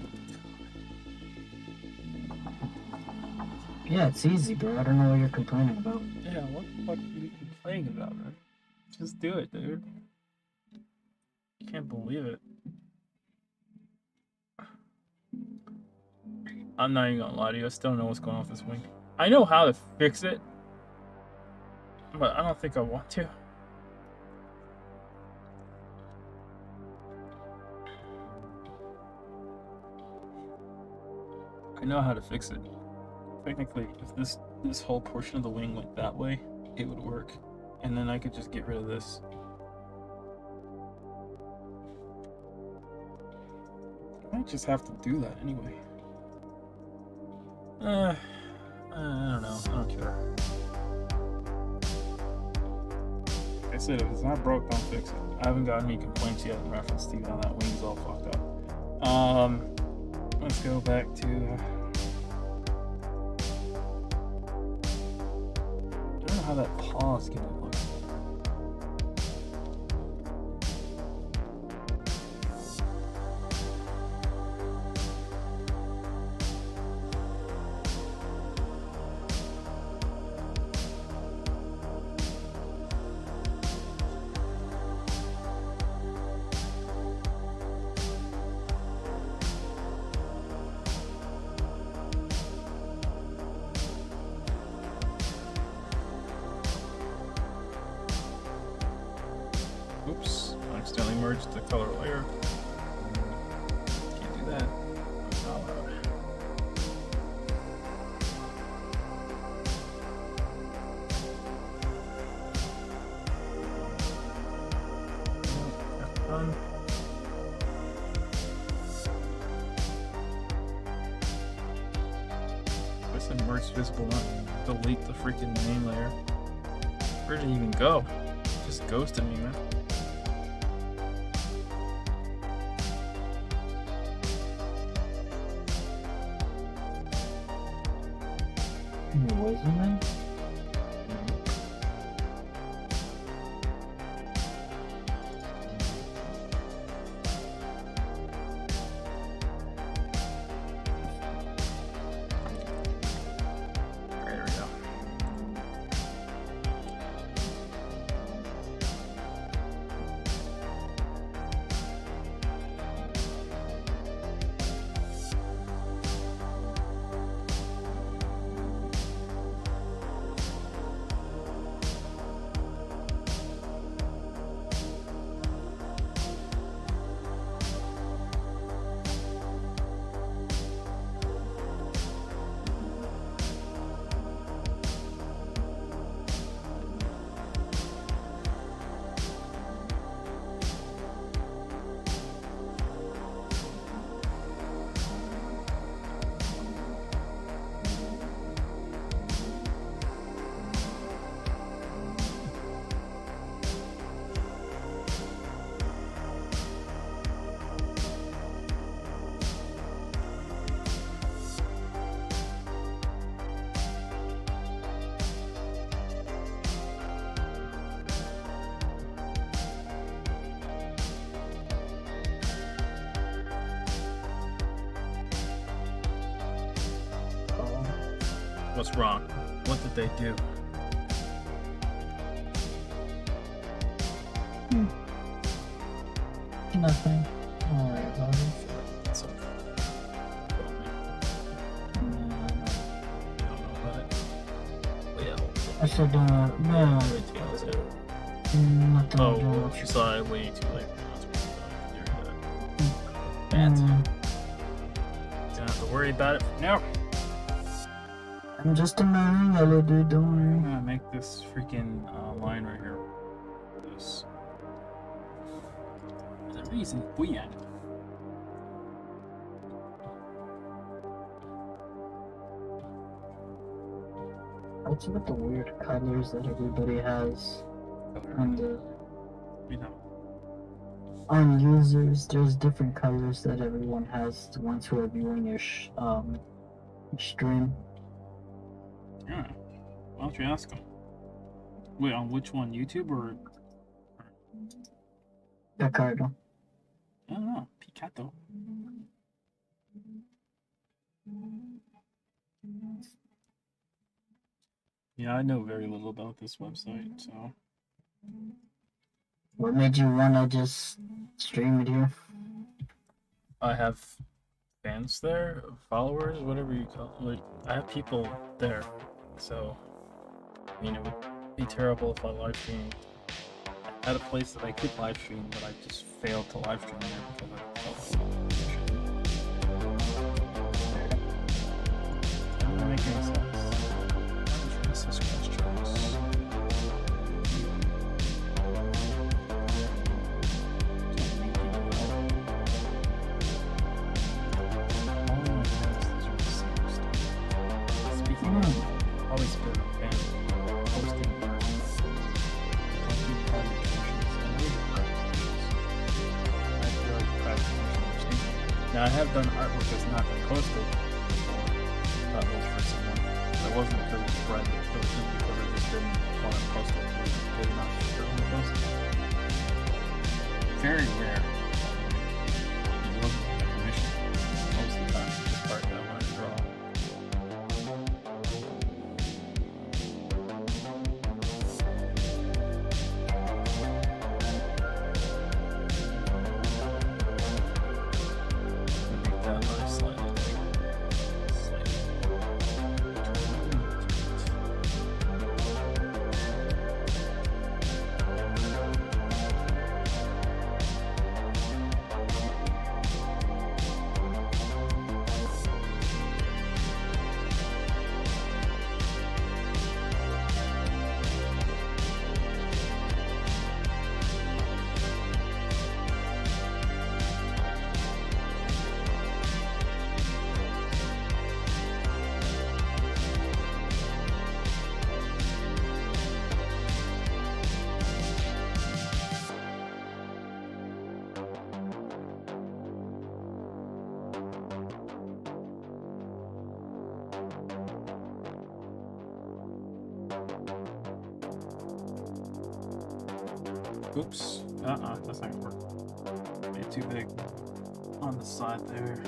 Yeah, it's easy, bro. I don't know what you're complaining about. Yeah, what the fuck are you complaining about, man? Just do it, dude. Can't believe it. I'm not even gonna lie to you. I still don't know what's going on with this wing. I know how to fix it, but I don't think I want to. I know how to fix it. Technically, if this this whole portion of the wing went that way, it would work. And then I could just get rid of this. I might just have to do that anyway. I don't know. I don't care. Like I said, if it's not broke, don't fix it. I haven't gotten any complaints yet in reference to how that wing's all fucked up. Let's go back to. I don't know how that paw is gonna look. Oops, I accidentally merged the color layer. Can't do that. Not allowed. That's done. I said merge visible, not delete the freaking main layer. Where did it even go? It just ghosted me, man. Wasn't it? There we go. What's wrong? What did they do? Nothing. Alright, about it. So, I don't know about it. But yeah, I said, no. everything else out. Nothing. Oh, well, you saw it way too late. Fancy. Don't have to worry about it for now. I'm just a man, yellow dude, don't I'm worry. gonna make this freaking line right here. This. There's a reason we had it. What's with the weird colors that everybody has on the You know. on users? There's different colors that everyone has. The ones who are viewing your stream. Yeah. Why don't you ask them? Wait, on which one? YouTube or Ricardo. I don't know. Picato. Yeah, I know very little about this website, so What made you wanna just stream it here? I have fans there, followers, whatever you call it. Like, I have people there, so I mean, it would be terrible if I live streamed at a place that I could live stream, but I just failed to live stream there because I felt like it doesn't make any sense. Now I have done artwork that's not been posted. That was for someone. It wasn't because it's private. It was just because I just didn't want to post it. It was good enough for them to post it. Very rare. It wasn't a commission. Most of the time, it's just part that I wanted to draw. Make that one slightly Oops. That's not gonna work. Made it too big on the side there.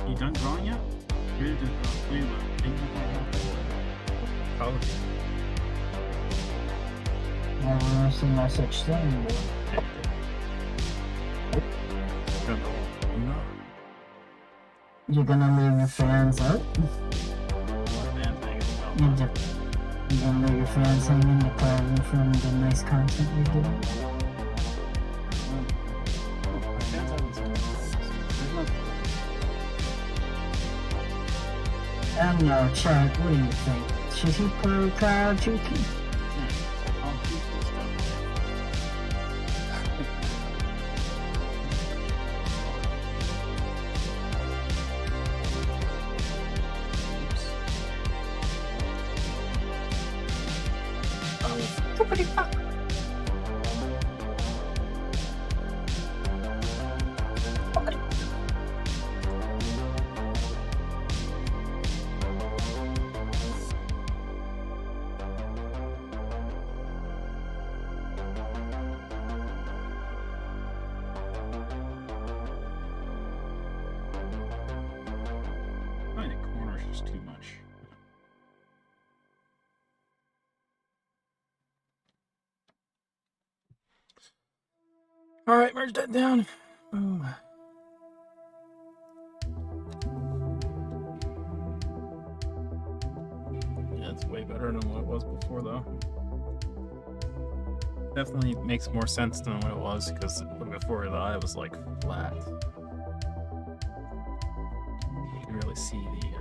You done drawing yet? You're just playing with things. Probably. Never seen no such thing. No. You're gonna leave your fans out? You're gonna leave your fans hanging to carve them from the nice content you're doing? I don't know, Chuck, what do you think? Should he play karaoke? Too much. All right, merge that down. Boom. Yeah, it's way better than what it was before, though. Definitely makes more sense than what it was, because before the eye was like flat. You can really see the.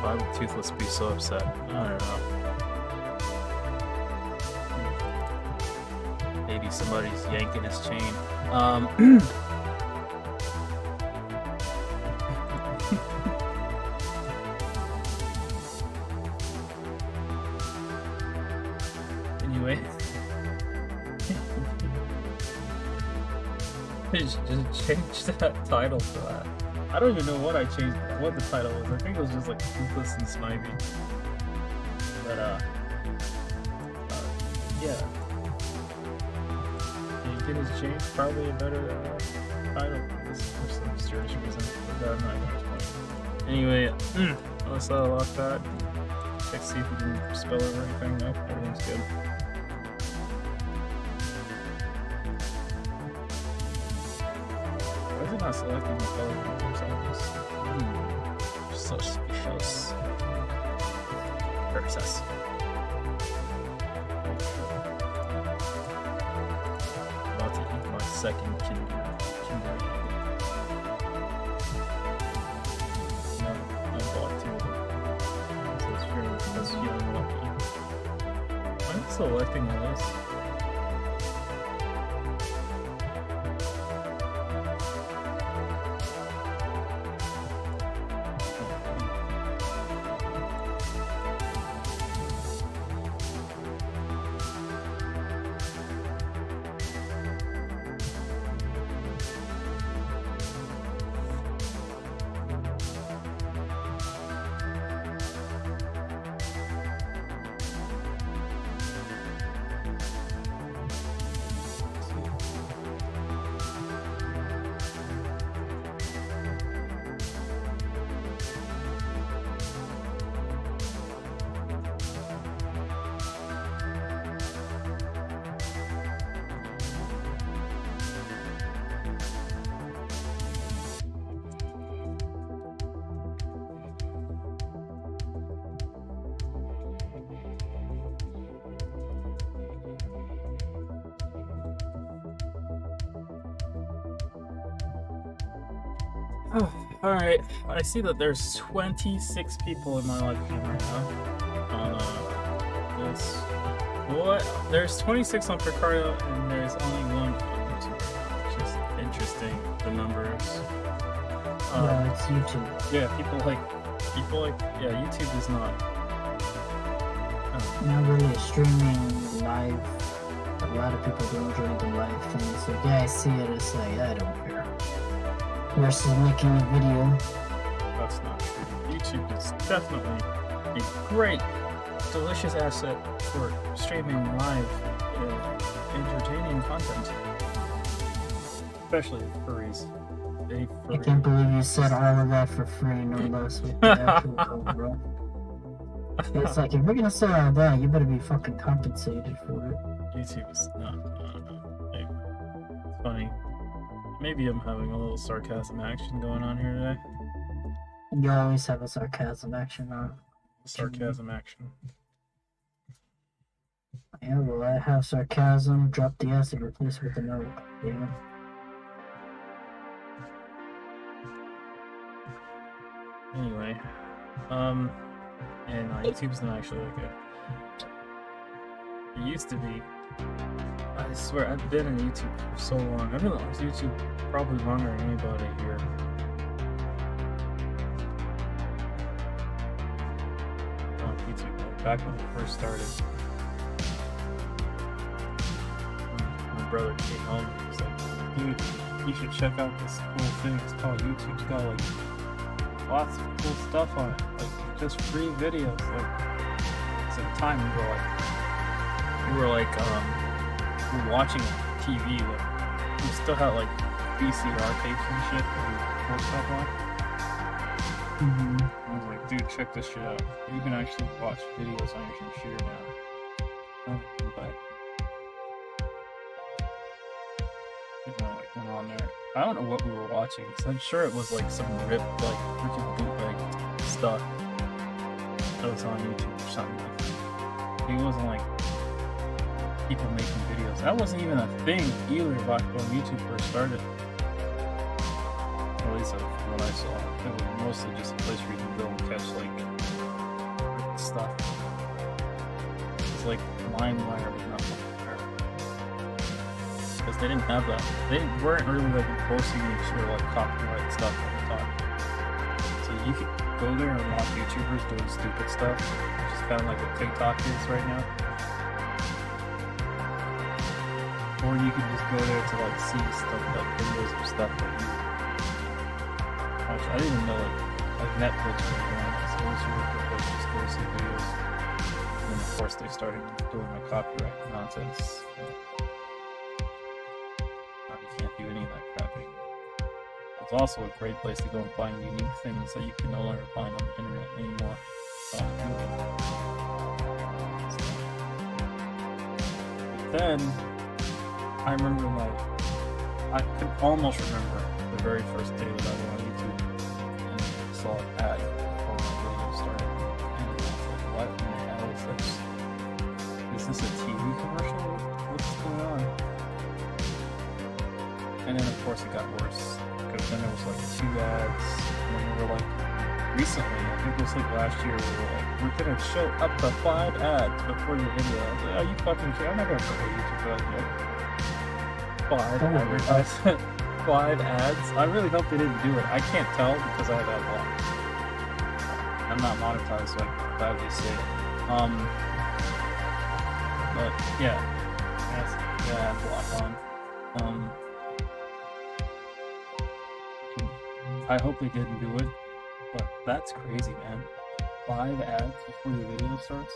Why would Toothless be so upset? I don't know. Maybe somebody's yanking his chain. Anyway. Just change that title for that. I don't even know what I changed, what the title was. I think it was just like Toothless and Snivy. But, yeah. Yanking his chain, probably a better title for this for some mysterious reason. But I'm not gonna explain. Anyway, let's lock that. Check to see if we can spell it or anything. Nope, everything's good. Why is it not selecting the color? Suspicious. Process. About to eat my second Kinder. No, I bought two of them. So it's feeling lucky. Why is selecting a list. Oh, alright. I see that there's 26 people in my live stream right now. On this. What? There's 26 on Picardo and there's only one on YouTube. Just interesting, the numbers. Yeah, it's YouTube. Yeah, people like, yeah, YouTube is not. Not really streaming live. A lot of people don't enjoy the live thing, so yeah, I see it, it's like, I don't care. Versus making a video. That's not true. YouTube is definitely a great, delicious asset for streaming live, entertaining content. Especially furries. I can't believe you said all of that for free, no less with the actual code, bro. It's like, if we're gonna say all that, you better be fucking compensated for it. YouTube is not, it's funny. Maybe I'm having a little sarcasm action going on here today. You always have a sarcasm action on. Sarcasm action. Yeah, well, I have sarcasm, drop the S and replace with an O. Yeah. Anyway, and YouTube's not actually like it used to be. I swear, I've been in YouTube for so long. I've been on YouTube probably longer than anybody here. On YouTube, like, back when it first started. My brother came home and he was like, dude, you should check out this cool thing. It's called YouTube. It's got like lots of cool stuff on it. Like just free videos. Like, at the time we were like watching TV, like we still had like VCR tapes and shit that we worked up on. I was like, dude, check this shit out. You can actually watch videos on your computer now. But you know, like went on there. I don't know what we were watching, because I'm sure it was like some ripped, like freaking bootleg stuff that was on YouTube or something. It wasn't like people making videos. That wasn't even a thing either back when YouTube first started. At least from what I saw. It was mostly just a place where you can go and catch like stuff. It's like LimeWire, but not LimeWire. Because they didn't have that. They weren't really like enforcing any sort of like copyright stuff at the time. So you could go there and watch YouTubers doing stupid stuff, which is kind of like what TikTok is right now. Or you can just go there to like see stuff, like videos of stuff that you watch. I didn't even know like Netflix was doing exclusive videos. And then of course they started doing the copyright nonsense. Now you can't do any of that crapping. It's also a great place to go and find unique things that you can no longer find on the internet anymore. But then I remember I could almost remember the very first day that I went on YouTube and saw an ad before my video started. And I was like, what in the hell is this? Is this a TV commercial? What's going on? And then of course it got worse. Because then there was like 2 ads, and then there were like recently, I think it was like last year, we were like, we're gonna show up to 5 ads before your video. I was like, oh, you fucking kidding? I'm not gonna put a YouTube out yet. 5 advertisement, 5 ads. I really hope they didn't do it. I can't tell because I have ad block. I'm not monetized, so I can gladly say it. But yeah, ad block on. I hope they didn't do it, but that's crazy, man. 5 ads before your video starts.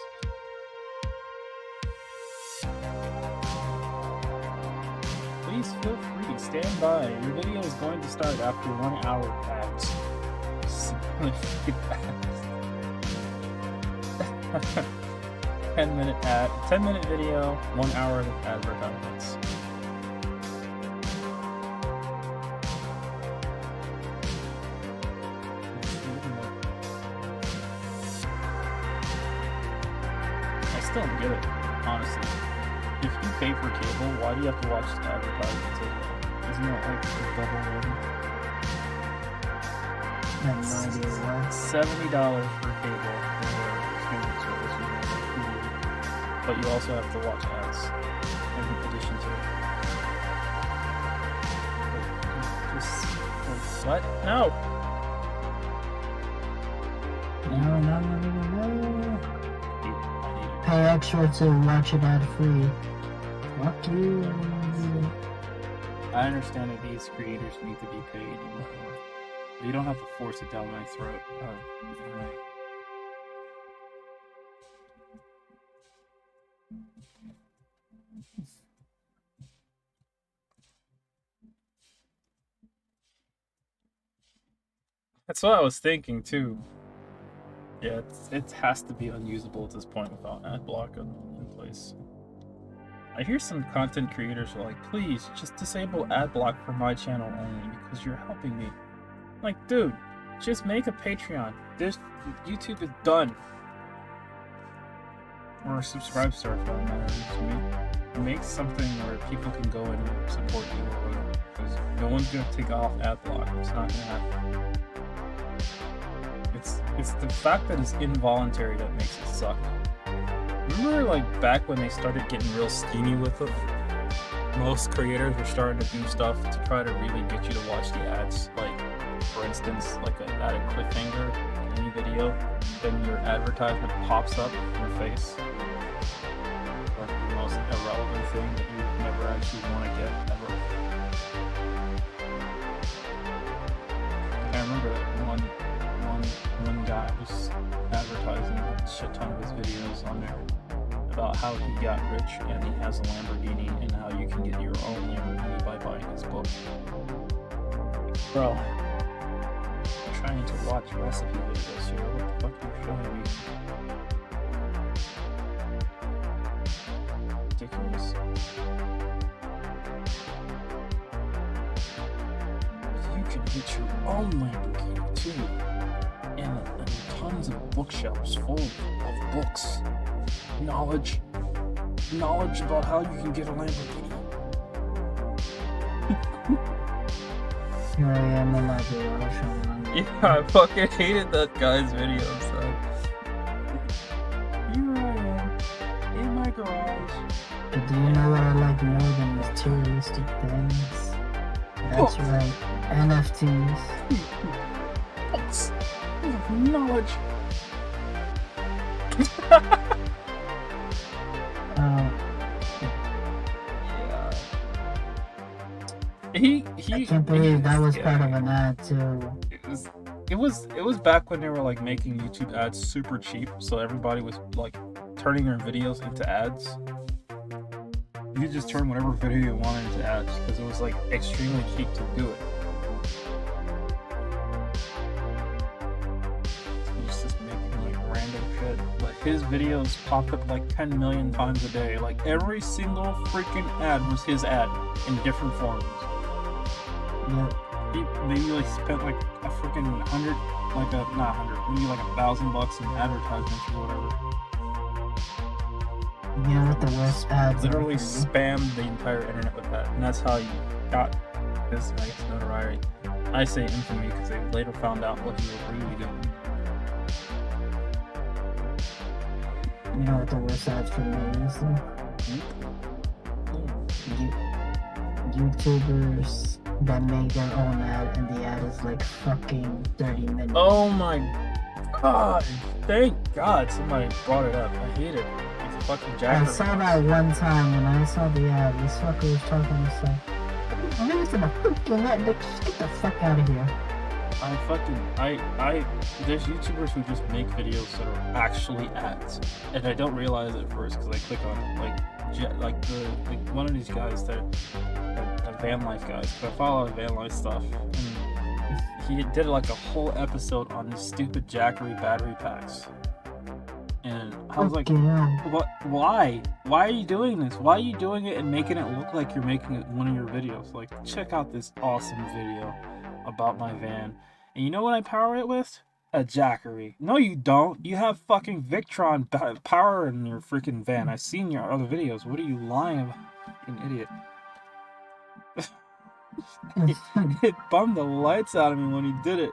Please feel free, stand by. Your video is going to start after 1 hour of ads. Simply ads. 10-minute ad, 10-minute video, 1 hour of advertisements. I still don't get it, honestly. If you pay for cable, why do you have to watch the advertisements as well? Isn't that like a double rating? I have no idea why. $70 for cable for streaming service, but you also have to watch ads in addition to it. Just what? No! No. Pay extra to watch it ad free. Fuck you. I understand that these creators need to be paid. You don't have to force it down my throat. Right. That's what I was thinking too. Yeah, it has to be unusable at this point without ad block in place. I hear some content creators are like, please just disable ad block for my channel only because you're helping me. I'm like, dude, just make a Patreon. YouTube is done. Or a subscribe star for that matter. Make something where people can go and support you. Because no one's gonna take off ad block. It's not gonna happen. It's the fact that it's involuntary that makes it suck. Remember, like, back when they started getting real schemy with it? Most creators were starting to do stuff to try to really get you to watch the ads. Like, for instance, like at a cliffhanger in any video, then your advertisement pops up in your face. Like the most irrelevant thing that you never actually want to get ever. I remember that one guy was advertising a shit ton of his videos on there about how he got rich and he has a Lamborghini and how you can get your own Lamborghini by buying his book. Bro, I'm trying to watch recipe videos here. What the fuck are you showing me? Ridiculous. You can get your own Lamborghini too. And tons of bookshelves full of books. Knowledge about how you can get a Lamborghini. Here I am in my garage. Yeah, I fucking hated that guy's video, so. Here I am, in my garage. But do you know what I like more than materialistic things? That's right, NFTs. Books. Knowledge. I can't believe that was part of an ad too. It was back when they were like making YouTube ads super cheap, so everybody was like turning their videos into ads. You could just turn whatever video you wanted into ads because it was like extremely cheap to do it. He's just making like random shit. But his videos popped up like 10 million times a day. Like every single freaking ad was his ad in different forms. Yep. He maybe like spent like a freaking maybe like $1,000 in advertisements or whatever. Yeah, with the worst ads. Literally spammed the entire internet with that, and that's how he got his notoriety. I say infamy because they later found out what he was really doing. You know what the worst ads for me is? YouTubers that make their own ad and the ad is like fucking 30 minutes. Oh my god! Thank God somebody brought it up. I hate it. It's a fucking I jacket. saw that one time when I saw the ad. This fucker was talking to stuff. I'm to the fucking ad, bitch. Get the fuck out of here. There's YouTubers who just make videos that are actually ads, and I don't realize it at first because I click on it, like one of these guys that van life guys. But I follow a lot of van life stuff, and he did like a whole episode on these stupid Jackery battery packs, and I was like, what? Why? Why are you doing this? Why are you doing it and making it look like you're making it one of your videos? Like, check out this awesome video about my van. And you know what I power it with? A Jackery. No, you don't. You have fucking Victron power in your freaking van. I've seen your other videos. What are you lying about? Fucking idiot. It bummed the lights out of me when he did it.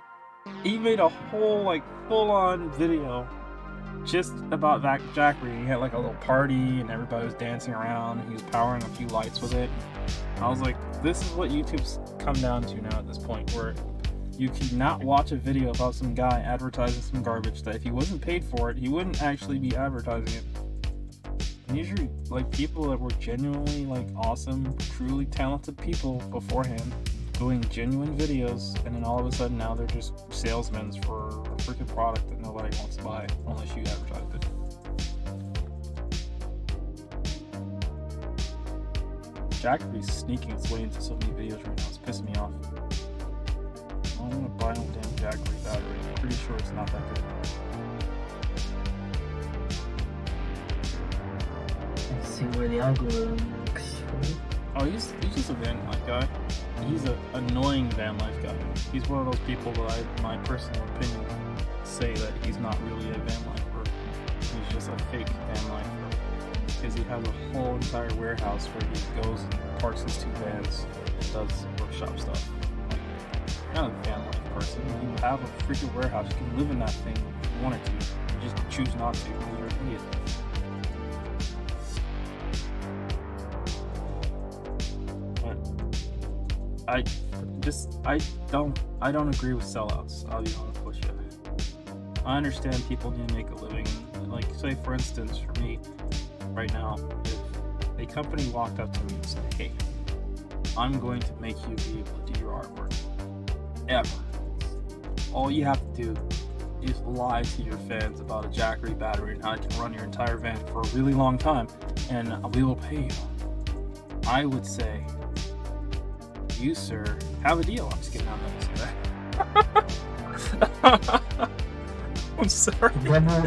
He made a whole, like, full-on video just about that Jackery. He had, like, a little party, and everybody was dancing around, and he was powering a few lights with it. I was like, this is what YouTube's come down to now at this point, where you cannot watch a video about some guy advertising some garbage that if he wasn't paid for it, he wouldn't actually be advertising it. And these are like people that were genuinely like awesome, truly talented people beforehand doing genuine videos, and then all of a sudden now they're just salesmen for a freaking product that nobody wants to buy unless you advertise it. Jackery's sneaking its way into so many videos right now. It's pissing me off. I'm gonna buy no damn Jackery battery. I'm pretty sure it's not that good. Let's see where the algorithm works. Oh, he's just a van life guy. He's an annoying van life guy. He's one of those people that my personal opinion, say that he's not really a van lifer. He's just a fake van lifer. Because he has a whole entire warehouse where he goes and parks his two vans and does workshop stuff. Like, you're not a van life person. You have a freaking warehouse. You can live in that thing if you wanted to. You just choose not to because you're an idiot. I don't agree with sellouts. I'll be honest with you. I understand people need to make a living. Like, say for instance, for me, right now, if a company walked up to me and said, hey, I'm going to make you be able to do your artwork. Ever. All you have to do is lie to your fans about a Jackery battery and how it can run your entire van for a really long time, and we will pay you. I would say, you, sir, have a deal. I'm just kidding. I'm not going to say that. I'm sorry. The devil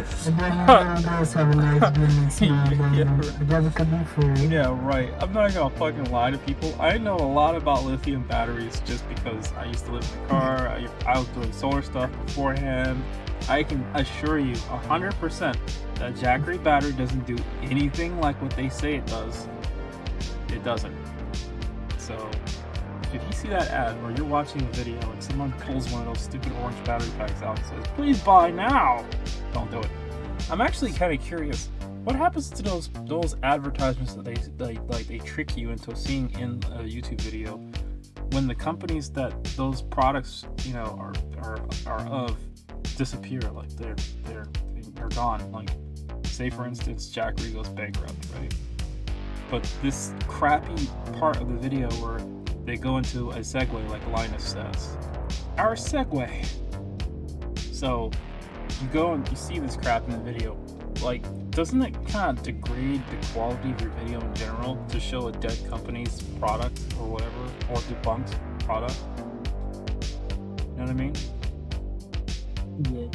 does have a nice business, man. Yeah, The devil could be free. Yeah, right. I'm not gonna fucking lie to people. I know a lot about lithium batteries just because I used to live in a car. I was doing solar stuff beforehand. I can assure you 100% that Jackery battery doesn't do anything like what they say it does. It doesn't. So, if you see that ad or you're watching a video and someone pulls one of those stupid orange battery packs out and says, please buy now, don't do it. I'm actually kind of curious, what happens to those advertisements that they trick you into seeing in a YouTube video when the companies that those products, you know, are of disappear, like they're gone. Like, say for instance, Jackery goes bankrupt, right? But this crappy part of the video where they go into a segue, like Linus says, our segue. So you go and you see this crap in the video. Like, doesn't it kind of degrade the quality of your video in general to show a dead company's product or whatever, or debunked product? You know what I mean? Yeah.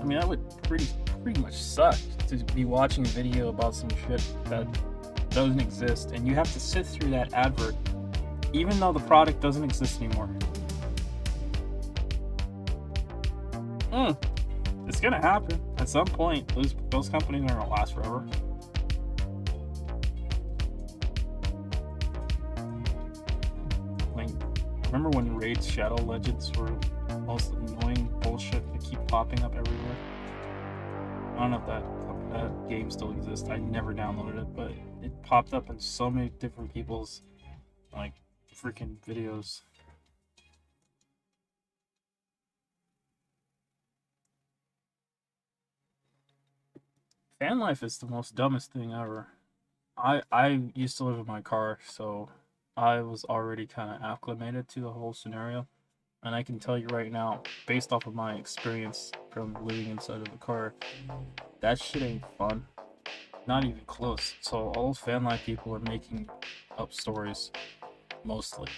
I mean, that would pretty much suck to be watching a video about some shit that doesn't exist, and you have to sit through that advert even though the product doesn't exist anymore. It's gonna happen at some point. Those companies aren't gonna last forever. Like, remember when Raid Shadow Legends were the most annoying bullshit that keep popping up everywhere? I don't know if that company that game still exists. I never downloaded it, but it popped up in so many different people's like freaking videos. Fan life is the most dumbest thing ever. I used to live in my car, so I was already kind of acclimated to the whole scenario. And I can tell you right now, based off of my experience from living inside of a car, that shit ain't fun. Not even close. So all those fan life people are making up stories, mostly.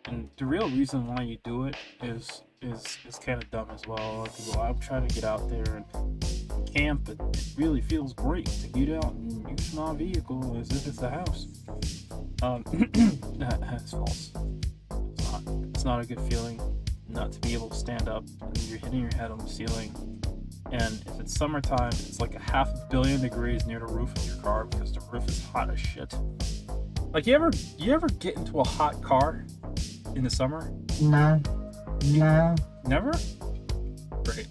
And the real reason why you do it is kind of dumb as well. A lot of people, I'm trying to get out there and camp, and it really feels great to get out and use my vehicle as if it's a house. That's false. It's not a good feeling not to be able to stand up and you're hitting your head on the ceiling. And if it's summertime, it's like 500 million degrees near the roof of your car because the roof is hot as shit. Like you ever get into a hot car in the summer? No. Never? Great.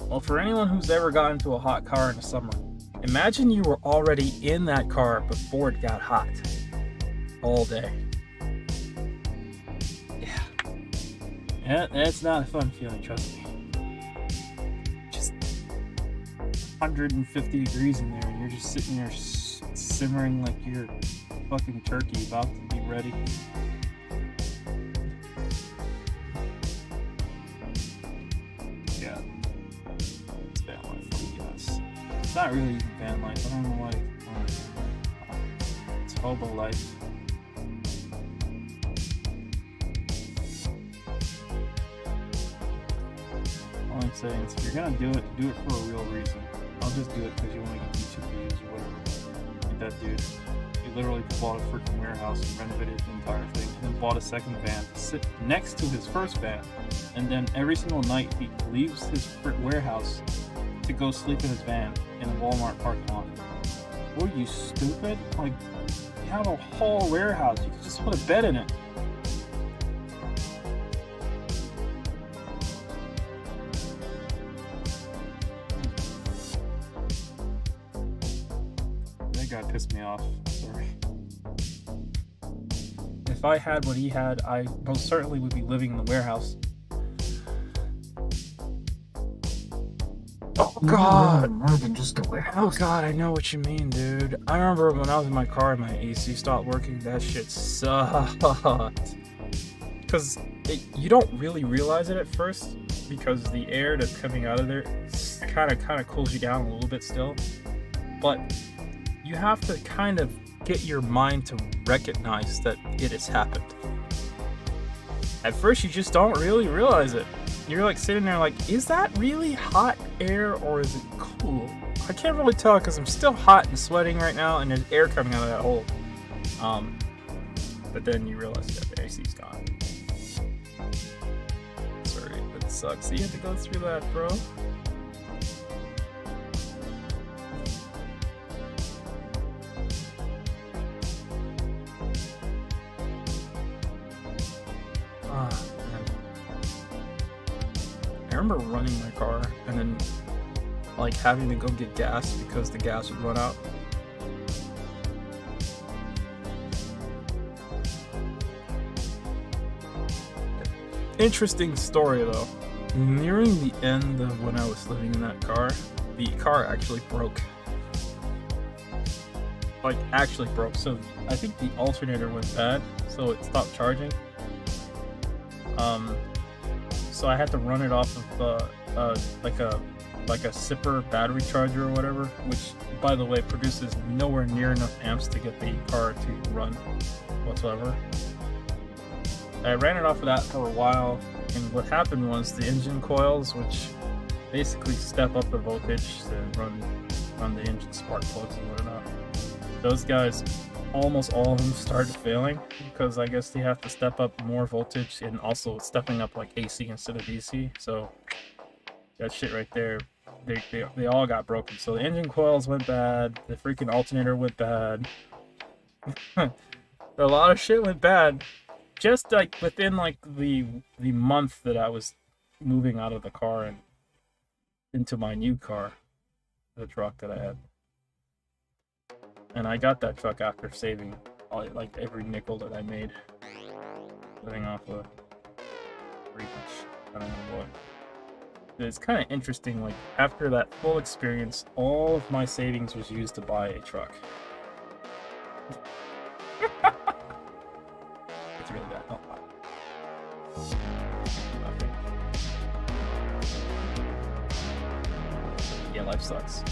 Well, for anyone who's ever gotten into a hot car in the summer, imagine you were already in that car before it got hot. All day. Yeah, that's not a fun feeling, trust me. Just 150 degrees in there, and you're just sitting there simmering like you're fucking turkey about to be ready. Yeah. It's van life, I guess. It's not really even van life. I don't know why. It's hobo life. All I'm saying is, if you're gonna do it for a real reason. I'll just do it because you want to get YouTube views or whatever. Like that dude, he literally bought a freaking warehouse and renovated the entire thing, and then bought a second van to sit next to his first van, and then every single night he leaves his warehouse to go sleep in his van in a Walmart parking lot. What are you, stupid? Like, you have a whole warehouse. You could just put a bed in it. That guy pissed me off. Sorry. If I had what he had, I most certainly would be living in the warehouse. Oh god! More than just a warehouse. Oh god, I know what you mean, dude. I remember when I was in my car and my AC stopped working, that shit sucked. Because you don't really realize it at first, because the air that's coming out of there kind of cools you down a little bit still. But you have to kind of get your mind to recognize that it has happened. At first, you just don't really realize it. You're like sitting there like, is that really hot air or is it cool? I can't really tell because I'm still hot and sweating right now and there's air coming out of that hole. But then you realize that the AC's gone. Sorry, that sucks. You had to go through that, bro. I remember running my car and then like having to go get gas because the gas would run out. Interesting story though. Nearing the end of when I was living in that car, the car actually broke. Like actually broke. So I think the alternator went bad, so it stopped charging. So I had to run it off of like a Sipper battery charger or whatever, which by the way produces nowhere near enough amps to get the car to run whatsoever. I ran it off of that for a while, and what happened was the engine coils, which basically step up the voltage to run the engine spark plugs and whatnot, those guys, almost all of them started failing because I guess they have to step up more voltage and also stepping up like AC instead of DC. So that shit right there, they all got broken. So the engine coils went bad, the freaking alternator went bad. A lot of shit went bad just like within like the month that I was moving out of the car and into my new car. the truck that I had. And I got that truck after saving like every nickel that I made, living off of pretty much I don't know what. It's kind of interesting. Like after that full experience, all of my savings was used to buy a truck. It's really bad. Oh, wow. Okay. Yeah, life sucks.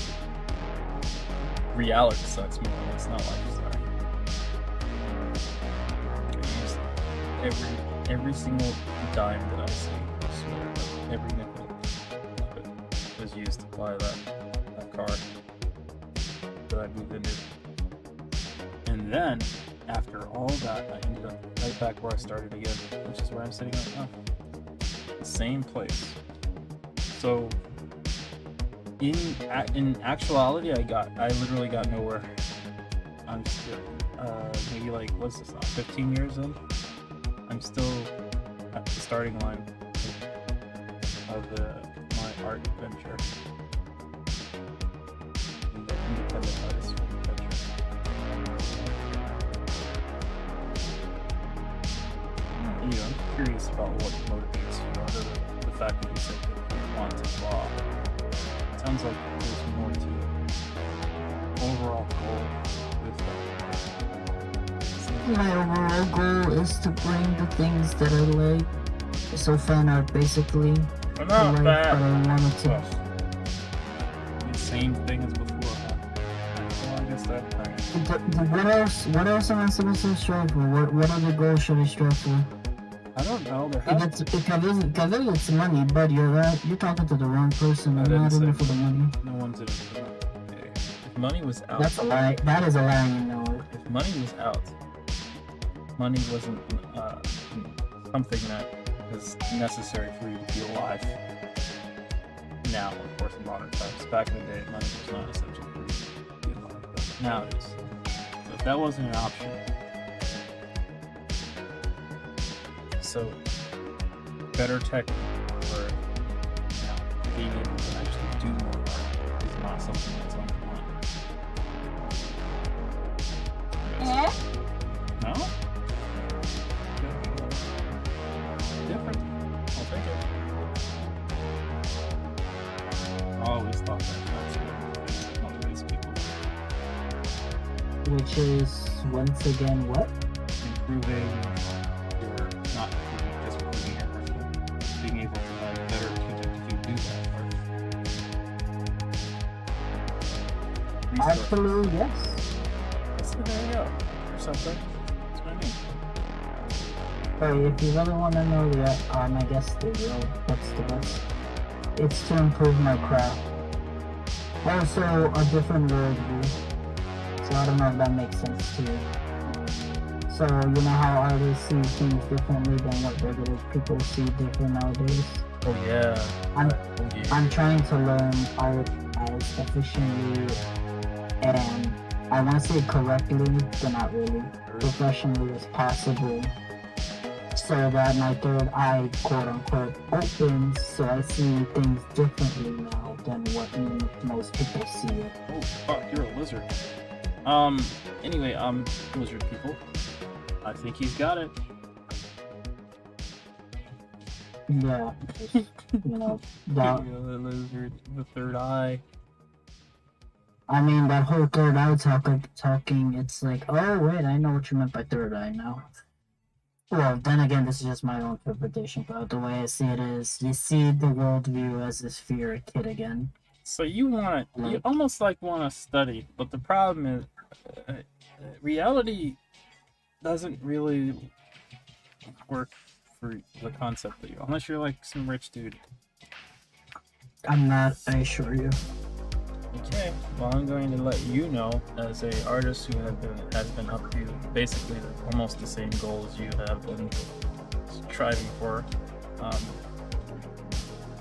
Reality sucks more or less, not life. Every single dime that I see, I swear, every nickel was used to buy that car that I moved into. And then, after all that, I ended up right back where I started again, which is where I'm sitting right now. The same place. So, in actuality, I literally got nowhere. I'm still, maybe like, what's this now, 15 years in? I'm still at the starting line of my art adventure. The independent artist adventure. Anyway, I'm curious about what motivates you, other than the fact that you said that you want to draw. It sounds like there's more to it. Overall goal with that. My overall goal is to bring the things that I like, so fan art basically, I'm to not life, bad. but I wanted to. The same thing as before, huh? Well, I guess that thing. What else am I supposed to strive for? What other goals should I strive for? I don't know. There If has it's money, but you're talking to the wrong person. I'm not in it for the money. no one's in it for that. Okay. If money was out, That's a lie. That is a lie, you know. if money was out, money wasn't something that is necessary for you to be alive. Now, of course, in modern times. Back in the day, money was not essential for you to be alive, but now it is. So if that wasn't an option, so better tech or being able to actually do more art is not something that's on the line. No? Different. I'll take it. I always thought that motivates people. Which is once again what? Improving your, not improving, just improving your art, being able to have better tools to do that art. Actually, yes. So there you go. Or something. That's what I mean. Hey, if you really want to know that, I guess the real what's the best? It's to improve my craft. Also, a different worldview. So I don't know if that makes sense to you. So you know how artists see things differently than what regular people see different nowadays. Oh yeah. I'm trying to learn art as efficiently and I want to say correctly, but not really, professionally as possible. So that my third eye, quote unquote, opens, so I see things differently now than what most people see it. Oh fuck, you're a lizard. Anyway, lizard people. I think he's got it. Yeah, just, you know, that, The lizard, the third eye. I mean, that whole third eye talking, it's like, oh wait, I know what you meant by third eye now. Well, then again, this is just my own interpretation, but the way I see it is, you see the worldview as if you're a kid again. So you almost like want to study, but the problem is, reality doesn't really work for the concept that unless you're like some rich dude. I'm not, I assure you. Okay, well I'm going to let you know, as a artist who has been up to basically almost the same goals you have been striving for,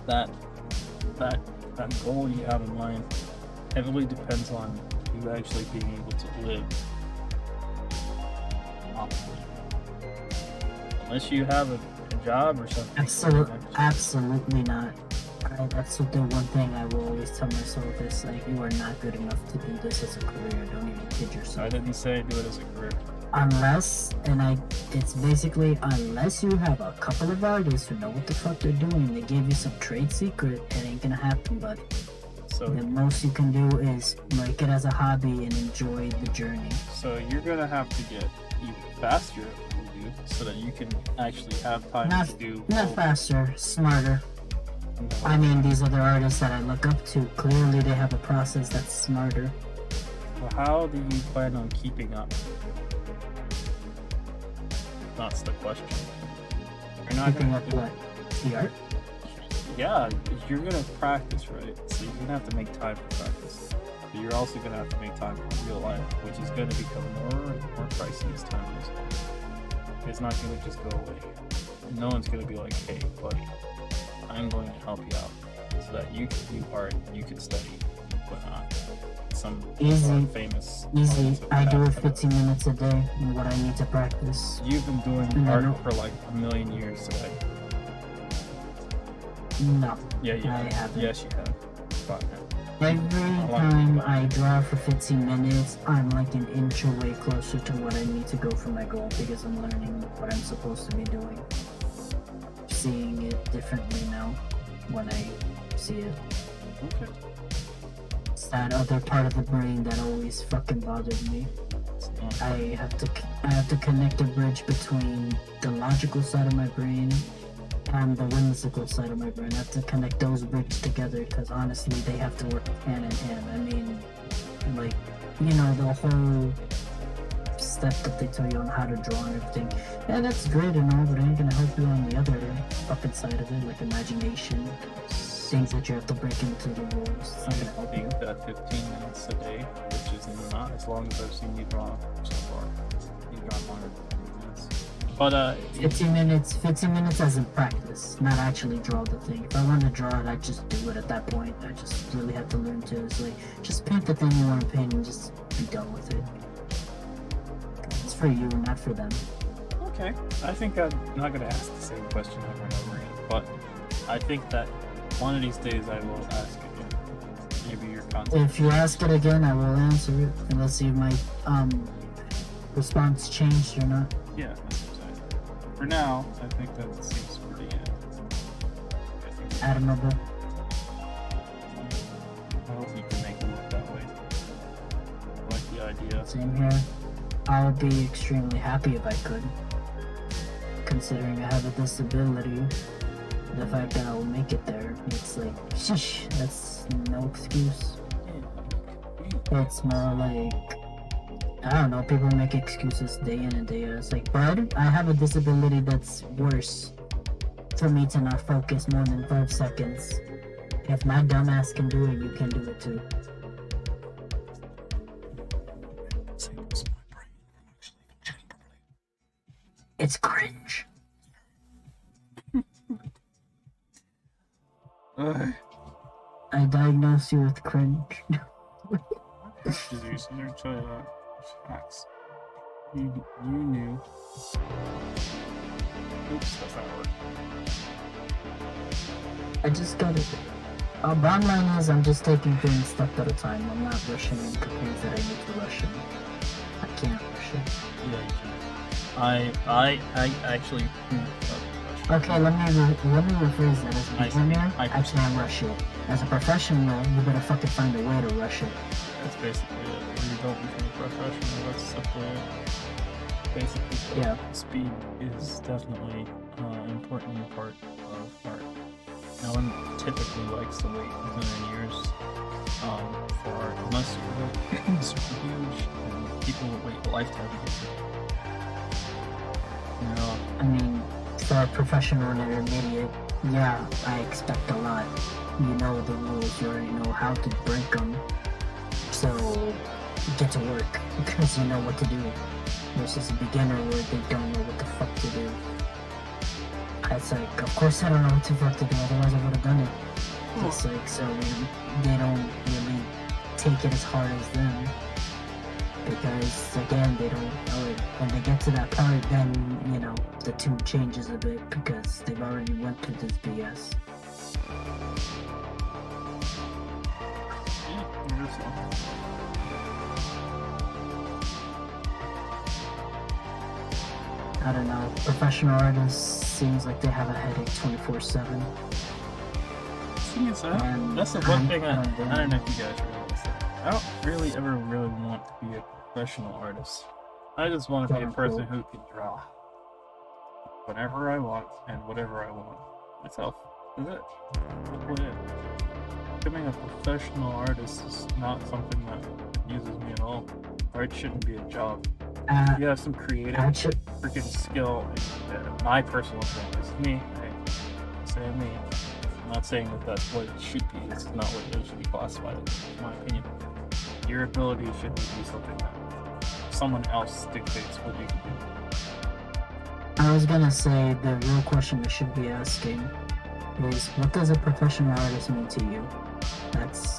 that goal you have in mind heavily depends on you actually being able to live optimally. Unless you have a job or something. Absolutely not. That's the one thing I will always tell myself is like, you are not good enough to do this as a career. Don't even kid yourself. I didn't say do it as a career. It's basically unless you have a couple of artists who know what the fuck they're doing, they give you some trade secret, it ain't gonna happen, buddy. So the most you can do is make it as a hobby and enjoy the journey. So you're gonna have to get even faster at what you do so that you can actually have time to do. Not faster, smarter. I mean, these other artists that I look up to, clearly they have a process that's smarter. Well, how do you plan on keeping up? That's the question. You're not Keeping gonna up what? The art? Yeah, you're gonna practice, right? So you're gonna have to make time for practice. But you're also gonna have to make time for real life, which is gonna become more and more pricey as time goes on. It's not gonna just go away. And no one's gonna be like, hey, buddy, I'm going to help you out so that you can do art, you can study, whatnot. Some famous. Easy. I do it 15 minutes a day and what I need to practice. You've been doing art for like a million years today. No. Yeah, you have. I haven't. Yes, you have. Fine. Every time I draw for 15 minutes, I'm like an inch away closer to what I need to go for my goal because I'm learning what I'm supposed to be doing. Seeing it differently now when I see it. Okay. It's that other part of the brain that always fucking bothered me. I have to connect a bridge between the logical side of my brain and the whimsical side of my brain. I have to connect those bridges together because honestly they have to work hand in hand. I mean, like, you know, the whole step that they tell you on how to draw and everything. Yeah, that's great and all, but it ain't gonna help you on the other fucking side of it, like imagination, things that you have to break into the rules. I think that 15 minutes a day, which is not as long as I've seen you draw so far. You've drawn longer than 15 minutes. But 15 minutes as in practice, not actually draw the thing. If I want to draw it, I just do it at that point. I just really have to learn to. It's like, just paint the thing you want to paint and just be done with it. It's for you, not for them. okay, I think I'm not going to ask the same question over and over again, but I think that one of these days I will ask again. Maybe your content. If you ask it again, I will answer it, and let's see if my response changed or not. Yeah, that's what I'm saying. For now, I think that it seems pretty Admirable. I hope you can make it look that way. I like the idea. Same here. I would be extremely happy if I could. Considering I have a disability, the fact that I will make it there, it's like, sheesh, that's no excuse. It's more like, I don't know, people make excuses day in and day out. It's like, bud, I have a disability that's worse for me to not focus more than 5 seconds. If my dumbass can do it, you can do it too. It's cringe. I diagnose you with cringe. Disease. They're trying to facts. You knew. Oops, that's not working. I just got it. Bottom line is, I'm just taking things step at a time. I'm not rushing into things that I need to rush in. I can't rush it. Yeah, you can. I actually. Okay, let me rephrase that. As a beginner, I can't rush it. As a professional, you better fucking find a way to rush it. That's basically it. When you don't become a professional, that's simply it. Basically, yeah. Speed is definitely an important part of art. No one typically likes to wait a million years for art, unless you're super huge, and people will wait a lifetime to get it. You know? I mean, for a professional and intermediate, yeah, I expect a lot. You know the rules, you already know how to break them. So, get to work, because you know what to do. Versus a beginner where they don't know what the fuck to do. It's like, of course I don't know what the fuck to do, otherwise I would have done it. It's like, so they don't really take it as hard as them. Because, again, they don't know it. When they get to that part, then, you know, the tune changes a bit because they've already went through this BS. Yeah, I guess so. I don't know. Professional artists seems like they have a headache 24/7. Thing is, that's the one thing I don't know if you guys realize that. I don't really ever really want to be a professional artist. I just want to be a person who can draw whenever I want and whatever I want myself. Is it? That's it. Becoming a professional artist is not something that uses me at all. Art shouldn't be a job. You have some creative freaking skill. And my personal opinion is me. I say me. I'm not saying that that's what it should be. It's not what it should be classified as, in my opinion. Your ability shouldn't be something that someone else dictates what you can do. I was gonna say the real question we should be asking is, what does a professional artist mean to you?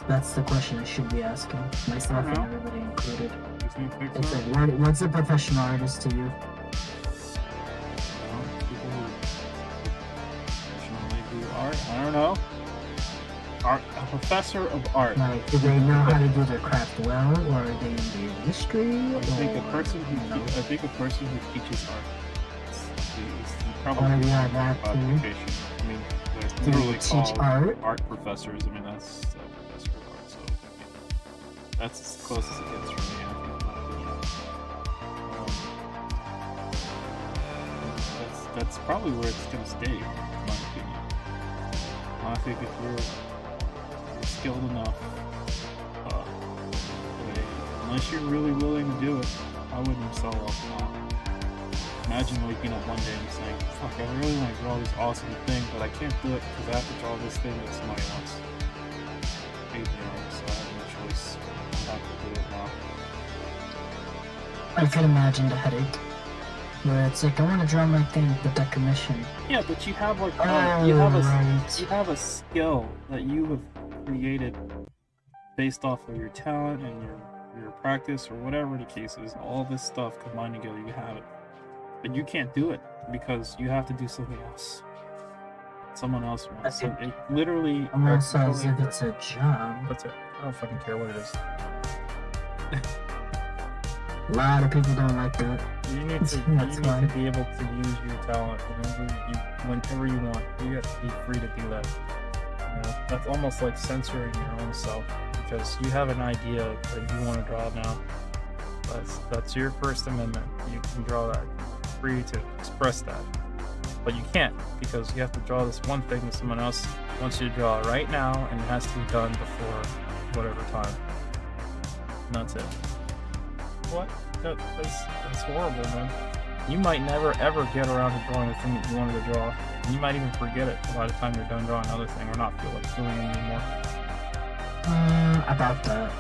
That's the question I should be asking, myself and everybody included. It's like, what's a professional artist to you? People who professionally do art, I don't know. A professor of art. Like, do they know how to do their craft well, or are they in the industry? I think a person who teaches art. Probably that too. I mean, they're Do they literally teach called art? professors. I mean, that's a professor of art, so I mean, that's as close as it gets for me. I think, in my opinion. That's probably where it's gonna stay, in my opinion. I think if you're skilled enough, unless you're really willing to do it, I wouldn't sell off a lot. Imagine waking up one day and saying, fuck, I really want to draw this awesome thing, but I can't do it because I have to draw this thing that somebody wants. So I have no choice. I have to do it now. I can imagine the headache. Where it's like, I want to draw my thing, but that commission. Yeah, but you have like, Oh, you have a skill that you have created based off of your talent and your practice or whatever the case is. All this stuff combined together, you have it. But you can't do it because you have to do something else. Someone else wants. So it literally almost as if it's a job. That's it. I don't fucking care what it is. A lot of people don't like that. You need to be able to use your talent whenever you want. You have to be free to do that. You know, that's almost like censoring your own self because you have an idea that you want to draw now. That's your First Amendment. You can draw that. Free to express that, but you can't because you have to draw this one thing that someone else wants you to draw right now, and it has to be done before whatever time. And that's it. What? That's horrible, man. You might never ever get around to drawing the thing that you wanted to draw. You might even forget it by the time you're done drawing another thing, or not feel like doing it anymore. About that.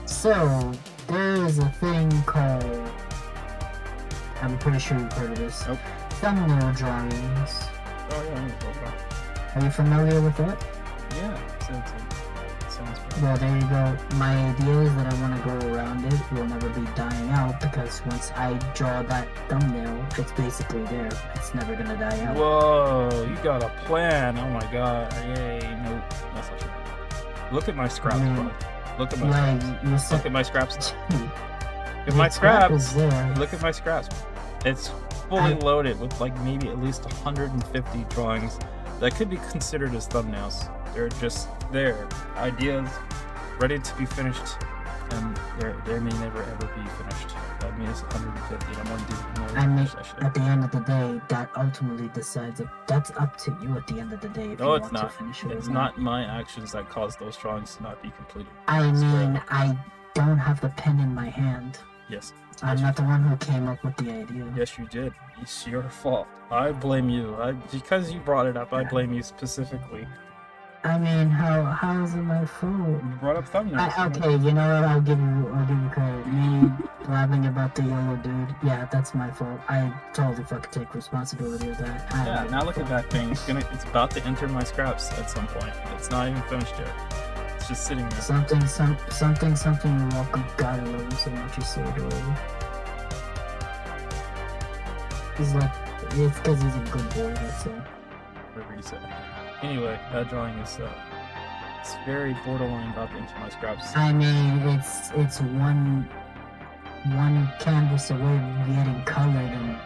So there is a thing called, I'm pretty sure you've heard of this. Nope. Thumbnail drawings. Oh yeah, I know about that. Are you familiar with that? Yeah, sounds good. Well, there you go. My idea is that I want to go around it. It will never be dying out because once I draw that thumbnail, it's basically there. It's never gonna die out. Whoa, you got a plan. Oh my god. Yay. Nope, that's not true. Look at my scraps, bro. Look at my scraps. Look at my scraps. Look at my scraps. Look at my scraps. It's fully loaded with like maybe at least 150 drawings that could be considered as thumbnails. They're just there, ideas ready to be finished, and they may never ever be finished. That means 150. I'm gonna do more. I mean, at the end of the day, that ultimately decides. That's up to you at the end of the day. If no, you it's want not. To finish it it's not my actions that cause those drawings to not be completed. I mean, I don't have the pen in my hand. Yes. I'm not the one who came up with the idea. Yes, you did. It's your fault. I blame you. Because you brought it up, I blame you specifically. I mean, how is it my fault? You brought up thumbnails. Okay, you know what? I'll give you credit. Me blabbing about the yellow dude. Yeah, that's my fault. I totally fucking take responsibility of that. Yeah. Now look at that thing. It's about to enter my scraps at some point. It's not even finished yet. It's just sitting there. Something. You're welcome. God, I love you so much. You're so adorable. He's like, it's because he's a good boy. That's all. Whatever you say. Anyway, that drawing is it's very borderline up into my scraps. I mean, it's one canvas away from getting colored, and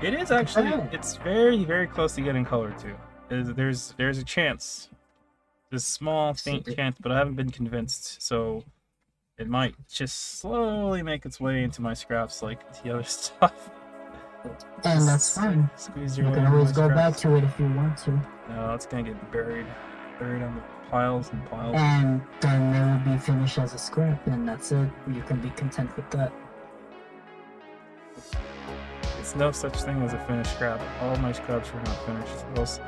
It is actually. Oh. It's very, very close to getting color too. There's a chance. There's a small, faint chance, but I haven't been convinced. So it might just slowly make its way into my scraps like the other stuff. and that's fine. Squeeze your You way can into always my go scraps. back to it if you want to, No, it's gonna get buried on the piles and piles. and then it will be finished as a scrap, and that's it. You can be content with that. It's no such thing as a finished scrap. All my scraps are not finished. Those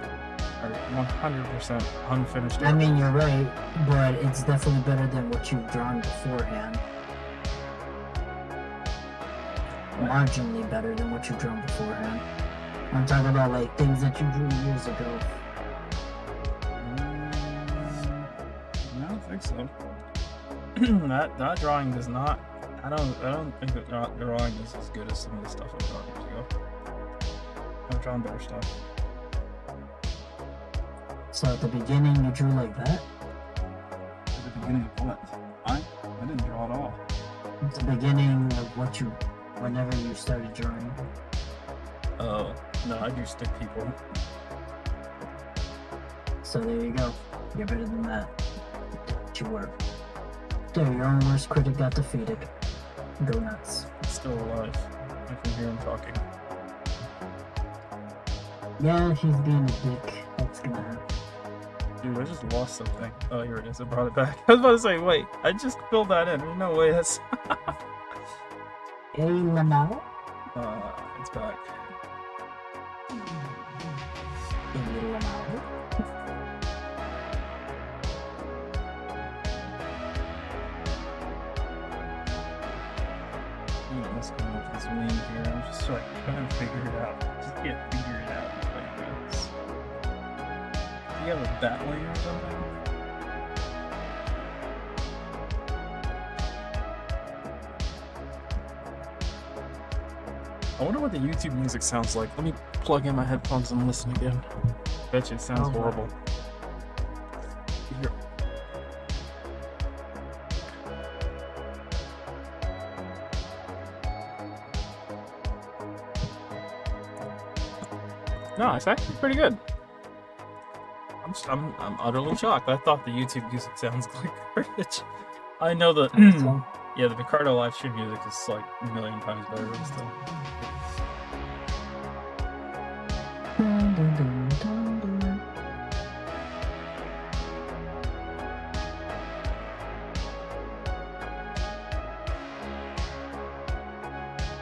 are 100% unfinished. I mean, you're right, but it's definitely better than what you've drawn beforehand. Marginally better than what you've drawn beforehand. I'm talking about like things that you drew years ago. I don't think so. that drawing does not. I don't think that drawing is as good as some of the stuff I drawn years ago. I've drawn better stuff. So at the beginning you drew like that? At the beginning of what? I didn't draw at all. At the beginning of what you, whenever you started drawing. Oh no, I do stick people. So there you go. You're better than that. But you were. There, your own worst critic got defeated. Go nuts. It's still alive. I can hear him talking. Yeah, he's being a dick. That's gonna happen. Dude, I just lost something. Oh, here it is. I brought it back. I was about to say, wait, I just filled that in. There's no way that's. Hey, Lamau? It's back. Hey, Lamau? What's going on with this wing here? I'm just like trying to figure it out. Just can't figure it out like this. Do you have a bat wing or something? I wonder what the YouTube music sounds like. Let me plug in my headphones and listen again. Bet you it sounds horrible. Here. No, it's actually pretty good. I'm utterly shocked. I thought the YouTube music sounds like garbage. I know the yeah, the Picardo live stream music is like a million times better, but still.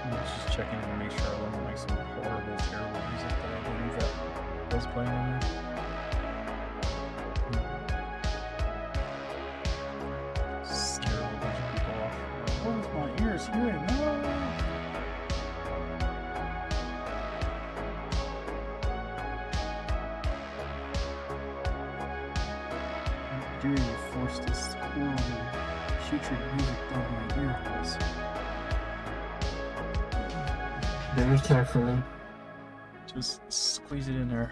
I'm just checking in to make sure I wasn't like some horrible, terrible music that I believe that was playing on there. Scare a whole bunch of people off. What is my ears hearing? No! Dude, you forced this horrible, putrid music down my ear holes. Very carefully. Just squeeze it in there.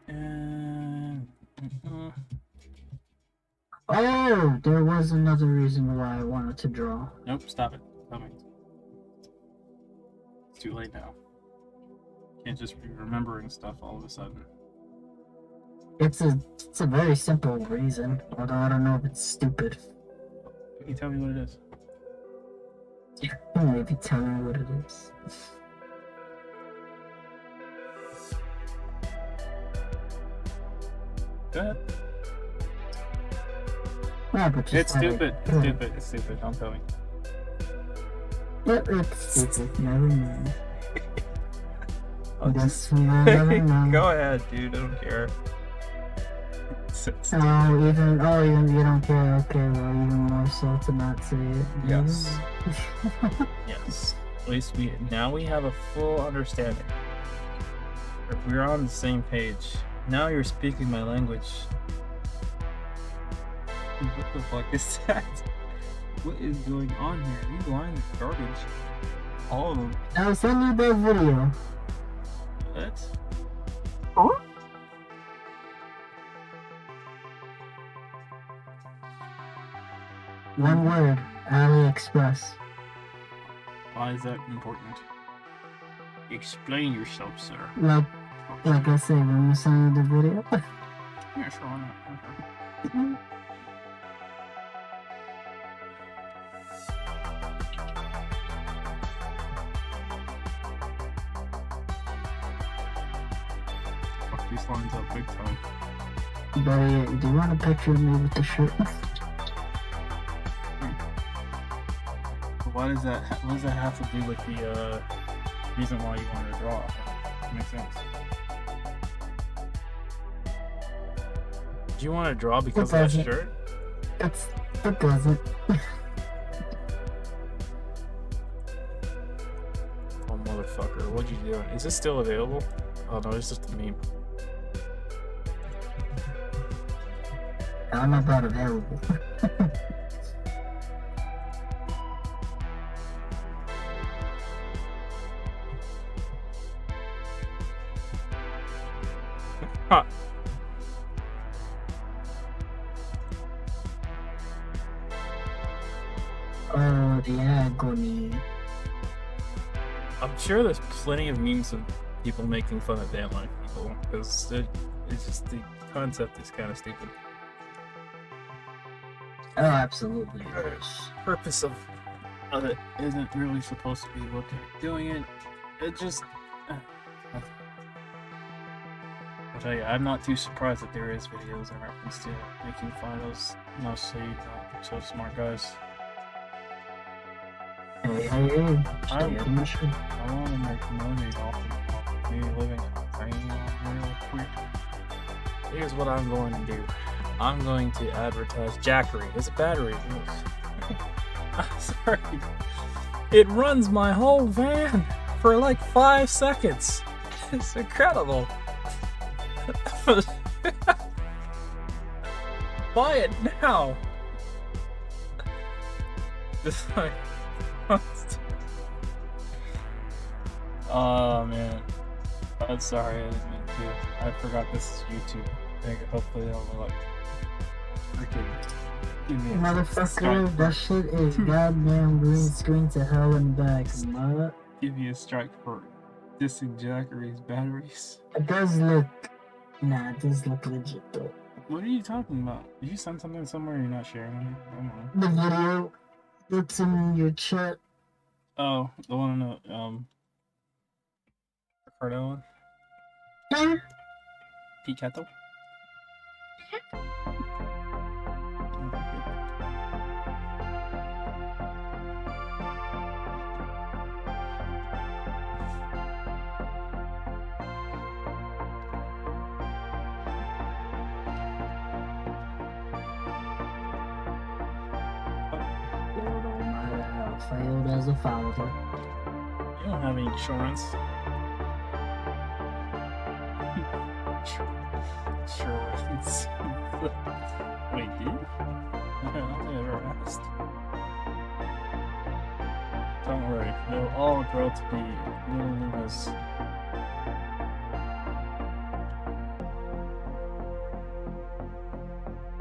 And Oh, there was another reason why I wanted to draw. nope, stop it. Tell me. It's too late now. Can't just be remembering stuff all of a sudden. It's a very simple reason, although I don't know if it's stupid. Can you tell me what it is? Maybe tell me what it is. Go ahead. Yeah, but just It's have stupid. it- It's stupid. It's stupid. Don't tell me. Yeah, it's stupid. Never mind. I'll Just never mind. Go ahead, dude. I don't care. Oh, even you don't care. Okay, well, even more so to not say it. Yes. Yes. At least we have a full understanding. We're on the same page. Now you're speaking my language. What the fuck is that? What is going on here? These lines are garbage. All of them. I'll send you that video. What? Oh? One word, AliExpress. Why is that important? Explain yourself, sir. Like I said, when we send you the video. Yeah, sure, why not? Fuck these lines up big time. But yeah, do you want a picture of me with the shirt? What does that have to do with the reason why you wanted to draw? That makes sense. Do you want to draw because of that shirt? It doesn't. Oh motherfucker, what'd you do? Is this still available? Oh no, it's just a meme. I'm about available. Ha! Oh, the agony. I'm sure there's plenty of memes of people making fun of van life people because it's just the concept is kind of stupid. Oh, absolutely. Purpose of it isn't really supposed to be what they're doing it. It just. I'll tell you, I'm not too surprised that there is videos in reference to making fun of those mostly not so smart guys. Hey. I want to make money off of me living real quick. Here's what I'm going to do. I'm going to advertise Jackery. It's a battery. I'm sorry. It runs my whole van for like 5 seconds. It's incredible. Buy it now. Just like. Oh man, I'm sorry, I didn't mean to. I forgot this is YouTube. Hopefully they'll like freaking give me a Motherfucker, strike that shit is goddamn green screen to hell and back, mother. give you a strike for dissing Jackery's batteries. It does look legit though. What are you talking about? Did you send something somewhere you're not sharing with me? I don't know. The video that's in your chat. Oh, the one on the Ricardo one? Huh? Picato? Failed as a father. You don't have any insurance. Insurance. Wait, do you? I don't think I've ever asked. Don't worry, they'll all grow to be little Lunas.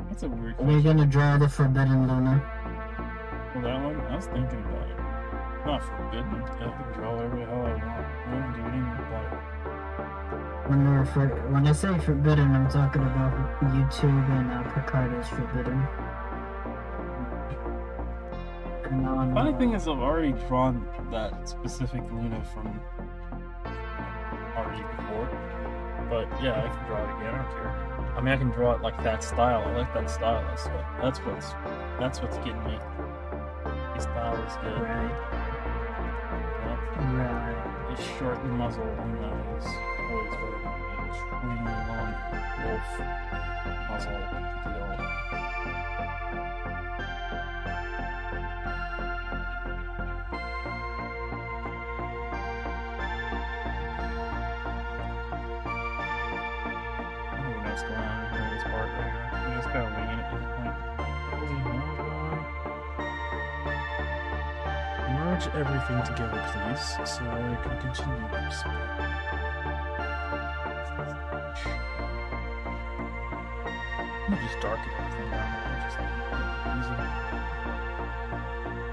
That's a weird We're question. gonna draw the Forbidden Luna. Well, that one, I was thinking about it. Not forbidden. I can draw whatever the hell I want. I don't do anything about it. When I say forbidden, I'm talking about YouTube and Picardo's Forbidden. And Funny thing is, I've already drawn that specific Luna from already before. But yeah, I can draw it again. I don't care. I mean, I can draw it like that style. I like that style. That's what's getting me. The style is good. Right. It's short muzzle and that is always very extremely long wolf muzzle deal. I don't know what's going on here in this part right here. I'm just kind of winging it at this point. merge everything together, please, so I can continue this. Let me just darken everything down. Just easy.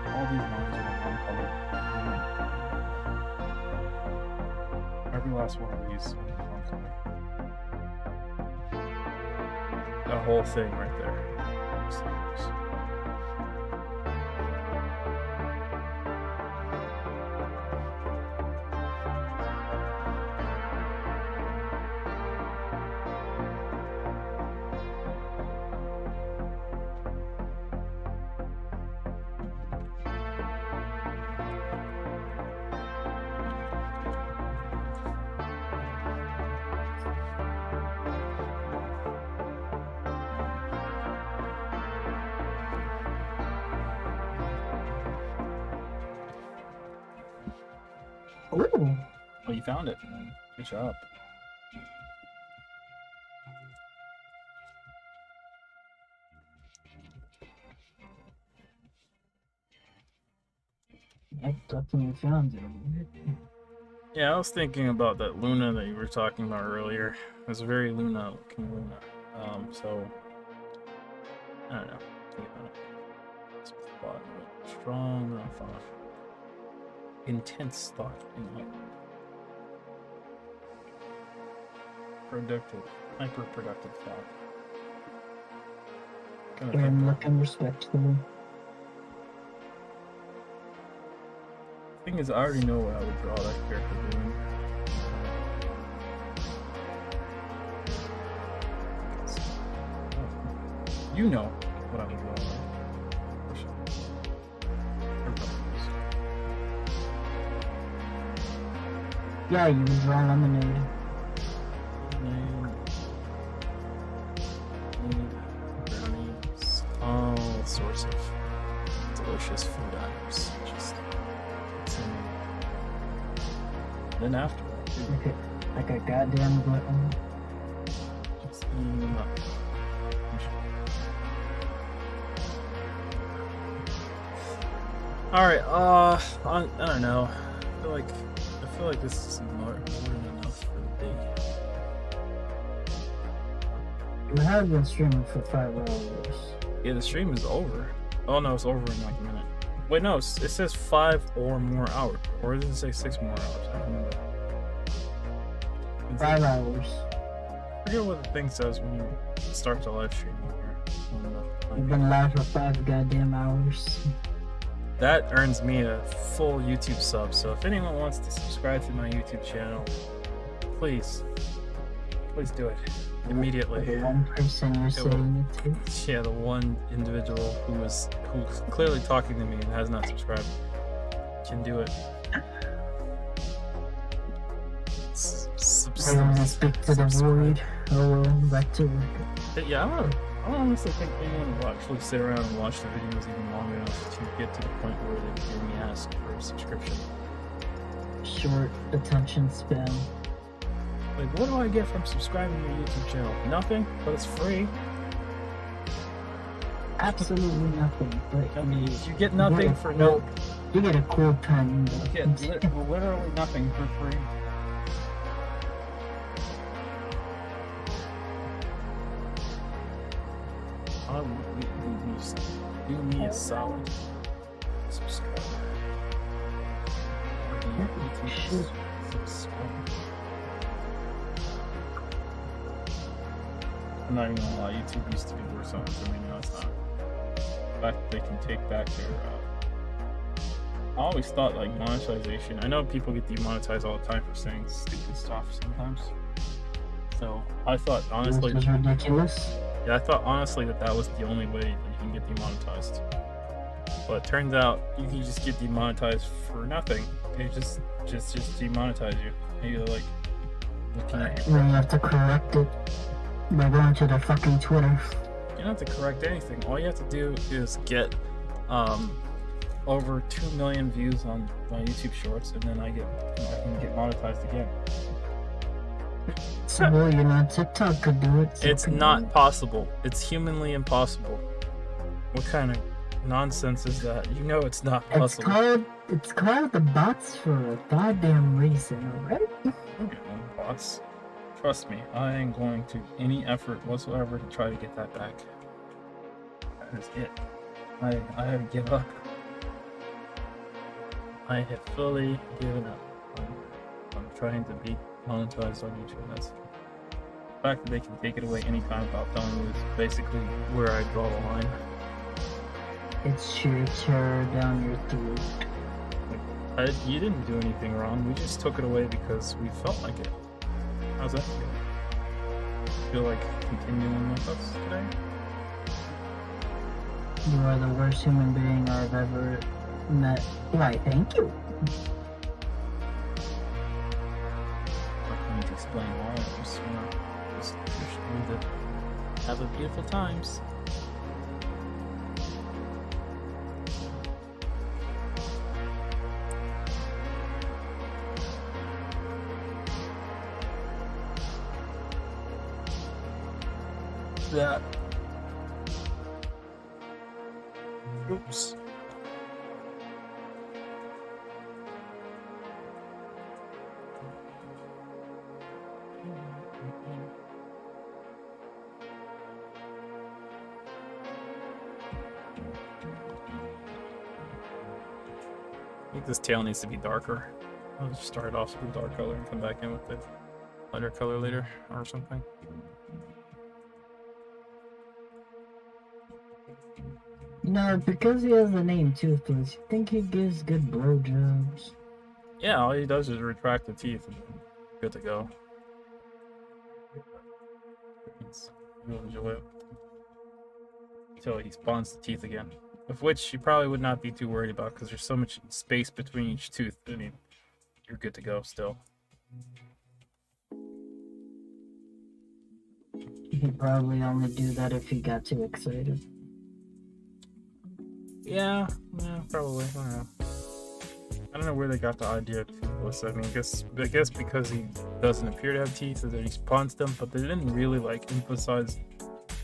All these lines are in one color. Every last one of these is in one color. That whole thing right there. Ooh. Oh, you found it. Good job. I definitely found it. Yeah, I was thinking about that Luna that you were talking about earlier. It was a very Luna-looking Luna. So I don't know. Think about it. It's thought, strong thought, intense thought, productive, hyper-productive thought. I'm looking respectful. Thing is, I already know what I would draw that character doing. You know what I would draw. For sure. Yeah, you would draw lemonade. Brownies, all sorts of delicious food items. Just then afterward, Like a goddamn glutton. just eating them up. All right. I don't know. I feel like this is more than enough for the day. We have been streaming for 5 hours. Yeah, the stream is over. Oh no, it's over in like a minute. Wait, no, it says 5 or more hours. Or does it say 6 more hours? I don't remember. 5 hours. I forget what the thing says when you start the live stream here. We've been live for 5 goddamn hours. That earns me a full YouTube sub, so if anyone wants to subscribe to my YouTube channel, please do it immediately. The one person you're saying it to. Yeah, the one individual who's clearly talking to me and has not subscribed can do it. I want to speak to the void. Oh well, back to work. Yeah, I don't honestly think anyone will actually sit around and watch the videos even long enough to get to the point where they hear me ask for a subscription. Short attention span. Like, what do I get from subscribing to your YouTube channel? Nothing, but it's free. Absolutely nothing. But I mean, you get nothing for no. You get a cool pen. You get literally nothing for free. Do me a solid. Subscribe. Subscribe. I'm not even gonna lie, YouTube used to be worse on it for me, now it's not. In fact, they can take back their I always thought like monetization. I know people get demonetized all the time for saying stupid stuff sometimes. So I thought honestly, this is ridiculous. Yeah, I thought honestly that was the only way that you can get demonetized. But it turns out you can just get demonetized for nothing. They just demonetize you. Maybe they're like looking at Then you have to correct it by going to the fucking Twitter. You don't have to correct anything. All you have to do is get over 2 million views on my YouTube Shorts, and then I can get monetized again. So well, you know, TikTok could do it. So It's not possible. It's humanly impossible. What kind of nonsense is that? You know it's not It's possible. called It's called the bots for a goddamn reason, alright? Okay, well, bots. Trust me, I ain't going to any effort whatsoever to try to get that back. That is it. I have given up. I have fully given up on trying to be monetized on YouTube. That's the fact that they can take it away anytime without telling you is basically where I draw the line. It's sheer terror down your throat. You didn't do anything wrong. We just took it away because we felt like it. How's that feel? Feel like continuing with us today? You are the worst human being I've ever met. Why, thank you. I need to explain why. Just wish me to have a beautiful times. That. Oops. I think this tail needs to be darker. I'll just start it off with a dark color and come back in with the lighter color later or something. No, because he has the name Toothless, you think he gives good blowjobs? Yeah, all he does is retract the teeth and good to go. You'll enjoy it. Until he spawns the teeth again. Of which you probably would not be too worried about because there's so much space between each tooth. I mean, you're good to go still. He'd probably only do that if he got too excited. Yeah, probably. I don't know. I don't know where they got the idea of Toothless. I mean, I guess because he doesn't appear to have teeth, that he spawns them, but they didn't really like emphasize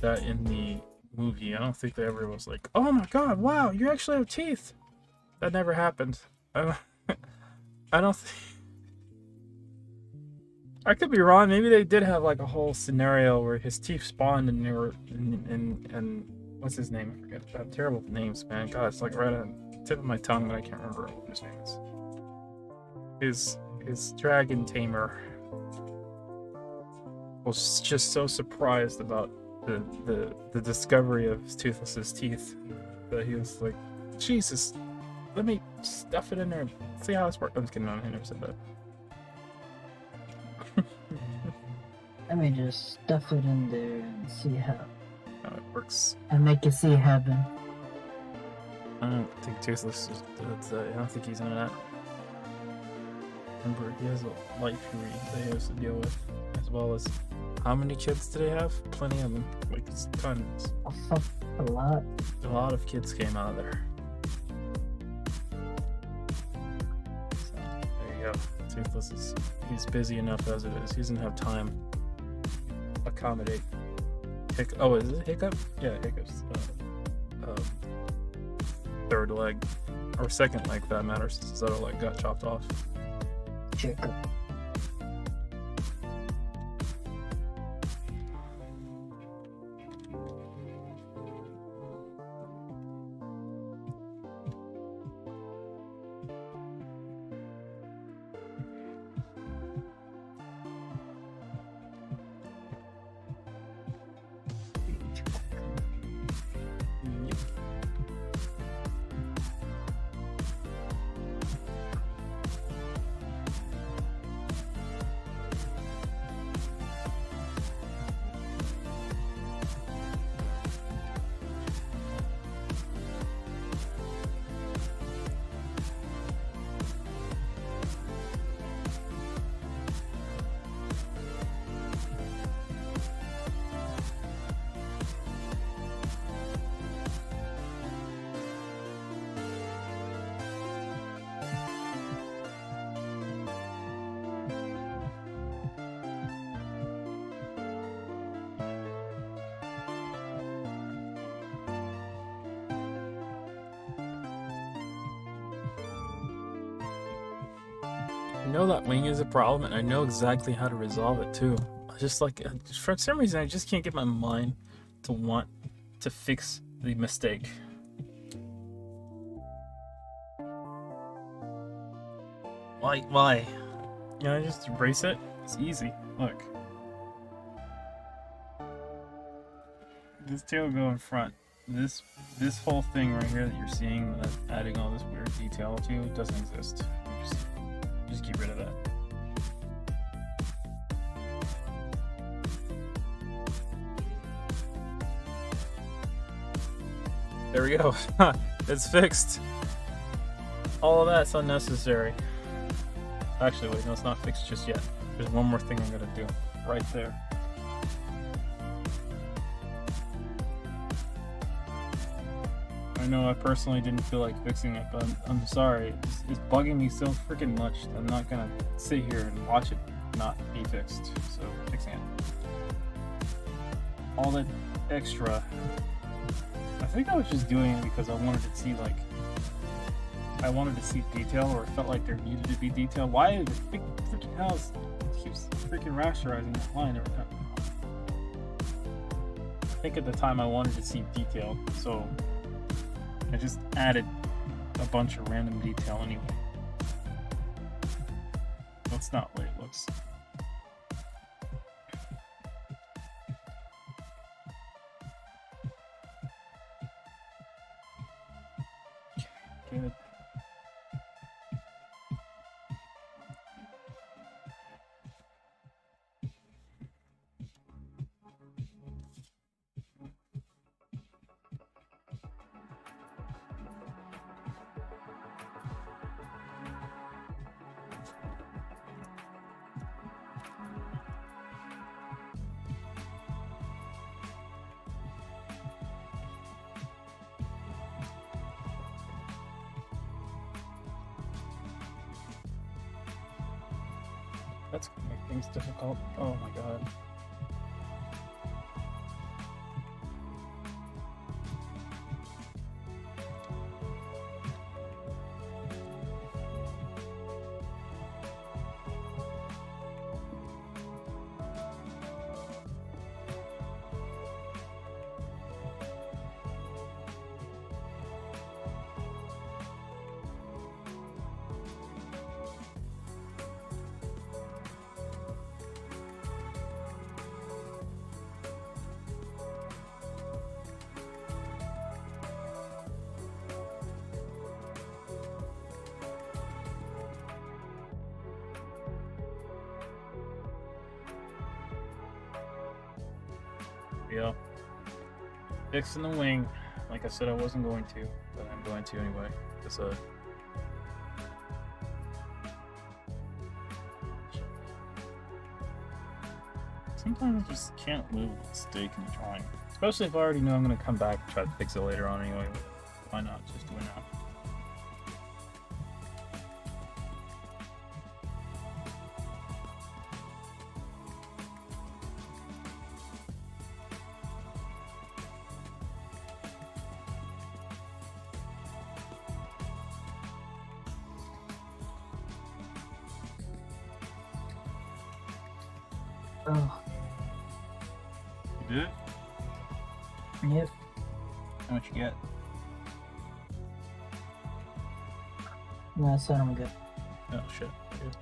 that in the movie. I don't think they ever was like, "Oh my God, wow, you actually have teeth." That never happened. I don't think. I could be wrong. Maybe they did have like a whole scenario where his teeth spawned and they were and what's his name? I forget. I have terrible names, man. God, it's like right on the tip of my tongue, but I can't remember what his name is. His dragon tamer was just so surprised about the discovery of Toothless's teeth that he was like, Jesus, let me stuff it in there and see how this works. I'm just kidding, I never said that. Let me just stuff it in there and see how It works. and make it see heaven. I don't think Toothless is. I don't think he's into that. Remember, he has a life that he has to deal with, as well as how many kids do they have? Plenty of them, like tons. A lot. A lot of kids came out of there. So there you go. Toothless he's busy enough as it is. He doesn't have time to accommodate. Oh, is it Hiccup? Yeah, Hiccup's third leg or second leg, for that matter, since his other leg got chopped off. Jacob. know that wing is a problem, and I know exactly how to resolve it too. I just like, for some reason, I just can't get my mind to want to fix the mistake. Why? You know, just erase it. It's easy. Look. This tail will go in front. This whole thing right here that you're seeing, that adding all this weird detail to, doesn't exist. Just get rid of that. There we go. It's fixed. All of that's unnecessary. Actually, wait, no, it's not fixed just yet. There's one more thing I'm gonna do right there. I know I personally didn't feel like fixing it, but I'm sorry. It's bugging me so freaking much. I'm not gonna sit here and watch it not be fixed. So, fixing it. All that extra. I think I was just doing it because I wanted to see, like, I wanted to see detail, or it felt like there needed to be detail. Why the freaking house keeps freaking rasterizing that line every time? I think at the time I wanted to see detail, so I just added a bunch of random detail anyway. That's not the way it looks. Good. That's gonna make things difficult. Oh my god. Yeah. Fixing the wing. Like I said, I wasn't going to, but I'm going to anyway. It's a. Sometimes I just can't live with a mistake in the drawing. Especially if I already know I'm going to come back and try to fix it later on anyway. Why not just do it now? Oh, You did it? yep. How much you get? Yeah, I said I'm good. Oh shit. Good.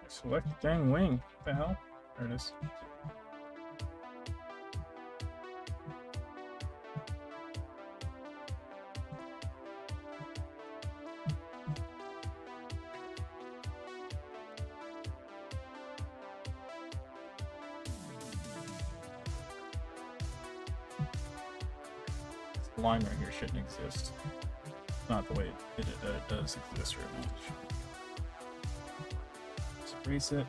Select the dang wing. What the hell? There it is. This line right here shouldn't exist. Not the way it does exist right now. Erase it.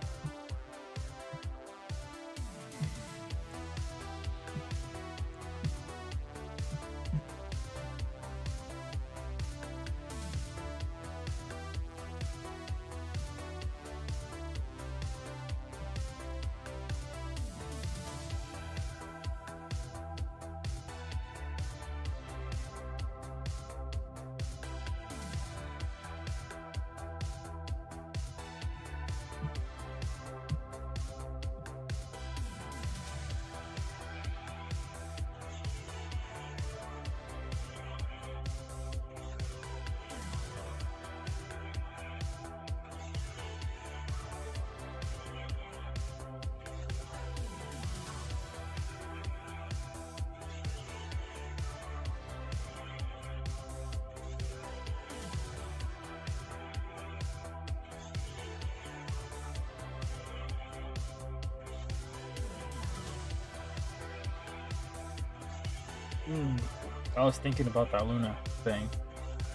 I was thinking about that Luna thing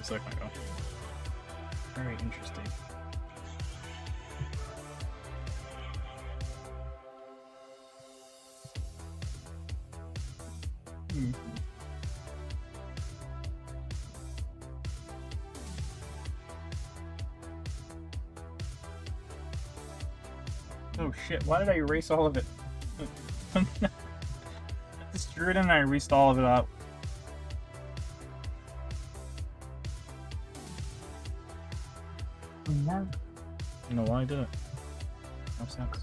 a second ago. Very interesting. Oh shit, why did I erase all of it? Just drew it in and I erased all of it out. No. You know why I did it? No sense.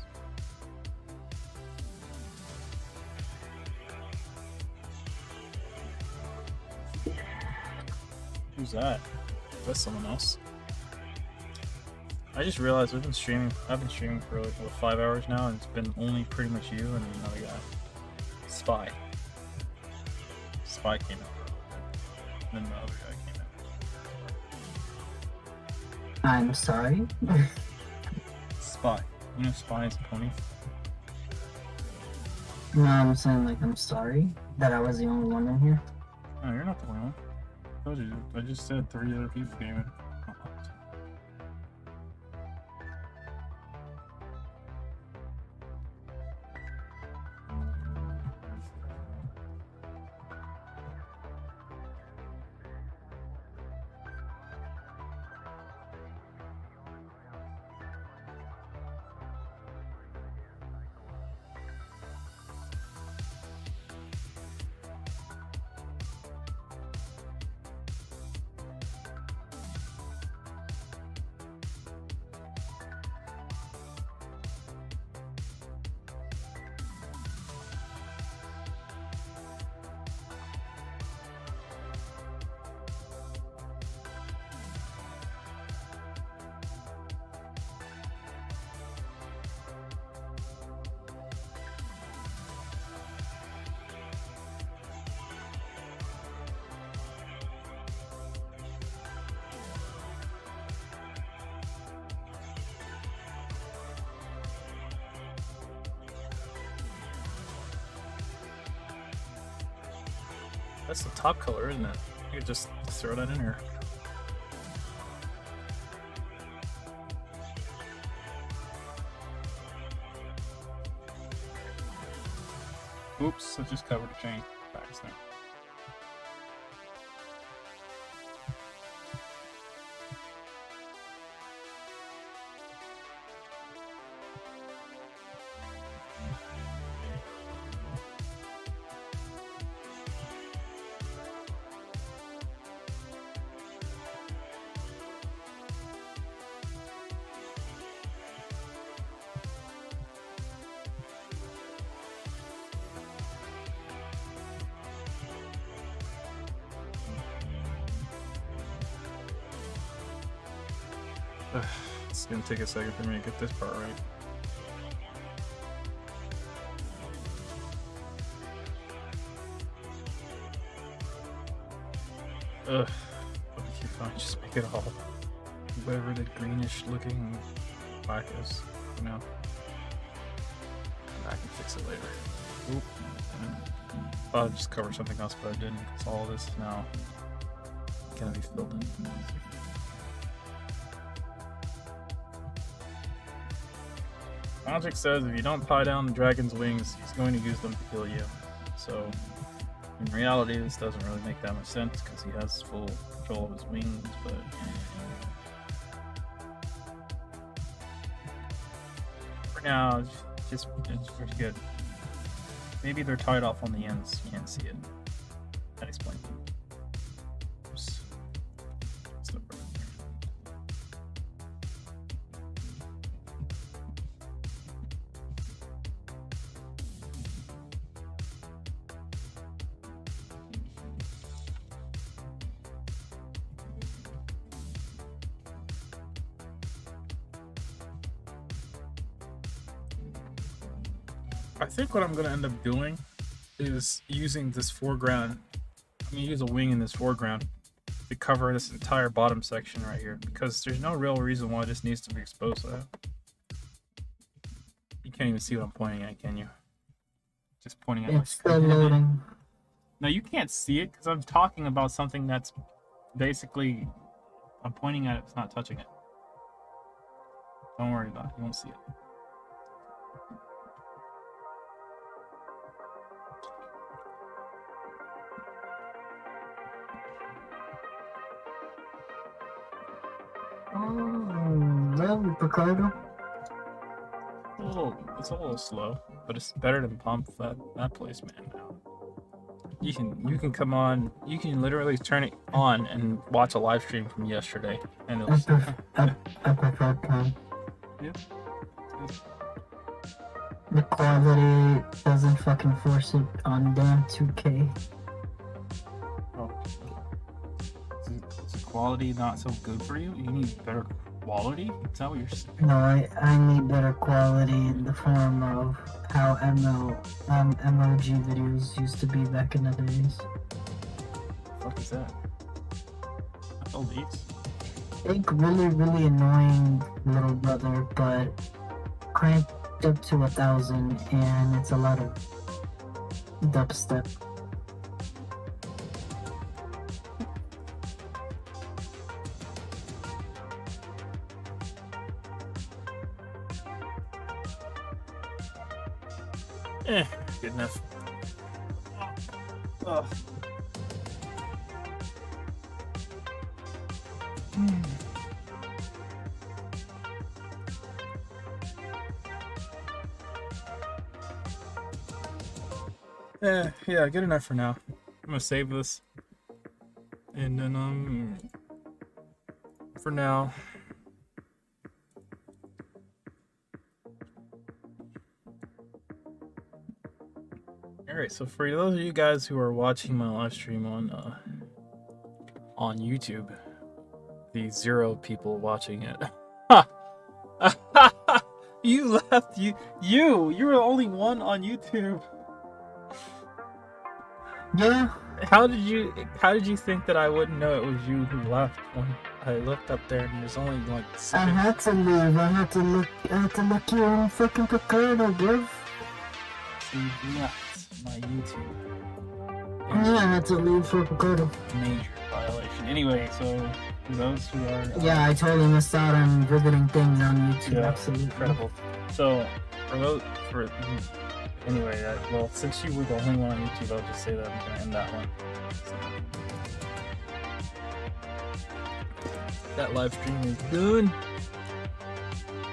Who's that? That's someone else. I just realized I've been streaming for like what, 5 hours now, and it's been only pretty much you and another guy. Spy. Spy came out. And then the other guy came out. I'm sorry? Spy. You know Spy is a pony? No, I'm saying like I'm sorry that I was the only one in here. No, you're not the only one. I told you. I just said 3 other people came in. That's the top color, isn't it? You could just throw that in here. Oops, I just covered a chain. By accident. It's gonna take a second for me to get this part right. Ugh. Okay, fine, just make it all whatever the greenish looking black is, you know. I can fix it later. Oop. Thought I'd just cover something else, but I didn't, because all this is now gonna be filled in. Logic says if you don't tie down the dragon's wings, he's going to use them to kill you. So, in reality, this doesn't really make that much sense because he has full control of his wings, but... For now, it's pretty good. Maybe they're tied off on the ends, you can't see it. That explains it. Oops. Stop right there. I think what I'm going to end up doing is using this foreground. I'm going to use a wing in this foreground to cover this entire bottom section right here, because there's no real reason why this needs to be exposed to that. You can't even see what I'm pointing at, can you? Just pointing at my It's still loading. No, you can't see it because I'm talking about something that's basically I'm pointing at it. It's not touching it. Don't worry about it. You won't see it. Oh, really, Picardo? It's a little slow, but it's better than pump that place, man. You can come on. You can literally turn it on and watch a live stream from yesterday, and it'll. I prefer pump. Yep. The quality doesn't fucking force it on damn 2K. Oh. Is the quality not so good for you? You need better quality? Is that what you're saying? No, I need better quality in the form of how MLG videos used to be back in the days. What the fuck is that? Oh, these? Think really, really annoying little brother, but cranked up to 1,000 and it's a lot of dubstep. Good enough. Oh. Yeah, good enough for now. I'm gonna save this. And then, for now. Alright, so for those of you guys who are watching my live stream on YouTube, the 0 people watching it. You left, you were the only one on YouTube. Yeah. How did you think that I wouldn't know it was you who left when I looked up there and there's only like 6? I had to leave. I had to look you in fucking Picardo, bruv. So you left my YouTube. Yeah, I had to leave for Picardo. Major violation. Anyway, so for those who are Yeah, I totally missed out on riveting things on YouTube. Yeah, Absolutely. incredible. So anyway, well, since you were the only one on YouTube, I'll just say that I'm gonna end that one. So, that live stream is done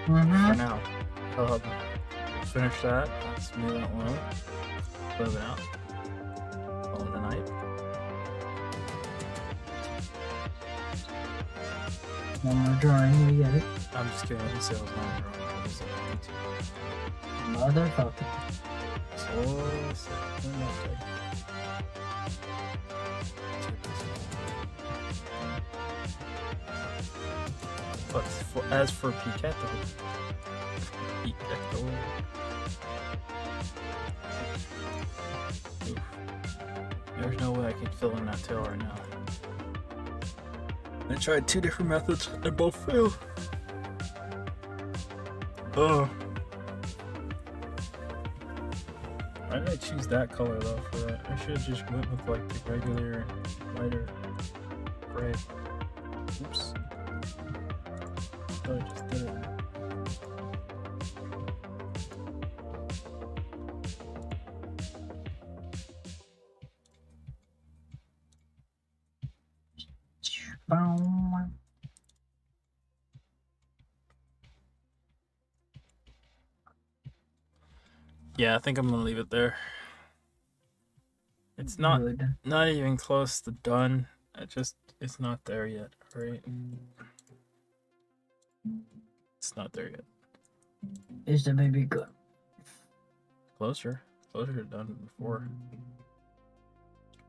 for now. I'll finish that. Let's move that one up. Close it out. Call it a night. One more drawing, we get it. I'm just kidding. I didn't say I was not wrong. I just said Motherfucker. But as for Piquetto, there's no way I can fill in that tail right now. I tried 2 different methods, they both failed. Oh. Why did I choose that color though for that? I should have just went with like the regular lighter gray. Oops. I just did it. Yeah, I think I'm gonna leave it there. It's not even close to done. It's not there yet, right? It's not there yet. Is the baby good? Closer to done before.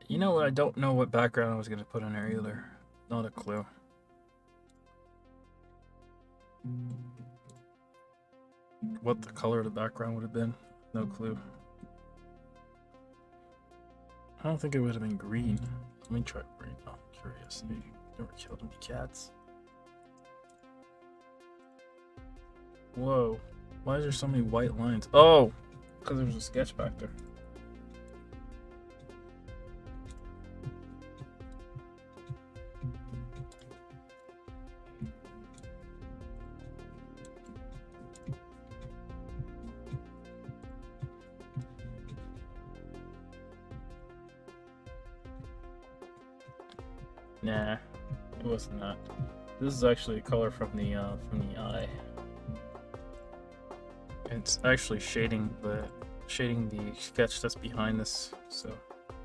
You know what? I don't know what background I was gonna put in there either. Not a clue. What the color of the background would have been? No clue. I don't think it would have been green. Let me try green. Oh, I'm curious. You never killed any cats. Whoa. Why is there so many white lines? Oh! Because there was a sketch back there. Nah, it wasn't that. This is actually a color from the eye. It's actually shading the sketch that's behind this. So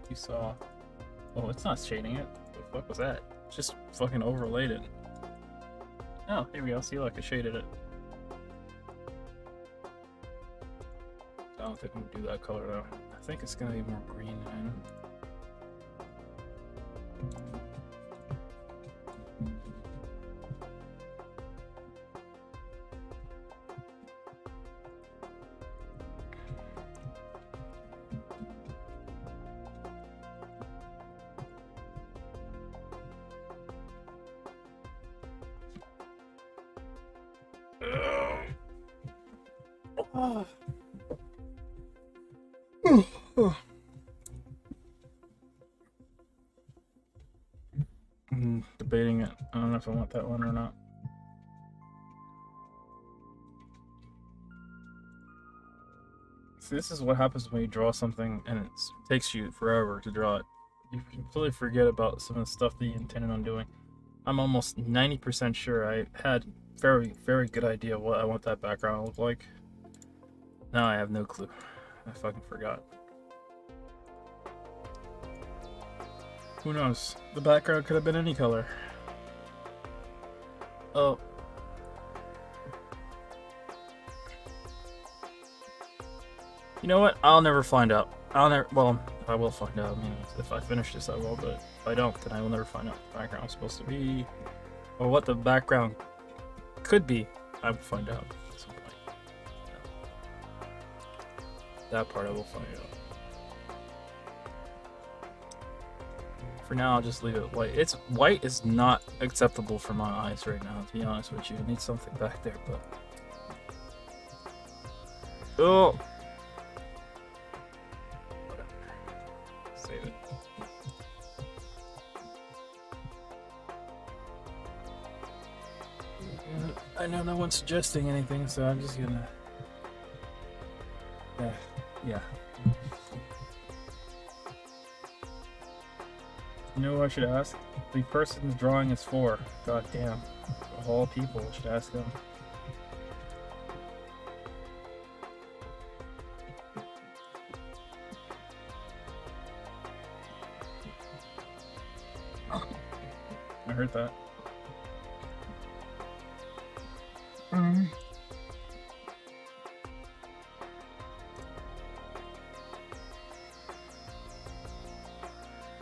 you saw. Oh, it's not shading it. What the fuck was that? Just fucking overlaid it. Oh, here we go. See, like I shaded it. I don't think I'm gonna do that color though. I think it's gonna be more green then. Debating it. I don't know if I want that one or not. See, this is what happens when you draw something and it takes you forever to draw it. You completely forget about some of the stuff that you intended on doing. I'm almost 90% sure I had very, very good idea what I want that background to look like. Now I have no clue. I fucking forgot. Who knows? The background could have been any color. Oh. You know what? I'll never find out. Well, I will find out. I mean, if I finish this, I will, but if I don't, then I will never find out what the background's supposed to be. Or what the background could be. I will find out at some point. That part I will find out. For now, I'll just leave it white. White is not acceptable for my eyes right now, to be honest with you. I need something back there, but... Oh! Whatever. Save it. I know no one's suggesting anything, so I'm just gonna... yeah. You know who I should ask? The person the drawing is for. God damn. Of all people, I should ask them. I heard that.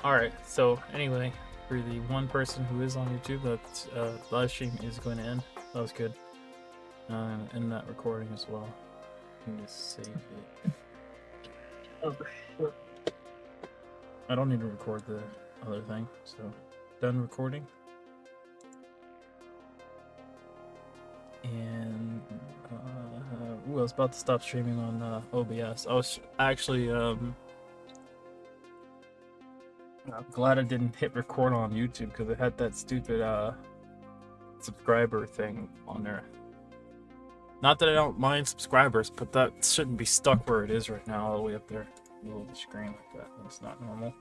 Alright, so anyway, for the one person who is on YouTube, that live stream is going to end. That was good. And that recording as well. Let me just save it. I don't need to record the other thing, so done recording. And I was about to stop streaming on OBS. I was actually I'm glad I didn't hit record on YouTube because it had that stupid subscriber thing on there. Not that I don't mind subscribers, but that shouldn't be stuck where it is right now, all the way up there, middle of the screen like that. That's not normal.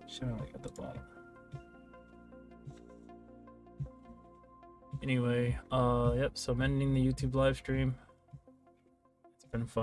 Should be like at the bottom. Anyway, yep. So I'm ending the YouTube live stream. It's been fun.